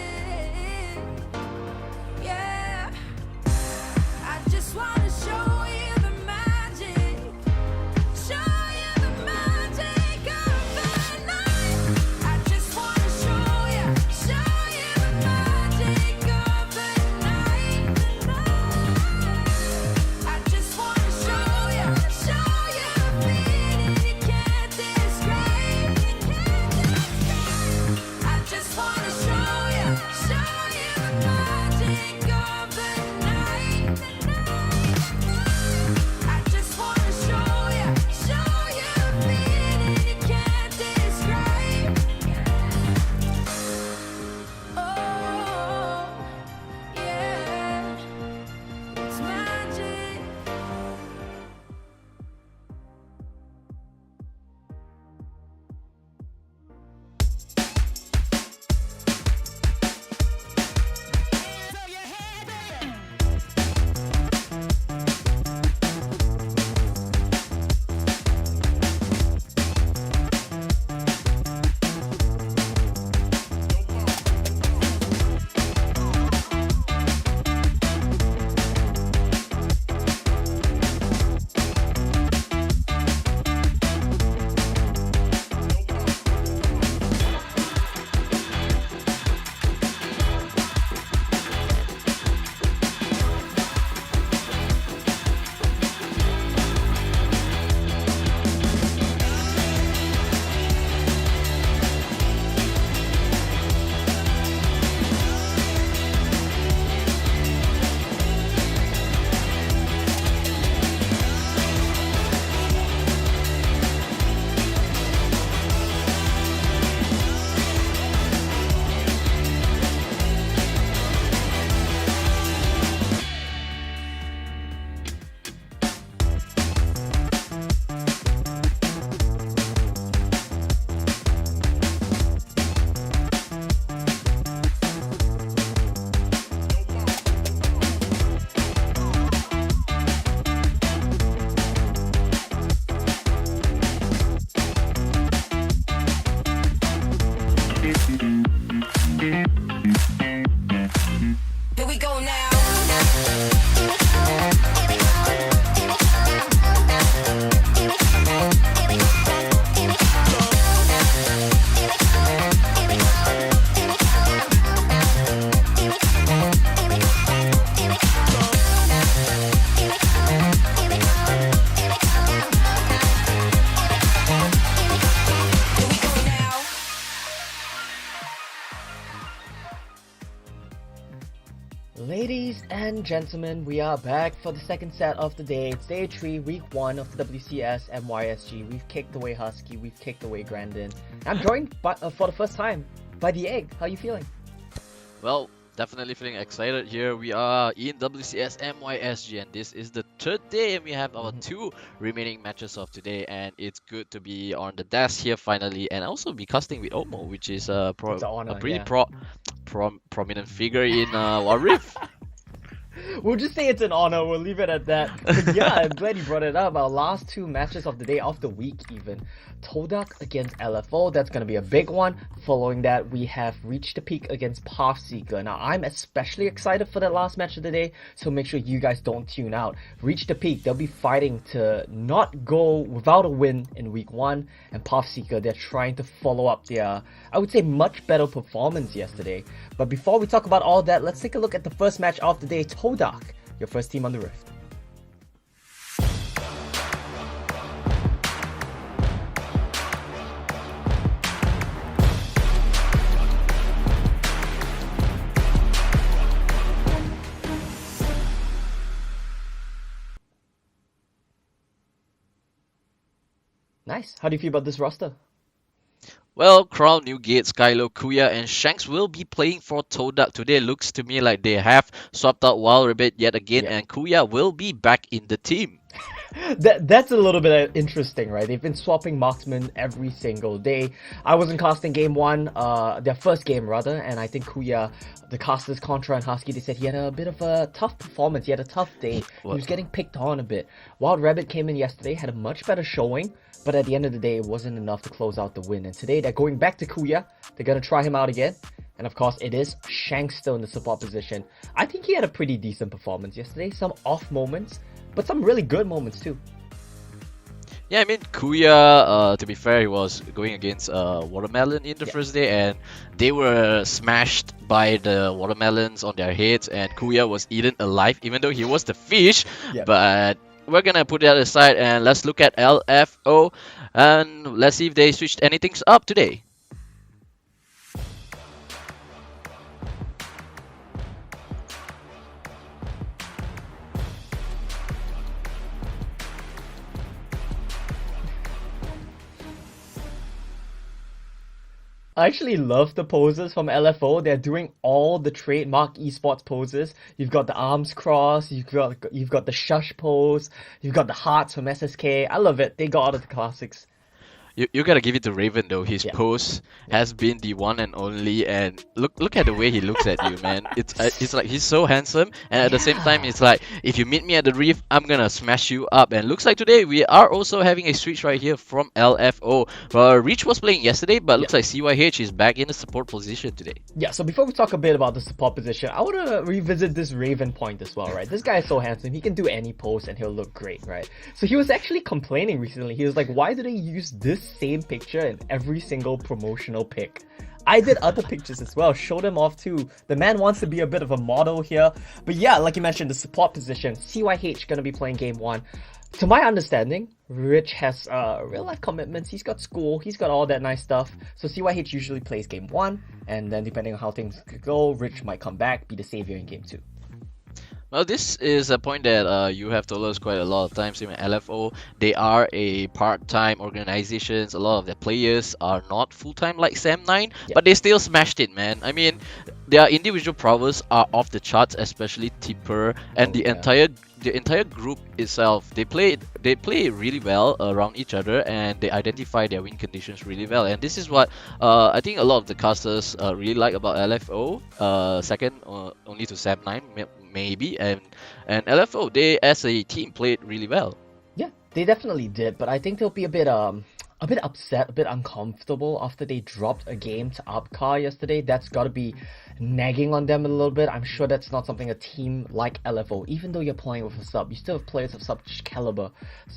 Yeah. I just wanna show you the magic. Show you the magic of the night. I just wanna show you the magic of the night. I just wanna show you a feeling you can't describe. I just wanna show you the magic of the night. I just wanna show you a feeling you can't describe. Oh, yeah, it's magic. Here we go now. Ladies and gentlemen, we are back for the second set of the day. It's day 3, week 1 of the WCS MYSG. We've kicked away Husky, we've kicked away Grandin. I'm joined for the first time by the Egg. How are you feeling? Well, definitely feeling excited here. We are in WCS MYSG and this is the third day and we have our 2 remaining matches of today, and it's good to be on the desk here finally and also be casting with Omo, which is a pretty prominent figure in Wild Rift. We'll just say it's an honor. We'll leave it at that. But yeah, I'm glad you brought it up. Our last two matches of the day, of the week even. TODAK against LFO. That's going to be a big one. Following that, we have Reached the Peak against PathSeeker. Now, I'm especially excited for that last match of the day, so make sure you guys don't tune out. Reached the Peak, they'll be fighting to not go without a win in week 1. And PathSeeker, they're trying to follow up their, I would say, much better performance yesterday. But before we talk about all that, let's take a look at the first match of the day, TODAK, your first team on the Rift. Nice. How do you feel about this roster? Well, Crown, Newgate, Skylo, Kuya, and Shanks will be playing for TODAK today. Looks to me like they have swapped out Wild Rabbit yet again, and Kuya will be back in the team. That's a little bit interesting, right? They've been swapping marksmen every single day. I wasn't casting game 1, their first game rather, and I think Kuya, the casters Contra and Husky, they said he had a bit of a tough performance. He had a tough day. He was getting picked on a bit. Wild Rabbit came in yesterday, had a much better showing, but at the end of the day, it wasn't enough to close out the win. And today, they're going back to Kuya. They're going to try him out again. And of course, it is Shanks still in the support position. I think he had a pretty decent performance yesterday. Some off moments, but some really good moments too. Yeah, I mean, Kuya, to be fair, he was going against Watermelon in the first day, and they were smashed by the watermelons on their heads, and Kuya was eaten alive, even though he was the fish. But we're gonna put that aside, and let's look at LFO, and let's see if they switched anything up today. I actually love the poses from LFO. They're doing all the trademark esports poses. You've got the arms crossed, you've got the shush pose, you've got the hearts from SSK. I love it. They got all of the classics. You gotta give it to Raven though. His pose has been the one and only, and look at the way he looks at you, man. It's like he's so handsome, and at the same time, it's like if you meet me at the reef, I'm gonna smash you up. And looks like today we are also having a switch right here from LFO. Reach was playing yesterday, but looks like CYH is back in the support position today. Yeah. So before we talk a bit about the support position, I want to revisit this Raven point as well, right? This guy is so handsome. He can do any pose and he'll look great, right? So he was actually complaining recently. He was like, "Why do they use this same picture in every single promotional pic?" I did other pictures as well, show them off too. The man wants to be a bit of a model here. But yeah, like you mentioned, the support position, CYH gonna be playing game 1. To my understanding, Rich has real life commitments. He's got school, he's got all that nice stuff. So CYH usually plays game 1, and then depending on how things go, Rich might come back, be the savior in game 2. Well, this is a point that you have told us quite a lot of times. In LFO, they are a part-time organizations. A lot of their players are not full-time like Sam9, but they still smashed it, man. I mean, their individual prowess are off the charts, especially Tipper and the entire group itself. They play really well around each other, and they identify their win conditions really well. And this is what I think a lot of the casters really like about LFO. Second only to Sam9 maybe, and LFO, they as a team played really well. Yeah, they definitely did, but I think they'll be a bit upset, a bit uncomfortable after they dropped a game to Upcar yesterday. That's got to be nagging on them a little bit. I'm sure that's not something a team like LFO, even though you're playing with a sub, you still have players of such caliber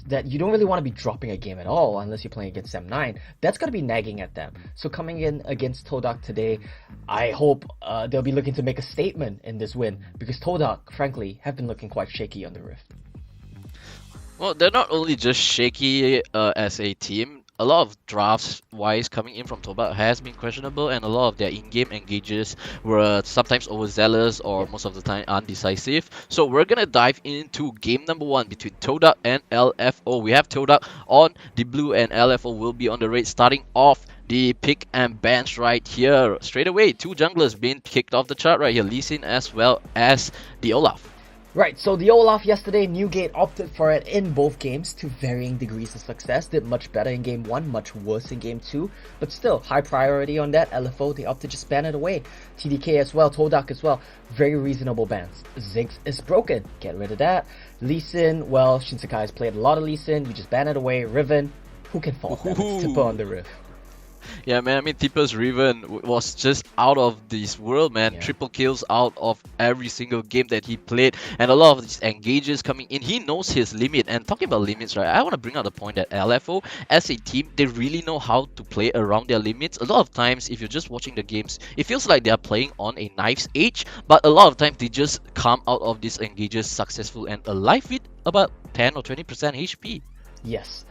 that you don't really want to be dropping a game at all unless you're playing against M9. That's got to be nagging at them. So coming in against TODAK today, I hope they'll be looking to make a statement in this win, because TODAK, frankly, have been looking quite shaky on the Rift. Well, they're not only just shaky as a team. A lot of drafts-wise coming in from TODAK has been questionable, and a lot of their in-game engages were sometimes overzealous or most of the time undecisive. So we're gonna dive into game number 1 between TODAK and LFO. We have TODAK on the blue, and LFO will be on the red, starting off the pick and bench right here. Straight away, 2 junglers being kicked off the chart right here, Lee Sin as well as the Olaf. Right, so the Olaf yesterday, Newgate opted for it in both games to varying degrees of success. Did much better in game 1, much worse in game 2. But still, high priority on that. LFO, they opted to just ban it away. TDK as well, TODAK as well. Very reasonable bans. Ziggs is broken. Get rid of that. Lee Sin, well, Shinsekai has played a lot of Lee Sin. You just ban it away. Riven, who can fault them? It's Tipper on the Rift. Yeah, man, I mean, Tipper's Riven was just out of this world, man. Yeah. Triple kills out of every single game that he played, and a lot of these engages coming in. He knows his limit. And talking about limits, right, I want to bring out the point that LFO, as a team, they really know how to play around their limits. A lot of times, if you're just watching the games, it feels like they are playing on a knife's edge, but a lot of times they just come out of these engages successful and alive with about 10 or 20% HP. Yes.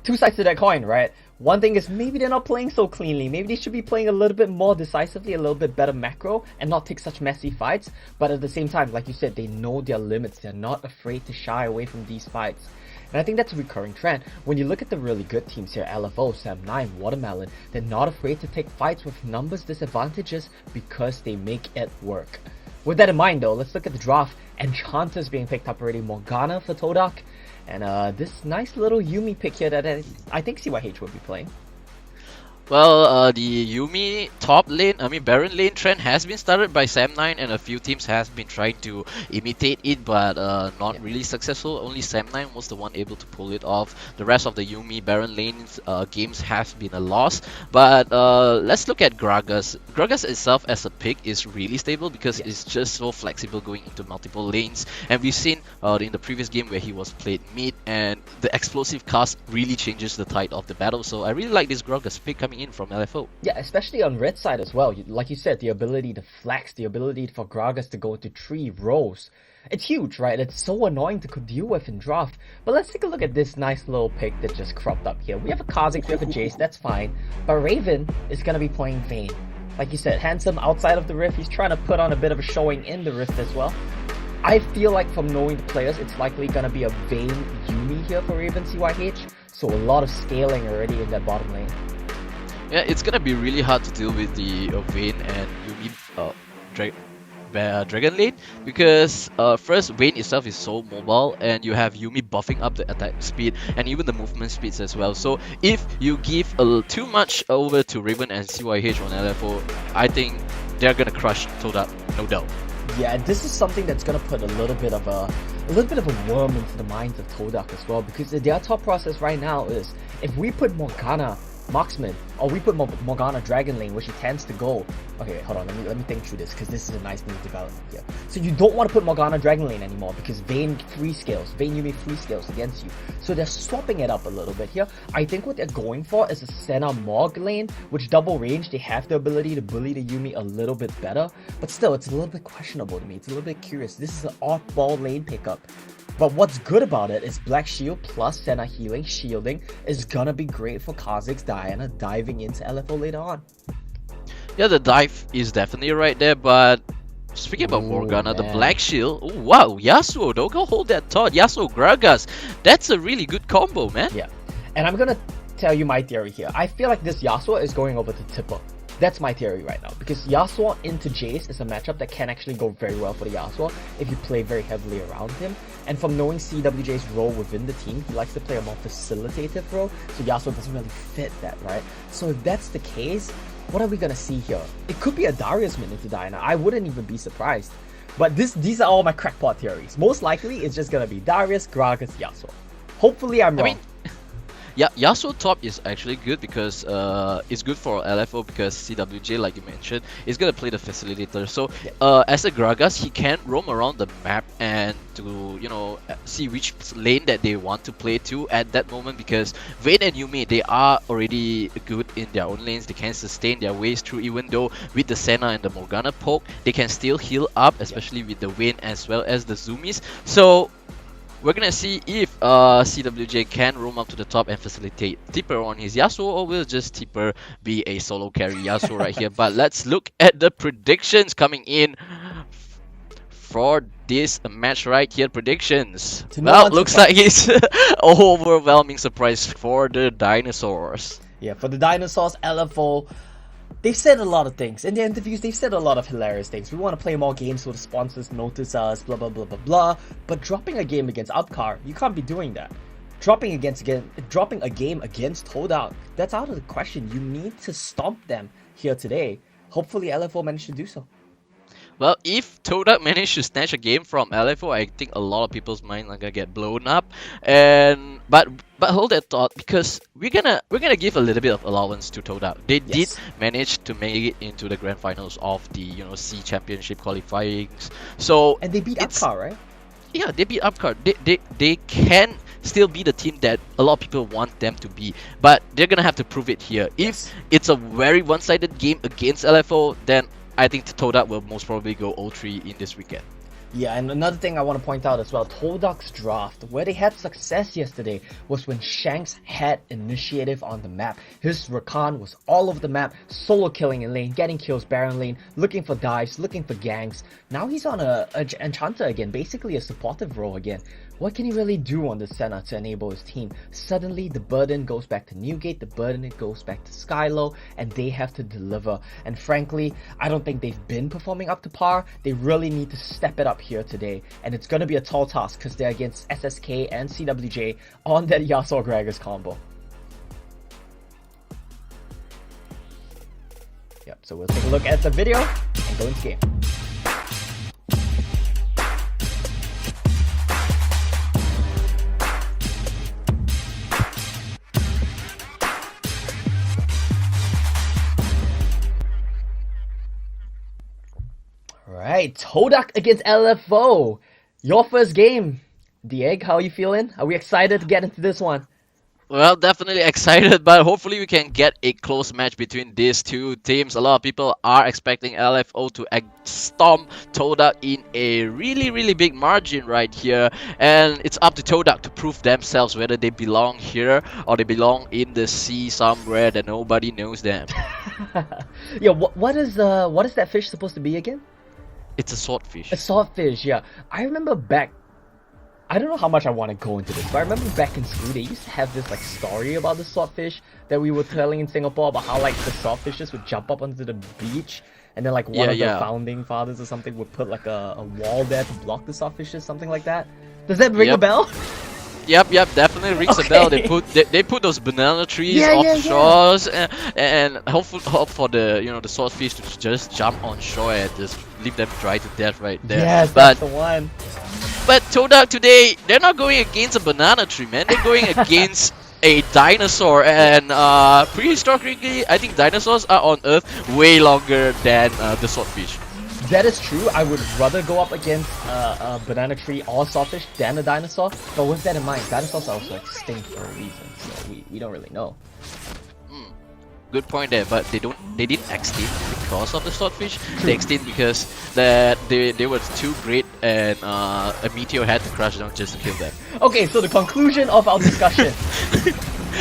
Two sides to that coin, right? One thing is maybe they're not playing so cleanly. Maybe they should be playing a little bit more decisively, a little bit better macro, and not take such messy fights. But at the same time, like you said, they know their limits. They're not afraid to shy away from these fights. And I think that's a recurring trend. When you look at the really good teams here, LFO, Sam9, Watermelon, they're not afraid to take fights with numbers disadvantages because they make it work. With that in mind though, let's look at the draft. Enchanter's being picked up already, Morgana for TODAK. And this nice little Yuumi pick here that I think CYH will be playing. Well, the Yuumi top lane, Baron lane trend has been started by Sam9, and a few teams has been trying to imitate it, but not really successful. Only Sam9 was the one able to pull it off. The rest of the Yuumi Baron lanes games have been a loss. But let's look at Gragas. Gragas itself as a pick is really stable because it's just so flexible going into multiple lanes. And we've seen in the previous game where he was played mid, and the explosive cast really changes the tide of the battle. So I really like this Gragas pick coming in from LFO. Yeah, especially on red side as well. Like you said, the ability to flex, the ability for Gragas to go into 3 rows. It's huge, right? It's so annoying to deal with in draft. But let's take a look at this nice little pick that just cropped up here. We have a Kha'Zix, we have a Jace, that's fine. But Raven is going to be playing Vayne. Like you said, handsome outside of the Rift. He's trying to put on a bit of a showing in the Rift as well. I feel like from knowing the players, it's likely going to be a Vayne Yuumi here for Raven CYH. So a lot of scaling already in that bottom lane. Yeah, it's gonna be really hard to deal with the Vayne and Yuumi Dragon lane because first, Vayne itself is so mobile, and you have Yuumi buffing up the attack speed and even the movement speeds as well. So if you give too much over to Raven and CYH on LFO, I think they're gonna crush TODAK, no doubt. Yeah, this is something that's gonna put a little bit of a worm into the minds of TODAK as well, because their thought process right now is if we put Morgana Marksman, or we put Morgana Dragon Lane, where she tends to go. Okay, hold on, let me think through this, because this is a nice new development here. So you don't want to put Morgana Dragon Lane anymore, because Vayne Yuumi free scales against you. So they're swapping it up a little bit here. I think what they're going for is a Senna Morg lane, which double range, they have the ability to bully the Yuumi a little bit better. But still, it's a little bit questionable to me. It's a little bit curious. This is an oddball lane pickup. But what's good about it is Black Shield plus Senna healing, shielding is gonna be great for Kha'Zix Diana diving into LFO later on. Yeah, the dive is definitely right there, but speaking about Morgana, the Black Shield, oh wow, Yasuo, don't go hold that thought. Yasuo Gragas, that's a really good combo, man. Yeah, and I'm gonna tell you my theory here. I feel like this Yasuo is going over to Tipper. That's my theory right now, because Yasuo into Jace is a matchup that can actually go very well for the Yasuo if you play very heavily around him. And from knowing CWJ's role within the team, he likes to play a more facilitative role, so Yasuo doesn't really fit that, right? So if that's the case, what are we gonna see here? It could be a Darius mid into Diana. I wouldn't even be surprised. But these are all my crackpot theories. Most likely, it's just gonna be Darius, Gragas, Yasuo. Hopefully I'm wrong. Yeah, Yasuo top is actually good because it's good for LFO because CWJ, like you mentioned, is gonna play the facilitator. So as a Gragas, he can roam around the map and to see which lane that they want to play to at that moment, because Vayne and Yuumi, they are already good in their own lanes. They can sustain their ways through, even though with the Senna and the Morgana poke, they can still heal up, especially with the Vayne as well as the Zoomies. So we're gonna see if CWJ can roam up to the top and facilitate Tipper on his Yasuo, or will just Tipper be a solo carry Yasuo right here. But let's look at the predictions coming in for this match right here. Predictions. Well, looks like it's overwhelming surprise for the dinosaurs. Yeah, for the dinosaurs, LFO They've said a lot of things. In their interviews, they've said a lot of hilarious things. We want to play more games so the sponsors notice us, blah, blah, blah, blah, blah. But dropping a game against Upcar, you can't be doing that. Dropping a game against TODAK, that's out of the question. You need to stomp them here today. Hopefully LFO managed to do so. Well, if TODAK managed to snatch a game from LFO, I think a lot of people's minds are gonna get blown up. And but hold that thought, because we're gonna give a little bit of allowance to TODAK. They did manage to make it into the grand finals of the C Championship qualifyings. So And they beat Upcar, right? yeah, they beat Upcar. They can still be the team that a lot of people want them to be, but they're gonna have to prove it here. If it's a very one-sided game against LFO, then I think TODAK will most probably go 0-3 in this weekend. Yeah, and another thing I want to point out as well, TODAK's draft, where they had success yesterday, was when Shanks had initiative on the map. His Rakan was all over the map, solo killing in lane, getting kills Baron lane, looking for dives, looking for ganks. Now he's on a Enchanter again, basically a supportive role again. What can he really do on the Senna to enable his team? Suddenly the burden goes back to Newgate, the burden goes back to Skylo, and they have to deliver. And frankly, I don't think they've been performing up to par. They really need to step it up here today. And it's going to be a tall task because they're against SSK and CWJ on that Yasuo Gragas combo. Yep, so we'll take a look at the video and go into game. Alright, TODAK against LFO. Your first game. Dieg, how are you feeling? Are we excited to get into this one? Well, definitely excited, but hopefully we can get a close match between these two teams. A lot of people are expecting LFO to stomp TODAK in a really big margin right here, and it's up to TODAK to prove themselves whether they belong here or they belong in the sea somewhere that nobody knows them. Yeah, what is that fish supposed to be again? It's a swordfish. A swordfish, yeah. I remember back, I don't know how much I want to go into this, but I remember back in school they used to have this like story about the swordfish that we were telling in Singapore about how like the swordfishes would jump up onto the beach and then like one of the founding fathers or something would put like a wall there to block the swordfishes, something like that. Does that ring a bell? Yep, definitely rings a bell. They put those banana trees off the shores and hope for the the swordfish to just jump on shore and just leave them dry to death right there. Yes, that's the one. But TODAK today, they're not going against a banana tree, man. They're going against a dinosaur, and prehistorically, I think dinosaurs are on Earth way longer than the swordfish. That is true. I would rather go up against a banana tree or swordfish than a dinosaur. But with that in mind, dinosaurs are also extinct for a reason, so we don't really know. Good point there, but they didn't extinct because of the swordfish. They extinct because they were too great and a meteor had to crash down just to kill them. Okay, so the conclusion of our discussion.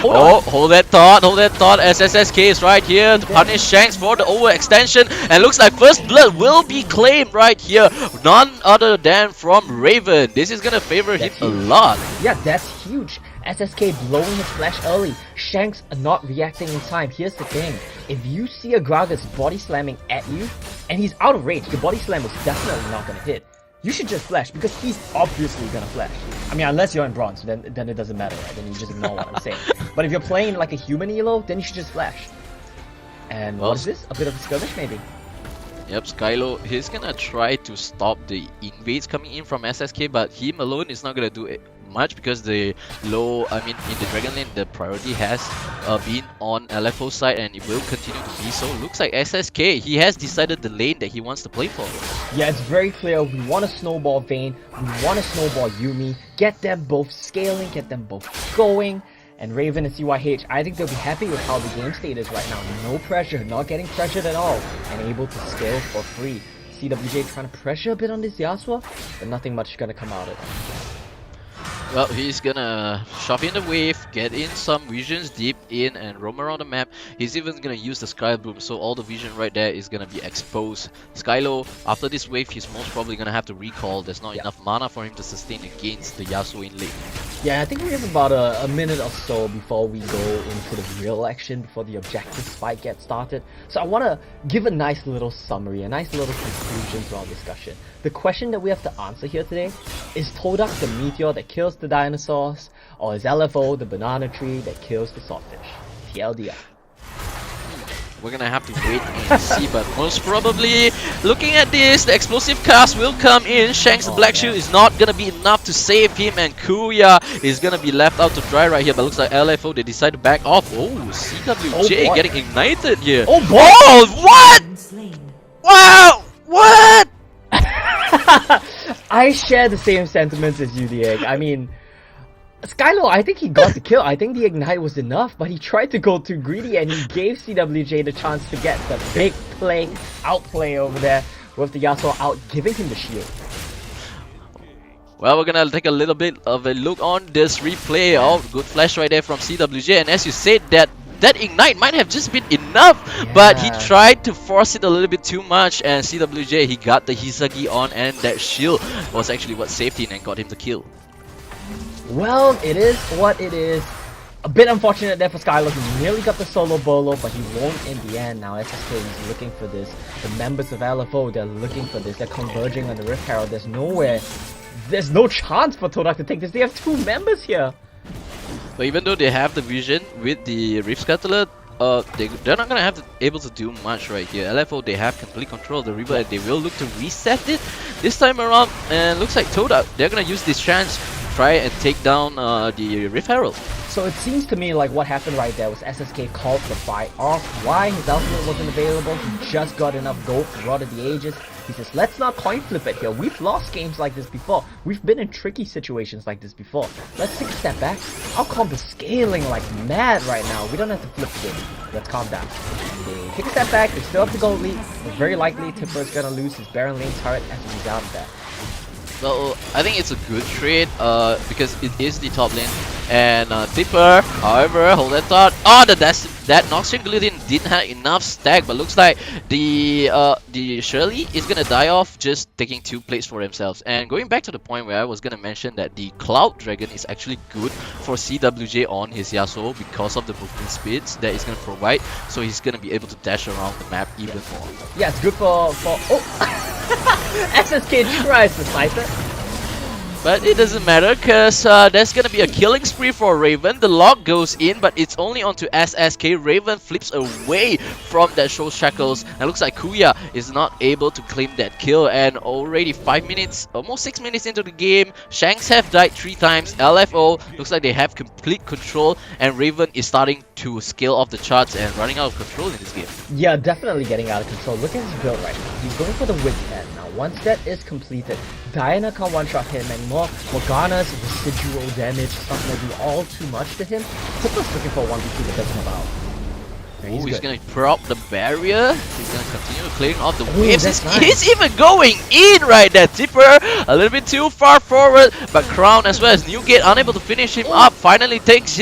Hold that thought, SSSK is right here to punish Shanks for the overextension, and looks like first blood will be claimed right here. None other than from Raven. This is gonna favor him a lot. Yeah, that's huge. SSK blowing his flash early. Shanks are not reacting in time. Here's the thing. If you see a Gragas body slamming at you, and he's out of range, the body slam was definitely not gonna hit. You should just flash, because he's obviously gonna flash. I mean, unless you're in bronze, then it doesn't matter, right? Then you just ignore what I'm saying. But if you're playing like a human elo, then you should just flash. And what is this? A bit of a skirmish, maybe? Yep, Skylo, he's gonna try to stop the invades coming in from SSK, but him alone is not gonna do it much because the in the Dragon Lane, the priority has been on LFO side and it will continue to be so. Looks like SSK, he has decided the lane that he wants to play for. Yeah, it's very clear. We want to snowball Vayne, we want to snowball Yuumi, get them both scaling, get them both going. And Raven and CYH, I think they'll be happy with how the game state is right now. No pressure, not getting pressured at all, and able to scale for free. CWJ trying to pressure a bit on this Yasuo, but nothing much gonna come out of it. Well, he's gonna shove in the wave, get in some visions deep in and roam around the map. He's even gonna use the Sky Bloom, so all the vision right there is gonna be exposed. Skylo, after this wave, he's most probably gonna have to recall. There's not enough mana for him to sustain against the Yasuo in lane. Yeah, I think we have about a minute or so before we go into the real action, before the objective fight gets started. So I want to give a nice little summary, a nice little conclusion to our discussion. The question that we have to answer here today is TODAK the meteor that kills the dinosaurs, or is LFO the banana tree that kills the swordfish? TLDR. We're gonna have to wait and see, but most probably, looking at this, the explosive cast will come in. Shanks' Black Shield is not gonna be enough to save him, and Kuya is gonna be left out to dry right here. But looks like LFO, they decide to back off. Oh, CWJ getting ignited here. Oh boy! Oh, what? Wow! What? I share the same sentiments as you, Diego. I mean, Skylo, I think he got the kill. I think the ignite was enough, but he tried to go too greedy and he gave CWJ the chance to get the big play, outplay over there with the Yasuo out, giving him the shield. Well, we're gonna take a little bit of a look on this replay. Oh, good flash right there from CWJ, and as you said, that ignite might have just been enough, but he tried to force it a little bit too much, and CWJ, he got the Hisagi on, and that shield was actually what saved him and got him the kill. Well, it is what it is. A bit unfortunate there for Skylo. He nearly got the solo bolo, but he won't in the end. Now SSK is looking for this. The members of LFO, they're looking for this. They're converging on the Rift Herald. There's no chance for TODAK to take this. They have two members here. But even though they have the vision with the Rift Scuttler, they're not gonna able to do much right here. LFO, they have complete control of the river, and they will look to reset it this time around. And looks like TODAK, they're gonna use this chance to try and take down the Rift Herald. So it seems to me like what happened right there was SSK called the fight off. Why? His ultimate wasn't available. He just got enough gold for Rod of the Ages. He says, let's not coin flip it here. We've lost games like this before. We've been in tricky situations like this before. Let's take a step back. Our comp is scaling like mad right now. We don't have to flip the game. Let's calm down. They take a step back. They still have the gold lead. But very likely Tipper is gonna lose his Baron lane turret as a result of that. So I think it's a good trade because it is the top lane, and Tipper, however, hold that thought. Oh, that Noxian Gluten didn't have enough stack, but looks like the Shirley is gonna die off just taking 2 plates for themselves. And going back to the point where I was gonna mention that the Cloud Dragon is actually good for CWJ on his Yasuo because of the movement speeds that it's gonna provide, so he's gonna be able to dash around the map even more. Yeah, it's good for SSK tries to slice it. But it doesn't matter because there's gonna be a killing spree for Raven. The lock goes in, but it's only onto SSK. Raven flips away from that show shackles, and looks like Kuya is not able to claim that kill. And already 5 minutes, almost 6 minutes into the game, Shanks have died 3 times. LFO looks like they have complete control, and Raven is starting to scale off the charts and running out of control in this game. Yeah, definitely getting out of control. Look at his build right now. He's going for the Witch Head. Now, once that is completed, Diana can't one-shot him anymore. Morgana's residual damage is not going to do all too much to him. Tipper's looking for 1v2 that doesn't allow. Ooh, he's gonna prop the barrier. He's gonna continue clearing off the waves. Nice. He's even going in right there. Tipper a little bit too far forward, but Crown as well as Newgate unable to finish him up. Finally takes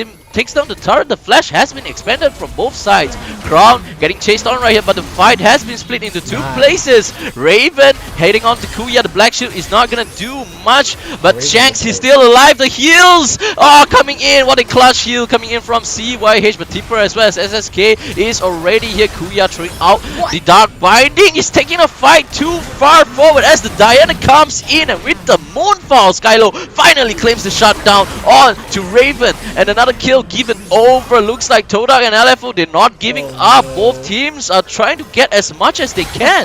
down the turret. The flash has been expanded from both sides. Crown getting chased on right here, but the fight has been split into 2 places. Raven heading on to Kuya. The Black Shield is not gonna do much, but Shanks, he's still alive. The heals coming in. What a clutch heal coming in from CYH, but Tipper as well as SSK is already here. Kuya throwing out the Dark Binding. He's taking a fight too far forward as the Diana comes in, and with the Moonfall, Skylo finally claims the shutdown on to Raven, and another kill given over. Looks like TODAK and LFO, they're not giving up. Both teams are trying to get as much as they can.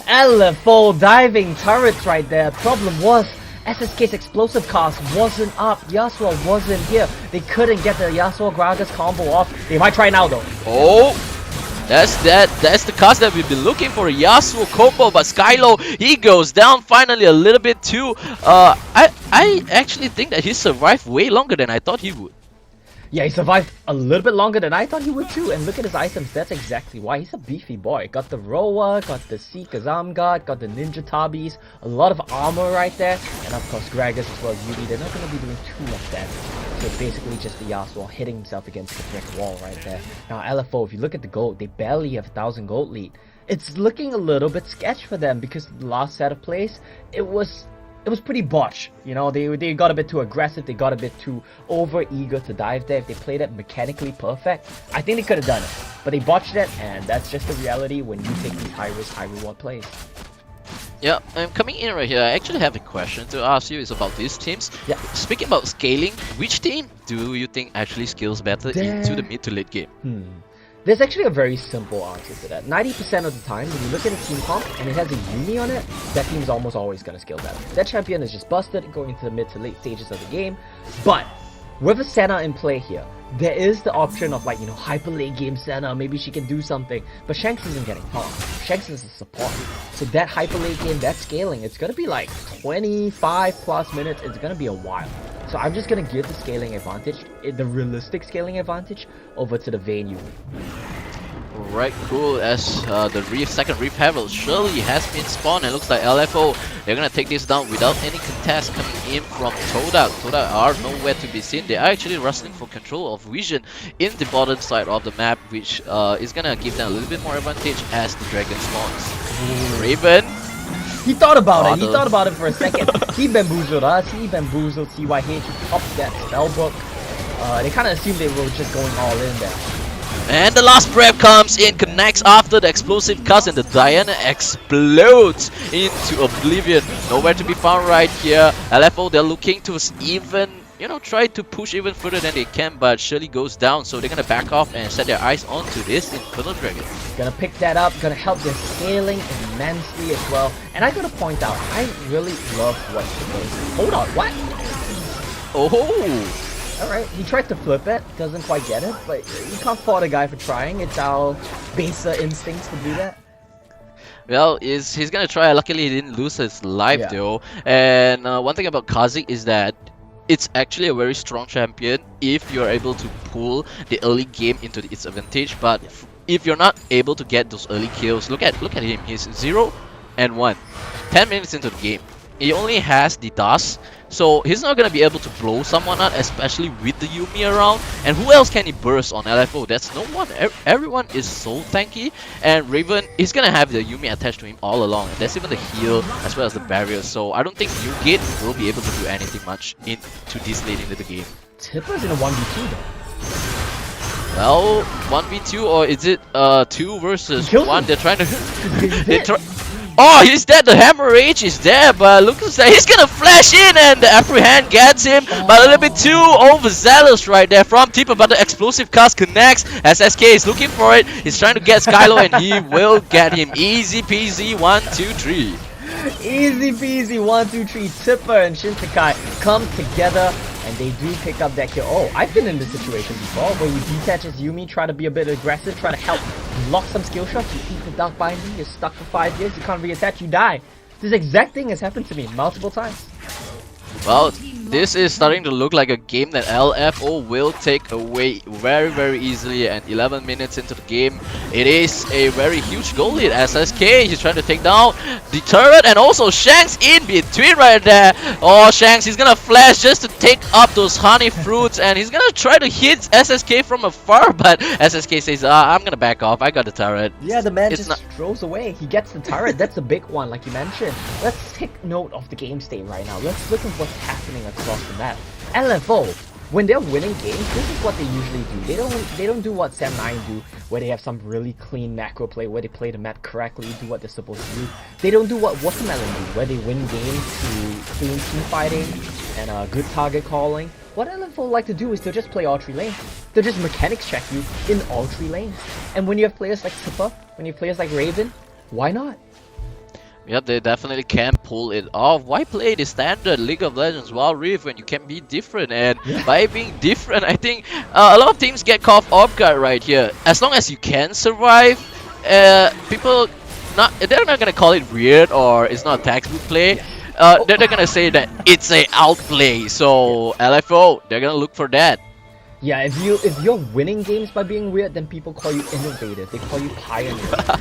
LFO diving turrets right there. Problem was SSK's explosive cost wasn't up. Yasuo wasn't here. They couldn't get the Yasuo Gragas combo off. They might try now though. Oh, that's the cast that we've been looking for, Yasuo combo, but Skylo, he goes down finally a little bit too. I actually think that he survived way longer than I thought he would. Yeah, he survived a little bit longer than I thought he would too. And look at his items, that's exactly why. He's a beefy boy. Got the Roa, got the Seeker Zamgard, got the Ninja Tabis, a lot of armor right there. And of course Gragas as well as Yuri, they're not going to be doing too much damage. So basically just the Yasuo hitting himself against the brick wall right there. Now LFO, if you look at the gold, they barely have 1,000 gold lead. It's looking a little bit sketch for them because the last set of plays, it was it was pretty botched. You know, they got a bit too aggressive, they got a bit too over eager to dive there. If they played it mechanically perfect, I think they could have done it. But they botched it, and that's just the reality when you take these high risk, high reward plays. Yeah, I'm coming in right here. I actually have a question to ask you. It's about these teams. Yeah. Speaking about scaling, which team do you think actually scales better into the mid to late game? There's actually a very simple answer to that. 90% of the time, when you look at a team comp and it has a Yuumi on it, that team's almost always going to scale better. That champion is just busted going into the mid to late stages of the game. But with a Senna in play here, there is the option of like, you know, hyper late game Senna, maybe she can do something. But Shanks isn't getting harmed. Shanks is a support. So that hyper late game, that scaling, it's going to be like 25 plus minutes. It's going to be a while. So I'm just going to give the scaling advantage, the realistic scaling advantage, over to the Vayne Yuumi. Alright, cool. As the second Reef Herald surely has been spawned, and looks like LFO, they're gonna take this down without any contest coming in from TODAK. TODAK are nowhere to be seen. They are actually wrestling for control of vision in the bottom side of the map, which is gonna give them a little bit more advantage as the dragon spawns. Raven. He thought about it. He thought about it for a second. He bamboozled us. He bamboozled CYH. He popped that spellbook. They kind of assumed they were just going all in there. And the last breath comes in, connects after the explosive cast, and the Diana explodes into oblivion. Nowhere to be found right here. LFO, they're looking to even, you know, try to push even further than they can, but Shirley goes down, so they're gonna back off and set their eyes onto this Infernal Dragon. Gonna pick that up, gonna help their scaling immensely as well. And I gotta point out, I really love what he does. Hold on, what? Oh! Alright, he tried to flip it, doesn't quite get it, but you can't fault a guy for trying. It's our baser instincts to do that. Well, he's gonna try. Luckily, he didn't lose his life though. And one thing about Kazik is that it's actually a very strong champion if you're able to pull the early game into its advantage. But if you're not able to get those early kills, look at him. He's 0 and 1. 10 minutes into the game, he only has the dust. So he's not gonna be able to blow someone out, especially with the Yuumi around. And who else can he burst on LFO? That's no one. Everyone is so tanky. And Raven is gonna have the Yuumi attached to him all along. And there's even the heal as well as the barrier. So I don't think Newgate will be able to do anything much into this late into the game. Tipper's in a 1v2 though. Well, 1v2, or is it 2 versus 1? They're trying to... Oh, he's dead. The hemorrhage is there, but looks like he's gonna flash in, and the apprehend gets him, but a little bit too overzealous right there from Tipper. But the explosive cast connects as SK is looking for it. He's trying to get Skylo, and he will get him. Easy peasy, 1, 2, 3. Easy peasy, 1, 2, 3. Tipper and Shinsekai come together, and they do pick up that kill. Oh, I've been in this situation before, where you detach as Yuumi, try to be a bit aggressive, try to help lock some skill shots, you eat the Dark Binding, you're stuck for 5 years, you can't reattach, you die. This exact thing has happened to me multiple times. Well, this is starting to look like a game that LFO will take away very, very easily. And 11 minutes into the game, it is a very huge goal lead. SSK, he's trying to take down the turret, and also Shanks in between right there. Oh, Shanks, he's gonna flash just to take up those honey fruits, and he's gonna try to hit SSK from afar, but SSK says, I'm gonna back off, I got the turret. Yeah, the man just throws away. He gets the turret. That's a big one, like you mentioned. Let's take note of the game state right now. Let's look at what's happening across the map. LFO, when they're winning games, this is what they usually do. They don't do what Sam9 do, where they have some really clean macro play, where they play the map correctly, do what they're supposed to do. They don't do what Watermelon do, where they win games through clean team fighting and good target calling. What LFO like to do is they'll just play all 3 lanes. They'll just mechanics check you in all 3 lanes. And when you have players like Tipper, when you have players like Raven, why not? Yep, they definitely can pull it off. Why play the standard League of Legends Wild Rift when you can be different? And by being different, I think a lot of teams get caught off guard right here. As long as you can survive, people they're not gonna call it weird or it's not a textbook play. They're gonna say that it's a outplay. So LFO, they're gonna look for that. Yeah, if you're winning games by being weird, then people call you innovative. They call you pioneer.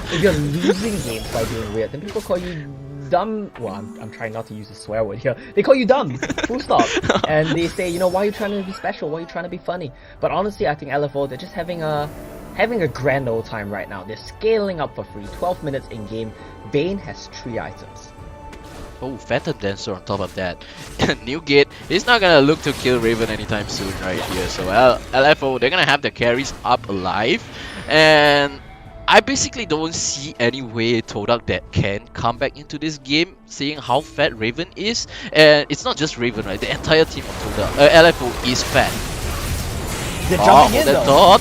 If you're losing games by being weird, then people call you dumb. Well, I'm trying not to use a swear word here. They call you dumb. Full stop. And they say, you know, why are you trying to be special? Why are you trying to be funny? But honestly, I think LFO, they're just having a grand old time right now. They're scaling up for free. 12 minutes in game. Vayne has 3 items. Oh, Phantom Dancer on top of that. Newgate is not gonna look to kill Raven anytime soon right here. So LFO, they're gonna have their carries up alive. And I basically don't see any way TODAK that can come back into this game, seeing how fat Raven is. And it's not just Raven, right? The entire team of TODAK, LFO is fat. They're jumping in though.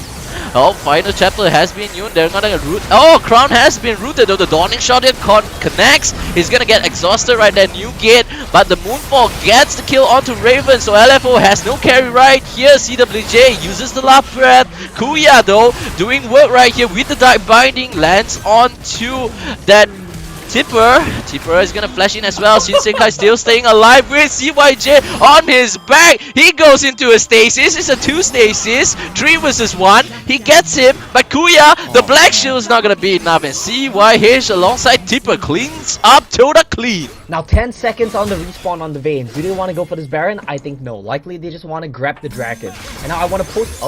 Oh, final chapter has been used. They're gonna root. Oh, Crown has been rooted though. The Dawning Shot here connects. He's gonna get exhausted right there. Newgate, but the Moonfall gets the kill onto Raven. So LFO has no carry right here. CWJ uses the last breath. Kuya though doing work right here with the Dark Binding, lands onto that Tipper. Tipper is gonna flash in as well. Shinsekai still staying alive with CYJ on his back. He goes into a stasis. It's a 2 stasis. 3 versus 1. He gets him. But Kuya, the black shield is not gonna be enough. And CYH alongside Tipper cleans up TODAK clean. Now 10 seconds on the respawn on the Vayne. Do they want to go for this Baron? I think no. Likely they just want to grab the Dragon. And now I want to post...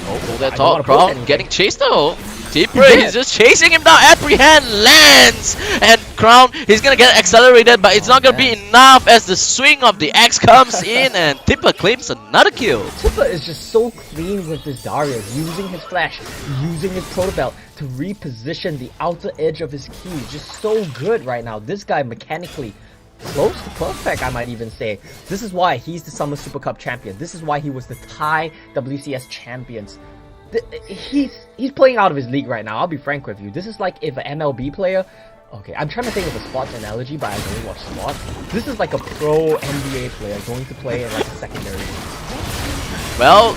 Oh, that top Crown getting chased though. Tipper is just chasing him down. Apprehend lands, and Crown he's gonna get accelerated, but it's not gonna be enough as the swing of the axe comes in, and Tipper claims another kill. Tipper is just so clean with this Darius, using his flash, using his proto belt to reposition the outer edge of his key. Just so good right now. This guy mechanically close to perfect, I might even say. This is why he's the Summer Super Cup champion. This is why he was the Thai WCS champions. He's playing out of his league right now. I'll be frank with you. This is like if an MLB player... Okay, I'm trying to think of a sports analogy, but I don't watch sports. This is like a pro NBA player going to play in like a secondary league. Well,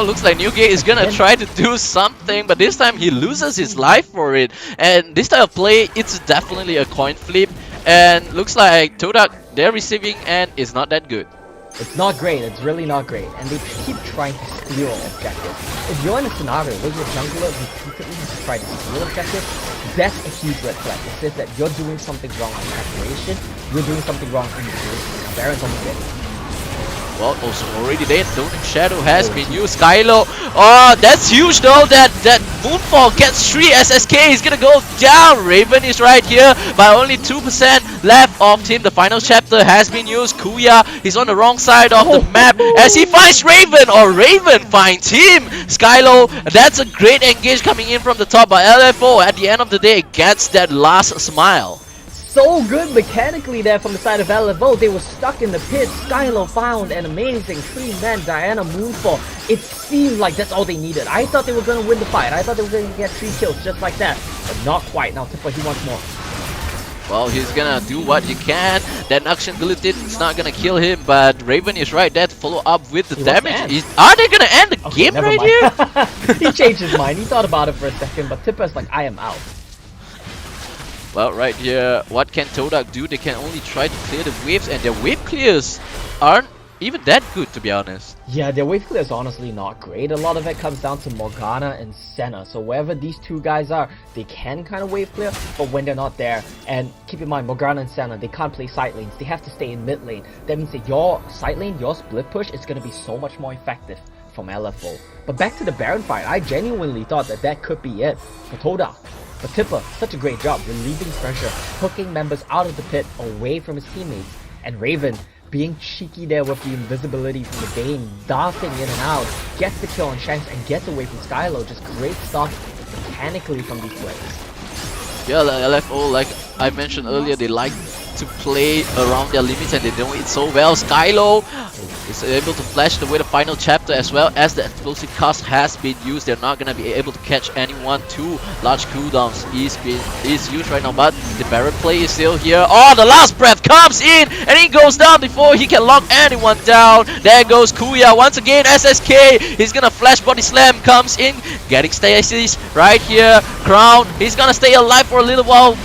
looks like Newgate is gonna try to do something, but this time he loses his life for it. And this type of play, it's definitely a coin flip. And looks like TODAK, their receiving end is not that good. It's not great, it's really not great, and they keep trying to steal objectives. If you're in a scenario where your jungler repeatedly has to try to steal objectives, that's a huge red flag. It says that you're doing something wrong in preparation, you're doing something wrong in the game. Baron's on the way. Well, also already there, Dawning Shadow has been used. Skylo, oh, that's huge though, that Moonfall gets 3 SSK, he's gonna go down. Raven is right here, but only 2% left of him. The final chapter has been used. Kuya, he's on the wrong side of the map as he finds Raven, or Raven finds him. Skylo, that's a great engage coming in from the top, but LFO at the end of the day gets that last smile. So good mechanically there from the side of LFO. They were stuck in the pit. Skylo found an amazing 3-man Diana Moonfall. It seemed like that's all they needed. I thought they were going to win the fight. I thought they were going to get 3 kills just like that. But not quite. Now Tipper, he wants more. Well, he's gonna do what he can. That action ability is not gonna kill him, but Raven is right there to follow up with the damage. Are they gonna end the game right here? He changed his mind. He thought about it for a second, but Tipper's like, I am out. Well, right here, what can TODAK do? They can only try to clear the waves, and their wave clears aren't even that good, to be honest. Yeah, their wave clear is honestly not great. A lot of it comes down to Morgana and Senna. So wherever these two guys are, they can kind of wave clear, but when they're not there, and keep in mind, Morgana and Senna, they can't play side lanes. They have to stay in mid lane. That means that your side lane, your split push, is going to be so much more effective from LFO. But back to the Baron fight, I genuinely thought that that could be it for TODAK. But Tipper, such a great job relieving pressure, hooking members out of the pit away from his teammates. And Raven, being cheeky there with the invisibility from the Bane, darting in and out, gets the kill on Shanks and gets away from Skylo. Just great stuff mechanically from these players. Yeah, LFO, like I mentioned earlier, they like to play around their limits and they do it so well. Skylo is able to flash away the final chapter as well as the explosive cast has been used. They're not gonna be able to catch anyone. 2 large cooldowns is used right now, but the Baron play is still here. Oh, the last breath comes in and he goes down before he can lock anyone down. There goes Kuya once again. SSK, he's gonna flash body slam, comes in, getting stasis right here. Crown, he's gonna stay alive for a little while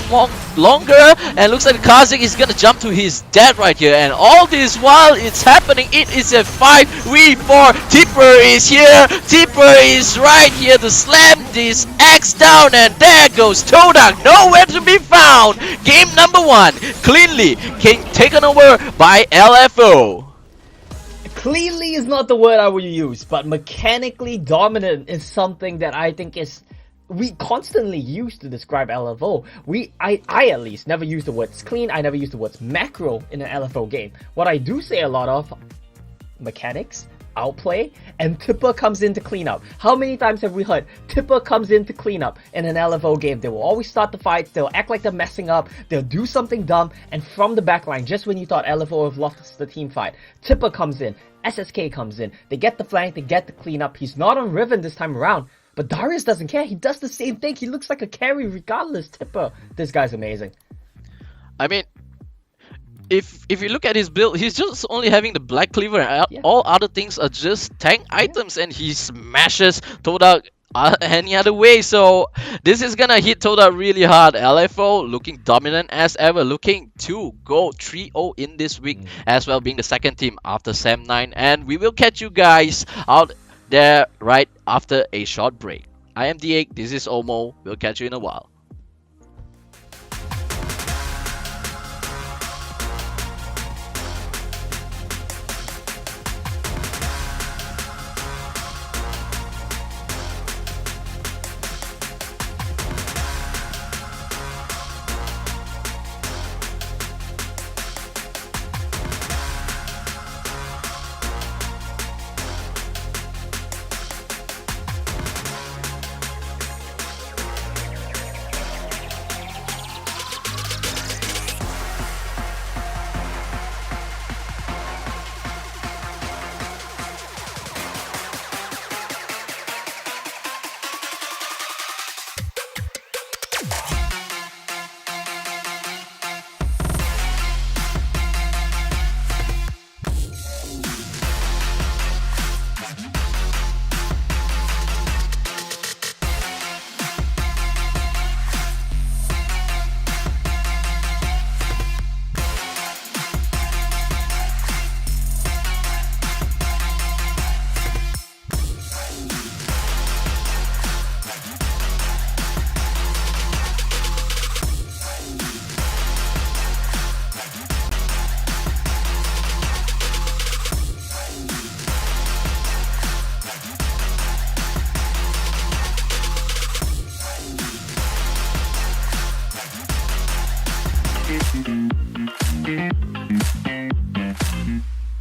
longer, and looks like Kazik is gonna jump to his death right here. And all this while it's happening, it is a 5v4. Tipper is here, Tipper is right here to slam this axe down, and there goes TODAK, nowhere to be found. Game number 1 cleanly taken over by LFO. Cleanly is not the word I would use, but mechanically dominant is something that I think is we constantly use to describe LFO. I at least never use the words clean, I never use the words macro in an LFO game. What I do say a lot of, mechanics, outplay, and Tipper comes in to clean up. How many times have we heard Tipper comes in to clean up in an LFO game? They will always start the fight, they'll act like they're messing up, they'll do something dumb, and from the backline, just when you thought LFO have lost the team fight, Tipper comes in, SSK comes in, they get the flank, they get the cleanup. He's not on Riven this time around, but Darius doesn't care. He does the same thing. He looks like a carry regardless. Tipper, this guy's amazing. I mean, if you look at his build, he's just only having the Black Cleaver, and Yeah. all other things are just tank items, and he smashes TODAK any other way. So this is gonna hit TODAK really hard. LFO looking dominant as ever, looking to go 3-0 in this week as well, being the second team after Sam9. And we will catch you guys out there right after a short break. I am D8, this is Omo. We'll catch you in a while.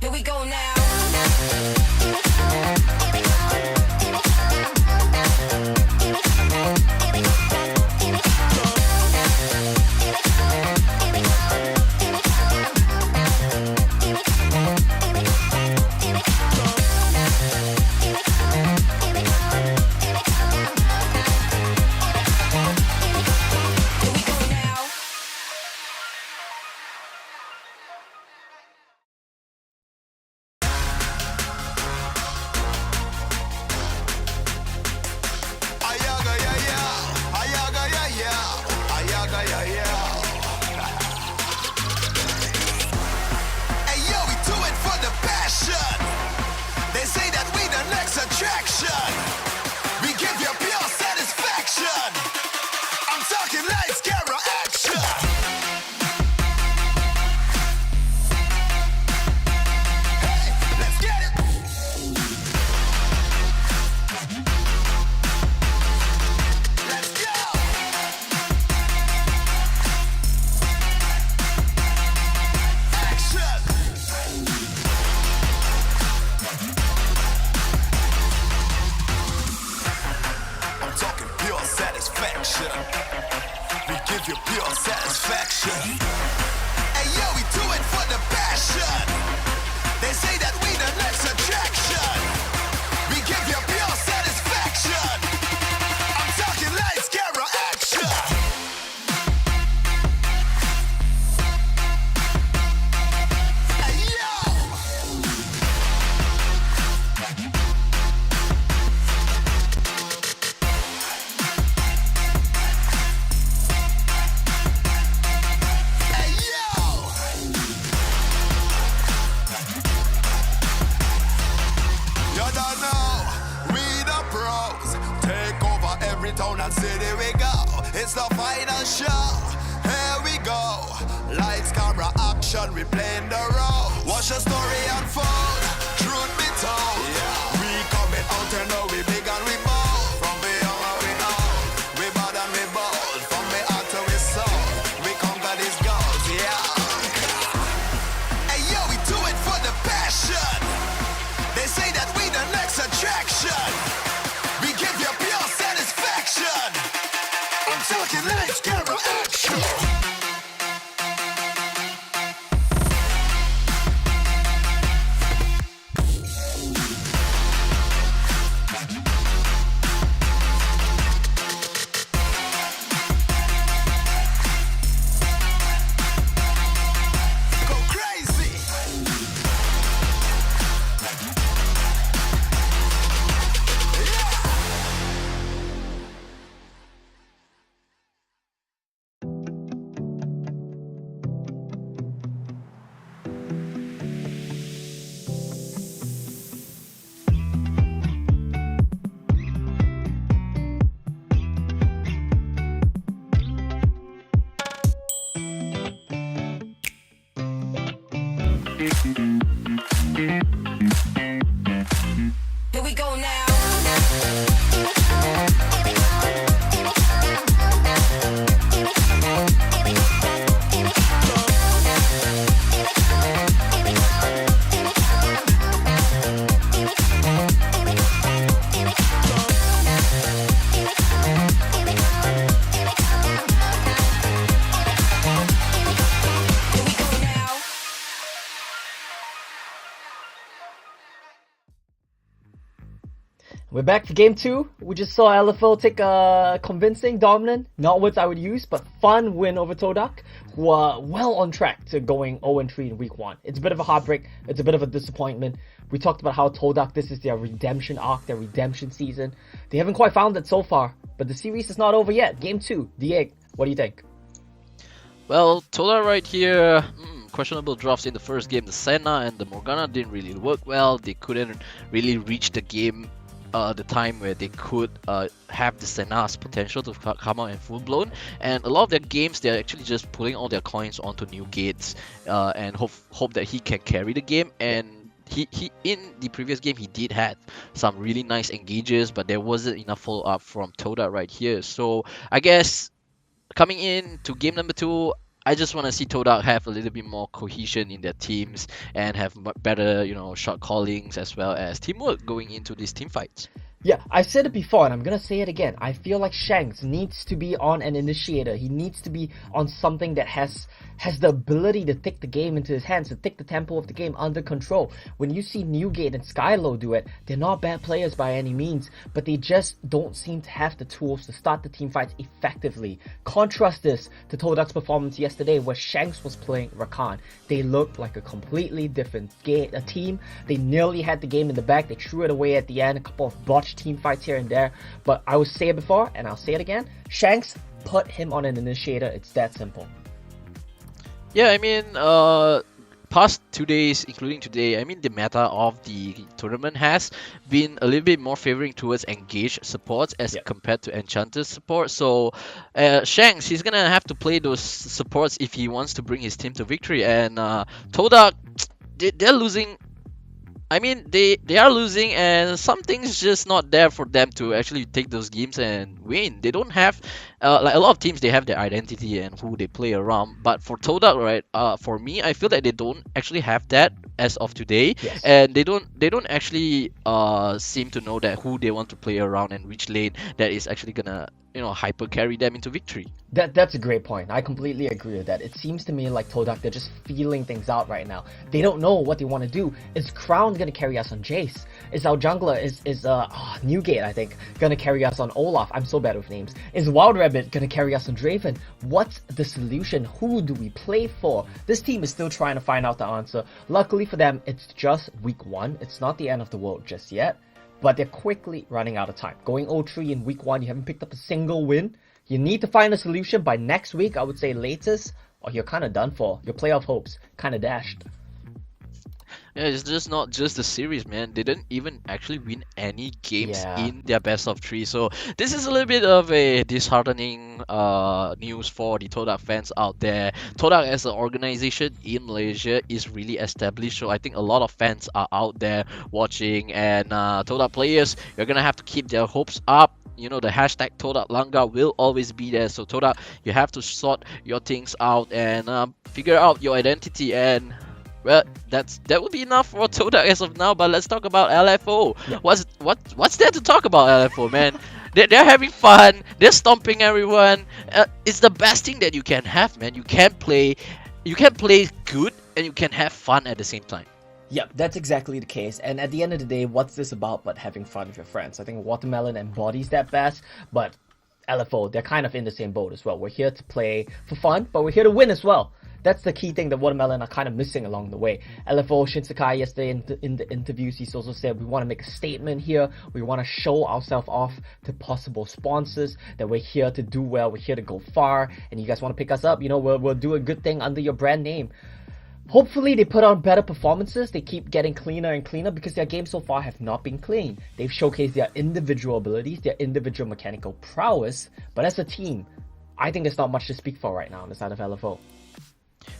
Here we go now. Here we go now. Ayaga ya ya, ayaga ya ya, ayaga ya ya. Hey yo, we do it for the passion. They say that we the next attraction. We give you pure satisfaction. I'm talking lights, camera, action. Hey, let's get it. Let's go. Action. I'm talking pure satisfaction. We give you pure satisfaction. Hey yo, we do it for the passion. They say that we the next attraction. We give you pure satisfaction. I'm talking lights, camera, action. Hey yo. Hey yo. You don't know, we the pros. Take over every town and city we go. It's the final show. Here we go. Lights, camera, action, we playing the role. Watch the story unfold. Truth be told, we coming out and know we big and we bold. From beyond where we old. We're back for game 2. We just saw LFO take a convincing, dominant, not words I would use, but fun win over TODAK, who are well on track to going 0-3 in week 1. It's a bit of a heartbreak, it's a bit of a disappointment. We talked about how TODAK, this is their redemption arc, their redemption season. They haven't quite found it so far, but the series is not over yet. Game 2, the egg. What do you think? Well, TODAK right here, questionable drops in the first game. The Senna and the Morgana didn't really work well. They couldn't really reach the game the time where they could have the Senna's potential to come out in full blown, and a lot of their games they're actually just pulling all their coins onto New Gates and hope that he can carry the game. And he in the previous game he did have some really nice engages, but there wasn't enough follow up from TODAK right here. So I guess coming in to game number 2, I just want to see TODAK have a little bit more cohesion in their teams and have better, shot callings as well as teamwork going into these team fights. Yeah, I said it before and I'm gonna say it again. I feel like Shanks needs to be on an initiator. He needs to be on something that has the ability to take the game into his hands, to take the tempo of the game under control. When you see Newgate and Skylo do it, they're not bad players by any means, but they just don't seem to have the tools to start the team fights effectively. Contrast this to TODAK's performance yesterday where Shanks was playing Rakan. They looked like a completely different team. They nearly had the game in the bag. They threw it away at the end, a couple of botched team fights here and there, but I will say it before and I'll say it again. Shanks, put him on an initiator. It's that simple. Yeah, I mean, past 2 days, including today, I mean, the meta of the tournament has been a little bit more favoring towards engaged supports as compared to enchanted support. So, Shanks, he's gonna have to play those supports if he wants to bring his team to victory. And TODAK, they're losing. I mean, they are losing, and something's just not there for them to actually take those games and win. They don't have, like a lot of teams, they have their identity and who they play around. But for TODAK, right, for me, I feel that they don't actually have that as of today, and they don't actually seem to know that who they want to play around and which lane that is actually gonna hyper carry them into victory. That's a great point. I completely agree with that. It seems to me like TODAK, they're just feeling things out right now. They don't know what they want to do. Is Crown gonna carry us on Jace? Is our jungler is Newgate, I think, gonna carry us on Olaf? I'm so bad with names. Is Wild Rabbit gonna carry us on Draven? What's the solution? Who do we play for? This team is still trying to find out the answer. Luckily for them, it's just week 1. It's not the end of the world just yet. But they're quickly running out of time. Going 0-3 in week 1, you haven't picked up a single win. You need to find a solution by next week, I would say latest, or you're kind of done for. Your playoff hopes kind of dashed. Yeah, it's just not just the series, man. They didn't even actually win any games in their best of 3. So this is a little bit of a disheartening news for the TODAK fans out there. TODAK as an organization in Malaysia is really established, so I think a lot of fans are out there watching. And TODAK players, you're gonna have to keep their hopes up. The hashtag TODAK Langga will always be there. So TODAK, you have to sort your things out and figure out your identity. And well, that would be enough for TODAK as of now. But let's talk about LFO. What's there to talk about LFO, man? They're having fun. They're stomping everyone. It's the best thing that you can have, man. You can play good and you can have fun at the same time. Yep, that's exactly the case. And at the end of the day, what's this about but having fun with your friends? I think Watermelon embodies that best, but LFO, they're kind of in the same boat as well. We're here to play for fun, but we're here to win as well. That's the key thing that Watermelon are kind of missing along the way. LFO, Shinsekai yesterday in the interviews, he's also said we want to make a statement here. We want to show ourselves off to possible sponsors that we're here to do well, we're here to go far, and you guys want to pick us up, we'll do a good thing under your brand name. Hopefully they put on better performances, they keep getting cleaner and cleaner because their games so far have not been clean. They've showcased their individual abilities, their individual mechanical prowess, but as a team, I think there's not much to speak for right now on the side of LFO.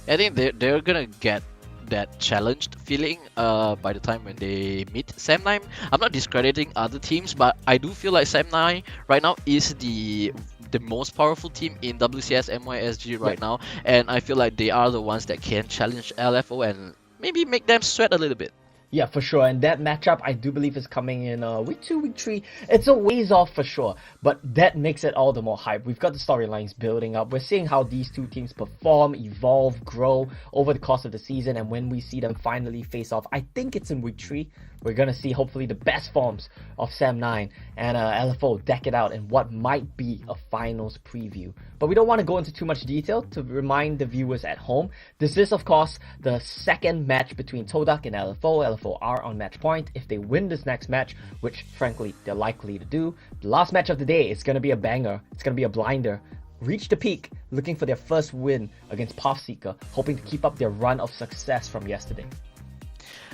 I think they're gonna get that challenged feeling by the time when they meet Sam9. I'm not discrediting other teams, but I do feel like Sam9 right now is the most powerful team in WCS MYSG right now, and I feel like they are the ones that can challenge LFO and maybe make them sweat a little bit. Yeah, for sure. And that matchup, I do believe, is coming in week 2, week 3. It's a ways off for sure, but that makes it all the more hype. We've got the storylines building up. We're seeing how these two teams perform, evolve, grow over the course of the season. And when we see them finally face off, I think it's in week 3. We're gonna see hopefully the best forms of Sam9 and LFO deck it out in what might be a finals preview. But we don't want to go into too much detail. To remind the viewers at home, this is of course the second match between TODAK and LFO. LFO are on match point. If they win this next match, which frankly they're likely to do, the last match of the day is gonna be a banger. It's gonna be a blinder. Reach the peak, looking for their first win against PathSeeker, hoping to keep up their run of success from yesterday.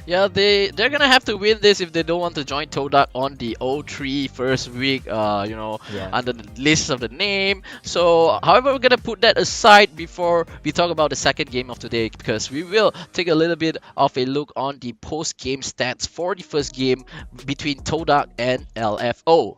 Yeah, they're gonna have to win this if they don't want to join TODAK on the O3 first week, under the list of the name. So, however, we're gonna put that aside before we talk about the second game of today, because we will take a little bit of a look on the post-game stats for the first game between TODAK and LFO.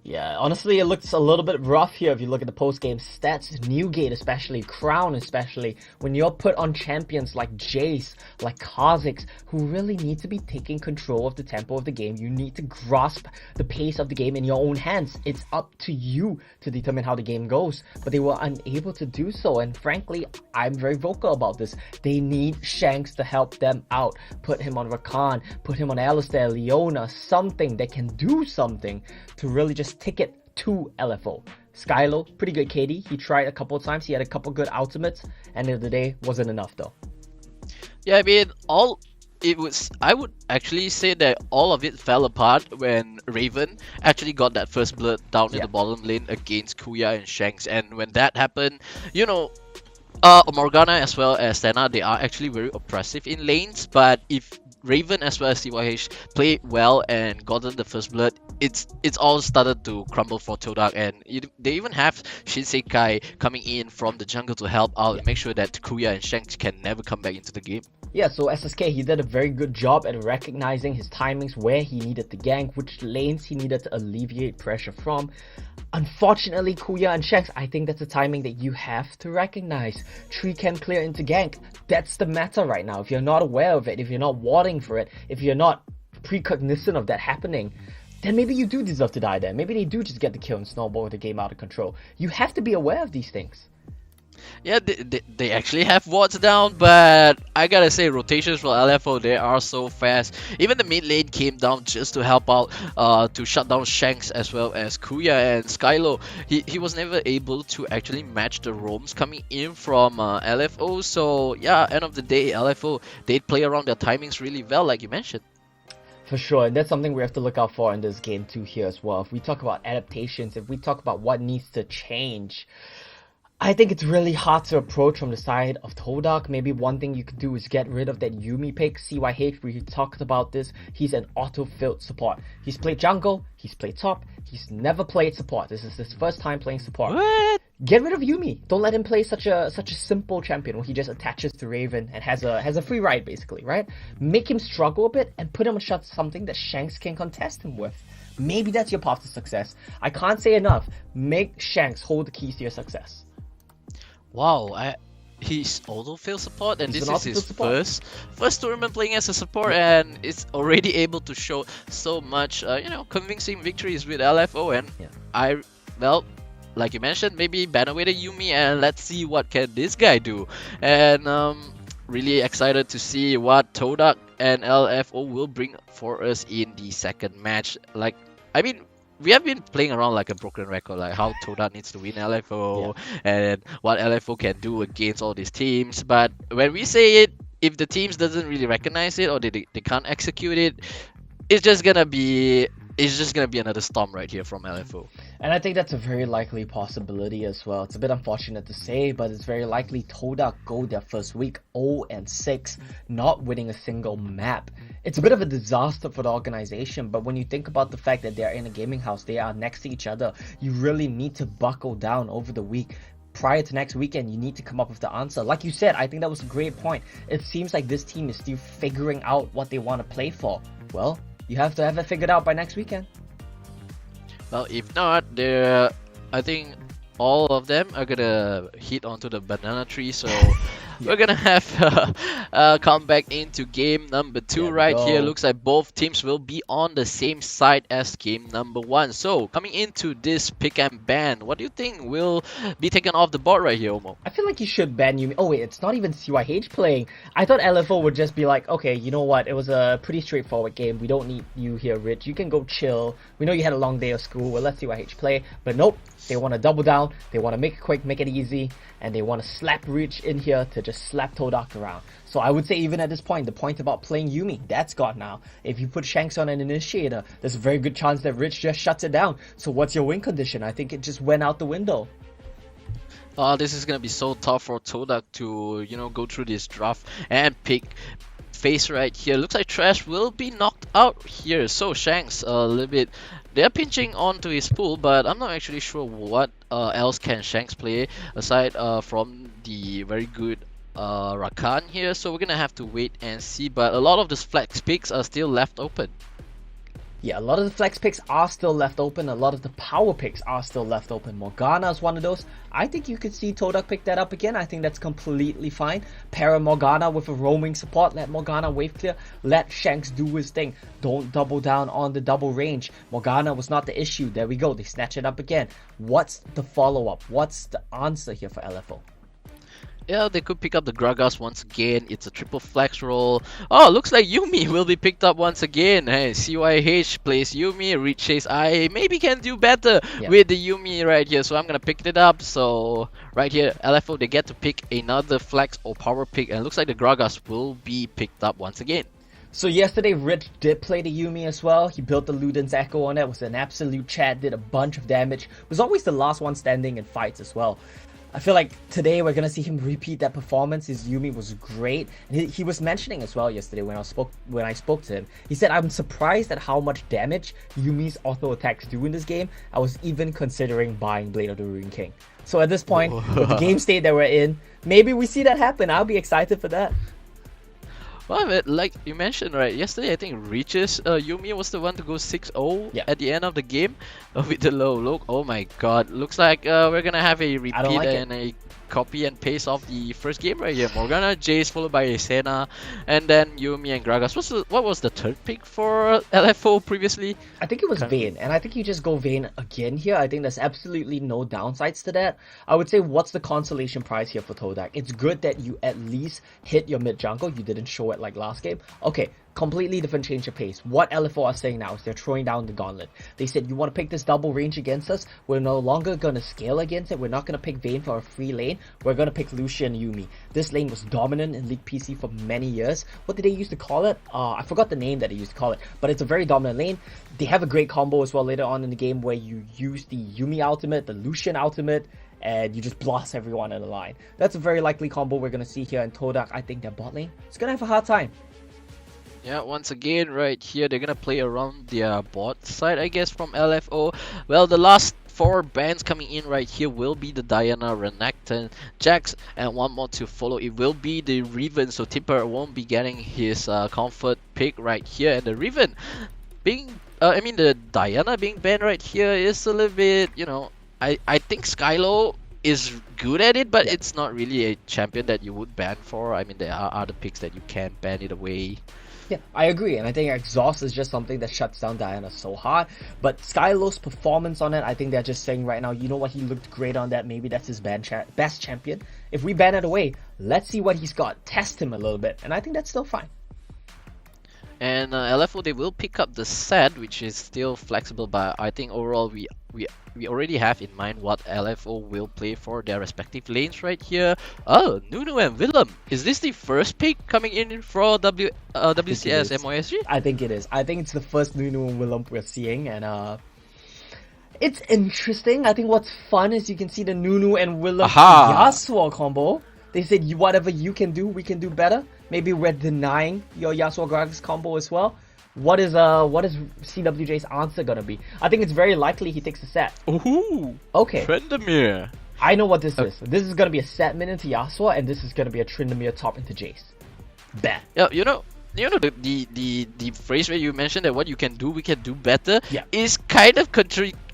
Yeah, honestly, it looks a little bit rough here if you look at the post-game stats. Newgate especially, Crown especially, when you're put on champions like Jace, like Kha'Zix, who really need to be taking control of the tempo of the game. You need to grasp the pace of the game in your own hands. It's up to you to determine how the game goes, but they were unable to do so, and frankly, I'm very vocal about this. They need Shanks to help them out. Put him on Rakan, put him on Alistair, Leona, something that can do something to really just ticket to LFO. Skylo, pretty good KD. He tried a couple of times. He had a couple good ultimates. End of the day, wasn't enough though. Yeah, I mean, I would actually say that all of it fell apart when Raven actually got that first blood down in the bottom lane against Kuya and Shanks. And when that happened, Morgana as well as Senna, they are actually very oppressive in lanes. But if Raven as well as CYH played well and gotten the first blood, it's all started to crumble for TODAK, and they even have Shinsekai coming in from the jungle to help out and make sure that Kuya and Shanks can never come back into the game. Yeah, so SSK, he did a very good job at recognizing his timings, where he needed to gank, which lanes he needed to alleviate pressure from. Unfortunately, Kuya and Shanks, I think that's a timing that you have to recognize. Tree can clear into gank. That's the matter right now. If you're not aware of it, if you're not warding for it, if you're not precognizant of that happening, then maybe you do deserve to die there. Maybe they do just get the kill and snowball the game out of control. You have to be aware of these things. Yeah, they actually have wards down, but I gotta say, rotations for LFO, they are so fast. Even the mid lane came down just to help out, to shut down Shanks as well as Kuya and Skylo. He was never able to actually match the roams coming in from LFO. So yeah, end of the day, LFO, they play around their timings really well, like you mentioned. For sure, and that's something we have to look out for in this game too here as well. If we talk about adaptations, if we talk about what needs to change, I think it's really hard to approach from the side of TODAK. Maybe one thing you could do is get rid of that Yuumi pick. CYH, we talked about this. He's an auto-filled support. He's played jungle, he's played top, he's never played support. This is his first time playing support. What? Get rid of Yuumi. Don't let him play such a simple champion where he just attaches to Raven and has a free ride basically, right? Make him struggle a bit and put him on something that Shanks can contest him with. Maybe that's your path to success. I can't say enough. Make Shanks hold the keys to your success. Wow, he's also failed support, and He's this is his first tournament playing as a support, and it's already able to show so much, convincing victories with LFO. And like you mentioned, maybe ban away the Yuumi, and let's see what can this guy do. And really excited to see what TODAK and LFO will bring for us in the second match. We have been playing around like a broken record, like how TODAK needs to win LFO and what LFO can do against all these teams. But when we say it, if the teams doesn't really recognize it or they can't execute it, it's just gonna be another storm right here from LFO. And I think that's a very likely possibility as well. It's a bit unfortunate to say, but it's very likely TODAK go their first week 0-6, not winning a single map. It's a bit of a disaster for the organization, but when you think about the fact that they're in a gaming house, they are next to each other, you really need to buckle down over the week. Prior to next weekend, you need to come up with the answer. Like you said, I think that was a great point. It seems like this team is still figuring out what they want to play for. Well, you have to have it figured out by next weekend. Well, if not, I think all of them are gonna hit onto the banana tree. So we're gonna have come back into game number 2 right here. Looks like both teams will be on the same side as game number 1. So coming into this pick and ban, what do you think will be taken off the board right here, Omo? I feel like you should ban Yumi. Oh wait, it's not even CYH playing. I thought LFO would just be like, okay, you know what? It was a pretty straightforward game. We don't need you here, Rich. You can go chill. We know you had a long day of school. We'll let CYH play. But nope, they want to double down. They want to make it quick, make it easy, and they want to slap Rich in here to just slap TODAK around. So I would say even at this point, the point about playing Yumi, that's gone now. If you put Shanks on an initiator, there's a very good chance that Rich just shuts it down. So what's your win condition? I think it just went out the window. This is gonna be so tough for TODAK to, you know, go through this draft and pick face right here. Looks like Trash will be knocked out here. So Shanks a little bit, they're pinching onto his pool, but I'm not actually sure what else can Shanks play aside from the very good Rakan here. So we're gonna have to wait and see. But a lot of the flex picks are still left open. Yeah, a lot of the flex picks are still left open. A lot of the power picks are still left open. Morgana is one of those. I think you could see TODAK pick that up again. I think that's completely fine. Pair Morgana with a roaming support. Let Morgana wave clear. Let Shanks do his thing. Don't double down on the double range. Morgana was not the issue. There we go. They snatch it up again. What's the follow-up? What's the answer here for LFO? Yeah, they could pick up the Gragas once again. It's a triple flex roll. Oh, looks like Yumi will be picked up once again. Hey, CYH plays Yumi. Rich says I maybe can do better with the Yumi right here. So I'm gonna pick it up. So right here, LFO, they get to pick another flex or power pick. And it looks like the Gragas will be picked up once again. So yesterday, Rich did play the Yumi as well. He built the Luden's Echo on it. Was an absolute chat. Did a bunch of damage. Was always the last one standing in fights as well. I feel like today we're gonna see him repeat that performance. His Yumi was great. And he was mentioning as well yesterday when I spoke to him. He said, "I'm surprised at how much damage Yumi's auto attacks do in this game. I was even considering buying Blade of the Ruin King." So at this point, with the game state that we're in, maybe we see that happen. I'll be excited for that. Well, like you mentioned, right, yesterday I think Reach's Yumi was the one to go 6-0 at the end of the game with the low look. Oh my god, looks like we're gonna have a repeat and a copy and paste of the first game right here. Morgana, Jace followed by Senna, and then Yumi and Gragas. What was the third pick for LFO previously? I think it was Vayne, and I think you just go Vayne again here. I think there's absolutely no downsides to that. I would say, what's the consolation prize here for TODAK? It's good that you at least hit your mid jungle. You didn't show it like last game. Okay, completely different change of pace. What LFO are saying now is they're throwing down the gauntlet. They said, you want to pick this double range against us? We're no longer going to scale against it. We're not going to pick Vayne for a free lane. We're going to pick Lucian Yumi. This lane was dominant in League PC for many years. What did they used to call it? I forgot the name that they used to call it, but it's a very dominant lane. They have a great combo as well later on in the game where you use the Yumi ultimate, the Lucian ultimate, and you just blast everyone in the line. That's a very likely combo we're going to see here in TODAK. I think their bot lane is going to have a hard time. Yeah, once again, right here, they're gonna play around their bot side, I guess, from LFO. Well, the last 4 bans coming in right here will be the Diana, Renekton, Jax, and one more to follow. It will be the Riven, so Tipper won't be getting his comfort pick right here. And the Riven being, the Diana being banned right here is a little bit, you know, I think Skylo is good at it, but it's not really a champion that you would ban for. I mean, there are other picks that you can ban it away. Yeah, I agree, and I think Exhaust is just something that shuts down Diana so hard. But Skylo's performance on it, I think they're just saying right now, you know what, he looked great on that, maybe that's his best champion. If we ban it away, let's see what he's got, test him a little bit, and I think that's still fine. And LFO, they will pick up the set, which is still flexible, but I think overall we already have in mind what LFO will play for their respective lanes right here. Oh, Nunu and Willem. Is this the first pick coming in for WCS MYSG? I think it is. I think it's the first Nunu and Willem we're seeing, and it's interesting. I think what's fun is you can see the Nunu and Willem Yasuo combo. They said, whatever you can do, we can do better. Maybe we're denying your Yasuo Gragas combo as well. What is CWJ's answer gonna be? I think it's very likely he takes a set. Ooh. Okay. Tryndamere. I know what this is. This is gonna be a set mid into Yasuo, and this is gonna be a Tryndamere top into Jace. Bet. Yeah, you know the phrase where you mentioned that what you can do, we can do better, is kind of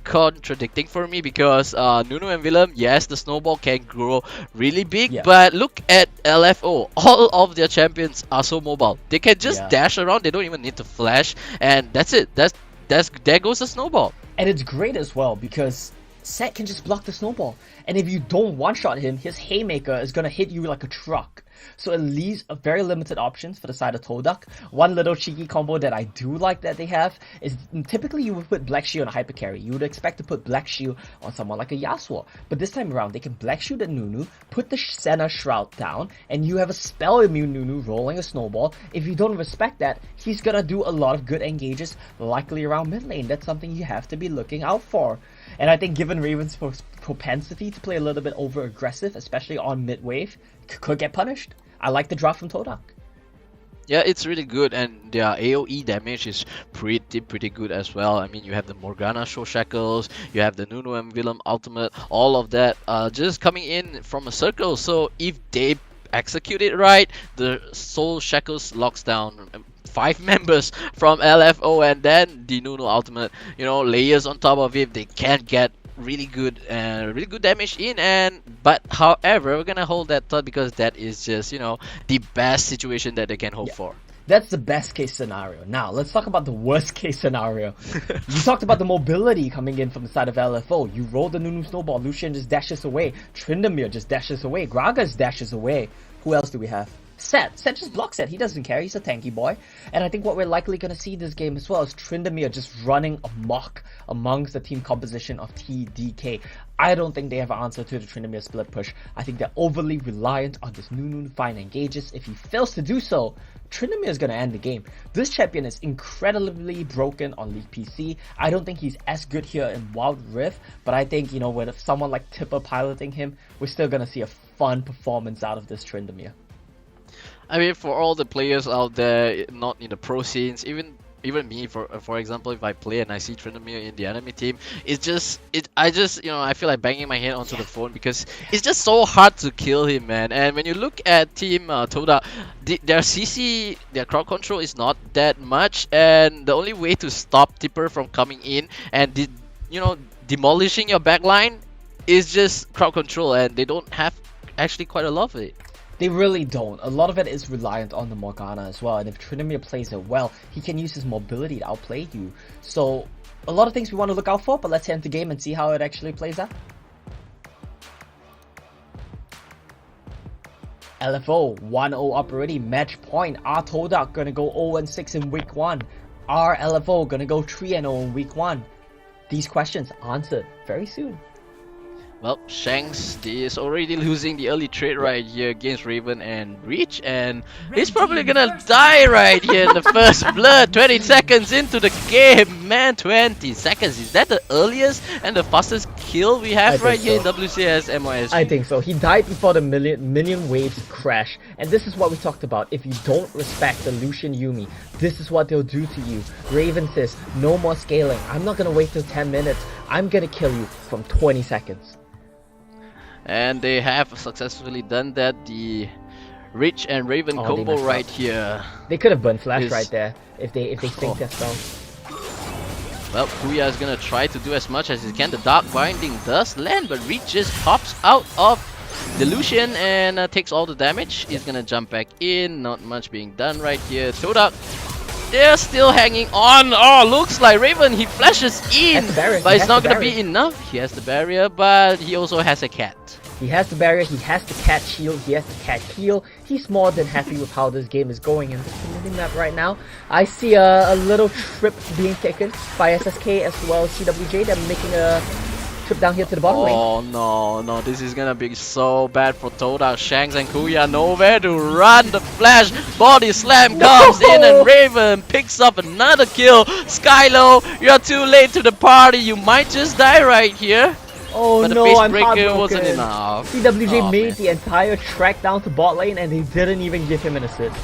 contradicting for me because Nuno and Willem, yes, the snowball can grow really big, Yeah. but look at LFO. All of their champions are so mobile. They can just Yeah. dash around. They don't even need to flash, and that's it. There goes the snowball. And it's great as well because Set can just block the snowball. And if you don't one-shot him, his haymaker is gonna hit you like a truck. So it leaves a very limited options for the side of TODAK. One little cheeky combo that I do like that they have is typically you would put Black Shield on a hyper carry. You would expect to put Black Shield on someone like a Yasuo. But this time around, they can Black Shield at Nunu, put the Senna Shroud down, and you have a spell immune Nunu rolling a snowball. If you don't respect that, he's gonna do a lot of good engages, likely around mid lane. That's something you have to be looking out for. And I think given Raven's propensity to play a little bit over aggressive, especially on mid wave, could get punished. I like the draw from TODAK. Yeah, it's really good, and their AoE damage is pretty good as well. I mean, you have the Morgana Show Shackles, you have the Nuno and Willem ultimate, all of that just coming in from a circle. So if they execute it right, the Soul Shackles locks down 5 members from LFO, and then the Nuno ultimate, you know, layers on top of it. They can get really good damage in, and but however, we're gonna hold that thought because that is just, you know, the best situation that they can hope for. That's the best case scenario. Now, let's talk about the worst case scenario. You talked about the mobility coming in from the side of LFO. You roll the Nunu Snowball, Lucian just dashes away, Tryndamere just dashes away, Gragas dashes away. Who else do we have? Set just blocks it. He doesn't care. He's a tanky boy. And I think what we're likely going to see this game as well is Tryndamere just running amok amongst the team composition of TDK. I don't think they have an answer to the Tryndamere split push. I think they're overly reliant on this Nunu to find engages. If he fails to do so, Tryndamere is going to end the game. This champion is incredibly broken on League PC. I don't think he's as good here in Wild Rift, but I think, you know, with someone like Tipper piloting him, we're still going to see a fun performance out of this Tryndamere. I mean, for all the players out there not in the pro scenes, even me, for example, if I play and I see Tryndamere in the enemy team, I feel like banging my head onto the phone because it's just so hard to kill him, man. And when you look at team TODAK, their CC, their crowd control is not that much, and the only way to stop Tipper from coming in and demolishing your backline is just crowd control, and they don't have actually quite a lot of it. They really don't. A lot of it is reliant on the Morgana as well, and if Tryndamere plays it well, he can use his mobility to outplay you. So, a lot of things we want to look out for, but let's end the game and see how it actually plays out. LFO 1-0 up already, match point. Are TODAK gonna go 0-6 in week 1? Are LFO gonna go 3-0 in week 1? These questions answered very soon. Well, Shanks is already losing the early trade right here against Raven and Reach, and he's probably gonna die right here in the first blood. 20 seconds into the game, man. 20 seconds. Is that the earliest and the fastest kill we have right here in WCS MYSG? I think so. He died before the minion waves crash, and this is what we talked about. If you don't respect the Lucian Yumi, this is what they'll do to you. Raven says, no more scaling. I'm not gonna wait till 10 minutes. I'm gonna kill you from 20 seconds. And they have successfully done that. The Rich and Raven combo right here. They could have burned Flash right there if they think their spell. Well, Kuya is gonna try to do as much as he can. The Dark Binding does land, but Reach just pops out of the Lucian and takes all the damage. He's gonna jump back in. Not much being done right here. TODAK, they're still hanging on. Oh, looks like Raven, he flashes in, but it's not gonna be enough. He has the barrier, but he also has a cat. He has the barrier, he has the cat shield, he has the cat heal. He's more than happy with how this game is going. And this community map right now, I see a little trip being taken by SSK as well as CWJ. They're making a trip down here to the bottom lane. Oh no, this is gonna be so bad for TODAK. Shanks and Kuya nowhere to run. The flash body slam comes in, and Raven picks up another kill. Skylo, you're too late to the party. You might just die right here. Oh but no, the I'm breaker wasn't enough. CWJ made the entire trek down to bot lane and they didn't even give him an assist.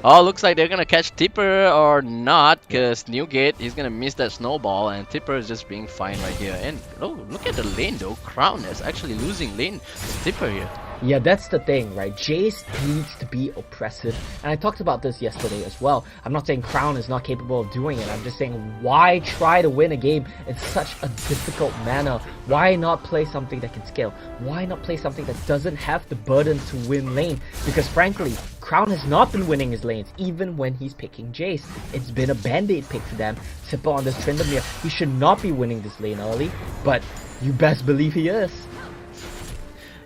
Oh, looks like they're gonna catch Tipper or not, because Newgate, he's gonna miss that snowball, and Tipper is just being fine right here. And oh, look at the lane though. Crown is actually losing lane to Tipper here. Yeah, that's the thing, right? Jace needs to be oppressive, and I talked about this yesterday as well. I'm not saying Crown is not capable of doing it, I'm just saying why try to win a game in such a difficult manner? Why not play something that can scale? Why not play something that doesn't have the burden to win lane? Because frankly, Crown has not been winning his lanes, even when he's picking Jace. It's been a band-aid pick for them. Tipper on this Tryndamere, he should not be winning this lane early, but you best believe he is.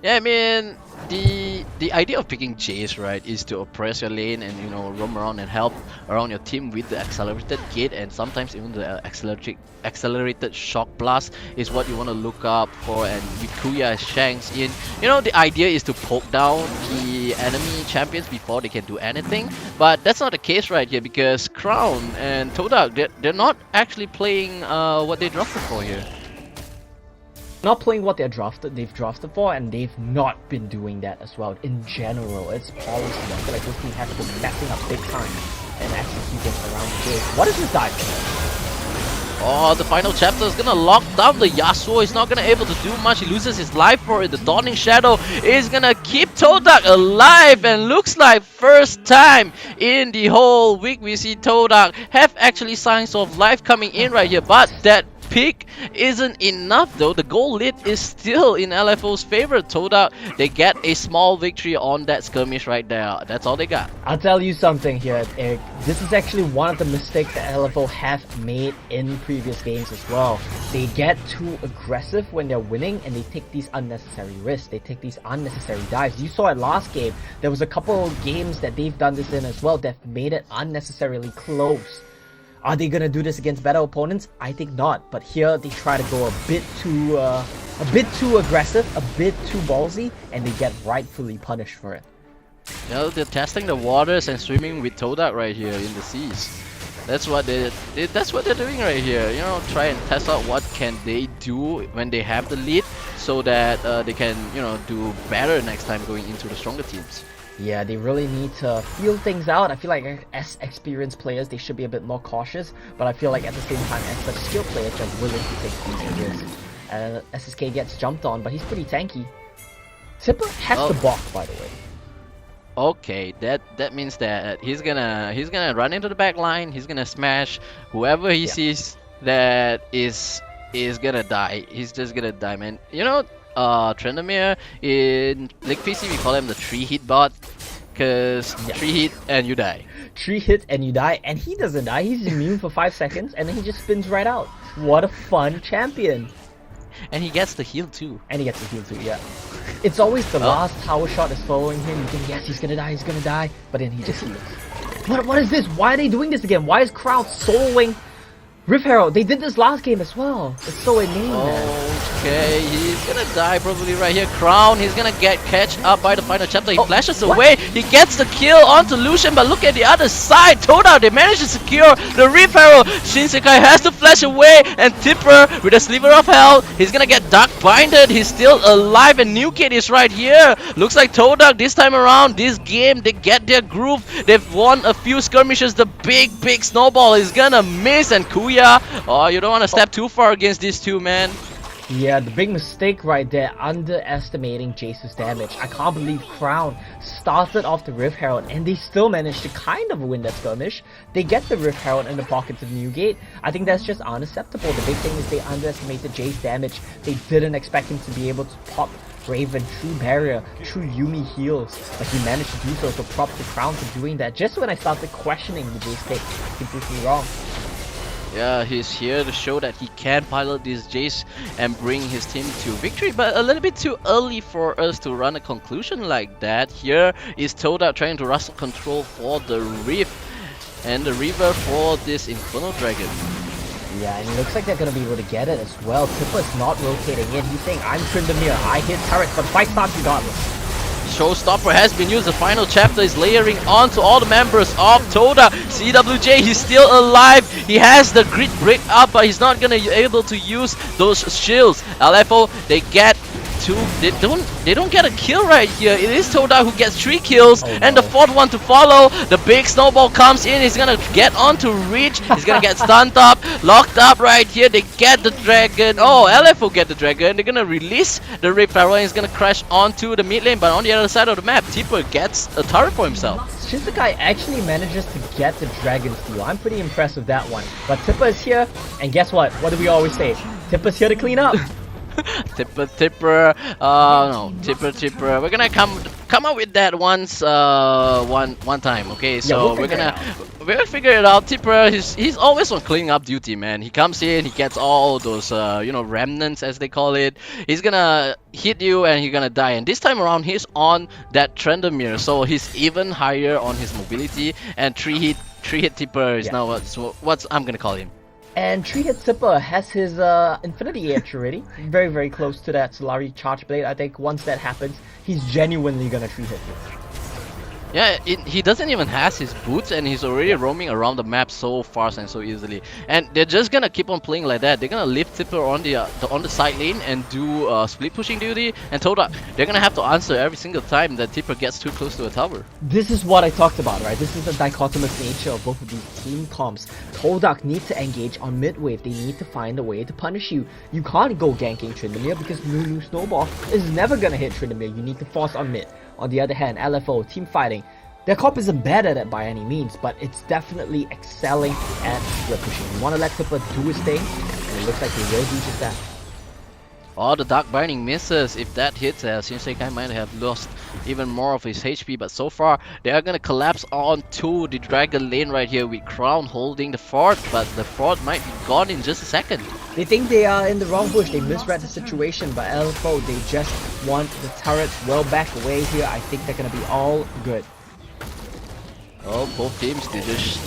Yeah, I mean, the idea of picking Jace, right, is to oppress your lane and, you know, roam around and help around your team with the accelerated gate, and sometimes even the accelerated shock blast is what you want to look up for. And with Kuya as Shanks in, you know, the idea is to poke down the enemy champions before they can do anything, but that's not the case right here, because Crown and TODAK, they're not actually playing what they drafted for here. Not playing what they've drafted for, and they've not been doing that as well. In general, it's policy. I feel like this team has been messing up big time and executing around the game. What is this dive? Oh, the final chapter is gonna lock down the Yasuo. He's not gonna able to do much. He loses his life for it. The Dawning Shadow is gonna keep TODAK alive, and looks like first time in the whole week we see TODAK have actually signs of life coming in right here. But that pick isn't enough though. The goal lead is still in LFO's favor. TODAK, they get a small victory on that skirmish right there. That's all they got. I'll tell you something here, Eric. This is actually one of the mistakes that LFO have made in previous games as well. They get too aggressive when they're winning, and they take these unnecessary risks. They take these unnecessary dives. You saw it last game. There was a couple of games that they've done this in as well that made it unnecessarily close. Are they gonna do this against better opponents? I think not. But here they try to go a bit too aggressive, a bit too ballsy, and they get rightfully punished for it. You know, they're testing the waters and swimming with TODAK right here in the seas. That's what they're doing right here. You know, try and test out what can they do when they have the lead, so that they can, you know, do better next time going into the stronger teams. Yeah, they really need to feel things out. I feel like as experienced players, they should be a bit more cautious, but I feel like at the same time, as such skilled players, they're willing to take these risks. And SSK gets jumped on, but he's pretty tanky. Tipper has the block, by the way. Okay, that means that he's gonna run into the back line. He's gonna smash whoever he sees that is gonna die. He's just gonna die, man. You know, Tryndamere in League PC, we call him the 3-hit bot, because 3 hit and you die. 3 hit and you die, and he doesn't die. He's immune for 5 seconds, and then he just spins right out. What a fun champion! And he gets the heal too. Yeah. It's always the last tower shot is following him. You think, yes, he's gonna die, but then he just heals. What is this? Why are they doing this again? Why is Crowd soloing Rift Herald? They did this last game as well. It's so inane, man. Okay, he's gonna die probably right here. Crown, he's gonna get catch up by the final chapter. He flashes away. He gets the kill onto Lucian, but look at the other side. TODAK, they managed to secure the Rift Herald. Shinsekai has to flash away, and Tipper with a sliver of health. He's gonna get dark binded. He's still alive, and Newgate is right here. Looks like TODAK this time around, this game, they get their groove. They've won a few skirmishes. The big snowball is gonna miss, and Kuya, oh, you don't want to step too far against these two, man. Yeah, the big mistake right there, underestimating Jace's damage. I can't believe Crown started off the Rift Herald and they still managed to kind of win that skirmish. They get the Rift Herald in the pockets of Newgate. I think that's just unacceptable. The big thing is they underestimated Jace's damage. They didn't expect him to be able to pop Raven, true barrier, true Yumi heals, but he managed to do so, so props to Crown for doing that. Just when I started questioning the Jace pick, he proved me wrong. Yeah, he's here to show that he can pilot this Jace and bring his team to victory, but a little bit too early for us to run a conclusion like that. Here is TODAK trying to wrestle control for the Rift and the River for this Infernal Dragon. Yeah, and it looks like they're going to be able to get it as well. Tipper's not rotating in. He's saying, I'm Tryndamere, I hit turrets, but fight starts regardless. Showstopper has been used. The final chapter is layering onto all the members of TODAK. CWJ, he's still alive. He has the grid break up, but he's not gonna be able to use those shields. LFO, they get two. They don't get a kill right here. It is TODAK who gets 3 kills, and the 4th one to follow. The big snowball comes in. He's gonna get onto Reach. He's gonna get stunned up, locked up right here. They get the dragon. Oh, LFO get the dragon. They're gonna release the Rift Arrow, and he's gonna crash onto the mid lane. But on the other side of the map, Tipper gets a turret for himself. Shizukai actually manages to get the Dragon Steal. I'm pretty impressed with that one. But Tipper is here, and guess what? What do we always say? Tipper's here to clean up. Tipper. No, Tipper. We're gonna come up with that once, one time. Okay, so we're gonna figure it out. Tipper, he's always on cleaning up duty, man. He comes in, he gets all those remnants as they call it. He's gonna hit you and you're gonna die. And this time around, he's on that Trendemir, so he's even higher on his mobility. And three hit Tipper is now what's I'm gonna call him. And 3-hit Tipper has his Infinity Edge already. Very, very close to that Solari Charge Blade. I think once that happens, he's genuinely gonna 3-hit you. Yeah, he doesn't even has his boots, and he's already roaming around the map so fast and so easily. And they're just gonna keep on playing like that. They're gonna leave Tipper on the side lane and do split pushing duty. And TODAK, they're gonna have to answer every single time that Tipper gets too close to a tower. This is what I talked about, right? This is the dichotomous nature of both of these team comps. TODAK need to engage on mid wave. They need to find a way to punish you. You can't go ganking Tryndamere because Nunu Snowball is never gonna hit Tryndamere. You need to force on mid. On the other hand, LFO, team fighting, their comp isn't bad at it by any means, but it's definitely excelling at split pushing. You want to let Tipper do his thing, and it looks like he will do just that. Oh, the Dark Binding misses. If that hits, Shinsekai might have lost even more of his HP, but so far they are gonna collapse onto the Dragon lane right here with Crown holding the fort, but the fort might be gone in just a second. They think they are in the wrong bush. They misread the situation, but LFO, they just want the turrets well back away here. I think they're gonna be all good. Oh, both teams, they just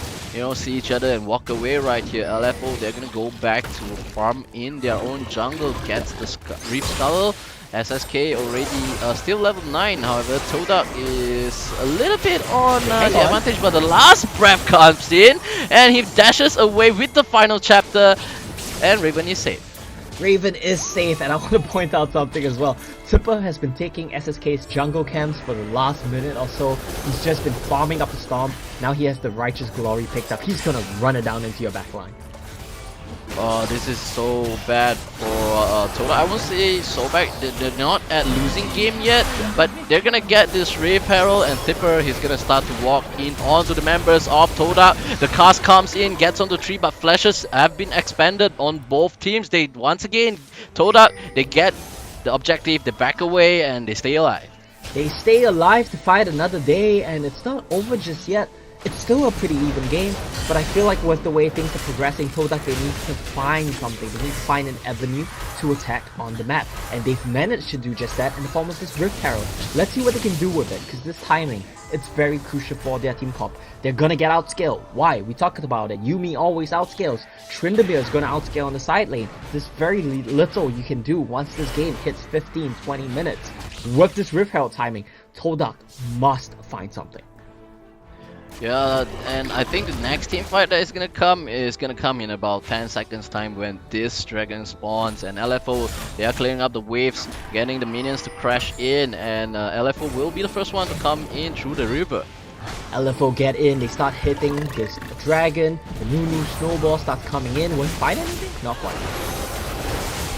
see each other and walk away right here. LFO, they're gonna go back to farm in their own jungle, gets the Reef Skull. SSK already still level 9, however, TODAK is a little bit on the advantage, but the last breath comes in and he dashes away with the final chapter, and Raven is safe. Raven is safe, and I want to point out something as well. Tipper has been taking SSK's jungle camps for the last minute or so. He's just been farming up a storm. Now he has the Righteous Glory picked up. He's gonna run it down into your backline. Oh, this is so bad for TODAK. I won't say so bad. They're not at losing game yet, but they're gonna get this Rave Herald, and Tipper, he's gonna start to walk in onto the members of TODAK. The cast comes in, gets on the tree, but flashes have been expanded on both teams. They once again, TODAK, they get the objective, they back away, and they stay alive. They stay alive to fight another day, and it's not over just yet. It's still a pretty even game, but I feel like with the way things are progressing, TODAK, they need to find something. They need to find an avenue to attack on the map, and they've managed to do just that in the form of this Rift Herald. Let's see what they can do with it, because this timing, it's very crucial for their team comp. They're gonna get outscaled. Why? We talked about it. Yuumi always outscales. Tryndamere is gonna outscale on the side lane. There's very little you can do once this game hits 15-20 minutes. With this Rift Herald timing, TODAK must find something. Yeah, and I think the next team fight that is gonna come in about 10 seconds time when this dragon spawns, and LFO, they are clearing up the waves, getting the minions to crash in, and LFO will be the first one to come in through the river. LFO get in, they start hitting this dragon, the Nunu Snowball starts coming in. Will he fight anything? Not quite.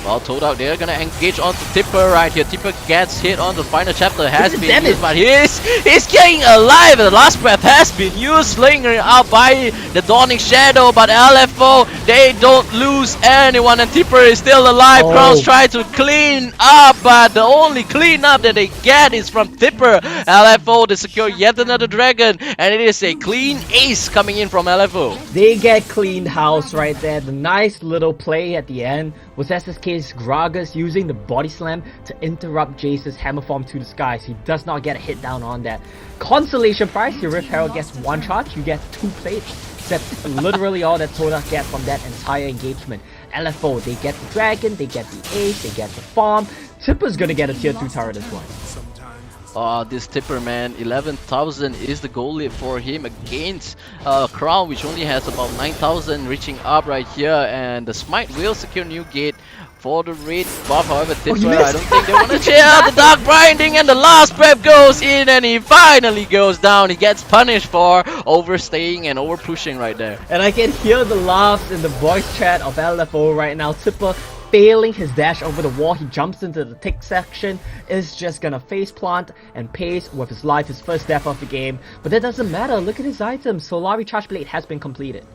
Well, TODAK, they're gonna engage onto Tipper right here. Tipper gets hit on the final chapter, has been used, but he's getting alive. The last breath has been used, slaying out by the Dawning Shadow, but LFO, they don't lose anyone, and Tipper is still alive. Crowns try to clean up, but the only clean up that they get is from Tipper. LFO, they secure yet another dragon, and it is a clean ace coming in from LFO. They get cleaned house right there. The nice little play at the end was SSK's Gragas using the body slam to interrupt Jace's hammer form to the skies. He does not get a hit down on that. Consolation prize, your Rift Herald gets one charge, you get 2 plates. That's literally all that TODAK get from that entire engagement. LFO, they get the dragon, they get the ace, they get the farm. Tipper's gonna get a tier 2 turret as well. This Tipper, man, 11,000 is the goal lead for him against Crown, which only has about 9,000 reaching up right here, and the Smite will secure new gate for the red buff. However, Tipper, he missed. I don't think they want to cheer. The dark grinding and the last prep goes in and he finally goes down. He gets punished for overstaying and over pushing right there. And I can hear the laughs in the voice chat of LFO right now. Tipper failing his dash over the wall. He jumps into the tick section, is just gonna face plant and pace with his life, his first death of the game. But that doesn't matter. Look at his items. Solari Charge Blade has been completed.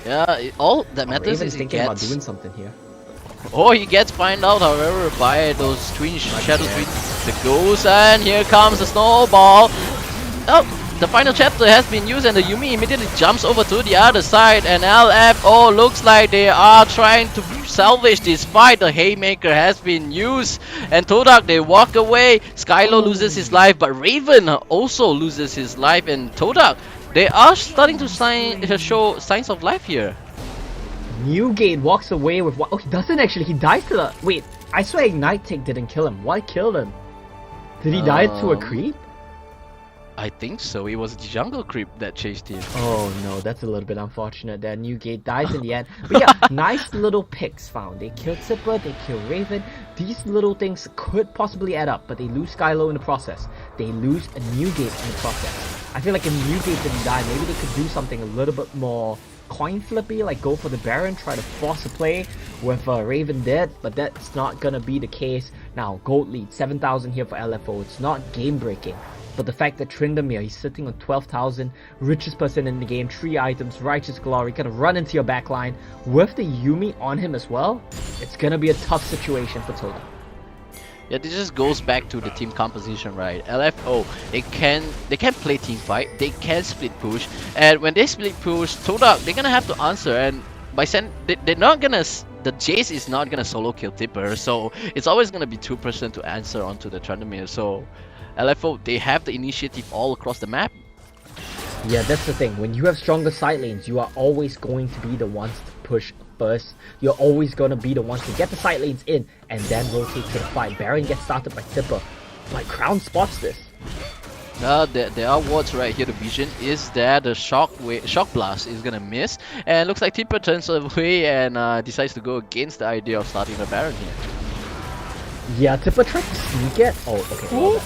Yeah, all that matters Raven is he thinking about gets... doing something here. Oh, he gets find out, however, by those twin shadow twins, the ghost, and here comes the snowball. Oh, the final chapter has been used, and the Yumi immediately jumps over to the other side, and LFO looks like they are trying to salvage this fight. The haymaker has been used, and TODAK, they walk away. Skylo loses his life, but Raven also loses his life, and TODAK, they are starting to show signs of life here. Newgate walks away with what? Oh, he doesn't actually. He dies to the. Wait, I swear Ignite Tick didn't kill him. What killed him? Did he die to a creep? I think so. It was the jungle creep that chased him. Oh no, that's a little bit unfortunate that Newgate dies in the end. But yeah, nice little picks found. They killed Tipper, they killed Raven. These little things could possibly add up, but they lose Skylo in the process. They lose a Newgate in the process. I feel like if Newgate didn't die, maybe they could do something a little bit more coin flippy, like go for the Baron, try to force a play with Raven dead, but that's not gonna be the case. Now, gold lead, 7,000 here for LFO. It's not game breaking. But the fact that Tryndamere, he's sitting on 12,000, richest person in the game, 3 items, Righteous Glory, gonna run into your backline with the Yumi on him as well, it's gonna be a tough situation for TODAK. Yeah, this just goes back to the team composition, right? LFO, they can play team fight, they can split push, and when they split push, TODAK, they're gonna have to answer, and by they're not gonna, the Jace is not gonna solo kill Tipper, so it's always gonna be 2% to answer onto the Tryndamere, so LFO, they have the initiative all across the map. Yeah, that's the thing. When you have stronger side lanes, you are always going to be the ones to push first. You're always going to be the ones to get the side lanes in and then rotate to the fight. Baron gets started by Tipper. But Crown spots this. There are wards right here. The vision is that the shock blast is gonna miss, and looks like Tipper turns away and decides to go against the idea of starting the Baron here. Yeah, Tipper tried to sneak it. Oh, okay.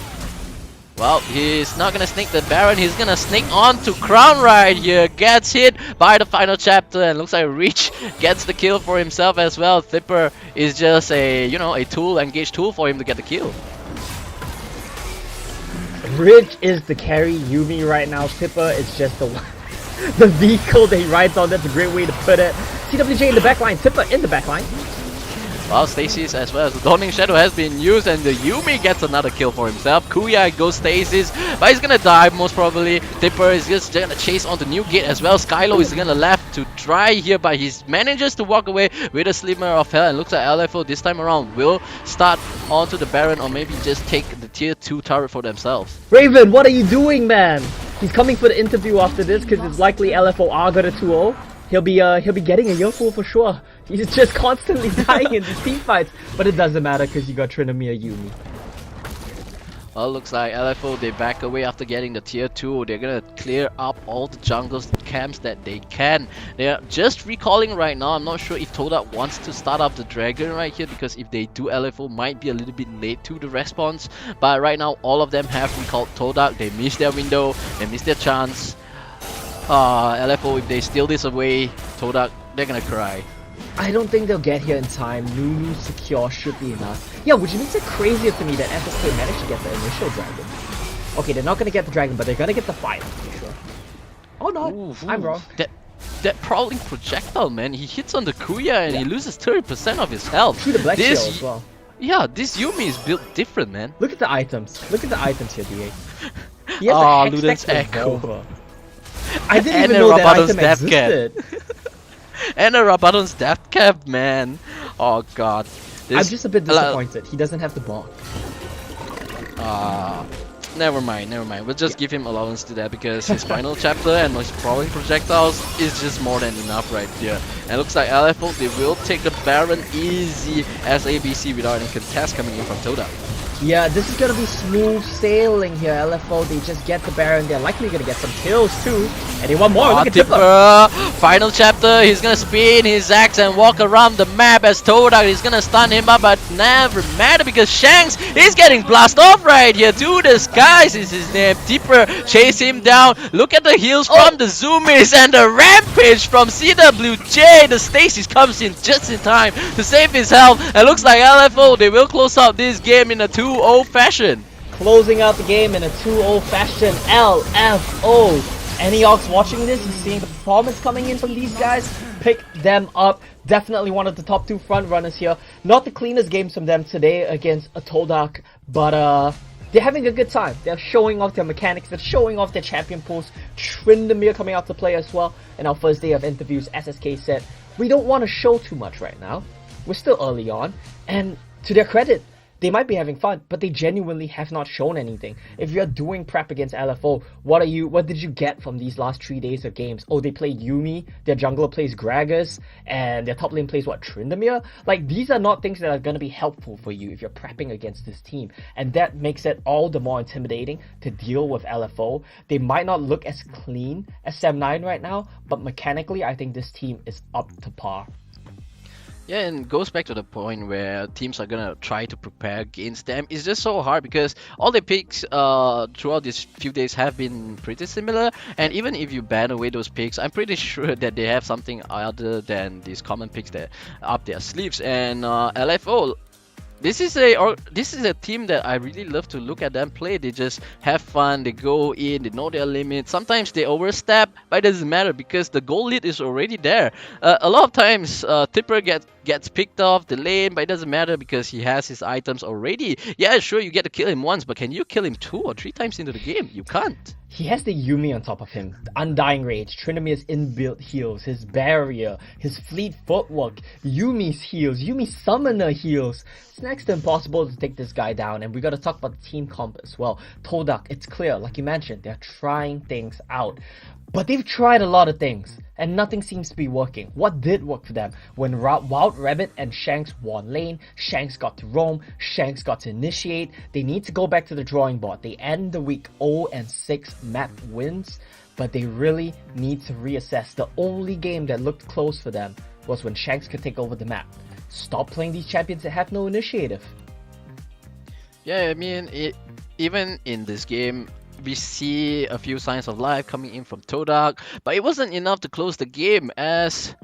Well, he's not gonna sneak the Baron, he's gonna sneak onto Crown right here. Gets hit by the final chapter, and looks like Reach gets the kill for himself as well. Tipper is just a tool, engaged tool for him to get the kill. Rich is the carry Yumi right now. Tipper is just the the vehicle that he rides on. That's a great way to put it. CWJ in the backline, Tipper in the backline. Well, Stasis as well as the Dawning Shadow has been used, and the Yumi gets another kill for himself. Kuya goes Stasis, but he's gonna die most probably. Tipper is just gonna chase onto Newgate as well. Skylo is gonna left to dry here, but he manages to walk away with a Slimmer of Hell, and looks like LFO this time around will start onto the Baron, or maybe just take the tier 2 turret for themselves. Raven, what are you doing, man? He's coming for the interview after this because it's likely LFO are gonna 2-0. He'll be getting a Yofu for sure. He's just constantly dying in these team fights, but it doesn't matter because you got Tryndamere Yumi. Well, looks like LFO, they back away after getting the tier 2. They're gonna clear up all the jungle camps that they can. They're just recalling right now. I'm not sure if TODAK wants to start up the Dragon right here, because if they do, LFO might be a little bit late to the response. But right now, all of them have recalled TODAK. They missed their window, they missed their chance. LFO, if they steal this away, TODAK, they're gonna cry. I don't think they'll get here in time. Nunu secure should be enough. Yeah, which makes it crazier to me that SSK managed to get the initial dragon. Okay, they're not gonna get the dragon, but they're gonna get the fire for sure. Oh no, I'm wrong. That prowling projectile, man, he hits on the Kuya and he loses 30% of his health. Through the Black Shield as well. Yeah, this Yumi is built different, man. Look at the items. Look at the items here, DA. He has the Luden's Hextech Echo. Revolver. I didn't even know that item existed. And a Rabadon's Death Cap, man. Oh god. I'm just a bit disappointed. He doesn't have the block. Never mind. We'll just give him allowance to that, because his final chapter and his prowling projectiles is just more than enough right here. And it looks like LFO, they will take the Baron easy as ABC without any contest coming in from TODAK. Yeah, this is gonna be smooth sailing here. LFO, they just get the Baron. They're likely gonna get some kills too. And they want more. Look at Tipper. Final chapter, he's gonna spin his axe and walk around the map as TODAK is gonna stun him up, but never matter because Shanks is getting blasted off right here. To the skies is his name. Tipper chase him down. Look at the heals from the Zoomies and the rampage from CWJ. The Stasis comes in just in time to save his health. And looks like LFO, they will close out this game in a 2-0 fashion. Closing out the game in a 2-0 fashion. LFO. Any Ox watching this, he's seeing the performance coming in from these guys. Pick them up. Definitely one of the top 2 front runners here. Not the cleanest games from them today against a TODAK, but they're having a good time. They're showing off their mechanics. They're showing off their champion pools. Trindamere coming out to play as well. In our first day of interviews, SSK said, we don't want to show too much right now. We're still early on. And to their credit, they might be having fun, but they genuinely have not shown anything. If you're doing prep against LFO, what did you get from these last 3 days of games? Oh, they played Yuumi, their jungler plays Gragas, and their top lane plays what, Trindamere? Like, these are not things that are going to be helpful for you if you're prepping against this team. And that makes it all the more intimidating to deal with LFO. They might not look as clean as Sam9 right now, but mechanically, I think this team is up to par. Yeah, and it goes back to the point where teams are gonna try to prepare against them. It's just so hard because all the picks throughout these few days have been pretty similar. And even if you ban away those picks, I'm pretty sure that they have something other than these common picks that are up their sleeves. And LFO, this is a team that I really love to look at them play. They just have fun, they go in, they know their limits. Sometimes they overstep, but it doesn't matter because the goal lead is already there. A lot of times Tipper gets picked off the lane, but it doesn't matter because he has his items already. Yeah, sure, you get to kill him once, but can you kill him 2 or 3 times into the game? You can't. He has the Yuumi on top of him, the Undying Rage, Trindamere's inbuilt heals, his barrier, his fleet footwork, Yuumi's heals, Yuumi's summoner heals. It's next to impossible to take this guy down, and we gotta talk about the team comp as well. TODAK, it's clear, like you mentioned, they're trying things out. But they've tried a lot of things, and nothing seems to be working. What did work for them? When Wild Rabbit and Shanks won lane, Shanks got to roam, Shanks got to initiate. They need to go back to the drawing board. They end the week 0-6 map wins, but they really need to reassess. The only game that looked close for them was when Shanks could take over the map. Stop playing these champions that have no initiative. Yeah, I mean, even in this game, we see a few signs of life coming in from TODAK, but it wasn't enough to close the game as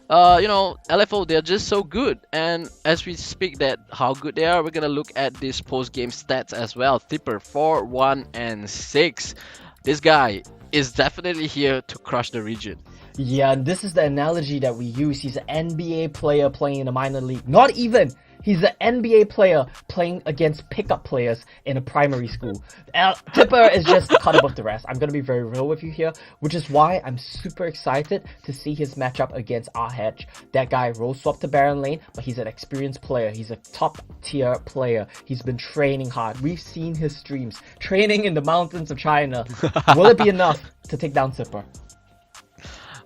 LFO, they're just so good. And as we speak that how good they are, we're gonna look at this post-game stats as well. Tipper 4-1-6. This guy is definitely here to crush the region. Yeah, and this is the analogy that we use. He's an NBA player playing in a minor league. Not even! He's an NBA player playing against pickup players in a primary school. Tipper is just cut above the rest. I'm going to be very real with you here, which is why I'm super excited to see his matchup against Ahedge. That guy role swapped to Baron lane, but he's an experienced player. He's a top tier player. He's been training hard. We've seen his streams. Training in the mountains of China. Will it be enough to take down Tipper?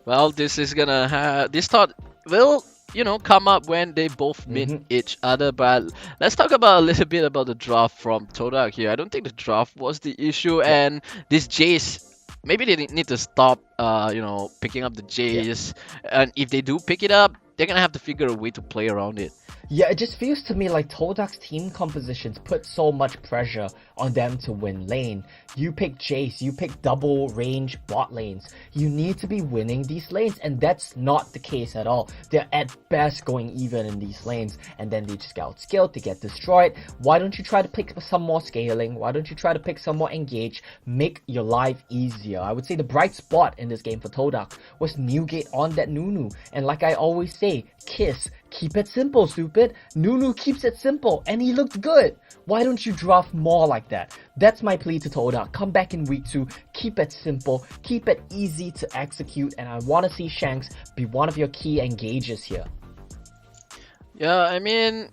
Well, this is gonna have... This thought will... come up when they both meet each other. But let's talk about a little bit about the draft from TODAK here. I don't think the draft was the issue, and this Jace, maybe they need to stop, picking up the Jace. And if they do pick it up, they're gonna have to figure a way to play around it. Yeah, it just feels to me like TODAK's team compositions put so much pressure on them to win lane. You pick Jace, you pick double range bot lanes. You need to be winning these lanes, and that's not the case at all. They're at best going even in these lanes, and then they just get outskilled, they get destroyed. Why don't you try to pick some more scaling? Why don't you try to pick some more engage? Make your life easier. I would say the bright spot in this game for TODAK was Newgate on that Nunu, and like I always say, Kiss. Keep it simple, stupid. Nunu keeps it simple, and he looked good. Why don't you draft more like that? That's my plea to TODAK. Come back in week 2, keep it simple, keep it easy to execute, and I want to see Shanks be one of your key engages here. Yeah, I mean,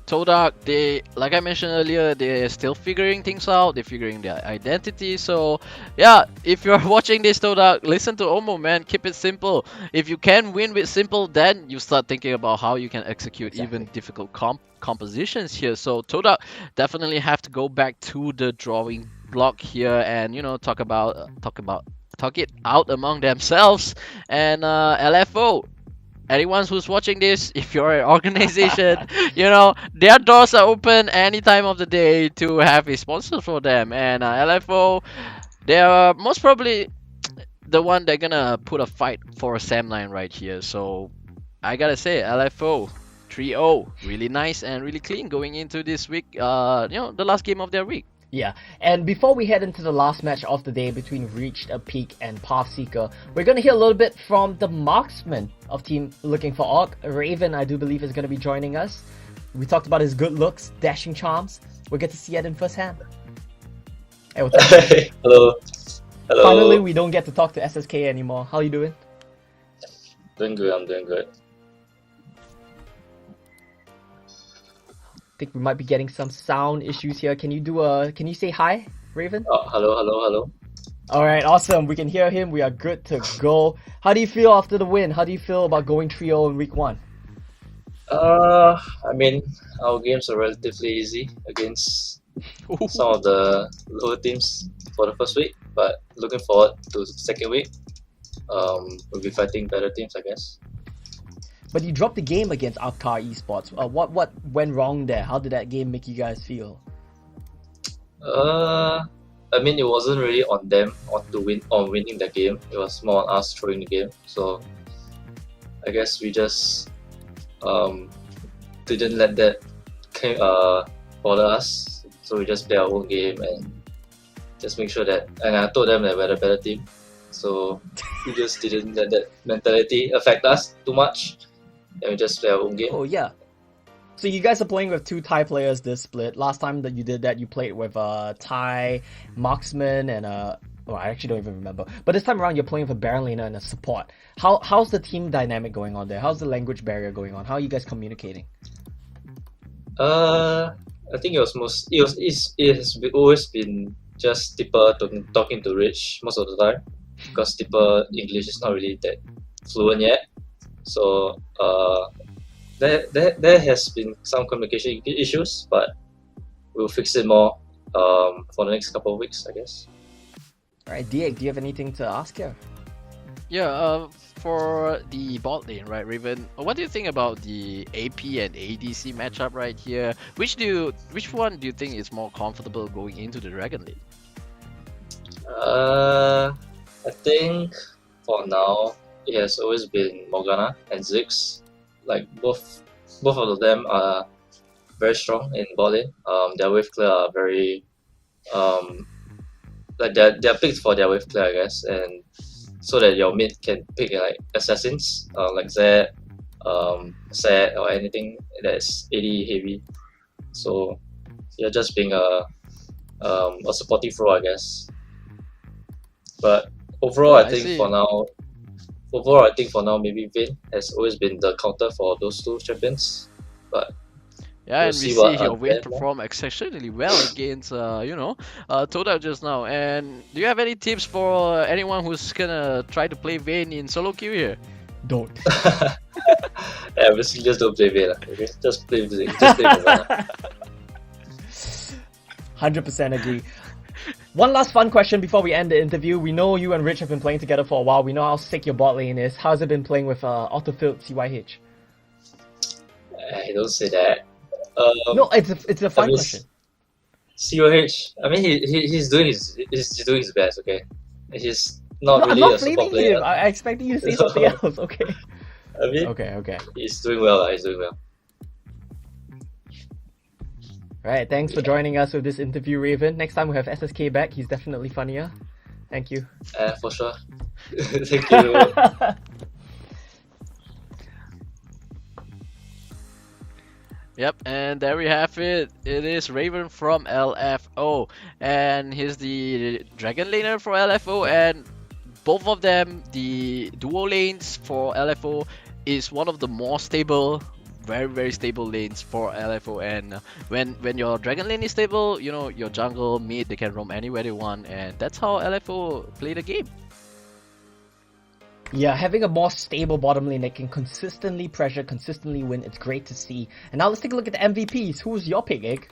TODAK, like I mentioned earlier, they're still figuring things out, they're figuring their identity. So yeah, if you're watching this, TODAK, listen to Omo, man. Keep it simple. If you can win with simple, then you start thinking about how you can execute even difficult compositions here. So TODAK definitely have to go back to the drawing block here and talk about talk it out among themselves. And LFO, anyone who's watching this, if you're an organization, their doors are open any time of the day to have a sponsor for them. And LFO, they are most probably the one they're gonna put a fight for a Sam line right here. So I gotta say, LFO 3-0, really nice and really clean going into this week. The last game of their week. Yeah, and before we head into the last match of the day between Reached, A Peak, and PathSeeker, we're going to hear a little bit from the marksman of Team Looking for Orc. Raven, I do believe, is going to be joining us. We talked about his good looks, dashing charms. We'll get to see it in first hand. Hey, what's up? Hello. Hello. Finally, we don't get to talk to SSK anymore. How you doing? Doing good, I'm doing good. I think we might be getting some sound issues here. Can you say hi, Raven? Oh, hello. Alright, awesome. We can hear him. We are good to go. How do you feel after the win? How do you feel about going 3-0 in week 1? I mean, our games are relatively easy against some of the lower teams for the first week, but looking forward to the second week. We'll be fighting better teams, I guess. But you dropped the game against Upcar Esports. What went wrong there? How did that game make you guys feel? I mean, it wasn't really on them on winning the game. It was more on us throwing the game. So I guess we just didn't let that bother us. So we just play our own game and just make sure that. And I told them that we're the better team. So we just didn't let that mentality affect us too much. And we just play our own game. Oh yeah. So you guys are playing with 2 Thai players this split. Last time that you did that, you played with a Thai marksman and I actually don't even remember. But this time around, you're playing with a Baron laner and a support. How's the team dynamic going on there? How's the language barrier going on? How are you guys communicating? I think it has always been just Tipper talking to Rich most of the time, because Tipper English is not really that fluent yet. So there has been some communication issues, but we'll fix it more for the next couple of weeks, I guess. Alright, Diek, do you have anything to ask here? Yeah, for the bot lane, right, Raven? What do you think about the AP and ADC matchup right here? Which one do you think is more comfortable going into the Dragon lane? I think for now it has always been Morgana and Ziggs. Like both of them are very strong in bot lane. Their wave clear are very like they're picked for their wave clear, I guess, and so that your mid can pick like assassins like Zed, Set, or anything that's AD heavy. So you're just being a supportive role, I guess. But overall, I think for now, maybe Vayne has always been the counter for those 2 champions. But yeah, we'll and we see see your what Vayne perform exceptionally well against TODAK just now. And do you have any tips for anyone who's gonna try to play Vayne in solo queue here? Don't. Yeah, basically just don't play Vayne. Okay? Just play Ziggs. Just play Morgana. 100% agree. One last fun question before we end the interview. We know you and Rich have been playing together for a while. We know how sick your bot lane is. How's it been playing with autofilled CYH? I don't say that. No, it's a fun question. COH, I mean, he's doing his best. Okay, he's not really I'm not a super blaming player. him. I expected you to say something else. Okay. I mean, Okay. he's doing well. He's doing well. Alright, thanks for joining us with this interview, Raven. Next time we have SSK back. He's definitely funnier. Thank you. For sure. Thank you. Yep, and there we have it. It is Raven from LFO, and he's the Dragon laner for LFO, and both of them, the duo lanes for LFO, is one of the more stable, very stable lanes for LFO. And when your Dragon lane is stable, your jungle, mid, they can roam anywhere they want, and that's how LFO play the game. Yeah, having a more stable bottom lane that can consistently pressure, consistently win, it's great to see. And now let's take a look at the MVPs. Who's your pick, Egg?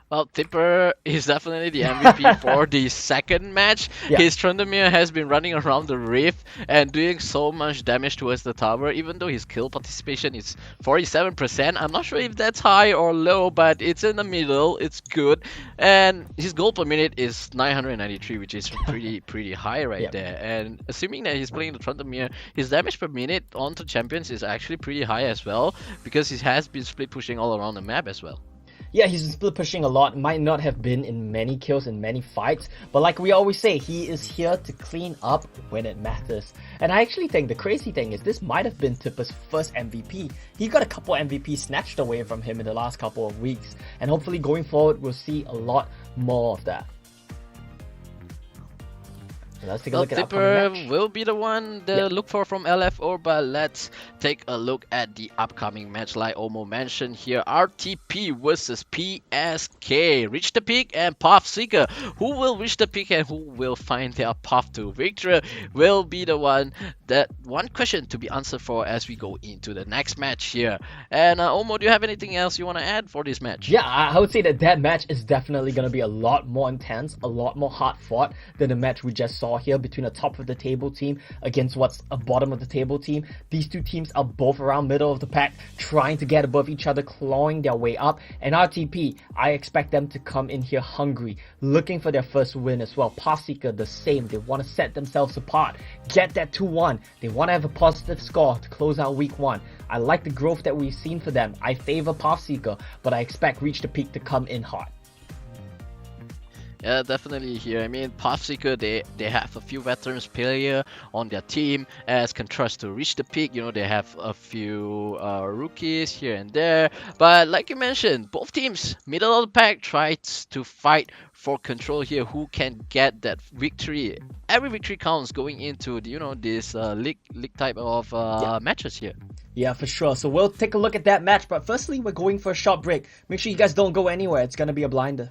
Well, Tipper is definitely the MVP for the second match. Yeah. His Tryndamere has been running around the rift and doing so much damage towards the tower, even though his kill participation is 47%. I'm not sure if that's high or low, but it's in the middle. It's good. And his gold per minute is 993, which is pretty high right Yep. there. And assuming that he's playing the Tryndamere, his damage per minute onto champions is actually pretty high as well, because he has been split pushing all around the map as well. Yeah, he's split pushing a lot, might not have been in many kills in many fights, but like we always say, he is here to clean up when it matters. And I actually think the crazy thing is this might have been Tipper's first MVP. He got a couple MVPs snatched away from him in the last couple of weeks, and hopefully going forward we'll see a lot more of that. So let's take a Well, look at Tipper upcoming match. will be the one to look for from LF Org, but let's take a look at the upcoming match. Like Omo mentioned here, RTP versus PSK. Reach the peak and PathSeeker. Who will reach the peak and who will find their path to victory will be the one question to be answered for as we go into the next match here. And Omo, do you have anything else you want to add for this match? Yeah, I would say that match is definitely going to be a lot more intense, a lot more hard fought than the match we just saw here between a top of the table team against what's a bottom of the table team. These two teams are both around middle of the pack, trying to get above each other, clawing their way up. And RTP, I expect them to come in here hungry, looking for their first win as well. PathSeeker, the same. They want to set themselves apart, get that 2-1. They want to have a positive score to close out week 1. I like the growth that we've seen for them. I favor PathSeeker, but I expect Reach the Peak to come in hot. Yeah, definitely here. I mean, PathSeeker, they have a few veterans player on their team as contrast to Reach the Peak. You know, they have a few rookies here and there. But like you mentioned, both teams, middle of the pack, tries to fight for control here. Who can get that victory? Every victory counts going into the, this league type of matches here. Yeah, for sure. So we'll take a look at that match. But firstly, we're going for a short break. Make sure you guys don't go anywhere. It's going to be a blinder.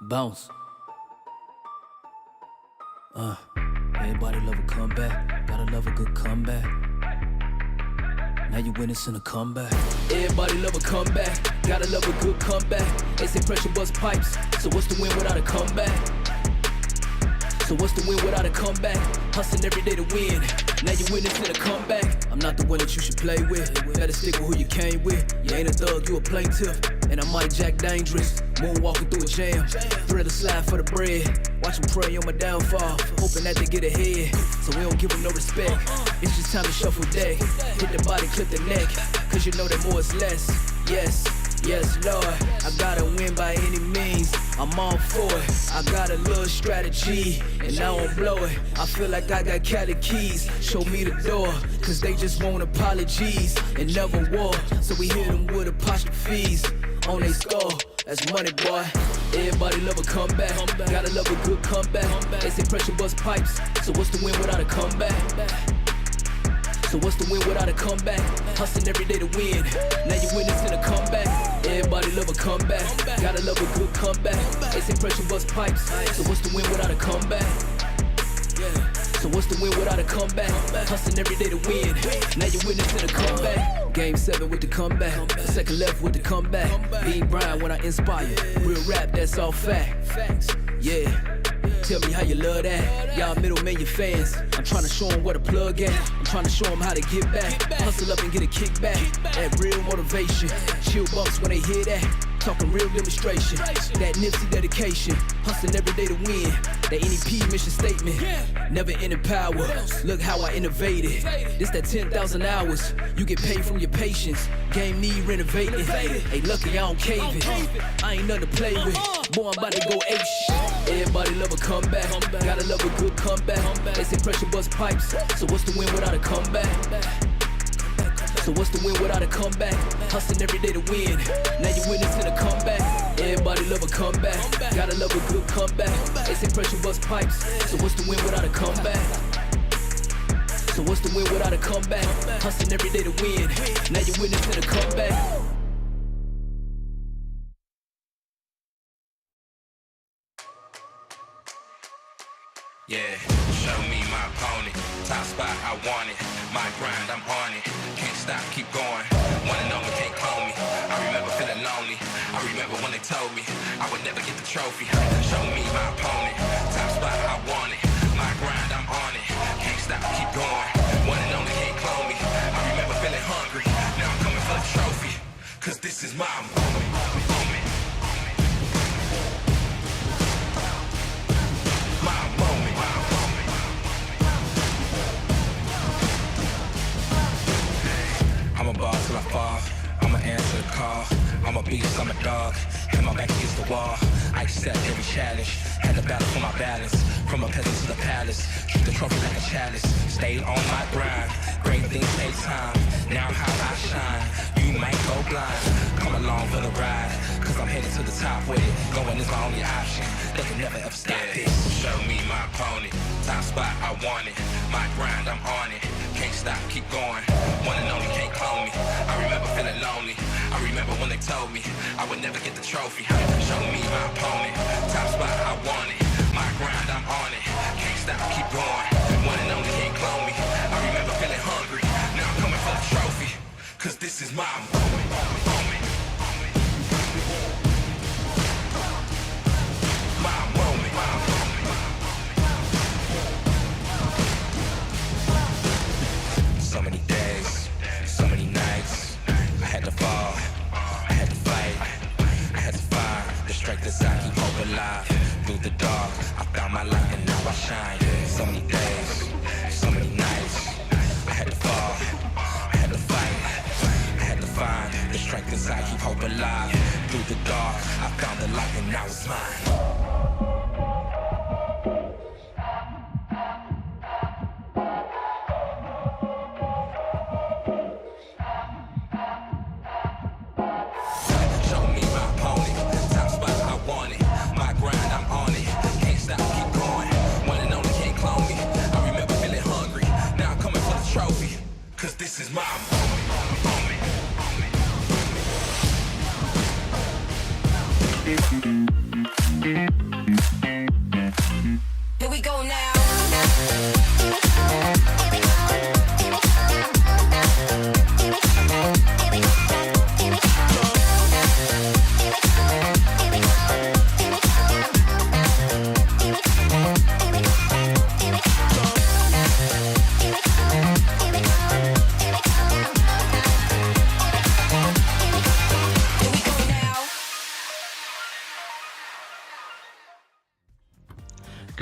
Bounce. Everybody love a comeback. Gotta love a good comeback. Now you witnessing a comeback. Everybody love a comeback. Gotta love a good comeback. They say pressure bust pipes. So what's the win without a comeback? So what's the win without a comeback? Hustling every day to win. Now you witnessing a comeback. I'm not the one that you should play with. Better stick with who you came with. You ain't a thug, you a plaintiff. And I might jack dangerous. Moonwalking through a jam. Thread a slide for the bread. Watch them pray on my downfall. Hoping that they get ahead. So we don't give them no respect. It's just time to shuffle deck. Hit the body, clip the neck. Cause you know that more is less. Yes. Yes, Lord, I gotta win by any means. I'm all for it. I got a little strategy, and I won't blow it. I feel like I got Cali keys. Show me the door, cause they just want apologies and never war. So we hit them with apostrophes on they score. That's money, boy. Everybody love a comeback. Gotta love a good comeback. They say pressure bust pipes. So what's the win without a comeback? So what's the win without a comeback? Hustling every day to win. Now you witnessing a comeback. Everybody love a comeback. Gotta love a good comeback. They say pressure bust pipes. So what's the win without a comeback? So what's the win without a comeback? Hustling every day to win. Now you witnessing a comeback. Game 7 with the comeback. Second left with the comeback. Being Brian when I inspire. Real rap, that's all fact. Yeah. Tell me how you love that. Y'all middlemen, your fans. I'm trying to show them where to plug at. I'm trying to show them how to get back. Hustle up and get a kickback. That real motivation. Chill bumps when they hear that. Talking real demonstration. That Nipsey dedication. Hustling every day to win. That NEP mission statement. Never ending power. Look how I innovated. This that 10,000 hours. You get paid from your patience. Game need renovating. Hey, lucky I don't cave it. I ain't nothing to play with. Boy, I'm about to go ape shit. Everybody love a comeback. Gotta love a good comeback. They say pressure bust pipes. So what's the win without a comeback? So what's the win without a comeback? Hustling every day to win. Now you witnessing a comeback. Everybody love a comeback. Gotta love a good comeback. They say pressure bust pipes. So what's the win without a comeback? So what's the win without a comeback? Hustling every day to win. Now you witnessing a comeback. Yeah, show me my opponent. Top spot, I want it. My grind, I'm on it. Can't stop, keep going. One and only, can't clone me. I remember feeling lonely. I remember when they told me I would never get the trophy. Show me my opponent. Top spot, I want it. My grind, I'm on it. Can't stop, keep going. One and only, can't clone me. I remember feeling hungry. Now I'm coming for the trophy. Cause this is my moment. I'm a ball till I fall, I'ma answer the call. I'm a beast, I'm a dog, and my back against the wall. I accept every challenge, had to battle for my balance. From a peasant to the palace, treat the trophy like a chalice. Stayed on my grind, great things take time. Now how I shine, you might go blind. Come along for the ride, cause I'm headed to the top with it. Going is my only option, they can never ever stop it. Show me my opponent, top spot, I want it. My grind, I'm on it. Can't stop, keep going. One and only, can't clone me. I remember feeling lonely. I remember when they told me I would never get the trophy. Show me my opponent. Top spot, I want it. My grind, I'm on it. Can't stop, keep going. One and only, can't clone me. I remember feeling hungry. Now I'm coming for the trophy. Cause this is my moment. My moment. So many days, so many nights. I had to fall, I had to fight, I had to find the strength inside, keep hope alive. Through the dark, I found my light and now I shine. So many days, so many nights. I had to fall, I had to fight, I had to find the strength inside, keep hope alive. Through the dark, I found the light and now it's mine. Cause this is my moment. Here we go now.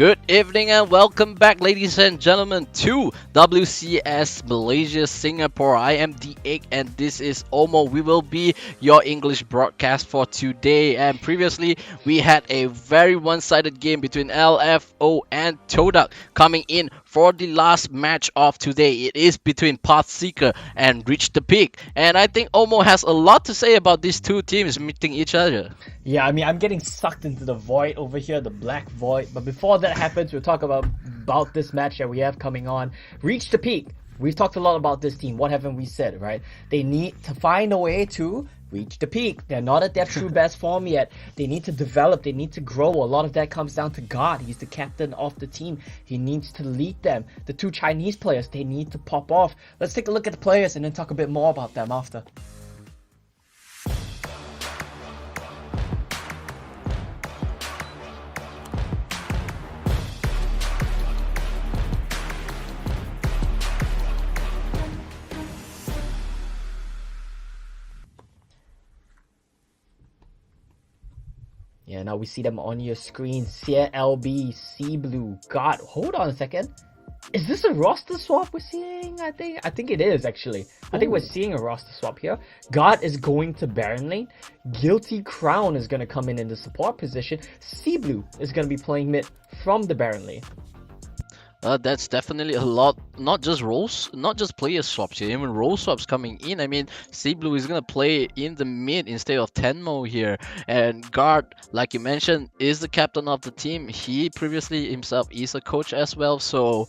Good evening and welcome back, ladies and gentlemen, to WCS Malaysia Singapore. I am D8 and this is Omo. We will be your English broadcast for today. And previously, we had a very one-sided game between LFO and TODAK coming in for the last match of today. It is between PathSeeker and Reach the Peak. And I think Omo has a lot to say about these two teams meeting each other. Yeah, I mean, I'm getting sucked into the void over here, the black void. But before that happens, we'll talk about this match that we have coming on. Reach the Peak. We've talked a lot about this team. What haven't we said, right? They need to find a way to reach the peak. They're not at their true best form yet. They need to develop. They need to grow. A lot of that comes down to God. He's the captain of the team. He needs to lead them. The two Chinese players, they need to pop off. Let's take a look at the players and then talk a bit more about them after. Yeah, now we see them on your screen. CLB, C Blue, God. Hold on a second. Is this a roster swap we're seeing? I think it is actually. I think we're seeing a roster swap here. God is going to Baron lane. Guilty Crown is gonna come in the support position. C Blue is gonna be playing mid from the Baron lane. That's definitely a lot, not just roles, not just player swaps here, even role swaps coming in. I mean, C Blue is gonna play in the mid instead of Tenmo here, and Guard, like you mentioned, is the captain of the team. He previously himself is a coach as well. So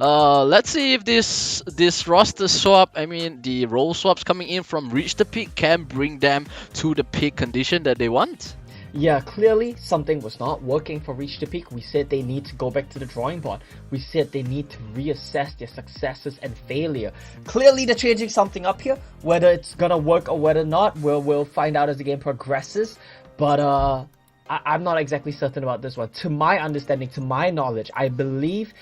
let's see if this roster swap, I mean the role swaps coming in from Reach the Peak, can bring them to the peak condition that they want. Yeah, clearly something was not working for Reach the Peak. We said they need to go back to the drawing board. We said they need to reassess their successes and failure. Clearly they're changing something up here. Whether it's gonna work or whether not, we'll find out as the game progresses. But I'm not exactly certain about this one. To my understanding, to my knowledge, I believe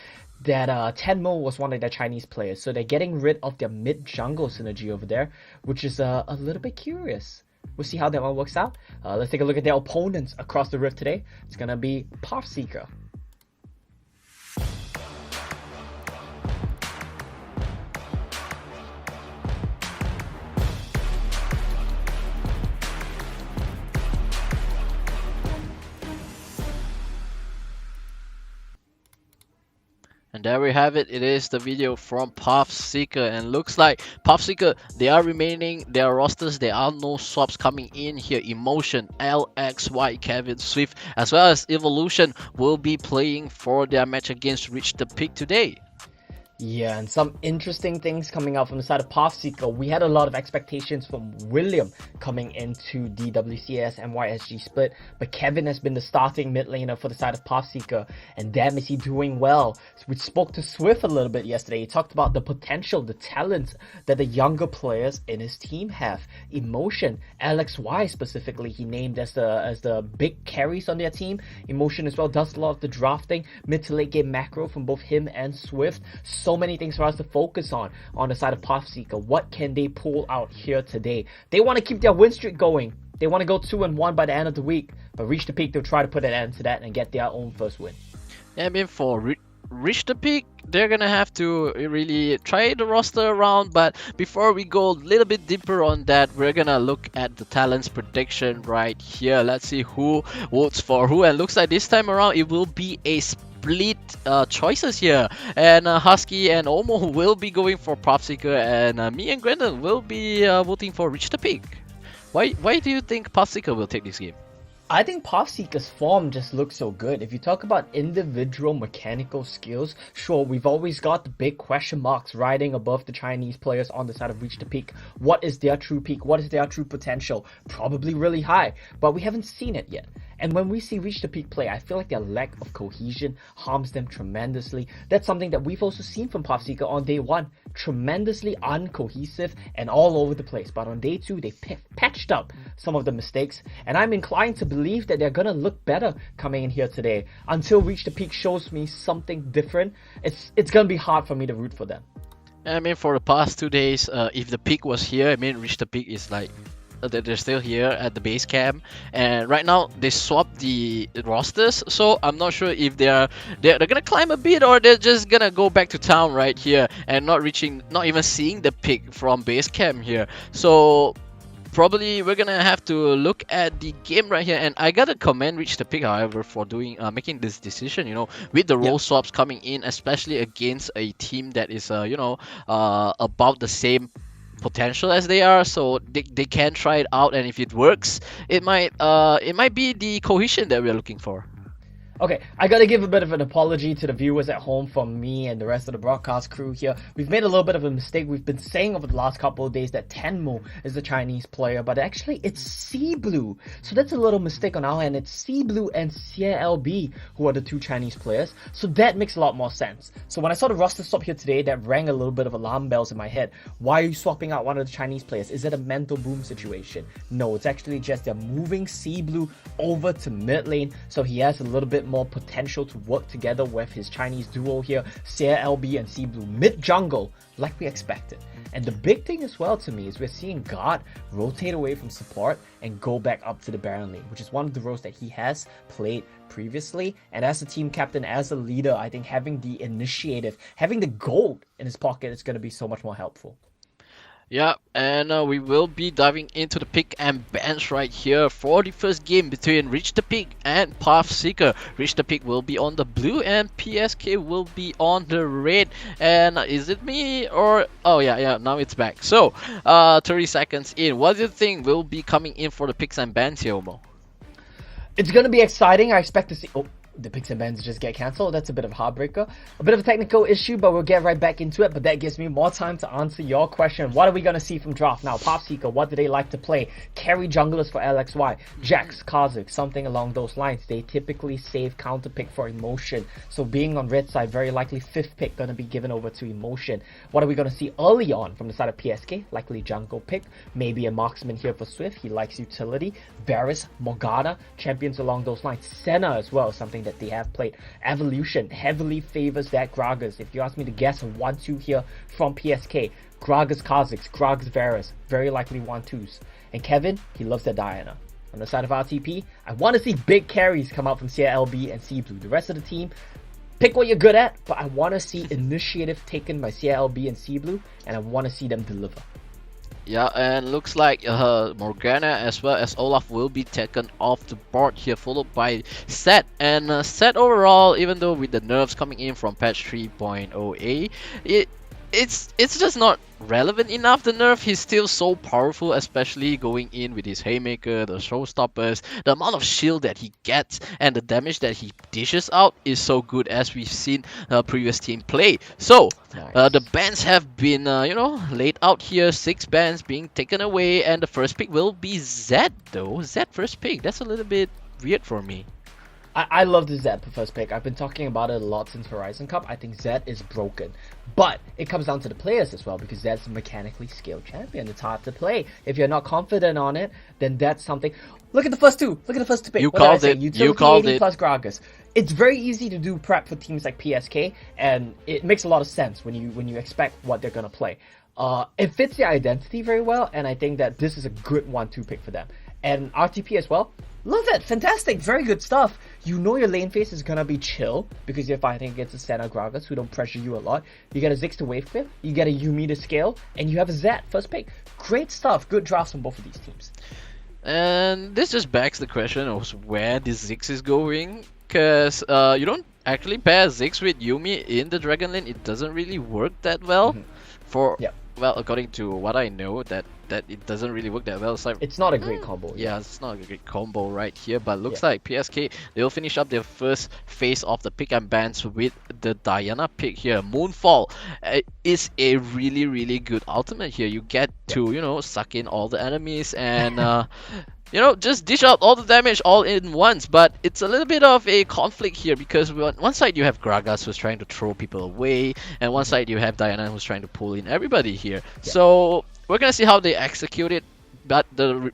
that Tenmo was one of their Chinese players. So they're getting rid of their mid-jungle synergy over there, which is a little bit curious. We'll see how that one works out. Let's take a look at their opponents across the rift today. It's gonna be PathSeeker. And there we have it. It is the video from PathSeeker, and looks like PathSeeker, they are remaining their rosters. There are no swaps coming in here. Emotion, LXY, Kevin Swift, as well as Evolution will be playing for their match against Reach the Peak today. Yeah, and some interesting things coming out from the side of PathSeeker. We had a lot of expectations from William coming into the WCS MYSG split, but Kevin has been the starting mid laner for the side of PathSeeker, and damn is he doing well. So we spoke to Swift a little bit yesterday. He talked about the potential, the talents that the younger players in his team have. Emotion, LXY specifically, he named as the big carries on their team. Emotion as well does a lot of the drafting, mid to late game macro from both him and Swift. So many things for us to focus on the side of PathSeeker. What can they pull out here today? They want to keep their win streak going. They want to go 2-1 by the end of the week, but Reach the Peak, they'll try to put an end to that and get their own first win. Yeah, I mean, for Reach the Peak, they're gonna have to really try the roster around. But before we go a little bit deeper on that, we're gonna look at the talents prediction right here. Let's see who votes for who, and looks like this time around it will be a split choices here, and Husky and Omo will be going for PathSeeker, and me and Grandon will be voting for Reach the Peak. Why do you think PathSeeker will take this game? I think PathSeeker's form just looks so good. If you talk about individual mechanical skills, sure, we've always got the big question marks riding above the Chinese players on the side of Reach the Peak. What is their true peak? What is their true potential? Probably really high, but we haven't seen it yet. And when we see Reach the Peak play, I feel like their lack of cohesion harms them tremendously. That's something that we've also seen from PathSeeker on day one. Tremendously uncohesive and all over the place. But on day two, they patched up some of the mistakes. And I'm inclined to believe that they're gonna look better coming in here today. Until Reach the Peak shows me something different, it's gonna be hard for me to root for them. I mean, for the past 2 days, if the peak was here, I mean, Reach the Peak is like that they're still here at the base camp, and right now they swapped the rosters, so I'm not sure if they're gonna climb a bit or they're just gonna go back to town right here and not even seeing the pick from base camp here. So probably we're gonna have to look at the game right here, and I gotta commend Reach the Pick, however, for doing making this decision, you know, with the role swaps coming in, especially against a team that is about the same potential as they are, so they can try it out, and if it works, it might be the cohesion that we're looking for. Okay, I gotta give a bit of an apology to the viewers at home from me and the rest of the broadcast crew here. We've made a little bit of a mistake. We've been saying over the last couple of days that Tenmo is the Chinese player, but actually it's Sea Blue. So that's a little mistake on our end. It's Sea Blue and CLB who are the two Chinese players. So that makes a lot more sense. So when I saw the roster swap here today, that rang a little bit of alarm bells in my head. Why are you swapping out one of the Chinese players? Is it a mental boom situation? No, it's actually just they're moving Sea Blue over to mid lane, so he has a little bit more potential to work together with his Chinese duo here, CLB and Sea Blue mid jungle, like we expected. And the big thing as well to me is we're seeing God rotate away from support and go back up to the Baron lane, which is one of the roles that he has played previously. And as a team captain, as a leader, I think having the initiative, having the gold in his pocket is going to be so much more helpful. Yeah, and we will be diving into the pick and bans right here for the first game between Reach the Pick and PathSeeker. Reach the Pick will be on the blue and PSK will be on the red. And is it me or... Oh yeah, now it's back. So, 30 seconds in. What do you think will be coming in for the picks and bans here, Omo? It's going to be exciting. I expect to see... Oh, the picks and bans just get cancelled. That's a bit of a heartbreaker. A bit of a technical issue, but we'll get right back into it. But that gives me more time to answer your question. What are we going to see from draft? Now, PathSeeker, what do they like to play? Carry junglers for LXY. Jax, Kha'Zix, something along those lines. They typically save counter pick for Emotion. So being on red side, very likely 5th pick going to be given over to Emotion. What are we going to see early on from the side of PSK? Likely jungle pick. Maybe a marksman here for Swift. He likes utility. Varus, Morgana, champions along those lines. Senna as well, something that they have played. Evolution heavily favors that Gragas. If you ask me to guess a 1-2 here from PSK, Gragas Kha'Zix, Gragas Varus, very likely 1-2s. And Kevin, he loves that Diana. On the side of RTP, I want to see big carries come out from CLB and Sea Blue. The rest of the team, pick what you're good at, but I want to see initiative taken by CLB and Sea Blue, and I want to see them deliver. Yeah, and looks like Morgana as well as Olaf will be taken off the board here, followed by Set. And Set overall, even though with the nerfs coming in from patch 3.0a, it's just not relevant enough. The nerf, he's still so powerful, especially going in with his Haymaker, the Showstoppers. The amount of shield that he gets and the damage that he dishes out is so good, as we've seen previous team play. So the bans have been laid out here. 6 bans being taken away, and the first pick will be Zed though. Zed first pick, that's a little bit weird for me. I love the Zed first pick. I've been talking about it a lot since Horizon Cup. I think Zed is broken. But it comes down to the players as well, because Zed's a mechanically skilled champion. It's hard to play. If you're not confident on it, then that's something. Look at the first two. Look at the first two picks. You called it. You called it. Plus Gragas. It's very easy to do prep for teams like PSK, and it makes a lot of sense when you expect what they're gonna play. It fits their identity very well, and I think that this is a good 1-2 pick for them. And RTP as well. Love it. Fantastic. Very good stuff. You know your lane phase is going to be chill because you're fighting against a Senna Gragas who don't pressure you a lot. You get a Ziggs to wave clear. You get a Yumi to scale. And you have a Zed first pick. Great stuff. Good drafts from both of these teams. And this just begs the question of where this Ziggs is going. Because you don't actually pair Ziggs with Yumi in the Dragon Lane. It doesn't really work that well. Well, according to what I know, that it doesn't really work that well. It's not a great combo. Yeah, it's not a great combo right here, but looks like PSK, they'll finish up their first phase of the pick and bans with the Diana pick here. Moonfall is a really good ultimate here. You get to, suck in all the enemies and just dish out all the damage all in once. But it's a little bit of a conflict here because on one side you have Gragas who's trying to throw people away, and one side you have Diana who's trying to pull in everybody here. So we're gonna see how they execute it. But the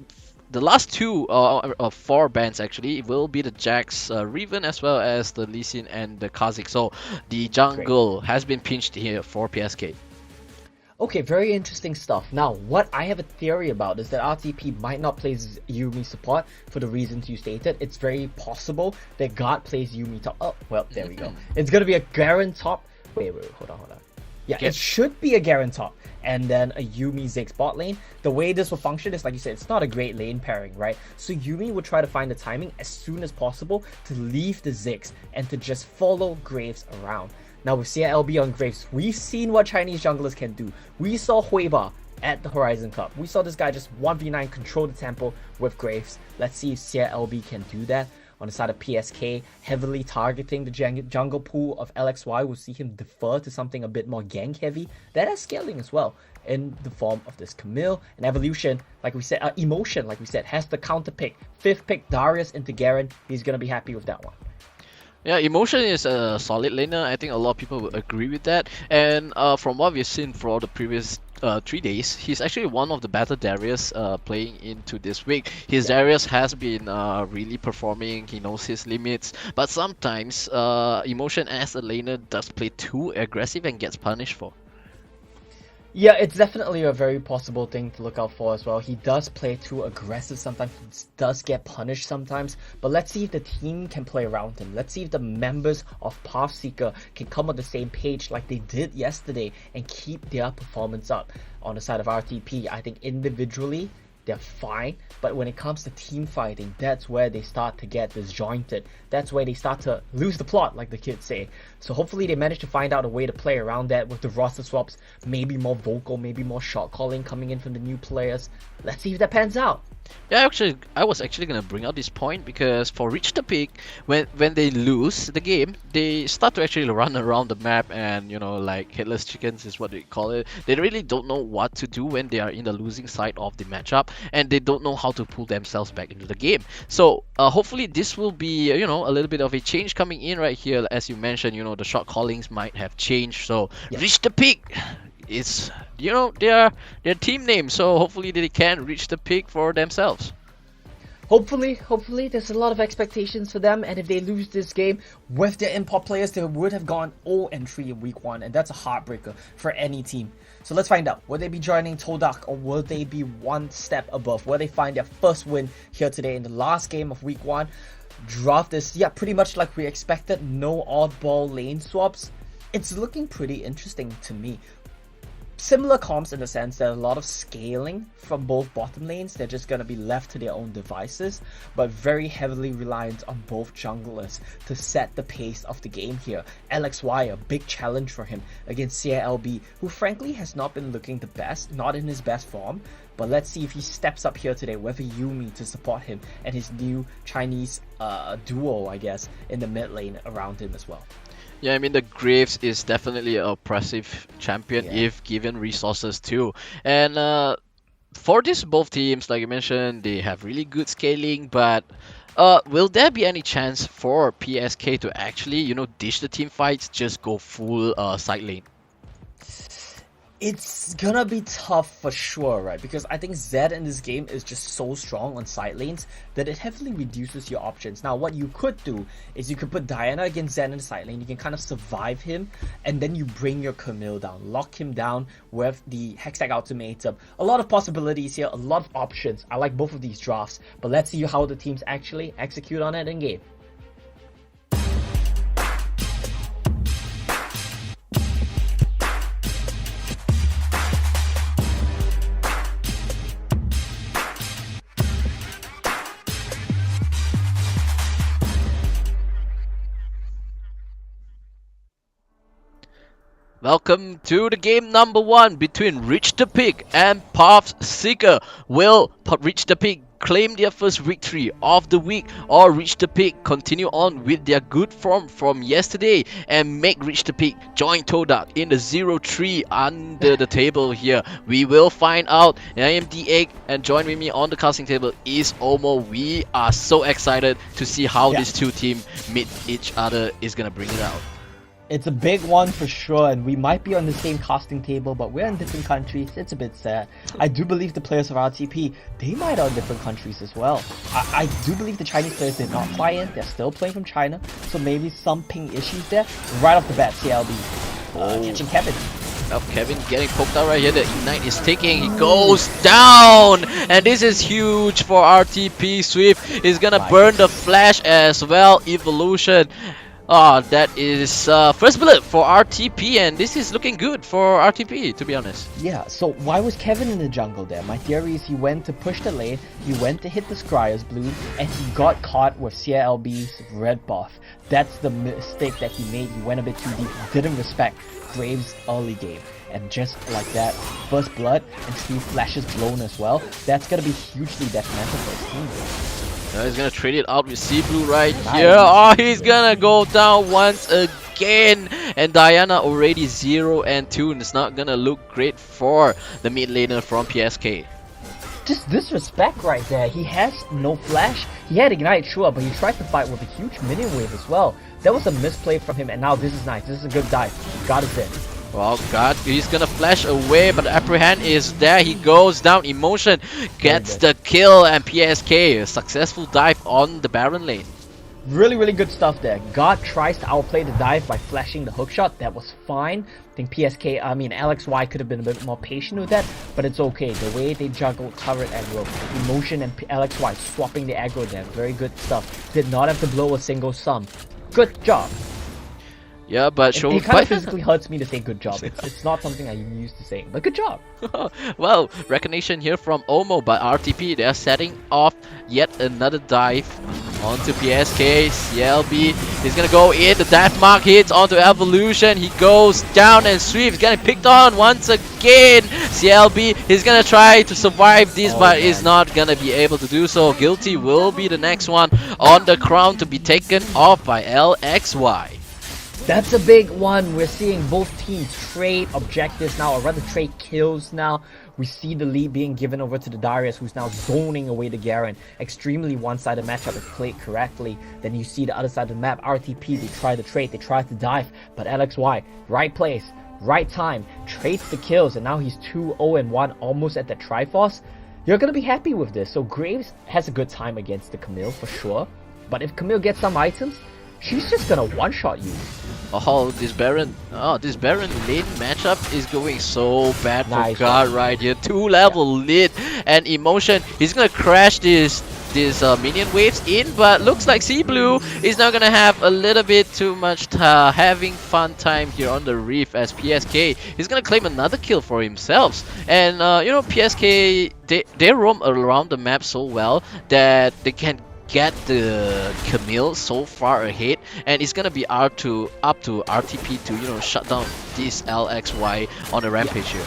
last 2 of 4 bans actually will be the Jax, Riven, as well as the Lee Sin and the Kha'Zix. So the jungle has been pinched here for PSK. Okay, very interesting stuff. Now, what I have a theory about is that RTP might not play Yumi support for the reasons you stated. It's very possible that God plays Yumi top. Oh, well, there we go. It's gonna be a Garen top. Wait, hold on. Yeah, it should be a Garen top. And then a Yumi Ziggs bot lane. The way this will function is, like you said, it's not a great lane pairing, right? So Yumi will try to find the timing as soon as possible to leave the Ziggs and to just follow Graves around. Now with CLB on Graves, we've seen what Chinese junglers can do. We saw Huiba at the Horizon Cup. We saw this guy just 1v9 control the tempo with Graves. Let's see if CLB can do that. On the side of PSK, heavily targeting the jungle pool of LXY, we'll see him defer to something a bit more gank heavy. That has scaling as well in the form of this Camille. And Evolution, like we said, Emotion, like we said, has the counter pick. 5th pick Darius into Garen. He's going to be happy with that one. Yeah, Emotion is a solid laner. I think a lot of people would agree with that. And from what we've seen for the previous 3 days, he's actually one of the better Darius playing into this week. His Darius has been really performing. He knows his limits. But sometimes Emotion as a laner does play too aggressive and gets punished for. Yeah, it's definitely a very possible thing to look out for as well. He does play too aggressive sometimes, he does get punished sometimes, but let's see if the team can play around him. Let's see if the members of PathSeeker can come on the same page like they did yesterday and keep their performance up. On the side of RTP, I think individually, they're fine, but when it comes to team fighting, that's where they start to get disjointed. That's where they start to lose the plot, like the kids say. So hopefully they manage to find out a way to play around that with the roster swaps, maybe more vocal, maybe more shot calling coming in from the new players. Let's see if that pans out. Yeah, actually, I was actually gonna bring out this point because for Reach the Peak, when they lose the game, they start to actually run around the map and, you know, like headless chickens is what they call it. They really don't know what to do when they are in the losing side of the matchup, and they don't know how to pull themselves back into the game. So hopefully this will be, you know, a little bit of a change coming in right here. As you mentioned, you know, the shot callings might have changed. So Reach the Peak is, you know, their team name, so hopefully they can reach the peak for themselves. Hopefully, there's a lot of expectations for them, and if they lose this game with their import players, they would have gone 0-3 in week 1, and that's a heartbreaker for any team. So let's find out, will they be joining TODAK or will they be one step above? Will they find their first win here today in the last game of week 1? Draft is, pretty much like we expected, no oddball lane swaps. It's looking pretty interesting to me. Similar comps in the sense that a lot of scaling from both bottom lanes, they're just going to be left to their own devices, but very heavily reliant on both junglers to set the pace of the game here. LXY, a big challenge for him against CLB, who frankly has not been looking the best, not in his best form, but let's see if he steps up here today with a Yumi to support him and his new Chinese duo, I guess, in the mid lane around him as well. Yeah, I mean, the Graves is definitely an oppressive champion if given resources too. And for these both teams, like you mentioned, they have really good scaling, but will there be any chance for PSK to actually, you know, dish the team fights, just go full side lane? It's gonna be tough for sure, right? Because I think Zed in this game is just so strong on side lanes that it heavily reduces your options. Now, what you could do is you could put Diana against Zed in the side lane. You can kind of survive him, and then you bring your Camille down, lock him down with the Hextech Ultimatum. A lot of possibilities here, a lot of options. I like both of these drafts, but let's see how the teams actually execute on it in game. Welcome to the game number 1 between Reach the Peak and PathSeeker. Will Reach the Peak claim their first victory of the week, or Reach the Peak continue on with their good form from yesterday and make Reach the Peak join TODAK in the 0-3 under the table here? We will find out. I am D8, and join with me on the casting table is Omo. We are so excited to see how these two teams meet each other is gonna bring it out. It's a big one for sure, and we might be on the same casting table, but we're in different countries. It's a bit sad. I do believe the players of RTP, they might are in different countries as well. I do believe the Chinese players did not fly in. They're still playing from China, so maybe some ping issues there. Right off the bat, CLB catching Kevin. Oh, Kevin getting poked out right here. The Ignite is ticking. He goes down. And this is huge for RTP. Swift is gonna burn the flash as well. Evolution. Oh, that is first blood for RTP, and this is looking good for RTP, to be honest. Yeah, so why was Kevin in the jungle there? My theory is he went to push the lane, he went to hit the Scryer's blue, and he got caught with CLB's red buff. That's the mistake that he made. He went a bit too deep, didn't respect Graves' early game. And just like that, first blood and 2 flashes blown as well. That's gonna be hugely detrimental for his team. He's gonna trade it out with C-Blue right here. Oh, he's gonna go down once again. And Diana already 0 and 2. And it's not gonna look great for the mid laner from PSK. Just disrespect right there. He has no flash. He had Ignite, sure, but he tried to fight with a huge minion wave as well. That was a misplay from him, and now this is nice. This is a good dive. God is there. Well, God, he's gonna flash away, but Apprehend is there. He goes down. Emotion gets the kill, and PSK, a successful dive on the Baron lane. Really, really good stuff there. God tries to outplay the dive by flashing the hookshot. That was fine. I think LXY could have been a bit more patient with that, but it's okay. The way they juggled turret aggro, Emotion and LXY swapping the aggro there. Very good stuff. Did not have to blow a single sum. Good job. Yeah, but it kind of physically hurts me to say good job. It's not something I'm used to saying, but good job. Well, recognition here from Omo, but RTP, they are setting off yet another dive onto PSK. CLB is gonna go in. The death mark hits onto Evolution. He goes down, and Swift is getting picked on once again. CLB is gonna try to survive this, but is not gonna be able to do so. Guilty will be the next one on the crown to be taken off by LXY. That's a big one. We're seeing both teams trade objectives now, or rather trade kills now. We see the lead being given over to the Darius, who's now zoning away the Garen. Extremely one-sided matchup if played correctly. Then you see the other side of the map, RTP, they try to trade, they try to dive, but LXY, right place, right time, trades the kills, and now he's 2-0-1, almost at the Triforce. You're gonna be happy with this. So Graves has a good time against the Camille for sure, but if Camille gets some items, she's just gonna one-shot you. Oh, this Baron lane matchup is going so bad for God right here. 2-level lead and Emotion. He's gonna crash these minion waves in, but looks like C-Blue is now gonna have a little bit too much having fun time here on the reef, as PSK is gonna claim another kill for himself. And you know, PSK, they roam around the map so well that they can get the Camille so far ahead, and it's gonna be up to RTP to, you know, shut down this LXY on the rampage here.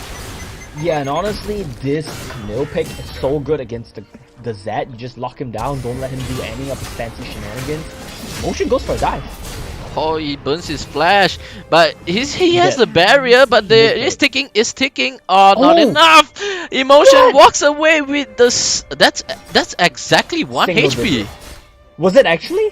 Yeah, and honestly, this Camille pick is so good against the Zed. You just lock him down, don't let him do any of his fancy shenanigans. Motion goes for a dive. Oh, he burns his flash, but he has the barrier, but it's ticking. Oh, not enough. Emotion walks away with this. That's exactly 1 Single HP. digit. Was it actually?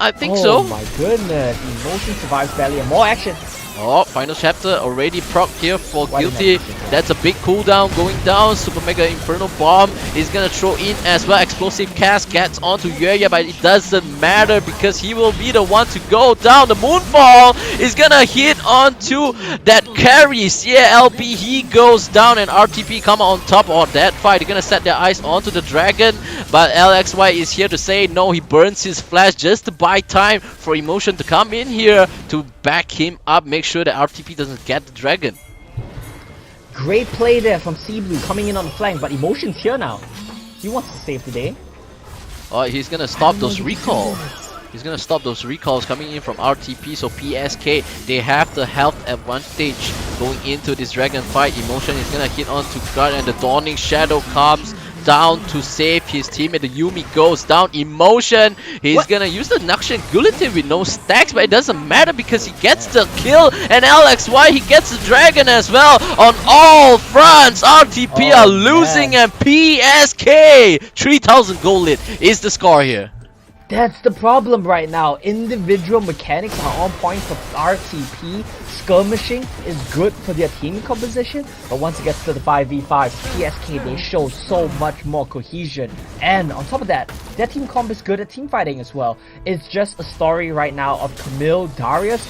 I think so. Oh my goodness, Emotion survives barely, and more action. Oh, final chapter already proc here for Guilty. That's a big cooldown going down. Super Mega Inferno Bomb is gonna throw in as well. Explosive Cast gets onto Yuya, but it doesn't matter because he will be the one to go down. The Moonfall is gonna hit onto that carry. CLB, he goes down, and RTP come on top of that fight. They're gonna set their eyes onto the dragon, but LXY is here to say no. He burns his flash just to buy time for Emotion to come in here to back him up, make sure that RTP doesn't get the dragon. Great play there from C-Blue coming in on the flank, but Emotion's here now. He wants to save the day. Oh, he's gonna stop those recalls. He's gonna stop those recalls coming in from RTP, so PSK, they have the health advantage going into this dragon fight. Emotion is gonna hit onto guard, and the Dawning Shadow comes down to save his teammate. The Yumi goes down. Emotion, he's gonna use the Nakshan Guillotine with no stacks, but it doesn't matter because he gets the kill, and LXY, he gets the dragon as well on all fronts. RTP are losing, and PSK 3000 gold lead is the score here. That's the problem right now. Individual mechanics are on point for RTP. Skirmishing is good for their team composition, but once it gets to the 5v5, PSK, they show so much more cohesion. And on top of that, their team comp is good at team fighting as well. It's just a story right now of Camille Darius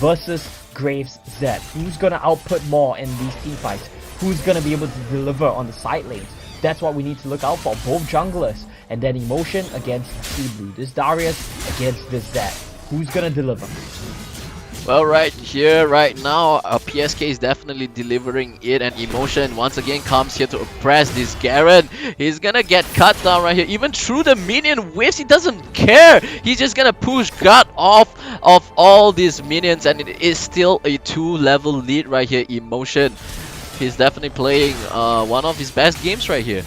versus Graves, Zed? Who's gonna output more in these team fights? Who's gonna be able to deliver on the side lanes? That's what we need to look out for, both junglers. And then Emotion against Blue. This Darius against this Zed. Who's gonna deliver? Well, right here, right now, PSK is definitely delivering it, and Emotion once again comes here to oppress this Garen. He's gonna get cut down right here, even through the minion waves. He doesn't care. He's just gonna push God off of all these minions, and it is still a 2-level lead right here. Emotion, he's definitely playing one of his best games right here.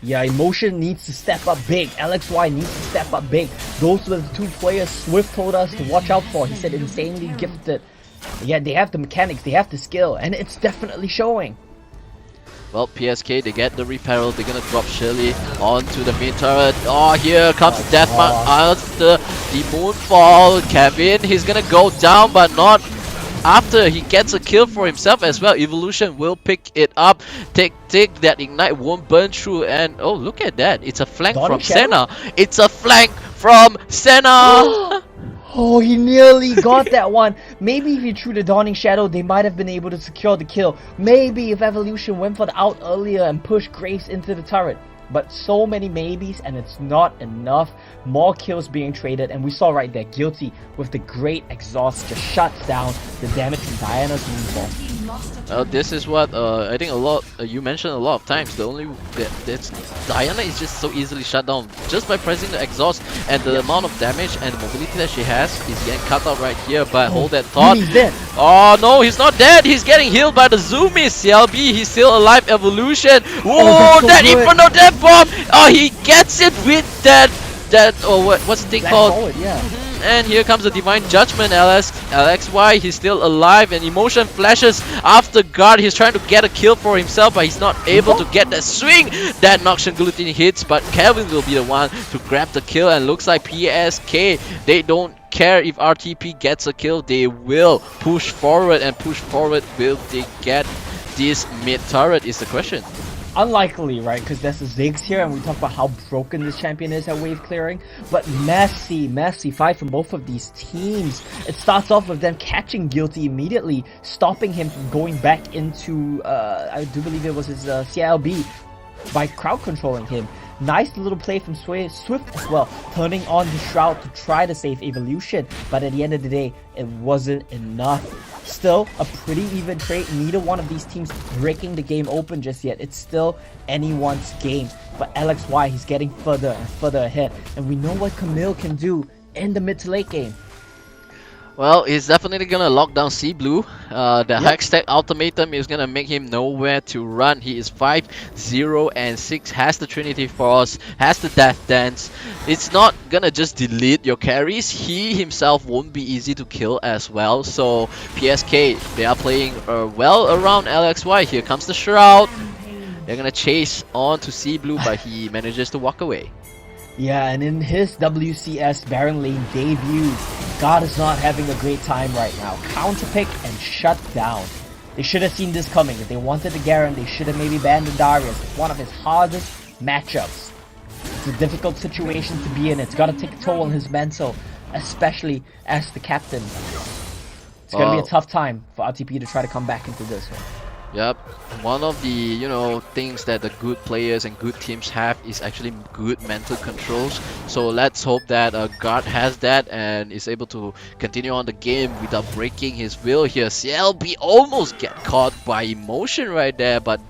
Yeah, Emotion needs to step up big. LXY needs to step up big. Those were the two players Swift told us to watch out for. He said insanely gifted. Yeah, they have the mechanics, they have the skill, and it's definitely showing. Well, PSK, they get the reperil. They're gonna drop Shirley onto the mid turret. Oh, here comes Deathmark after the Moonfall. Kevin, he's gonna go down, but not after he gets a kill for himself as well. Evolution will pick it up. Take that ignite won't burn through, and oh, look at that. It's a flank Dawning from Shadow? Senna. It's a flank from Senna. Oh, he nearly got that one. Maybe if he threw the Dawning Shadow, they might have been able to secure the kill. Maybe if Evolution went for the out earlier and pushed Graves into the turret. But so many maybes, and it's not enough. More kills being traded, and we saw right there, Guilty with the great exhaust just shuts down the damage from Diana's Moonfall. This is what I think a lot you mentioned a lot of times. The only that's Diana is just so easily shut down just by pressing the exhaust, and the amount of damage and mobility that she has is getting cut out right here. But hold that thought. He's dead. Oh no, he's not dead. He's getting healed by the Zoomies. CLB, he's still alive. Evolution. Whoa, so that good. Inferno Death Bomb. Oh, he gets it with that what's the thing Black called? Forward, yeah. And here comes the Divine Judgment. LXY, he's still alive, and Emotion flashes after guard. He's trying to get a kill for himself, but he's not able to get that swing that Noxian Guillotine hits. But Kevin will be the one to grab the kill, and looks like PSK, they don't care if RTP gets a kill. They will push forward, and push forward. Will they get this mid turret is the question. Unlikely, right? Because there's the Ziggs here, and we talk about how broken this champion is at wave clearing. But messy fight from both of these teams. It starts off with them catching Guilty immediately, stopping him from going back into, I do believe it was his CLB, by crowd controlling him. Nice little play from Swift as well, turning on the Shroud to try to save Evolution. But at the end of the day, it wasn't enough. Still a pretty even trade. Neither one of these teams breaking the game open just yet. It's still anyone's game. But LXY, he's getting further and further ahead. And we know what Camille can do in the mid to late game. Well, he's definitely gonna lock down C-Blue. The Hextech Ultimatum is gonna make him know where to run. He is 5-0-6, has the Trinity Force, has the Death Dance. It's not gonna just delete your carries. He himself won't be easy to kill as well. So PSK, they are playing well around LXY. Here comes the Shroud. They're gonna chase on to C-Blue, but he manages to walk away. Yeah, and in his WCS Baron Lane debut, God is not having a great time right now. Counterpick and shut down. They should have seen this coming. If they wanted the Garen, they should have maybe banned the Darius. It's one of his hardest matchups. It's a difficult situation to be in. It's got to take a toll on his mental, especially as the captain. It's going to be a tough time for RTP to try to come back into this one. Yep, one of the things that the good players and good teams have is actually good mental controls. So let's hope that Guard has that and is able to continue on the game without breaking his will here. CLB almost get caught by Emotion right there, but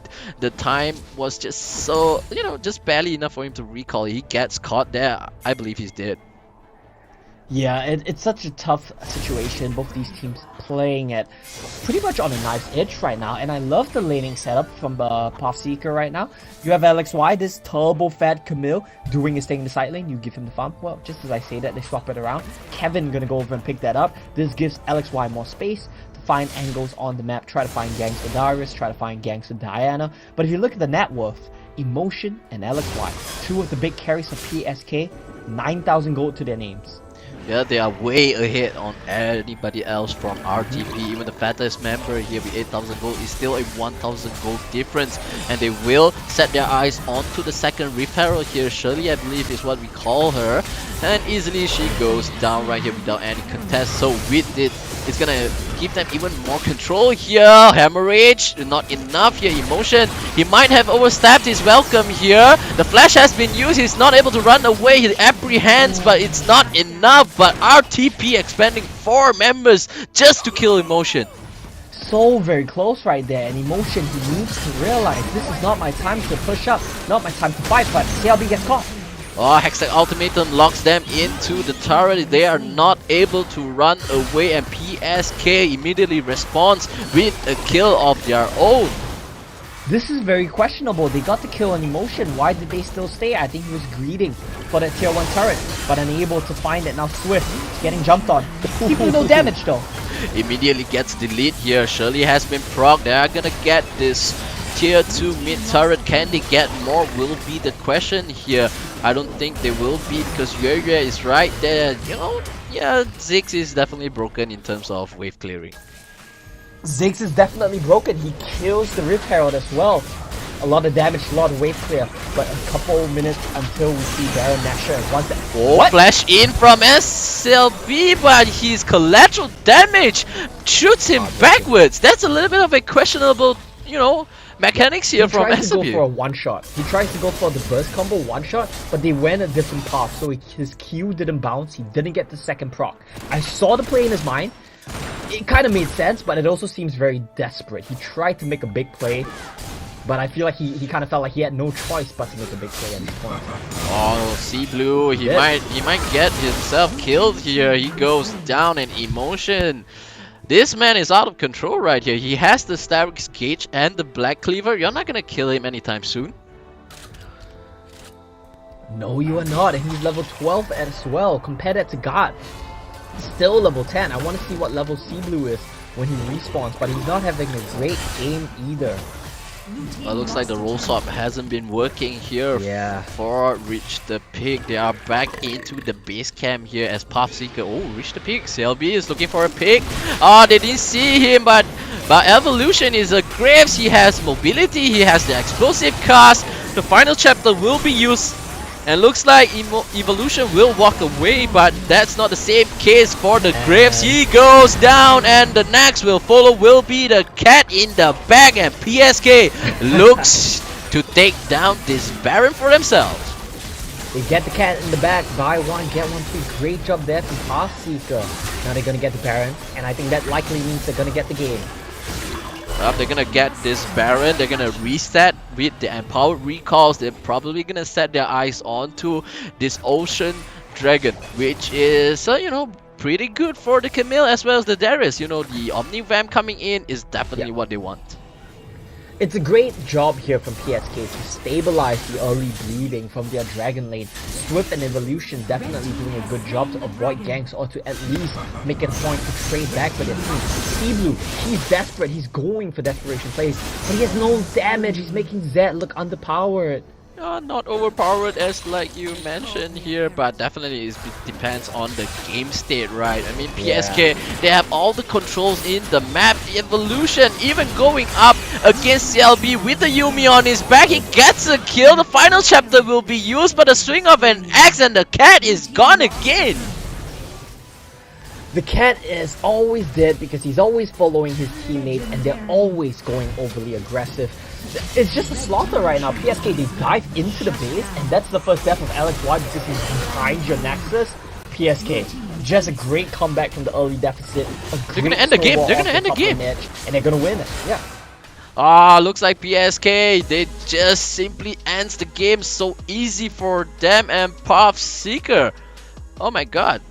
the time was just so, just barely enough for him to recall. He gets caught there. I believe he's dead. Yeah, it's such a tough situation. Both these teams playing at pretty much on a nice edge right now. And I love the laning setup from PathSeeker right now. You have LXY, this turbo fat Camille, doing his thing in the side lane. You give him the farm. Well, just as I say that, they swap it around. Kevin gonna go over and pick that up. This gives LXY more space to find angles on the map. Try to find ganks for Darius, try to find ganks for Diana. But if you look at the net worth, Emotion and LXY, two of the big carries for PSK, 9,000 gold to their names. Yeah, they are way ahead on anybody else from RTP. Even the fattest member here with 8,000 gold is still a 1,000 gold difference. And they will set their eyes onto the second referral here. Shirley, I believe, is what we call her. And easily she goes down right here without any contest. So with this It's gonna give them even more control here. Hemorrhage, not enough here. Emotion, he might have overstepped his welcome here. The flash has been used. He's not able to run away. He apprehends, but it's not enough. But RTP expanding 4 members just to kill Emotion. So very close right there, and Emotion, he needs to realize this is not my time to push up, not my time to fight, but CLB gets caught. Oh, Hextech Ultimatum locks them into the turret. They are not able to run away, and PSK immediately responds with a kill of their own. This is very questionable. They got the kill on Emotion. Why did they still stay? I think he was greeting for that tier 1 turret, but unable to find it. Now Swift getting jumped on. Keeping no damage though. Immediately gets the lead here. Shirley has been procced. They are gonna get this tier 2 mid turret. Can they get more will be the question here. I don't think they will be, because Yue is right there. You know, yeah, Ziggs is definitely broken in terms of wave clearing. Ziggs is definitely broken. He kills the Rift Herald as well. A lot of damage, a lot of wave clear, but a couple minutes until we see Baron Nashor. Once that Flash in from SLB, but his collateral damage shoots him backwards. That's a little bit of a questionable, you know, mechanics here from SLB. He tries to go for a one-shot. He tries to go for the burst combo one-shot, but they went a different path, so his Q didn't bounce. He didn't get the second proc. I saw the play in his mind. It kind of made sense, but it also seems very desperate. He tried to make a big play, but I feel like he kind of felt like he had no choice but to make a big play at this point. Oh, Sea Blue, he might get himself killed here. He goes down in Emotion. This man is out of control right here. He has the Starix Cage and the Black Cleaver. You're not gonna kill him anytime soon. No, you are not, and he's level 12 as well. Compare that to God. Still level 10. I want to see what level Sea Blue is when he respawns, but he's not having a great aim either. Well, looks like the roll swap hasn't been working here for Reach the Pig. They are back into the base camp here as PathSeeker. Oh, Reach the Pig. CLB is looking for a pig. Oh, they didn't see him, but Evolution is a Graves. He has mobility, he has the explosive cast. The final chapter will be used. And looks like Evolution will walk away, but that's not the same case for the Graves. He goes down, and the next will follow will be the Cat in the Bag, and PSK looks to take down this Baron for themselves. They get the Cat in the Bag, buy one, get one free. Great job there from PathSeeker. Now they're gonna get the Baron, and I think that likely means they're gonna get the game. They're gonna get this Baron. They're gonna reset with the empowered recalls. They're probably gonna set their eyes onto this Ocean Dragon, which is you know, pretty good for the Camille as well as the Darius. You know, the Omnivamp coming in is definitely what they want. It's a great job here from PSK to stabilize the early bleeding from their Dragon lane. Swift and Evolution definitely doing a good job to avoid ganks, or to at least make it a point to trade back for their team. Sea Blue, he's desperate, he's going for desperation plays, but he has no damage. He's making Zed look underpowered. Not overpowered as like you mentioned here, but definitely it depends on the game state, right? I mean, PSK, they have all the controls in the map. The Evolution even going up against CLB with the Yumi on his back. He gets a kill. The final chapter will be used, but a swing of an axe and the Cat is gone again. The Cat is always dead because he's always following his teammates, and they're always going overly aggressive. It's just a slaughter right now. PSK, they dive into the base, and that's the first death of Alex. Why? Because he's behind your Nexus. PSK, just a great comeback from the early deficit. They're gonna end the game. They're gonna end the game. And they're gonna win it. Yeah. Looks like PSK, they just simply ends the game. So easy for them and PathSeeker. Oh my god.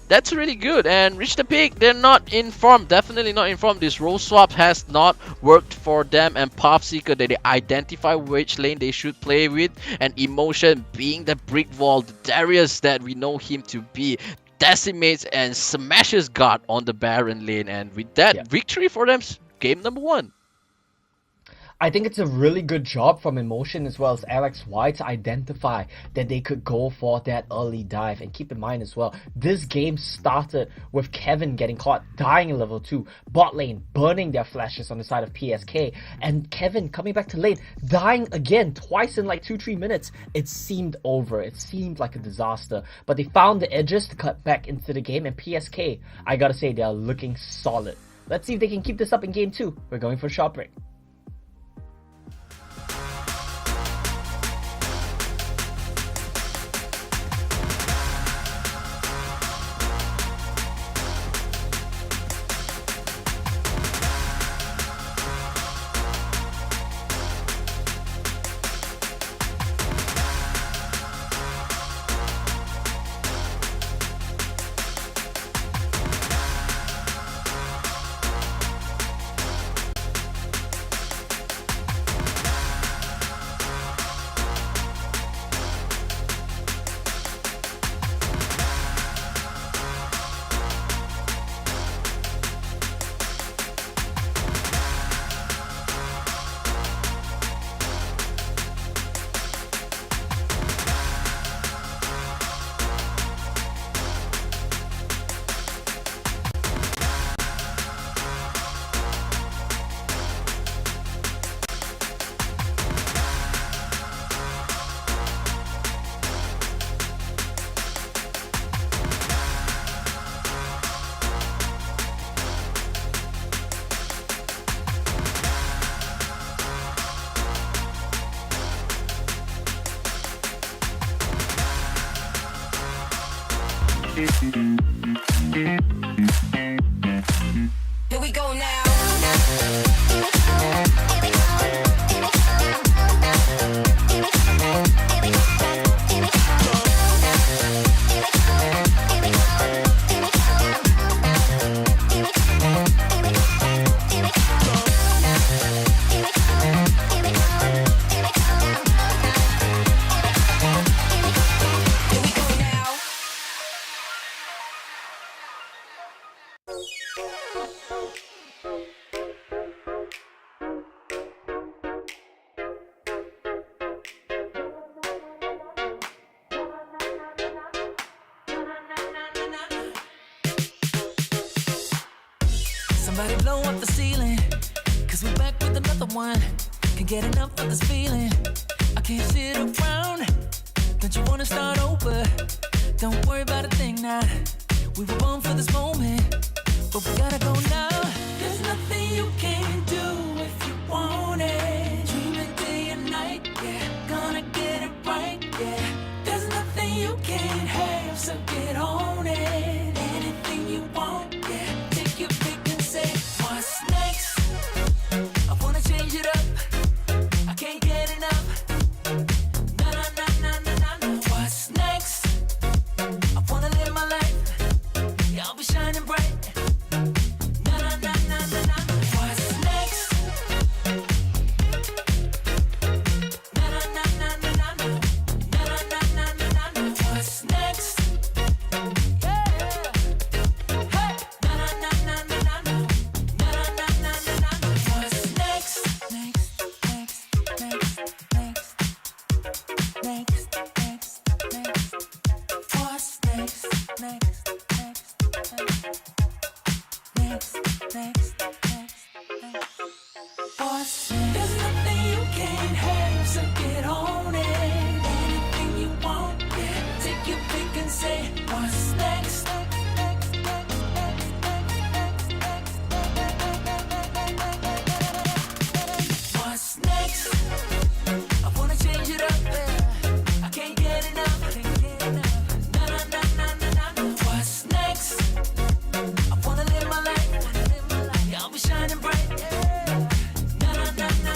That's really good. And Reach the Peak, they're not informed, definitely not informed. This role swap has not worked for them, and PathSeeker, they identify which lane they should play with, and Emotion being the brick wall, the Darius that we know him to be, decimates and smashes God on the Baron lane, and with that victory for them, game number 1. I think it's a really good job from Emotion as well as LXY to identify that they could go for that early dive. And keep in mind as well, this game started with Kevin getting caught dying in level 2, bot lane burning their flashes on the side of PSK, and Kevin coming back to lane dying again twice in like 2-3 minutes. It seemed over. It seemed like a disaster. But they found the edges to cut back into the game, and PSK, I gotta say, they are looking solid. Let's see if they can keep this up in game 2. We're going for a short break. Here we go now. Somebody blow up the ceiling, cause we're back with another one. Can't get enough of this feeling. I can't sit around. Don't you wanna start over? Don't worry about a thing now. We were born for this moment, but we gotta go now. There's nothing you can't do if you want it. Dreaming day and night, yeah. Gonna get it right, yeah. There's nothing you can't have, so get on it. Anything you want, yeah. Take your pick and say, what's next? I wanna change it up. I can't get enough. Na na na na na na na. What's next? I wanna live my life. Yeah, I'll be shining bright. Na na na na na na. What's next? Na na na na na na na. Na na na na na na na. What's next? Yeah. Hey. Na na na na na na na. Na na na na na na. What's next? Next, next, next, next, next, next, next. What's next? Next, next, next, next, next, next, next. What's next? There's nothing you can't have, so get on it. Anything you want, yeah. Take your pick and say, what's next? What's next? I wanna change it up, yeah. I can't get enough. Na na na na na na na. What's next? I wanna live my life. Yeah, I'll be shining bright. Na na na na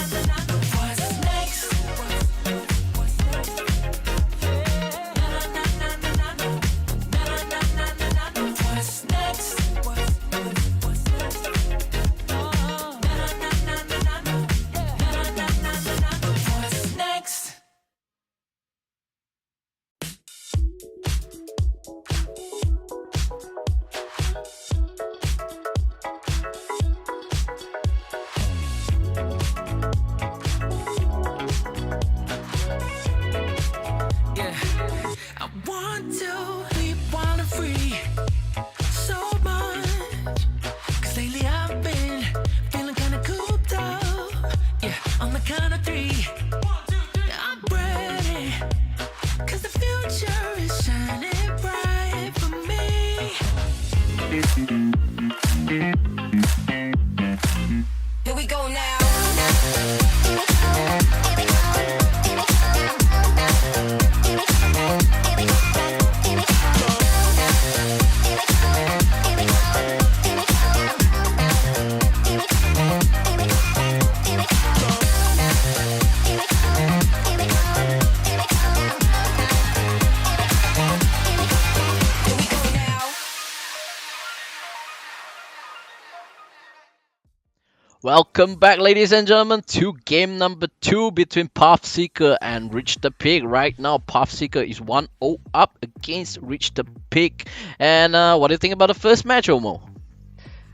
Welcome back, ladies and gentlemen, to game number 2 between PathSeeker and Reach the Peak. Right now, PathSeeker is 1-0 up against Reach the Peak. And what do you think about the first match, Omo?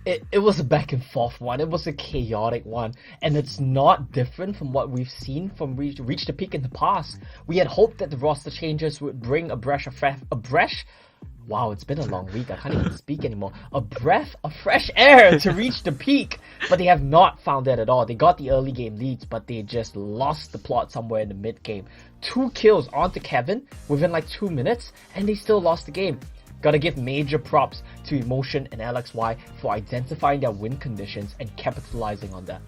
It was a back and forth one. It was a chaotic one, and it's not different from what we've seen from Reach the Peak in the past. We had hoped that the roster changes would bring a breath. Wow, it's been a long week. I can't even speak anymore. A breath of fresh air to Reach the Peak, but they have not found that at all. They got the early game leads, but they just lost the plot somewhere in the mid game. 2 kills onto Kevin within like 2 minutes, and they still lost the game. Gotta give major props to Emotion and LXY for identifying their win conditions and capitalizing on that.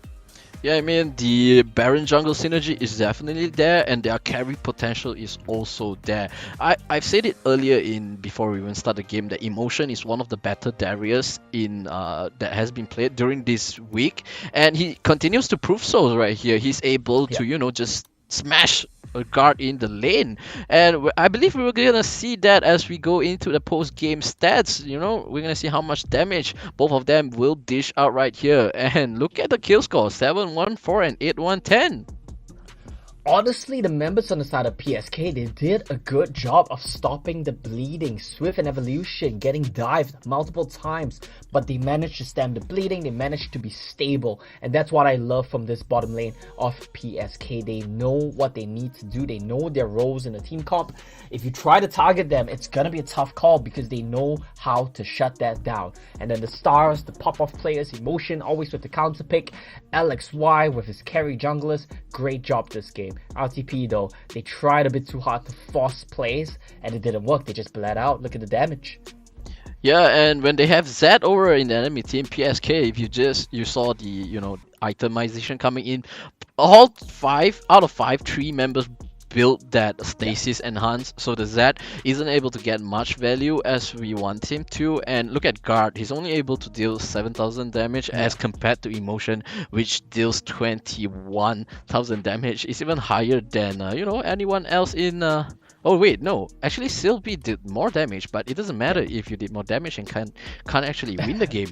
Yeah, I mean, the Baron jungle synergy is definitely there, and their carry potential is also there. I've said it earlier before we even start the game that Emotion is one of the better Darius that has been played during this week, and he continues to prove so right here. He's able to, just smash a guard in the lane, and I believe we're gonna see that as we go into the post-game stats. We're gonna see how much damage both of them will dish out right here. And look at the kill score: 7-1-4 and 8-1-10. Honestly, the members on the side of PSK, they did a good job of stopping the bleeding. Swift and Evolution getting dived multiple times, but they managed to stem the bleeding, they managed to be stable, and that's what I love from this bottom lane of PSK. They know what they need to do, they know their roles in the team comp. If you try to target them, it's gonna be a tough call because they know how to shut that down. And then the stars, the pop-off players, Emotion always with the counter pick, LXY with his carry junglers, great job this game. RTP though, they tried a bit too hard to force plays and it didn't work. They just bled out. Look at the damage. Yeah, and when they have Zed over in the enemy team, PSK, if you saw the itemization coming in, all 5 out of 5 3 members built that stasis enhance, so the Zed isn't able to get much value as we want him to. And look at Guard, he's only able to deal 7,000 damage as compared to Emotion, which deals 21,000 damage. It's even higher than anyone else in oh wait, no, actually Sylvie did more damage, but it doesn't matter if you did more damage and can't actually win the game.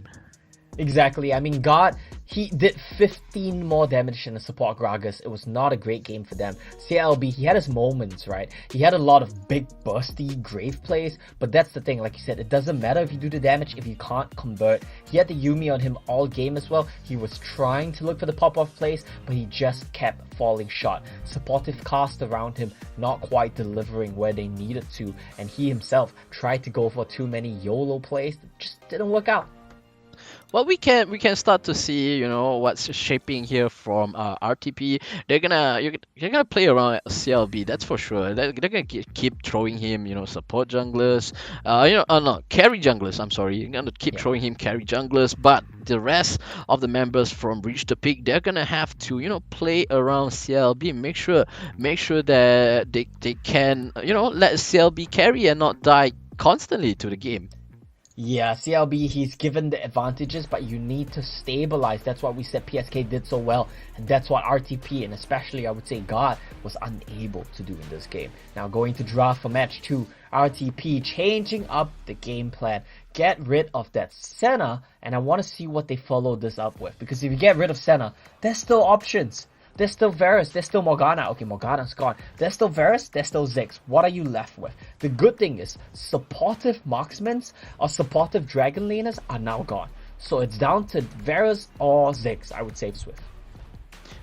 Exactly. I mean, God, he did 15 more damage than the support Gragas. It was not a great game for them. CLB, he had his moments, right? He had a lot of big bursty grave plays, but that's the thing, like you said, it doesn't matter if you do the damage if you can't convert. He had the Yumi on him all game as well. He was trying to look for the pop-off plays, but he just kept falling short. Supportive cast around him not quite delivering where they needed to, and he himself tried to go for too many YOLO plays that just didn't work out. Well, we can start to see what's shaping here from RTP. They're gonna play around CLB, that's for sure. They're gonna keep throwing him support junglers, carry junglers. I'm sorry, you're gonna keep throwing him carry junglers. But the rest of the members from Reach the Peak, they're gonna have to play around CLB. Make sure that they can let CLB carry and not die constantly to the game. Yeah, CLB, he's given the advantages, but you need to stabilize. That's what we said PSK did so well, and that's what RTP, and especially I would say God, was unable to do in this game. Now going to draft for match 2, RTP changing up the game plan. Get rid of that Senna, and I want to see what they follow this up with, because if you get rid of Senna, there's still options. There's still Varus, there's still Morgana. Okay, Morgana's gone. There's still Varus, there's still Ziggs. What are you left with? The good thing is, supportive marksmen or supportive dragon laners are now gone. So it's down to Varus or Ziggs, I would say, Swift.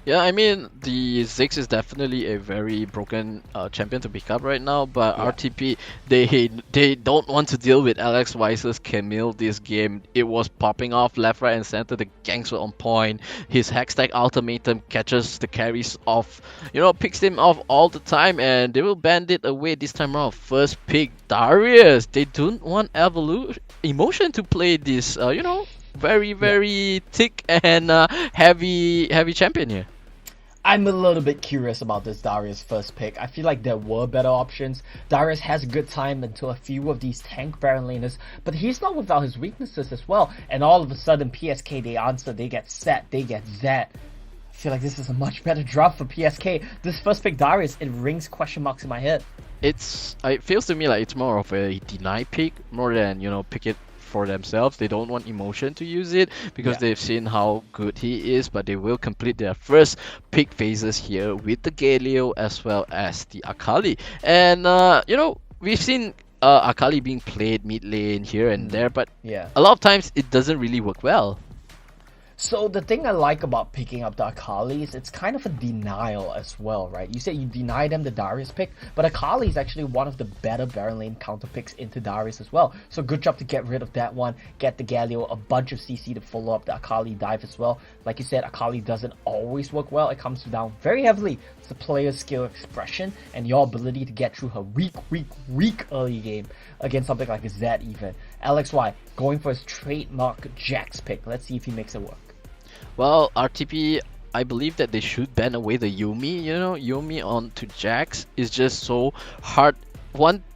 Yeah, I mean, the Ziggs is definitely a very broken champion to pick up right now, but RTP, they don't want to deal with Alex Weiss's Camille this game. It was popping off left, right, and center. The ganks were on point. His Hextech Ultimatum catches the carries off, picks him off all the time, and they will band it away this time around. First pick, Darius. They don't want Emotion to play this, very, very thick and heavy champion here. I'm a little bit curious about this Darius first pick. I feel like there were better options. Darius has a good time until a few of these tank Baron laners, but he's not without his weaknesses as well. And all of a sudden, PSK, they answer, they get set, they get Zed. I feel like this is a much better draft for PSK. This first pick Darius, it rings question marks in my head. It feels to me like it's more of a deny pick more than pick it for themselves. They don't want emotion to use it because they've seen how good he is, but they will complete their first pick phases here with the Galio as well as the Akali. And we've seen Akali being played mid lane here and there, but a lot of times it doesn't really work well. So the thing I like about picking up the Akali is it's kind of a denial as well, right? You say you deny them the Darius pick, but Akali is actually one of the better Baron lane counter picks into Darius as well. So good job to get rid of that one, get the Galio, a bunch of CC to follow up the Akali dive as well. Like you said, Akali doesn't always work well. It comes down very heavily to the player's skill expression and your ability to get through her weak early game against something like a Zed even. LXY going for his trademark Jax pick. Let's see if he makes it work. Well, RTP, I believe that they should ban away the Yuumi. Yuumi onto Jax is just so hard.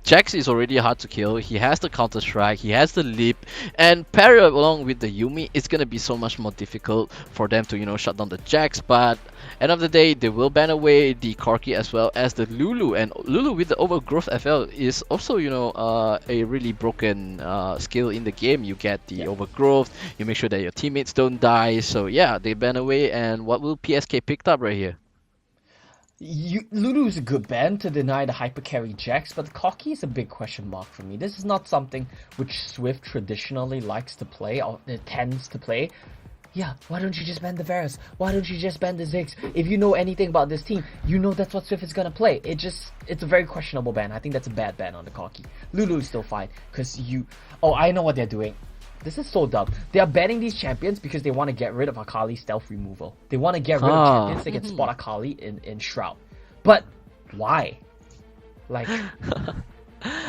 Jax is already hard to kill. He has the counter strike, he has the leap, and pair it along with the Yuumi, it's gonna be so much more difficult for them to shut down the Jax. But end of the day, they will ban away the Corki as well as the Lulu, and Lulu with the overgrowth FL is also a really broken skill in the game. You get the overgrowth, you make sure that your teammates don't die. So yeah, they ban away, and what will PSK picked up right here? Lulu's a good ban to deny the hyper carry Jax, but the Corki is a big question mark for me. This is not something which Swift traditionally likes to play or tends to play. Yeah, why don't you just ban the Varus? Why don't you just ban the Ziggs? If you know anything about this team, you know that's what Swift is gonna play. It's a very questionable ban. I think that's a bad ban on the Corki. Lulu is still fine, because I know what they're doing. This is so dumb. They are banning these champions because they want to get rid of Akali's stealth removal. They want to get rid of champions that can spot Akali in Shroud. But why? Like,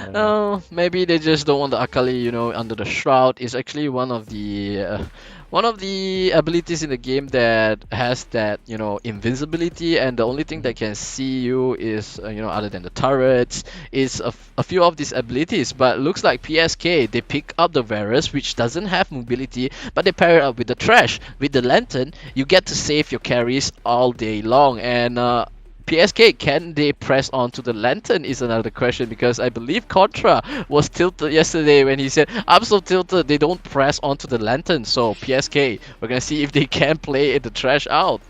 no, maybe they just don't want the Akali, under the Shroud. It's actually one of the abilities in the game that has that, invincibility, and the only thing that can see you is, other than the turrets, is a few of these abilities. But looks like PSK, they pick up the Varus, which doesn't have mobility, but they pair it up with the Thresh. With the Lantern, you get to save your carries all day long, and PSK, can they press on to the Lantern is another question, because I believe Contra was tilted yesterday when he said, I'm so tilted, they don't press onto the Lantern. So PSK, we're gonna see if they can play the Thresh out.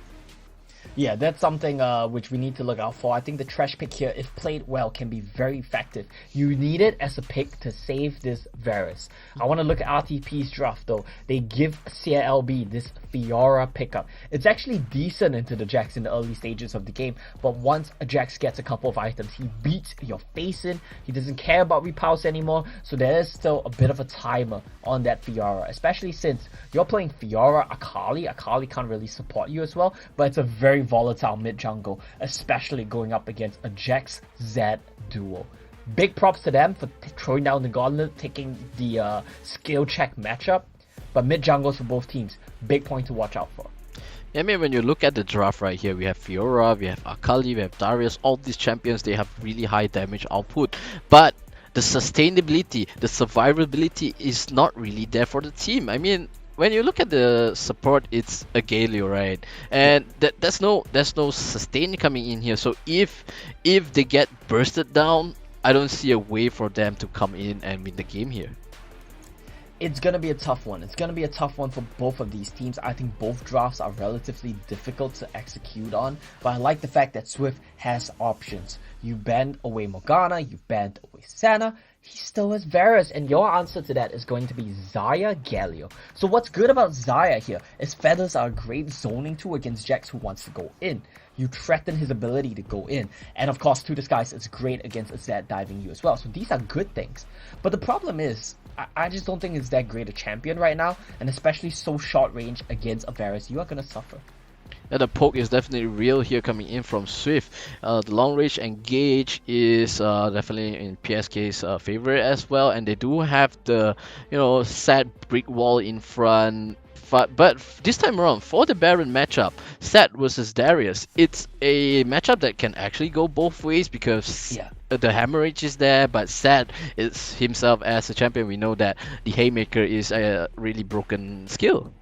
Yeah, that's something which we need to look out for. I think the Thresh pick here, if played well, can be very effective. You need it as a pick to save this Varus. I want to look at RTP's draft though. They give CLB this Fiora pickup. It's actually decent into the Jax in the early stages of the game, but once a Jax gets a couple of items, he beats your face in. He doesn't care about repulse anymore, so there is still a bit of a timer on that Fiora, especially since you're playing Fiora Akali. Akali can't really support you as well, but it's a very volatile mid jungle, especially going up against a Jax Zed duo. Big props to them for throwing down the gauntlet, taking the skill check matchup, but mid jungles for both teams, big point to watch out for. I mean, when you look at the draft right here, we have Fiora, we have Akali, we have Darius. All these champions, they have really high damage output, but the sustainability, the survivability is not really there for the team. I mean, when you look at the support, it's a Galio, right? And there's no sustain coming in here. So if they get bursted down, I don't see a way for them to come in and win the game here. It's going to be a tough one. It's going to be a tough one for both of these teams. I think both drafts are relatively difficult to execute on, but I like the fact that Swift has options. You banned away Morgana, you banned away Senna, he still has Varus, and your answer to that is going to be Xayah Galio. So what's good about Xayah here is feathers are a great zoning tool against Jax who wants to go in. You threaten his ability to go in, and of course To Disguise is great against a Zed diving you as well. So these are good things, but the problem is I just don't think it's that great a champion right now, and especially so short range against a Varus, you are gonna suffer. Yeah, the poke is definitely real here coming in from Swift. The long range engage is definitely in PSK's favor as well, and they do have the set brick wall in front. But this time around, for the Baron matchup, Seth versus Darius, it's a matchup that can actually go both ways, because the hemorrhage is there, but Seth is himself as a champion. We know that the Haymaker is a really broken skill.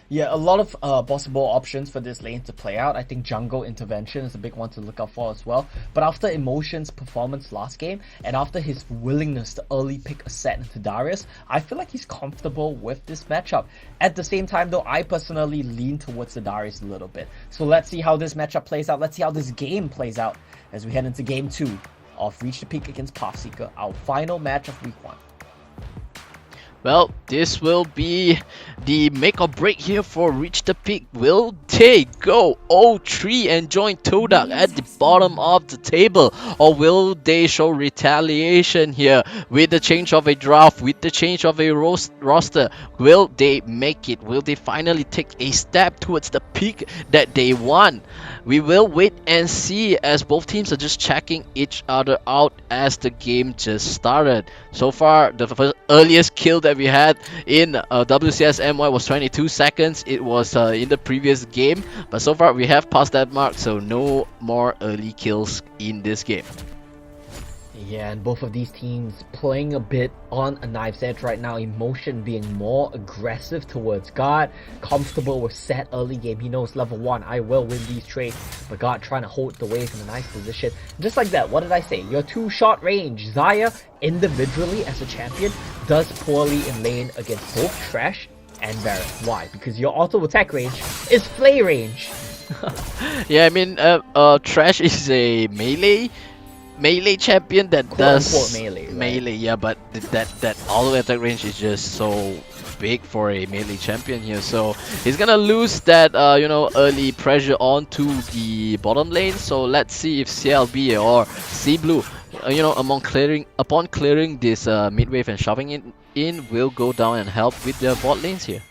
Yeah, a lot of possible options for this lane to play out. I think jungle intervention is a big one to look out for as well. But after Emotion's performance last game, and after his willingness to early pick a set into Darius, I feel like he's comfortable with this matchup. At the same time though, I personally lean towards the Darius a little bit. So let's see how this matchup plays out. Let's see how this game plays out as we head into game 2 of Reach the Peak against PathSeeker, our final match of week 1. Well, this will be the make or break here for Reach the Peak. Will they go 0-3 and join TODAK at the bottom of the table? Or will they show retaliation here with the change of a draft, with the change of a roster? Will they make it? Will they finally take a step towards the peak that they want? We will wait and see, as both teams are just checking each other out as the game just started. So far, the earliest kill that we had in WCS MY was 22 seconds. It was in the previous game, but so far we have passed that mark, so no more early kills in this game. Yeah, and both of these teams playing a bit on a knife's edge right now. Emotion being more aggressive towards God, comfortable with set early game. He knows level 1, I will win these trades, but God trying to hold the wave in a nice position. Just like that, what did I say? Your 2-shot range. Xayah, individually as a champion, does poorly in lane against both Trash and Varus. Why? Because your auto attack range is flay range. Yeah, I mean, Trash is a melee champion that does melee, yeah, but that auto attack range is just so big for a melee champion here, so he's gonna lose that early pressure onto the bottom lane. So let's see if CLB or CBlue upon clearing this mid wave and shoving it in, will go down and help with their bot lanes here.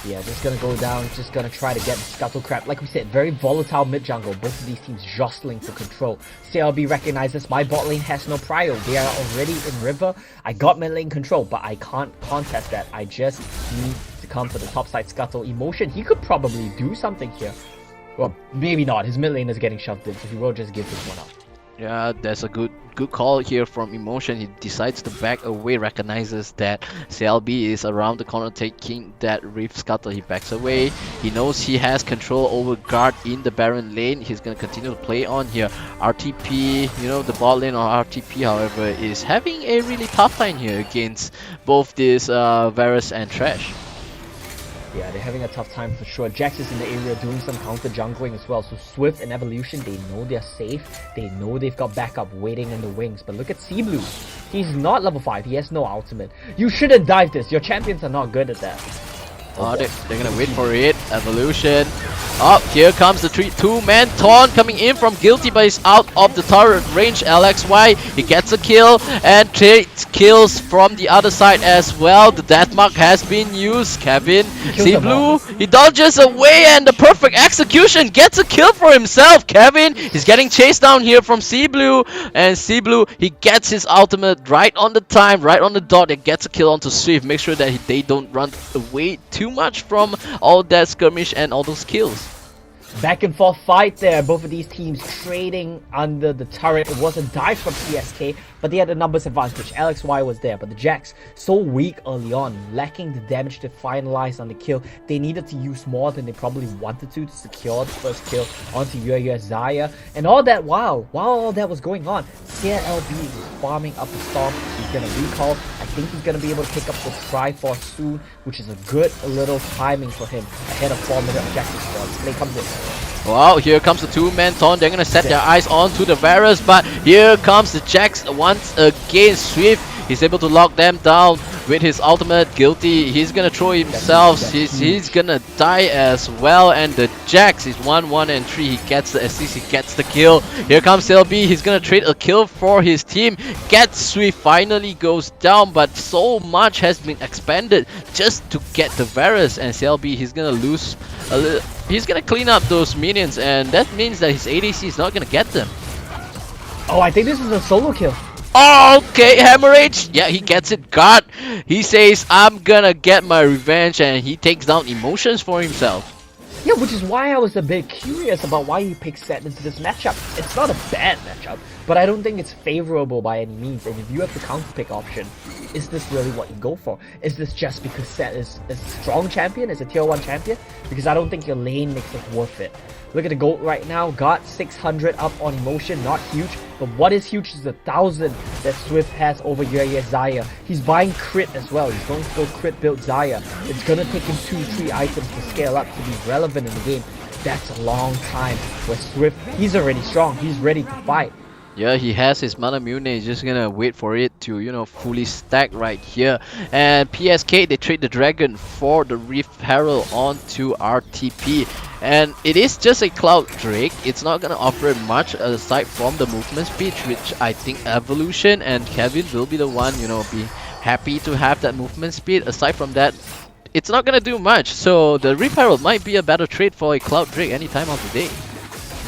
Yeah, just gonna go down, just gonna try to get the Scuttle Crab. Like we said, very volatile mid jungle. Both of these teams jostling for control. CLB recognizes my bot lane has no prio. They are already in river. I got mid lane control, but I can't contest that. I just need to come for the topside Scuttle. Emotion, he could probably do something here. Well, maybe not. His mid lane is getting shoved in, so he will just give this one up. Yeah, that's a good call here from Emotion. He decides to back away, recognizes that CLB is around the corner taking that Rift Scuttle. He backs away. He knows he has control over guard in the Baron lane. He's going to continue to play on here. RTP, the bot lane or RTP, however, is having a really tough time here against both this Varus and Trash. Yeah, they're having a tough time for sure. Jax is in the area doing some counter jungling as well. So Swift and Evolution, they know they're safe. They know they've got backup waiting in the wings. But look at CBlue. He's not level 5. He has no ultimate. You shouldn't dive this. Your champions are not good at that. Oh, they're gonna wait for it. Evolution. Oh, here comes the 2-man taunt coming in from Guilty, but he's out of the turret range. LXY, he gets a kill and trades kills from the other side as well. The death mark has been used. Kevin, CBlue, he dodges away and the perfect execution gets a kill for himself. Kevin, he's getting chased down here from CBlue, and CBlue, he gets his ultimate right on the time, right on the dot, and gets a kill onto Swift. Make sure that they don't run away too much from all that skirmish and all those kills. Back and forth fight there. Both of these teams trading under the turret. It was a dive from CSK, but they had a numbers advantage. LXY was there, but the Jax so weak early on, lacking the damage to finalize on the kill. They needed to use more than they probably wanted to secure the first kill onto Xayah. And all that while all that was going on, CLB is farming up the storm. He's gonna recall. I think he's gonna be able to pick up the Triforce soon, which is a good little timing for him ahead of 4-minute objective squad. Play comes in. Wow, here comes the 2-man taunt. They're gonna set their eyes onto the Varus, but here comes the Jax once again. Swift, he's able to lock them down with his ultimate. Guilty, he's gonna throw himself. He's gonna die as well, and the Jax is 1-1 and 3. He gets the assist, he gets the kill. Here comes CLB, he's gonna trade a kill for his team. Gets Swift, finally goes down, but so much has been expended just to get the Varus, and CLB, he's gonna lose a little. He's gonna clean up those minions, and that means that his ADC is not gonna get them. Oh, I think this is a solo kill. Oh, okay, Hemorrhage. Yeah, he gets it. God, he says, I'm gonna get my revenge, and he takes down Emotions for himself. Yeah, which is why I was a bit curious about why he picked Set into this matchup. It's not a bad matchup, but I don't think it's favorable by any means. And if you have the counter pick option, is this really what you go for? Is this just because Set is a strong champion, is a tier 1 champion? Because I don't think your lane makes it worth it. Look at the gold right now, got 600 up on emotion, not huge, but what is huge is the 1000 that Swift has over here. Zaya. He's buying crit as well, he's going to go crit build Zaya. It's gonna take him 2-3 items to scale up to be relevant in the game. That's a long time where Swift, he's already strong, he's ready to fight. Yeah, he has his Mana Mune, he's just gonna wait for it to, you know, fully stack right here. And PSK, they trade the Dragon for the Rift Herald onto RTP. And it is just a Cloud Drake, it's not gonna offer much aside from the movement speed, which I think Evolution and Kevin will be the one, you know, be happy to have that movement speed. Aside from that, it's not gonna do much, so the Rift Herald might be a better trade for a Cloud Drake any time of the day.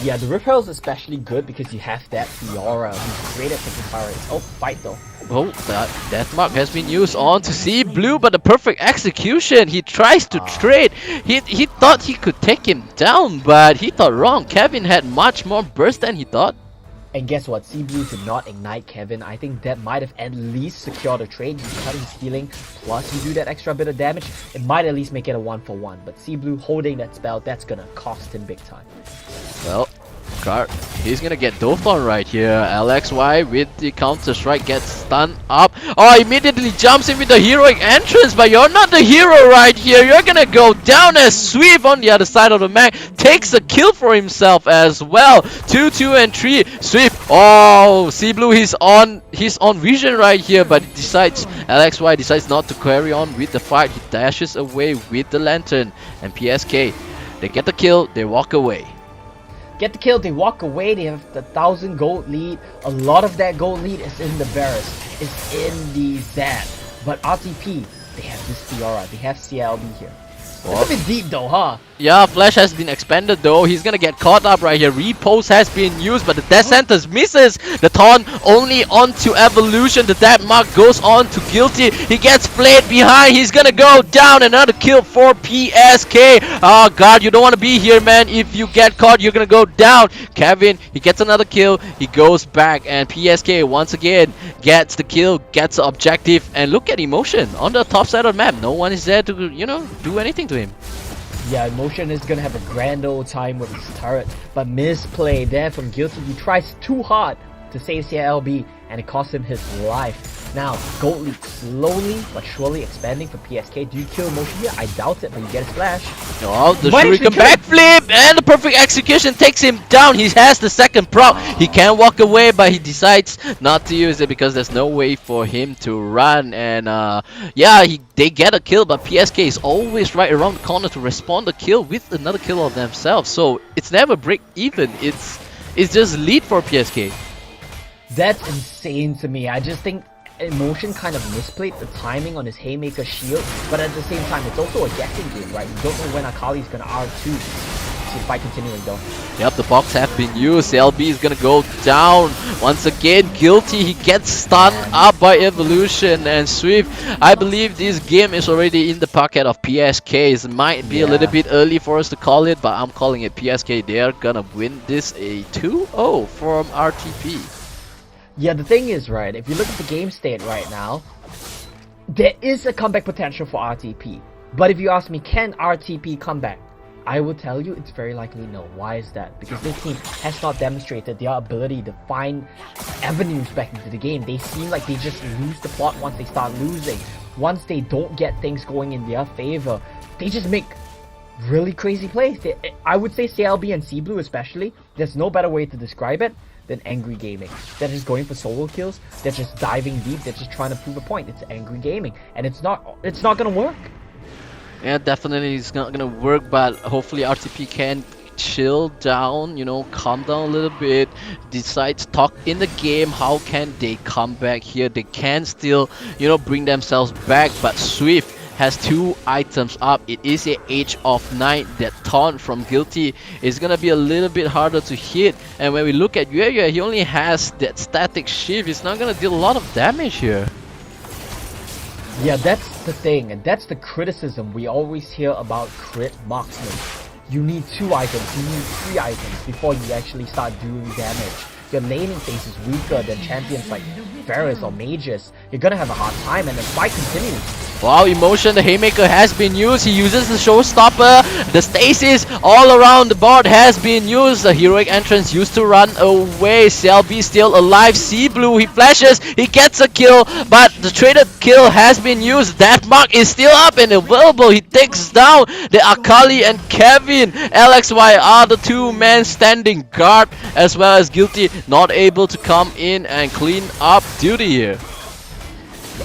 Yeah, the Rift Herald is especially good because you have that Fiora who's great at taking fire. Oh, fight though. Oh, that Death Mark has been used on to see Blue, but the perfect execution. He tries to trade. He thought he could take him down, but he thought wrong. Kevin had much more burst than he thought. And guess what? Blue did not ignite Kevin. I think that might have at least secured a trade. You cut his healing, plus you do that extra bit of damage. It might at least make it a 1-for-1. But Blue holding that spell, that's gonna cost him big time. Well, he's gonna get dove on right here. LXY with the counter strike gets stunned up. Oh, immediately jumps in with the heroic entrance, but you're not the hero right here. You're gonna go down as Sweep on the other side of the map takes a kill for himself as well. 2, 2, and 3. Sweep. Oh, Blue, he's on vision right here, but LXY decides not to carry on with the fight. He dashes away with the lantern, and PSK, they get the kill. They walk away. Get the kill, they walk away, they have the 1000 gold lead. A lot of that gold lead is in the Varus, is in the Zed. But RTP, they have this Fiora, they have CLB here. It's a bit deep though, huh? Yeah, Flash has been expanded though. He's gonna get caught up right here. Repose has been used, but the Death Sentence misses. The taunt only onto Evolution. The Death Mark goes on to Guilty. He gets flayed behind. He's gonna go down. Another kill for PSK. Oh god, you don't want to be here, man. If you get caught, you're gonna go down. Kevin, he gets another kill. He goes back, and PSK once again gets the kill, gets the objective. And look at Emotion on the top side of the map. No one is there to, you know, do anything to him. Yeah, Emotion is gonna have a grand old time with his turret, but misplay there from Guilty. He tries too hard to save CLB, and it costs him his life. Now, Gold League slowly but surely expanding for PSK. Do you kill Emotion here? I doubt it, but you get his flash. Oh, the Shuriken backflip, and the perfect execution takes him down. He has the second proc. He can walk away, but he decides not to use it because there's no way for him to run. And yeah, they get a kill, but PSK is always right around the corner to respond the kill with another kill of themselves. So it's never break even. It's just lead for PSK. That's insane to me. I just think Emotion kind of misplayed the timing on his Haymaker shield, but at the same time, it's also a guessing game, right? You don't know when Akali's gonna R2. See the fight continuing though. Yep, the box have been used. LB is gonna go down once again. Guilty, he gets stunned up by Evolution and Swift. I believe this game is already in the pocket of PSK. It might be a little bit early for us to call it, but I'm calling it PSK. They are gonna win this a 2-0 from RTP. Yeah, the thing is, right, if you look at the game state right now, there is a comeback potential for RTP. But if you ask me, can RTP come back? I will tell you it's very likely no. Why is that? Because this team has not demonstrated their ability to find avenues back into the game. They seem like they just lose the plot once they start losing. Once they don't get things going in their favor, they just make really crazy plays. I would say CLB and Blue especially, there's no better way to describe it than angry gaming. They're just going for solo kills, they're just diving deep, they're just trying to prove a point. It's angry gaming, and it's not gonna work. Yeah, definitely it's not gonna work, but hopefully RTP can chill down, you know, calm down a little bit, decide to talk in the game. How can they come back here? They can still, you know, bring themselves back, but Swift has 2 items up. It is a Age of Night. That taunt from Guilty is gonna be a little bit harder to hit, and when we look at Yue, he only has that static shift. It's not gonna deal a lot of damage here. Yeah, that's the thing, and that's the criticism we always hear about crit marksmen. You need 2 items, you need 3 items before you actually start doing damage. your laning phase is weaker than champions like Varus or Mages, you're gonna have a hard time, and the fight continues. Wow, emotion, the Haymaker has been used. He uses the Showstopper. The Stasis all around the board has been used. The heroic entrance used to run away. CLB still alive. C-Blue, he flashes. He gets a kill, but the traded kill has been used. That mark is still up and available. He takes down the Akali and Kevin. LXY are the two men standing guard, as well as Guilty not able to come in and clean up duty here.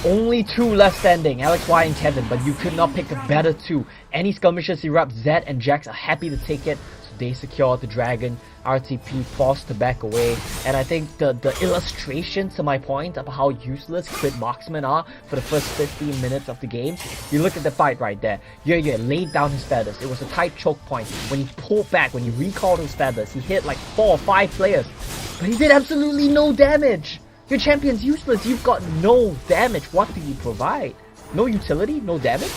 Only two left standing, LXY and Kevin, but you could not pick a better two. Any skirmishes erupt, Zed and Jax are happy to take it, so they secure the dragon. RTP forced to back away, and I think the illustration to my point about how useless crit marksmen are for the first 15 minutes of the game, you look at the fight right there. Yeah, laid down his feathers. It was a tight choke point. When he pulled back, when he recalled his feathers, he hit like 4 or 5 players, but he did absolutely no damage. Your champion's useless, you've got no damage. What do you provide? No utility? No damage?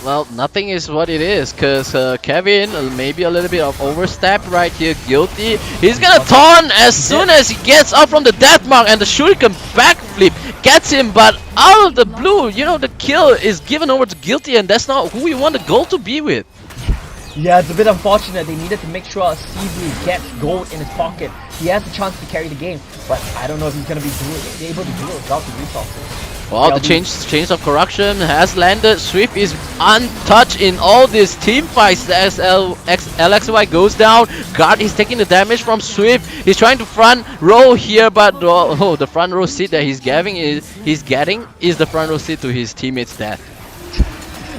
Well, nothing is what it is, because Kevin, maybe a little bit of overstep right here, Guilty. He's gonna taunt as soon as he gets up from the death mark, and the shuriken backflip gets him, but out of the blue, you know, the kill is given over to Guilty, and that's not who you want the goal to be with. Yeah, it's a bit unfortunate. They needed to make sure C-Blue gets gold in his pocket. He has a chance to carry the game, but I don't know if he's going to be able to do it without the resources. Well, the change of corruption has landed. Swift is untouched in all these team fights as LXY goes down. Guard is taking the damage from Swift. He's trying to front row here, but the front row seat that he's getting is the front row seat to his teammates' death.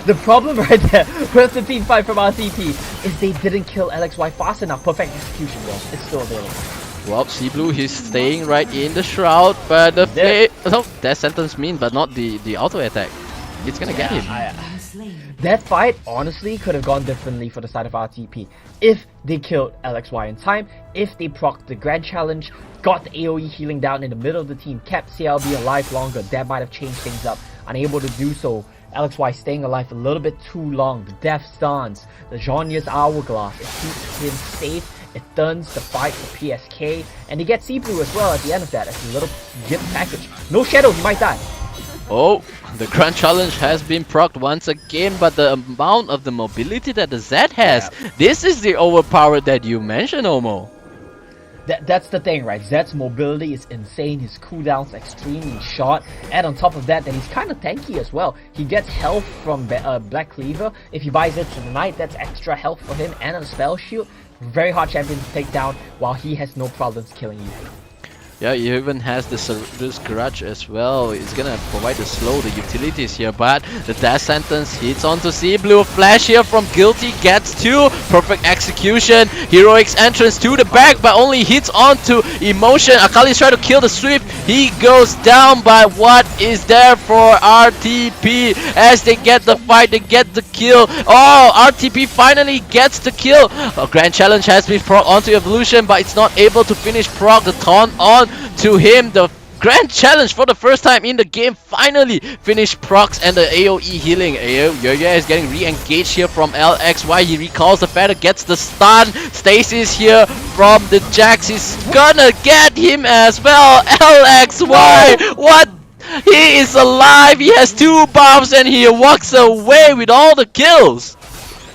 The problem right there with the team fight from RTP is they didn't kill LXY fast enough. Perfect execution though, it's still available. Well, C-Blue, he's staying right in the shroud, but the death sentence mean, but not the auto attack. It's gonna get him. That fight honestly could have gone differently for the side of RTP if they killed LXY in time, if they procced the grand challenge, got the AoE healing down in the middle of the team, kept CLB alive longer. That might have changed things up. Unable to do so, LXY staying alive a little bit too long. The death stance, the Zhonya's hourglass, it keeps him safe. It turns the fight for PSK, and they get C-Blue as well at the end of that as a little gift package. No shadow, he might die. Oh, the grand challenge has been procced once again, but the amount of the mobility that the Zed has, this is the overpowered that you mentioned, Omo. That's the thing, right? Zed's mobility is insane, his cooldowns extremely short, and on top of that, then he's kind of tanky as well. He gets health from Black Cleaver. If he buys it tonight, that's extra health for him and a spell shield. Very hard champion to take down, while he has no problems killing you. Yeah, he even has this grudge as well. He's gonna provide the slow, the utilities here, but the death sentence hits onto C-Blue. Flash here from Guilty, gets 2. Perfect execution. Heroic's entrance to the back, but only hits onto Emotion. Akali's trying to kill the Swift. He goes down, but what is there for RTP? As they get the fight, they get the kill. Oh, RTP finally gets the kill. A grand challenge has been proc onto Evolution, but it's not able to finish proc. The taunt on to him. The grand challenge for the first time in the game finally finished procs and the AoE healing. Yo-Yo is getting re-engaged here from LXY. He recalls the feather, gets the stun. Stasis here from the Jax. He's gonna get him as well. LXY, what? He is alive. He has 2 buffs and he walks away with all the kills.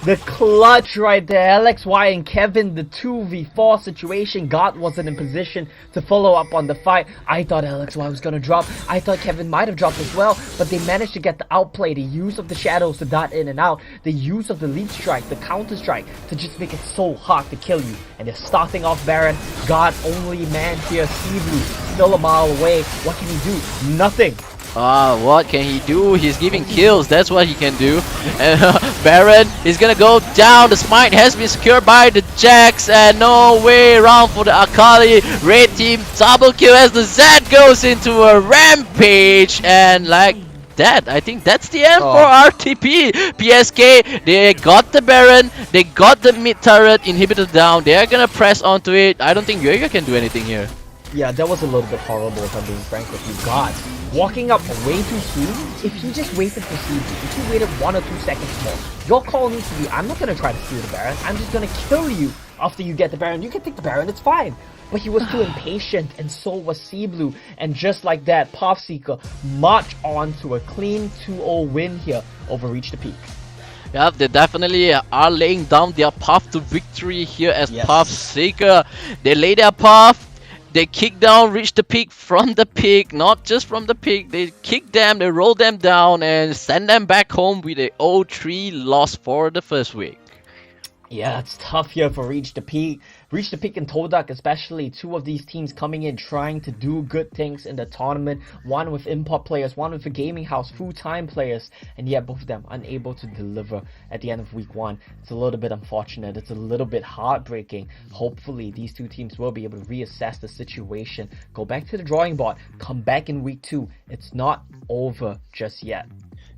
The clutch right there, LXY and Kevin, the 2v4 situation. God wasn't in position to follow up on the fight. I thought LXY was gonna drop. I thought Kevin might have dropped as well, but they managed to get the outplay, the use of the shadows to dart in and out, the use of the lead strike, the counter strike to just make it so hard to kill you. And they're starting off Baron. God only man here, C-Blue, still a mile away. What can he do? Nothing. What can he do? He's giving kills, that's what he can do. Baron is gonna go down. The smite has been secured by the Jax, and no way around for the Akali. Red team double kill as the Zed goes into a rampage, and like that, I think that's the end for RTP. PSK, they got the Baron, they got the mid turret inhibitor down. They're gonna press onto it. I don't think Yo-Yo can do anything here. Yeah, that was a little bit horrible if I'm being frank with you. God, walking up way too soon. If he just waited for CB, if he waited 1 or 2 seconds more, your call needs to be, I'm not going to try to steal the Baron, I'm just going to kill you After you get the Baron, you can take the Baron, it's fine. But he was too impatient, and so was Blue. And just like that, PathSeeker march on to a clean 2-0 win here over Reach the Peak. Yeah, they definitely are laying down their path to victory here as Yes. PathSeeker. They lay their path. They kick down, reach the peak from the peak, not just from the peak. They kick them, they roll them down, and send them back home with a 0-3 loss for the first week. Yeah, it's tough here for Reach the Peak. Reach the Peak and TODAK especially, two of these teams coming in trying to do good things in the tournament. One with import players, one with a gaming house, full-time players, and yet both of them unable to deliver at the end of week 1. It's a little bit unfortunate, it's a little bit heartbreaking. Hopefully these two teams will be able to reassess the situation, go back to the drawing board, come back in week 2. It's not over just yet.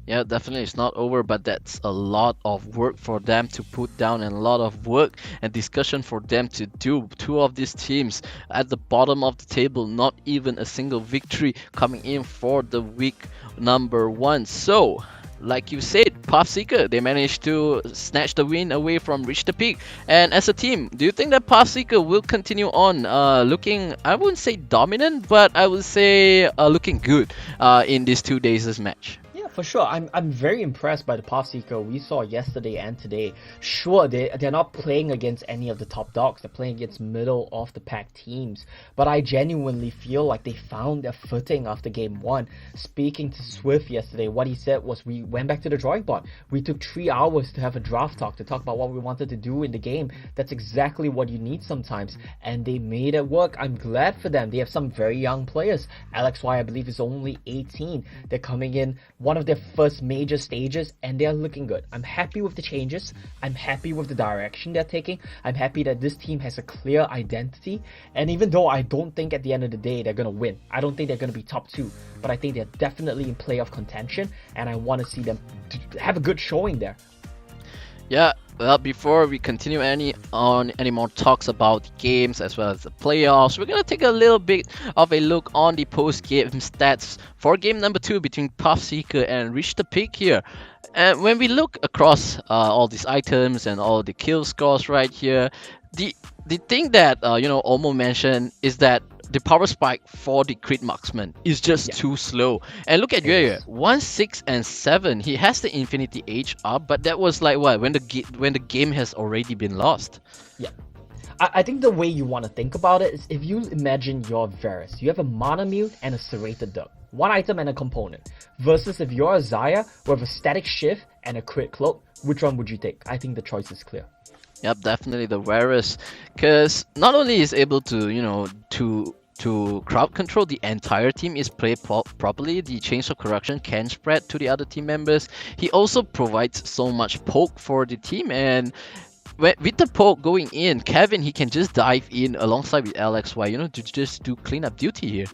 Yeah, definitely it's not over, but that's a lot of work for them to put down and a lot of work and discussion for them to do. Two of these teams at the bottom of the table, not even a single victory coming in for the week number 1. So, like you said, PathSeeker, they managed to snatch the win away from Reach the Peak. And as a team, do you think that PathSeeker will continue on looking, I wouldn't say dominant, but I would say looking good in these 2 days' match? Yeah, for sure. I'm very impressed by the PathSeeker we saw yesterday and today. Sure, they're not playing against any of the top dogs. They're playing against middle of the pack teams. But I genuinely feel like they found their footing after game 1. Speaking to Swift yesterday, what he said was we went back to the drawing board. We took 3 hours to have a draft talk, to talk about what we wanted to do in the game. That's exactly what you need sometimes. And they made it work. I'm glad for them. They have some very young players. Alex Y, I believe, is only 18. They're coming in one of their first major stages and they're looking good. I'm happy with the changes. I'm happy with the direction they're taking. I'm happy that this team has a clear identity. And even though I don't think at the end of the day they're going to win, I don't think they're going to be top 2, but I think they're definitely in playoff contention and I want to see them have a good showing there. Yeah, well, before we continue any more talks about games as well as the playoffs, we're gonna take a little bit of a look on the post-game stats for game number 2 between PathSeeker and Reach the Peak here. And when we look across all these items and all the kill scores right here, the thing that Omo mentioned is that the power spike for the crit marksman is just too slow. And look at Yue, 1, 6, and 7. He has the Infinity Age up, but that was like what, when the game has already been lost. Yeah. I think the way you want to think about it is if you imagine your Varus, you have a Mana Mute and a Serrated Duck. One item and a component. Versus if you're a Xayah with a Static Shift and a Crit Cloak, which one would you take? I think the choice is clear. Yep, definitely the Varus, because not only is able to to crowd control the entire team, is played properly, the Chains of Corruption can spread to the other team members. He also provides so much poke for the team, and with the poke going in, Kevin, he can just dive in alongside with LXY, to just do cleanup duty here.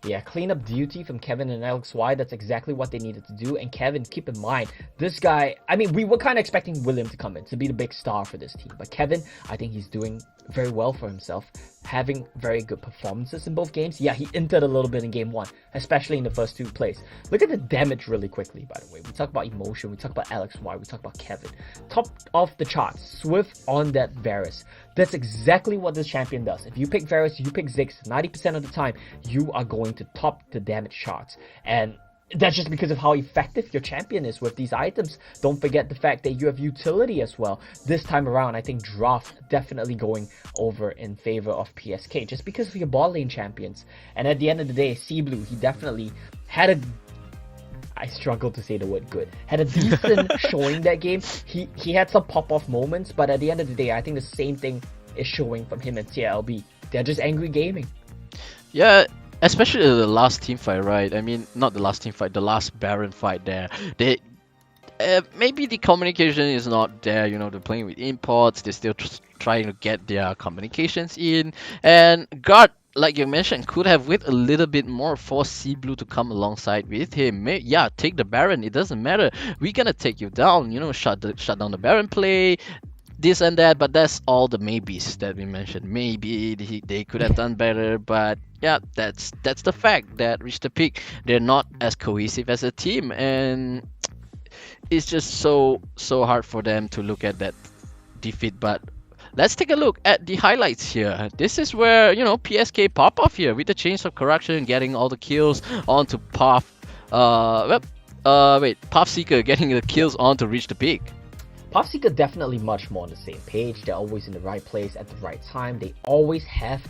Yeah, cleanup duty from Kevin and LXY, that's exactly what they needed to do. And Kevin, keep in mind, this guy, I mean, we were kind of expecting William to come in, to be the big star for this team. But Kevin, I think he's doing very well for himself, having very good performances in both games. Yeah, he entered a little bit in game 1, especially in the first 2 plays. Look at the damage really quickly, by the way. We talk about emotion, we talk about LXY, we talk about Kevin. Top of the charts, Swift on that Varus. That's exactly what this champion does. If you pick Varus, you pick Ziggs, 90% of the time, you are going to top the damage charts. And that's just because of how effective your champion is with these items. Don't forget the fact that you have utility as well. This time around, I think draft definitely going over in favor of PSK just because of your bot lane champions. And at the end of the day, Blue, he definitely had a... I struggle to say the word good. Had a decent showing that game. He had some pop-off moments, but at the end of the day, I think the same thing is showing from him and TLB. They're just angry gaming. Yeah, especially the last team fight, right? I mean, not the last team fight, the last Baron fight there. They maybe the communication is not there, they're playing with imports, they're still trying to get their communications in. And Guard, like you mentioned, could have waited a little bit more for Blue to come alongside with him. Yeah, take the Baron, it doesn't matter. We're gonna take you down, shut down the Baron play, this and that, but that's all the maybes that we mentioned. Maybe they could have done better, but yeah, that's the fact that Reach the Peak, they're not as cohesive as a team, and it's just so hard for them to look at that defeat. But let's take a look at the highlights here. This is where, you know, PSK pop off here with the change of correction, getting all the kills onto Path. PathSeeker getting the kills on to reach the peak. PathSeeker definitely much more on the same page. They're always in the right place at the right time. They always have,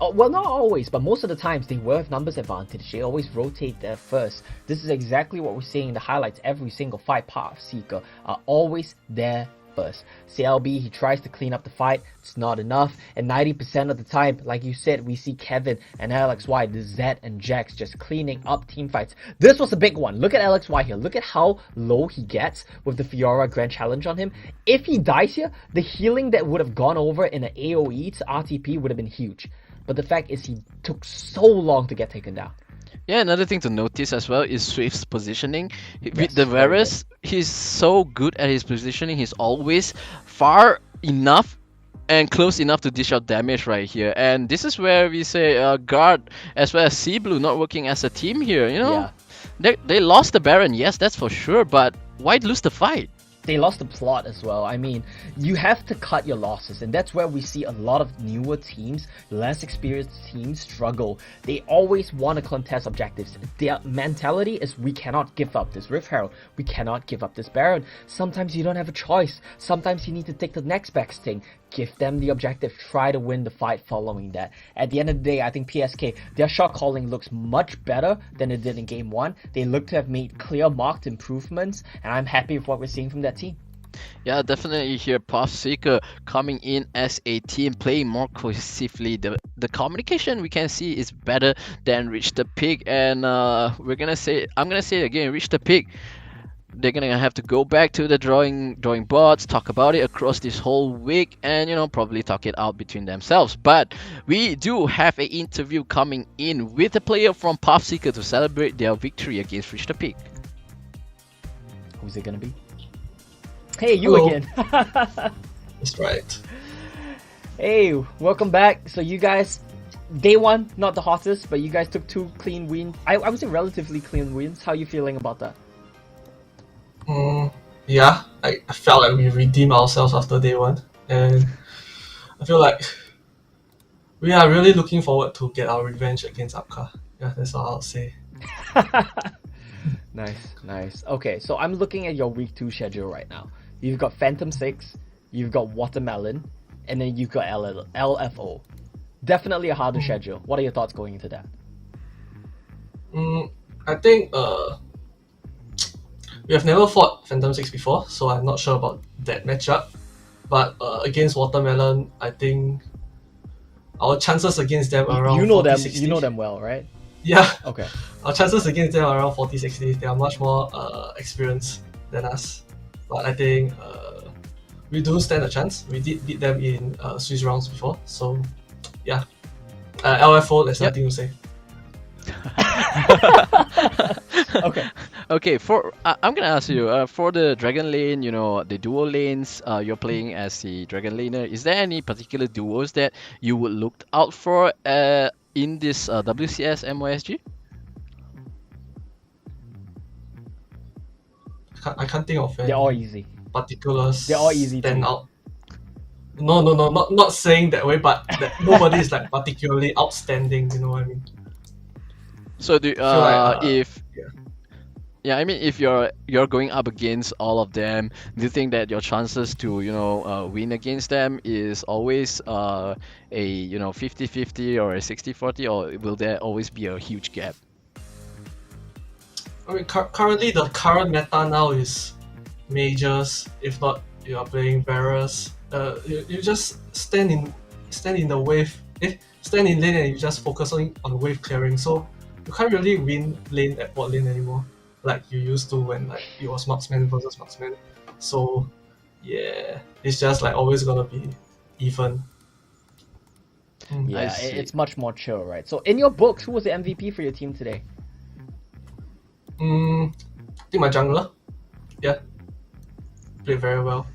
well, not always, but most of the times they will have numbers advantage. They always rotate there first. This is exactly what we're seeing in the highlights. Every single fight, PathSeeker are always there first. CLB, he tries to clean up the fight. It's not enough. And 90% of the time, like you said, we see Kevin and LXY, the Zed and Jax just cleaning up team fights. This was a big one. Look at LXY here. Look at how low he gets with the Fiora Grand Challenge on him. If he dies here, the healing that would have gone over in an AoE to RTP would have been huge. But the fact is he took so long to get taken down. Yeah, another thing to notice as well is Swift's positioning. With Yes, the very Varus, he's so good at his positioning. He's always far enough and close enough to dish out damage right here. And this is where we say Guard as well as Sea Blue not working as a team here. You know, they lost the Baron, yes, that's for sure. But why lose the fight? They lost the plot as well. I mean, you have to cut your losses, and that's where we see a lot of newer teams, less experienced teams struggle. They always want to contest objectives. Their mentality is, we cannot give up this Rift Herald, we cannot give up this Baron. Sometimes you don't have a choice. Sometimes you need to take the next best thing. Give them the objective, try to win the fight following that. At the end of the day, I think PSK, their shot calling looks much better than it did in Game 1. They look to have made clear marked improvements, and I'm happy with what we're seeing from that team. Yeah, definitely here PathSeeker coming in as a team, playing more cohesively. The communication we can see is better than Reach the Peak, and I'm gonna say it again, Reach the Peak. They're gonna have to go back to the drawing boards, talk about it across this whole week, and, you know, probably talk it out between themselves. But we do have an interview coming in with a player from PathSeeker to celebrate their victory against Reach the Peak. Who's it gonna be? Hey, you Hello. again. That's right. Hey, welcome back. So you guys, day one, not the hottest, but you guys took 2 clean wins. I would say relatively clean wins. How are you feeling about that? Yeah, I felt like we redeemed ourselves after day one, and I feel like we are really looking forward to get our revenge against Upcar. Yeah, that's all I'll say. Nice. Okay, so I'm looking at your week 2 schedule right now. You've got Phantom 6, you've got Watermelon, and then you've got LFO. Definitely a harder schedule. What are your thoughts going into that? I think we have never fought Phantom 6 before, so I'm not sure about that matchup. But against Watermelon, I think our chances against them are around You know 40, them. 60. You know them well, right? Yeah. Okay. Our chances against them are around 40-60. They are much more experienced than us. But I think we do stand a chance. We did beat them in Swiss rounds before. So, yeah. LFO, there's nothing to say. Okay. For I'm gonna ask you for the Dragon lane, you know, the duo lanes. You're playing as the Dragon laner. Is there any particular duos that you would look out for in this WCS MYSG? I can't think of any They're all easy. particulars. They're all easy to stand me. out. No, not saying that way, but that nobody is like particularly outstanding. You know what I mean? So do like, if I mean, if you're going up against all of them, do you think that your chances to win against them is always a 50-50 or a 60-40, or will there always be a huge gap? I mean, currently the current meta now is majors. If not, you are playing Varus. You just stand in the wave. Stand in lane and you just focus on wave clearing. So you can't really win lane at bot lane anymore, like you used to when like it was marksman versus marksman. So yeah, it's just like always gonna be even. Yeah, it's much more chill, right? So in your books, who was the MVP for your team today? I think my jungler. Yeah, played very well.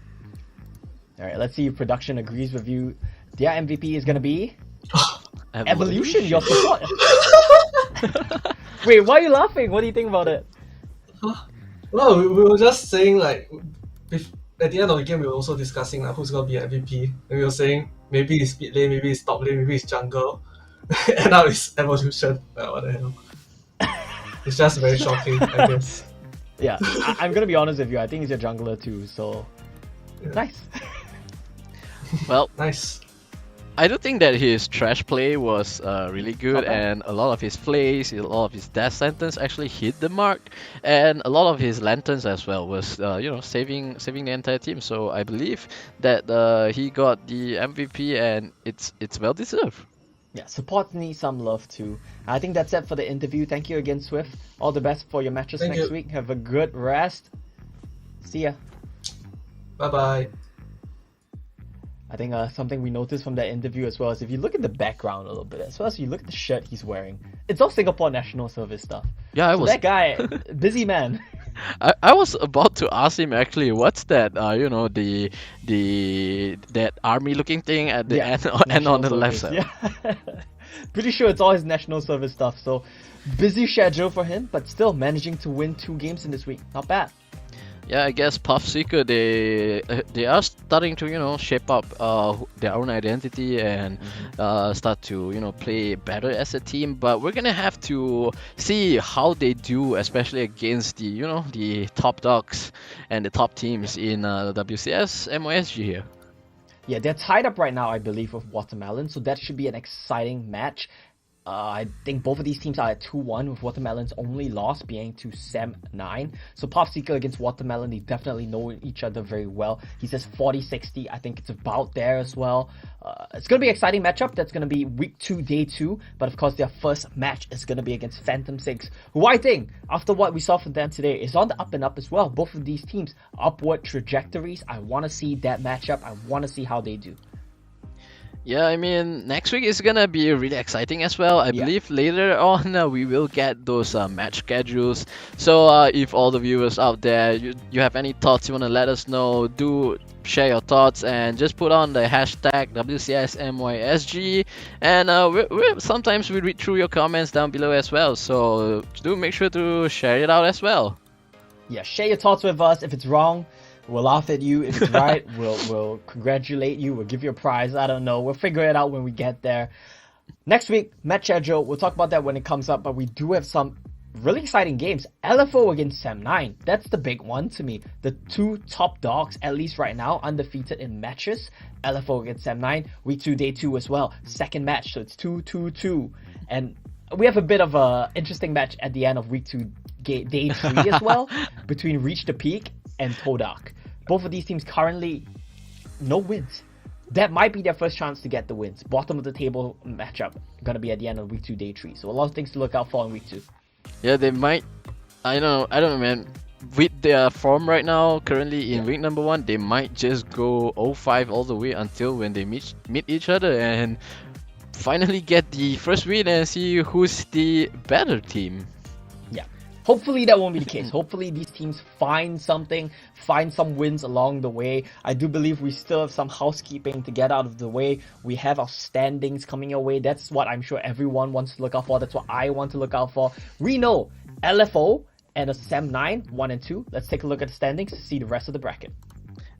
Alright, let's see if production agrees with you. Their MVP is gonna be Evolution, your support. Wait, why are you laughing? What do you think about it? Well, we were just saying like, at the end of the game, we were also discussing like, who's gonna be MVP, and we were saying maybe it's mid lane, maybe it's top lane, maybe it's jungle, and now it's evolution. What the hell? It's just very shocking, I guess. Yeah, I'm gonna be honest with you. I think he's a jungler too. So nice. Well, Nice. I do think that his trash play was really good, Not bad. and a lot of his plays, a lot of his death sentence actually hit the mark, and a lot of his lanterns as well was saving the entire team. So I believe that he got the MVP, and it's well deserved. Yeah, support needs some love too. I think that's it for the interview. Thank you again, Swift. All the best for your matches Thank next you. week. Have a good rest. See ya. Bye bye. I think something we noticed from that interview as well is if you look at the background a little bit, as well as you look at the shirt he's wearing, it's all Singapore National Service stuff. Yeah, I So was that guy, busy man. I was about to ask him actually, what's that? That army looking thing at the end and on the National left Service, side. Yeah. Pretty sure it's all his national service stuff. So busy schedule for him, but still managing to win 2 games in this week. Not bad. Yeah, I guess PathSeeker they are starting to shape up their own identity and start to play better as a team. But we're gonna have to see how they do, especially against the top dogs and the top teams in the WCS MYSG here. Yeah, they're tied up right now, I believe, with Watermelon, so that should be an exciting match. I think both of these teams are at 2-1, with Watermelon's only loss being to Sem9. So PathSeeker against Watermelon, they definitely know each other very well. He says 40-60, I think it's about there as well. It's going to be an exciting matchup. That's going to be week 2, day 2. But of course, their first match is going to be against Phantom 6, who I think, after what we saw from them today, is on the up and up as well. Both of these teams, upward trajectories. I want to see that matchup. I want to see how they do. Yeah, I mean, next week is gonna be really exciting as well. I believe later on we will get those match schedules. So if all the viewers out there, you have any thoughts you want to let us know, do share your thoughts and just put on the hashtag WCS MYSG. And sometimes we read through your comments down below as well. So do make sure to share it out as well. Yeah, share your thoughts with us. If it's wrong, we'll laugh at you. If it's right, we'll congratulate you. We'll give you a prize. I don't know. We'll figure it out when we get there. Next week, match schedule. We'll talk about that when it comes up. But we do have some really exciting games. LFO against Sem9. That's the big one to me. The 2 top dogs, at least right now, undefeated in matches. LFO against Sem9. Week 2, day 2 as well. Second match. So it's 2-2-2. And we have a bit of a interesting match at the end of week 2, day 3 as well. Between Reach the Peak and TODAK. Both of these teams currently no wins. That might be their first chance to get the wins. Bottom of the table matchup gonna be at the end of week 2, day 3. So a lot of things to look out for in week 2. Yeah, they might. I don't know, man. With their form right now, currently in week number 1, they might just go 0-5 all the way until when they meet each other and finally get the first win and see who's the better team. Hopefully that won't be the case. Hopefully these teams find something, find some wins along the way. I do believe we still have some housekeeping to get out of the way. We have our standings coming our way. That's what I'm sure everyone wants to look out for. That's what I want to look out for. We know LFO and a Sem9, 1 and 2. Let's take a look at the standings to see the rest of the bracket.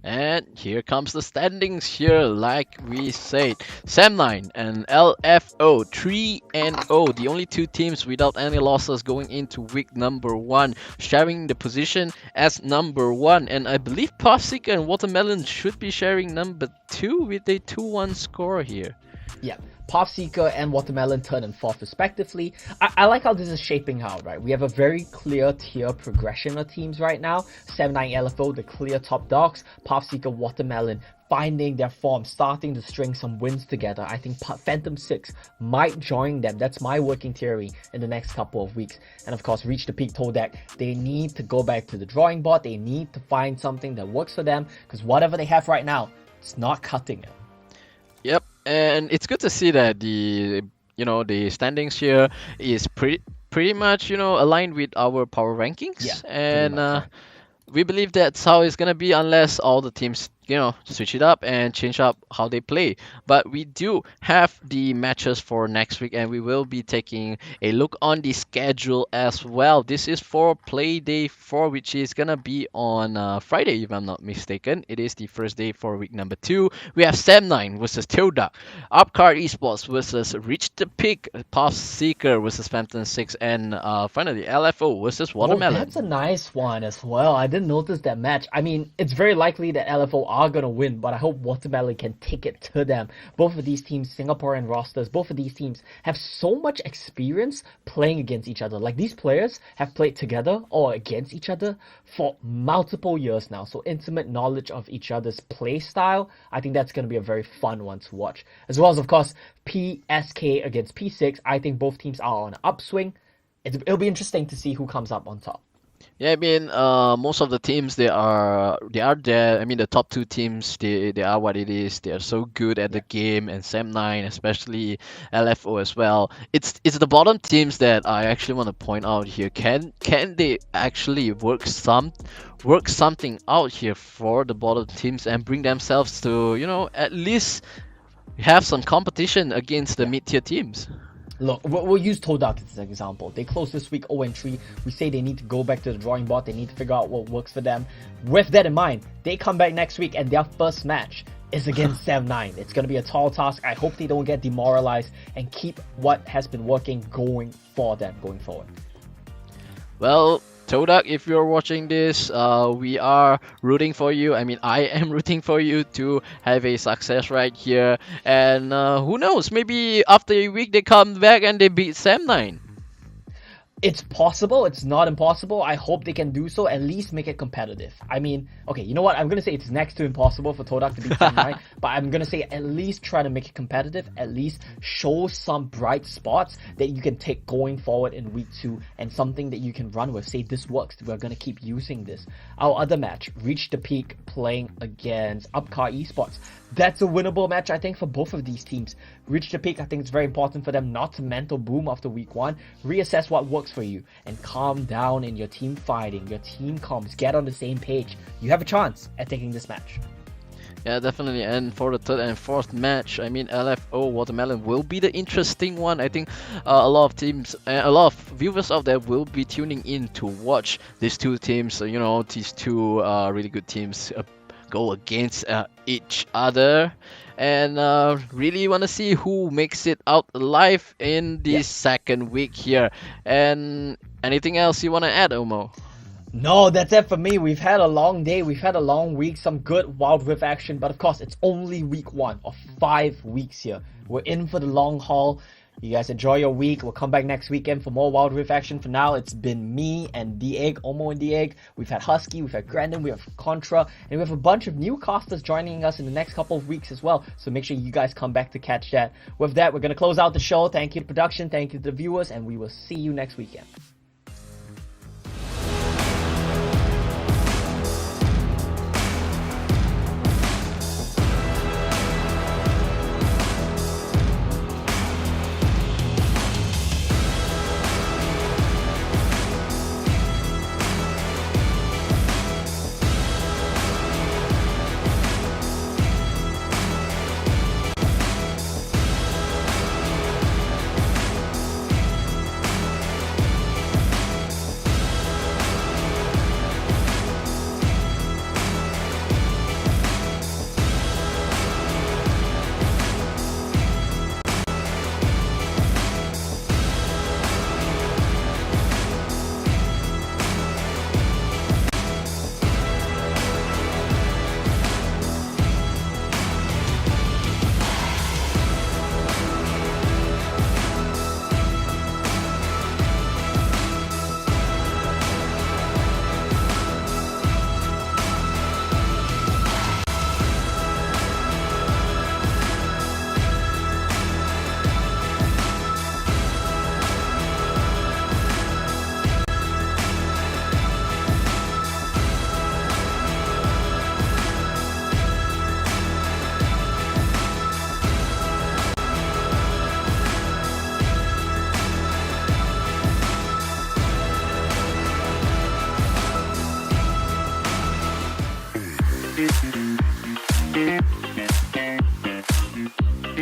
And here comes the standings here, like we said. Sem9 and LFO 3-0, the only 2 teams without any losses going into week number 1, sharing the position as number 1. And I believe PathSeeker and Watermelon should be sharing number 2 with a 2-1 score here. Yeah. PathSeeker and Watermelon 3rd and 4th respectively. I like how this is shaping out, right? We have a very clear tier progression of teams right now. Sem9 LFO, the clear top dogs. PathSeeker, Watermelon finding their form, starting to string some wins together. I think Phantom 6 might join them. That's my working theory in the next couple of weeks. And of course, Reach the Peak TODAK, they need to go back to the drawing board. They need to find something that works for them, because whatever they have right now, it's not cutting it. Yep, and it's good to see that the standings here is pretty much aligned with our power rankings. Yeah, and we believe that's how it's gonna be unless all the teams switch it up and change up how they play. But we do have the matches for next week, and we will be taking a look on the schedule as well. This is for Play Day 4, which is gonna be on Friday, if I'm not mistaken. It is the first day for week number 2. We have Sam9 versus TODAK, Upcar Esports versus Reach the Peak, PathSeeker versus Phantom 6, and finally LFO versus Watermelon. That's a nice one as well. I didn't notice that match. I mean, it's very likely that LFO are going to win, but I hope Watermelon can take it to them. Both of these teams, Singaporean rosters, both of these teams have so much experience playing against each other. Like, these players have played together or against each other for multiple years now. So intimate knowledge of each other's play style. I think that's going to be a very fun one to watch. As well as, of course, PSK against P6. I think both teams are on an upswing. It'll be interesting to see who comes up on top. Yeah, I mean, most of the teams they are there. I mean, the top 2 teams they are what it is. They are so good at the game, and Sam9, especially LFO as well. It's the bottom teams that I actually want to point out here. Can they actually work something out here for the bottom teams and bring themselves to at least have some competition against the mid-tier teams? Look, we'll use TODAK as an example. They closed this week 0-3. We say they need to go back to the drawing board. They need to figure out what works for them. With that in mind, they come back next week and their first match is against Sam9. It's going to be a tall task. I hope they don't get demoralized and keep what has been working going for them going forward. Well, TODAK, if you're watching this, we are rooting for you. I mean, I am rooting for you to have a success right here. And who knows, maybe after a week they come back and they beat Sam9. It's possible. It's not impossible. I hope they can do so. At least make it competitive. I mean, okay, you know what? I'm going to say it's next to impossible for TODAK to beat Sam9, but I'm going to say at least try to make it competitive. At least show some bright spots that you can take going forward in week 2 and something that you can run with. Say, this works. We're going to keep using this. Our other match, Reach the Peak playing against Upcar Esports. That's a winnable match, I think, for both of these teams. Reach the peak, I think it's very important for them not to mental boom after week 1. Reassess what works for you and calm down in your team fighting, your team comms. Get on the same page. You have a chance at taking this match. Yeah, definitely. And for the third and fourth match, I mean, LFO Watermelon will be the interesting one. I think a lot of teams, a lot of viewers out there will be tuning in to watch these two teams. These two really good teams go against each other, and really want to see who makes it out alive in the second week here. And anything else you want to add, Omo? No, that's it for me. We've had a long day, we've had a long week, some good Wild Rift action, but of course it's only week 1 of 5 weeks here. We're in for the long haul. You guys enjoy your week. We'll come back next weekend for more Wild Rift action. For now, it's been me and D-Egg, Omo and D-Egg. We've had Husky, we've had Grandin, we have Contra, and we have a bunch of new casters joining us in the next couple of weeks as well. So make sure you guys come back to catch that. With that, we're going to close out the show. Thank you to production, thank you to the viewers, and we will see you next weekend.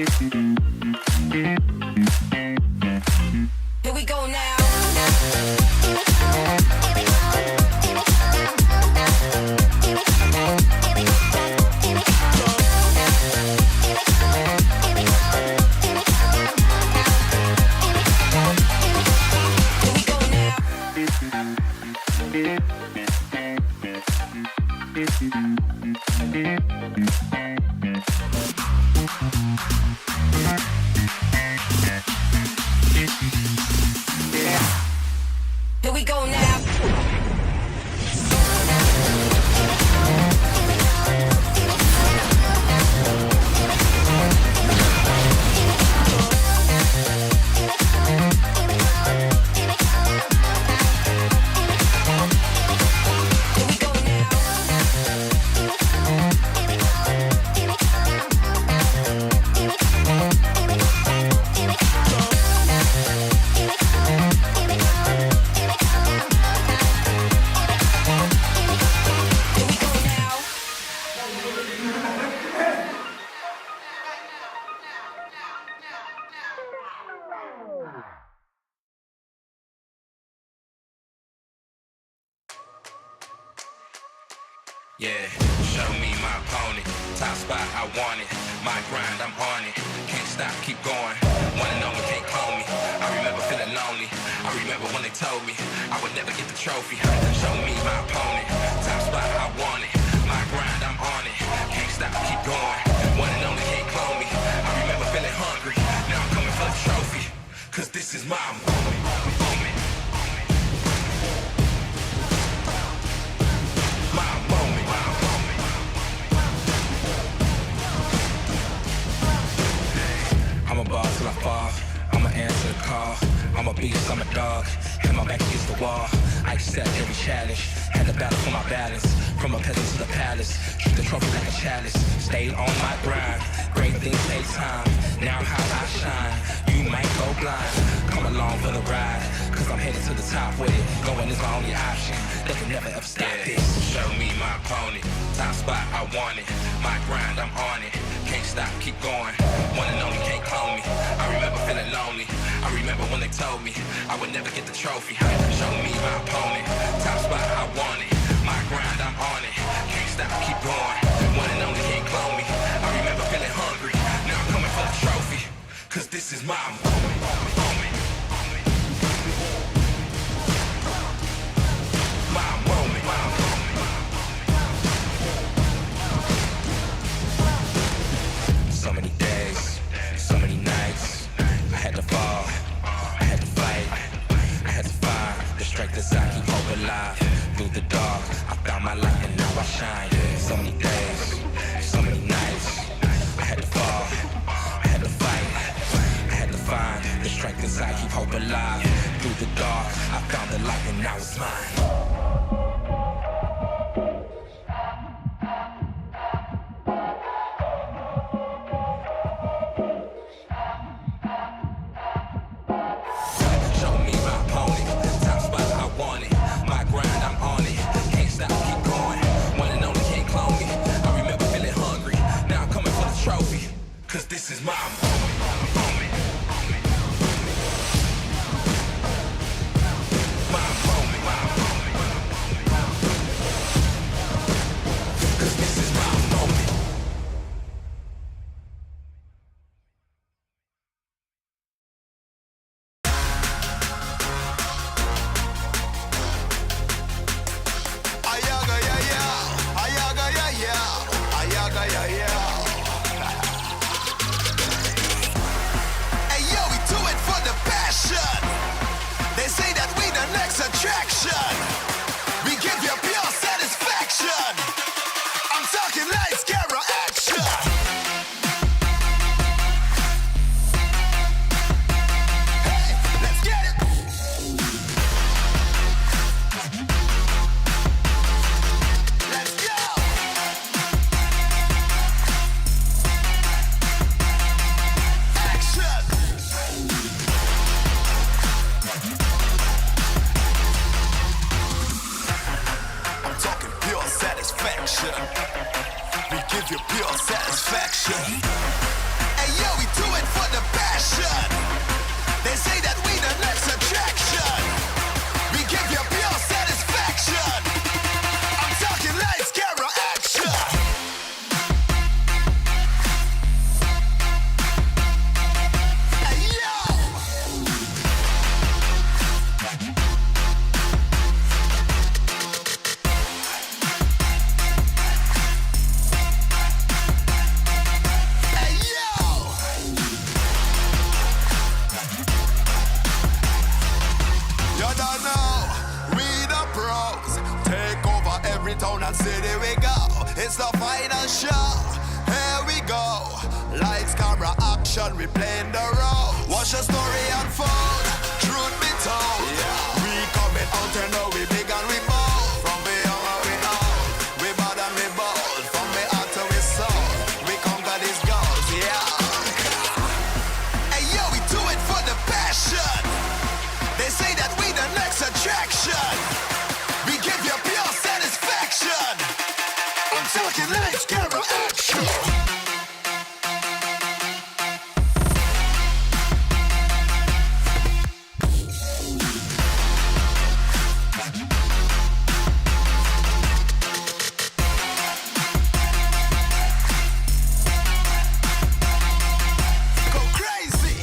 Here we go now. Here we go now. Yeah, show me my opponent. Top spot, I want it. My grind, I'm on it. Can't stop, keep going. Wanna know me, can't call me. I remember feeling lonely. I remember when they told me I would never get the trophy. Show me my opponent. Top spot, I want it. My grind, I'm on it. Can't stop, keep going. Wanna know me, can't call me. I remember feeling hungry. Now I'm coming for the trophy. Cause this is my moment. I'ma ball till I fall, I'ma answer the call. I'm a beast, I'm a dog, and my back against the wall. I accept every challenge, had to battle for my balance. From a peasant to the palace, treat the trophy like a chalice. Stayed on my grind, great things take time. Now how I shine, you might go blind. Come along for the ride, cause I'm headed to the top with it. Going is my only option, they can never ever stop this. Show me my opponent, top spot, I want it. My grind, I'm on it. Can't stop, keep going. One and only, can't clone me. I remember feeling lonely. I remember when they told me I would never get the trophy. Show me my opponent. Top spot, I want it. My grind, I'm on it. Can't stop, keep going. One and only, can't clone me. I remember feeling hungry. Now I'm coming for the trophy. Cause this is my moment. My moment. So many days, so many nights. I had to fall, I had to fight, I had to find the strength inside, keep hope alive. Through the dark, I found my light and now I shine. So many days, so many nights. I had to fall, I had to fight, I had to find the strength inside, keep hope alive. Through the dark, I found the light and now it's mine. Cause this is my moment. My moment. Cause this is my moment. Ayaga ya ya, ayaga ya ya, ayaga ya ya. Hey yo, we do it for the passion. They say that we the next attraction. We give you pure satisfaction. I'm talking lights, camera, action. Hey, let's get it. Let's go. Action. I'm talking pure satisfaction. We give you pure satisfaction. Hey yo, we do it for the passion. They say that we the next attraction. We give you pure satisfaction. I'm talking lights, camera, action. Hey yo. Hey yo. You don't know, we the pros. Take over every town and city we go. It's the final show, here we go. Lights, camera, action, we playing the role. Watch the story unfold, truth be told. We coming out and know we big and we bold. From we young and we old, we bad and we bold. From we heart to we soul, we conquer these goals, yeah. Hey yo, we do it for the passion. They say that we the next attraction. We give you pure satisfaction. I'm talking lights, camera, action. Go crazy.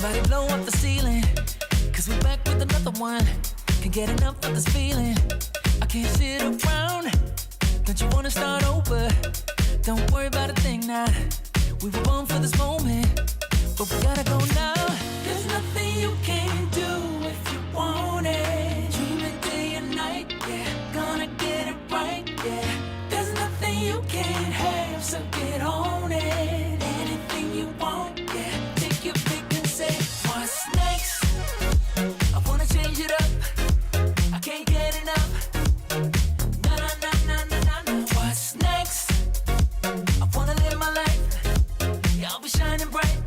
Somebody blow up the ceiling, cause we're back with another one. Can't get enough of this feeling. I can't sit around. Don't you wanna start over? Don't worry about a thing now. We were born for this moment, but we gotta go now. There's nothing you can't do if you want it. Dreaming day and night, yeah. Gonna get it right, yeah. There's nothing you can't have, so get on it. Anything you want, yeah. Take your pick and say, what's next? I wanna change it up. I can't get enough. Na na na na na na na. What's next? I wanna live my life. Yeah, I'll be shining bright.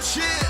cheer.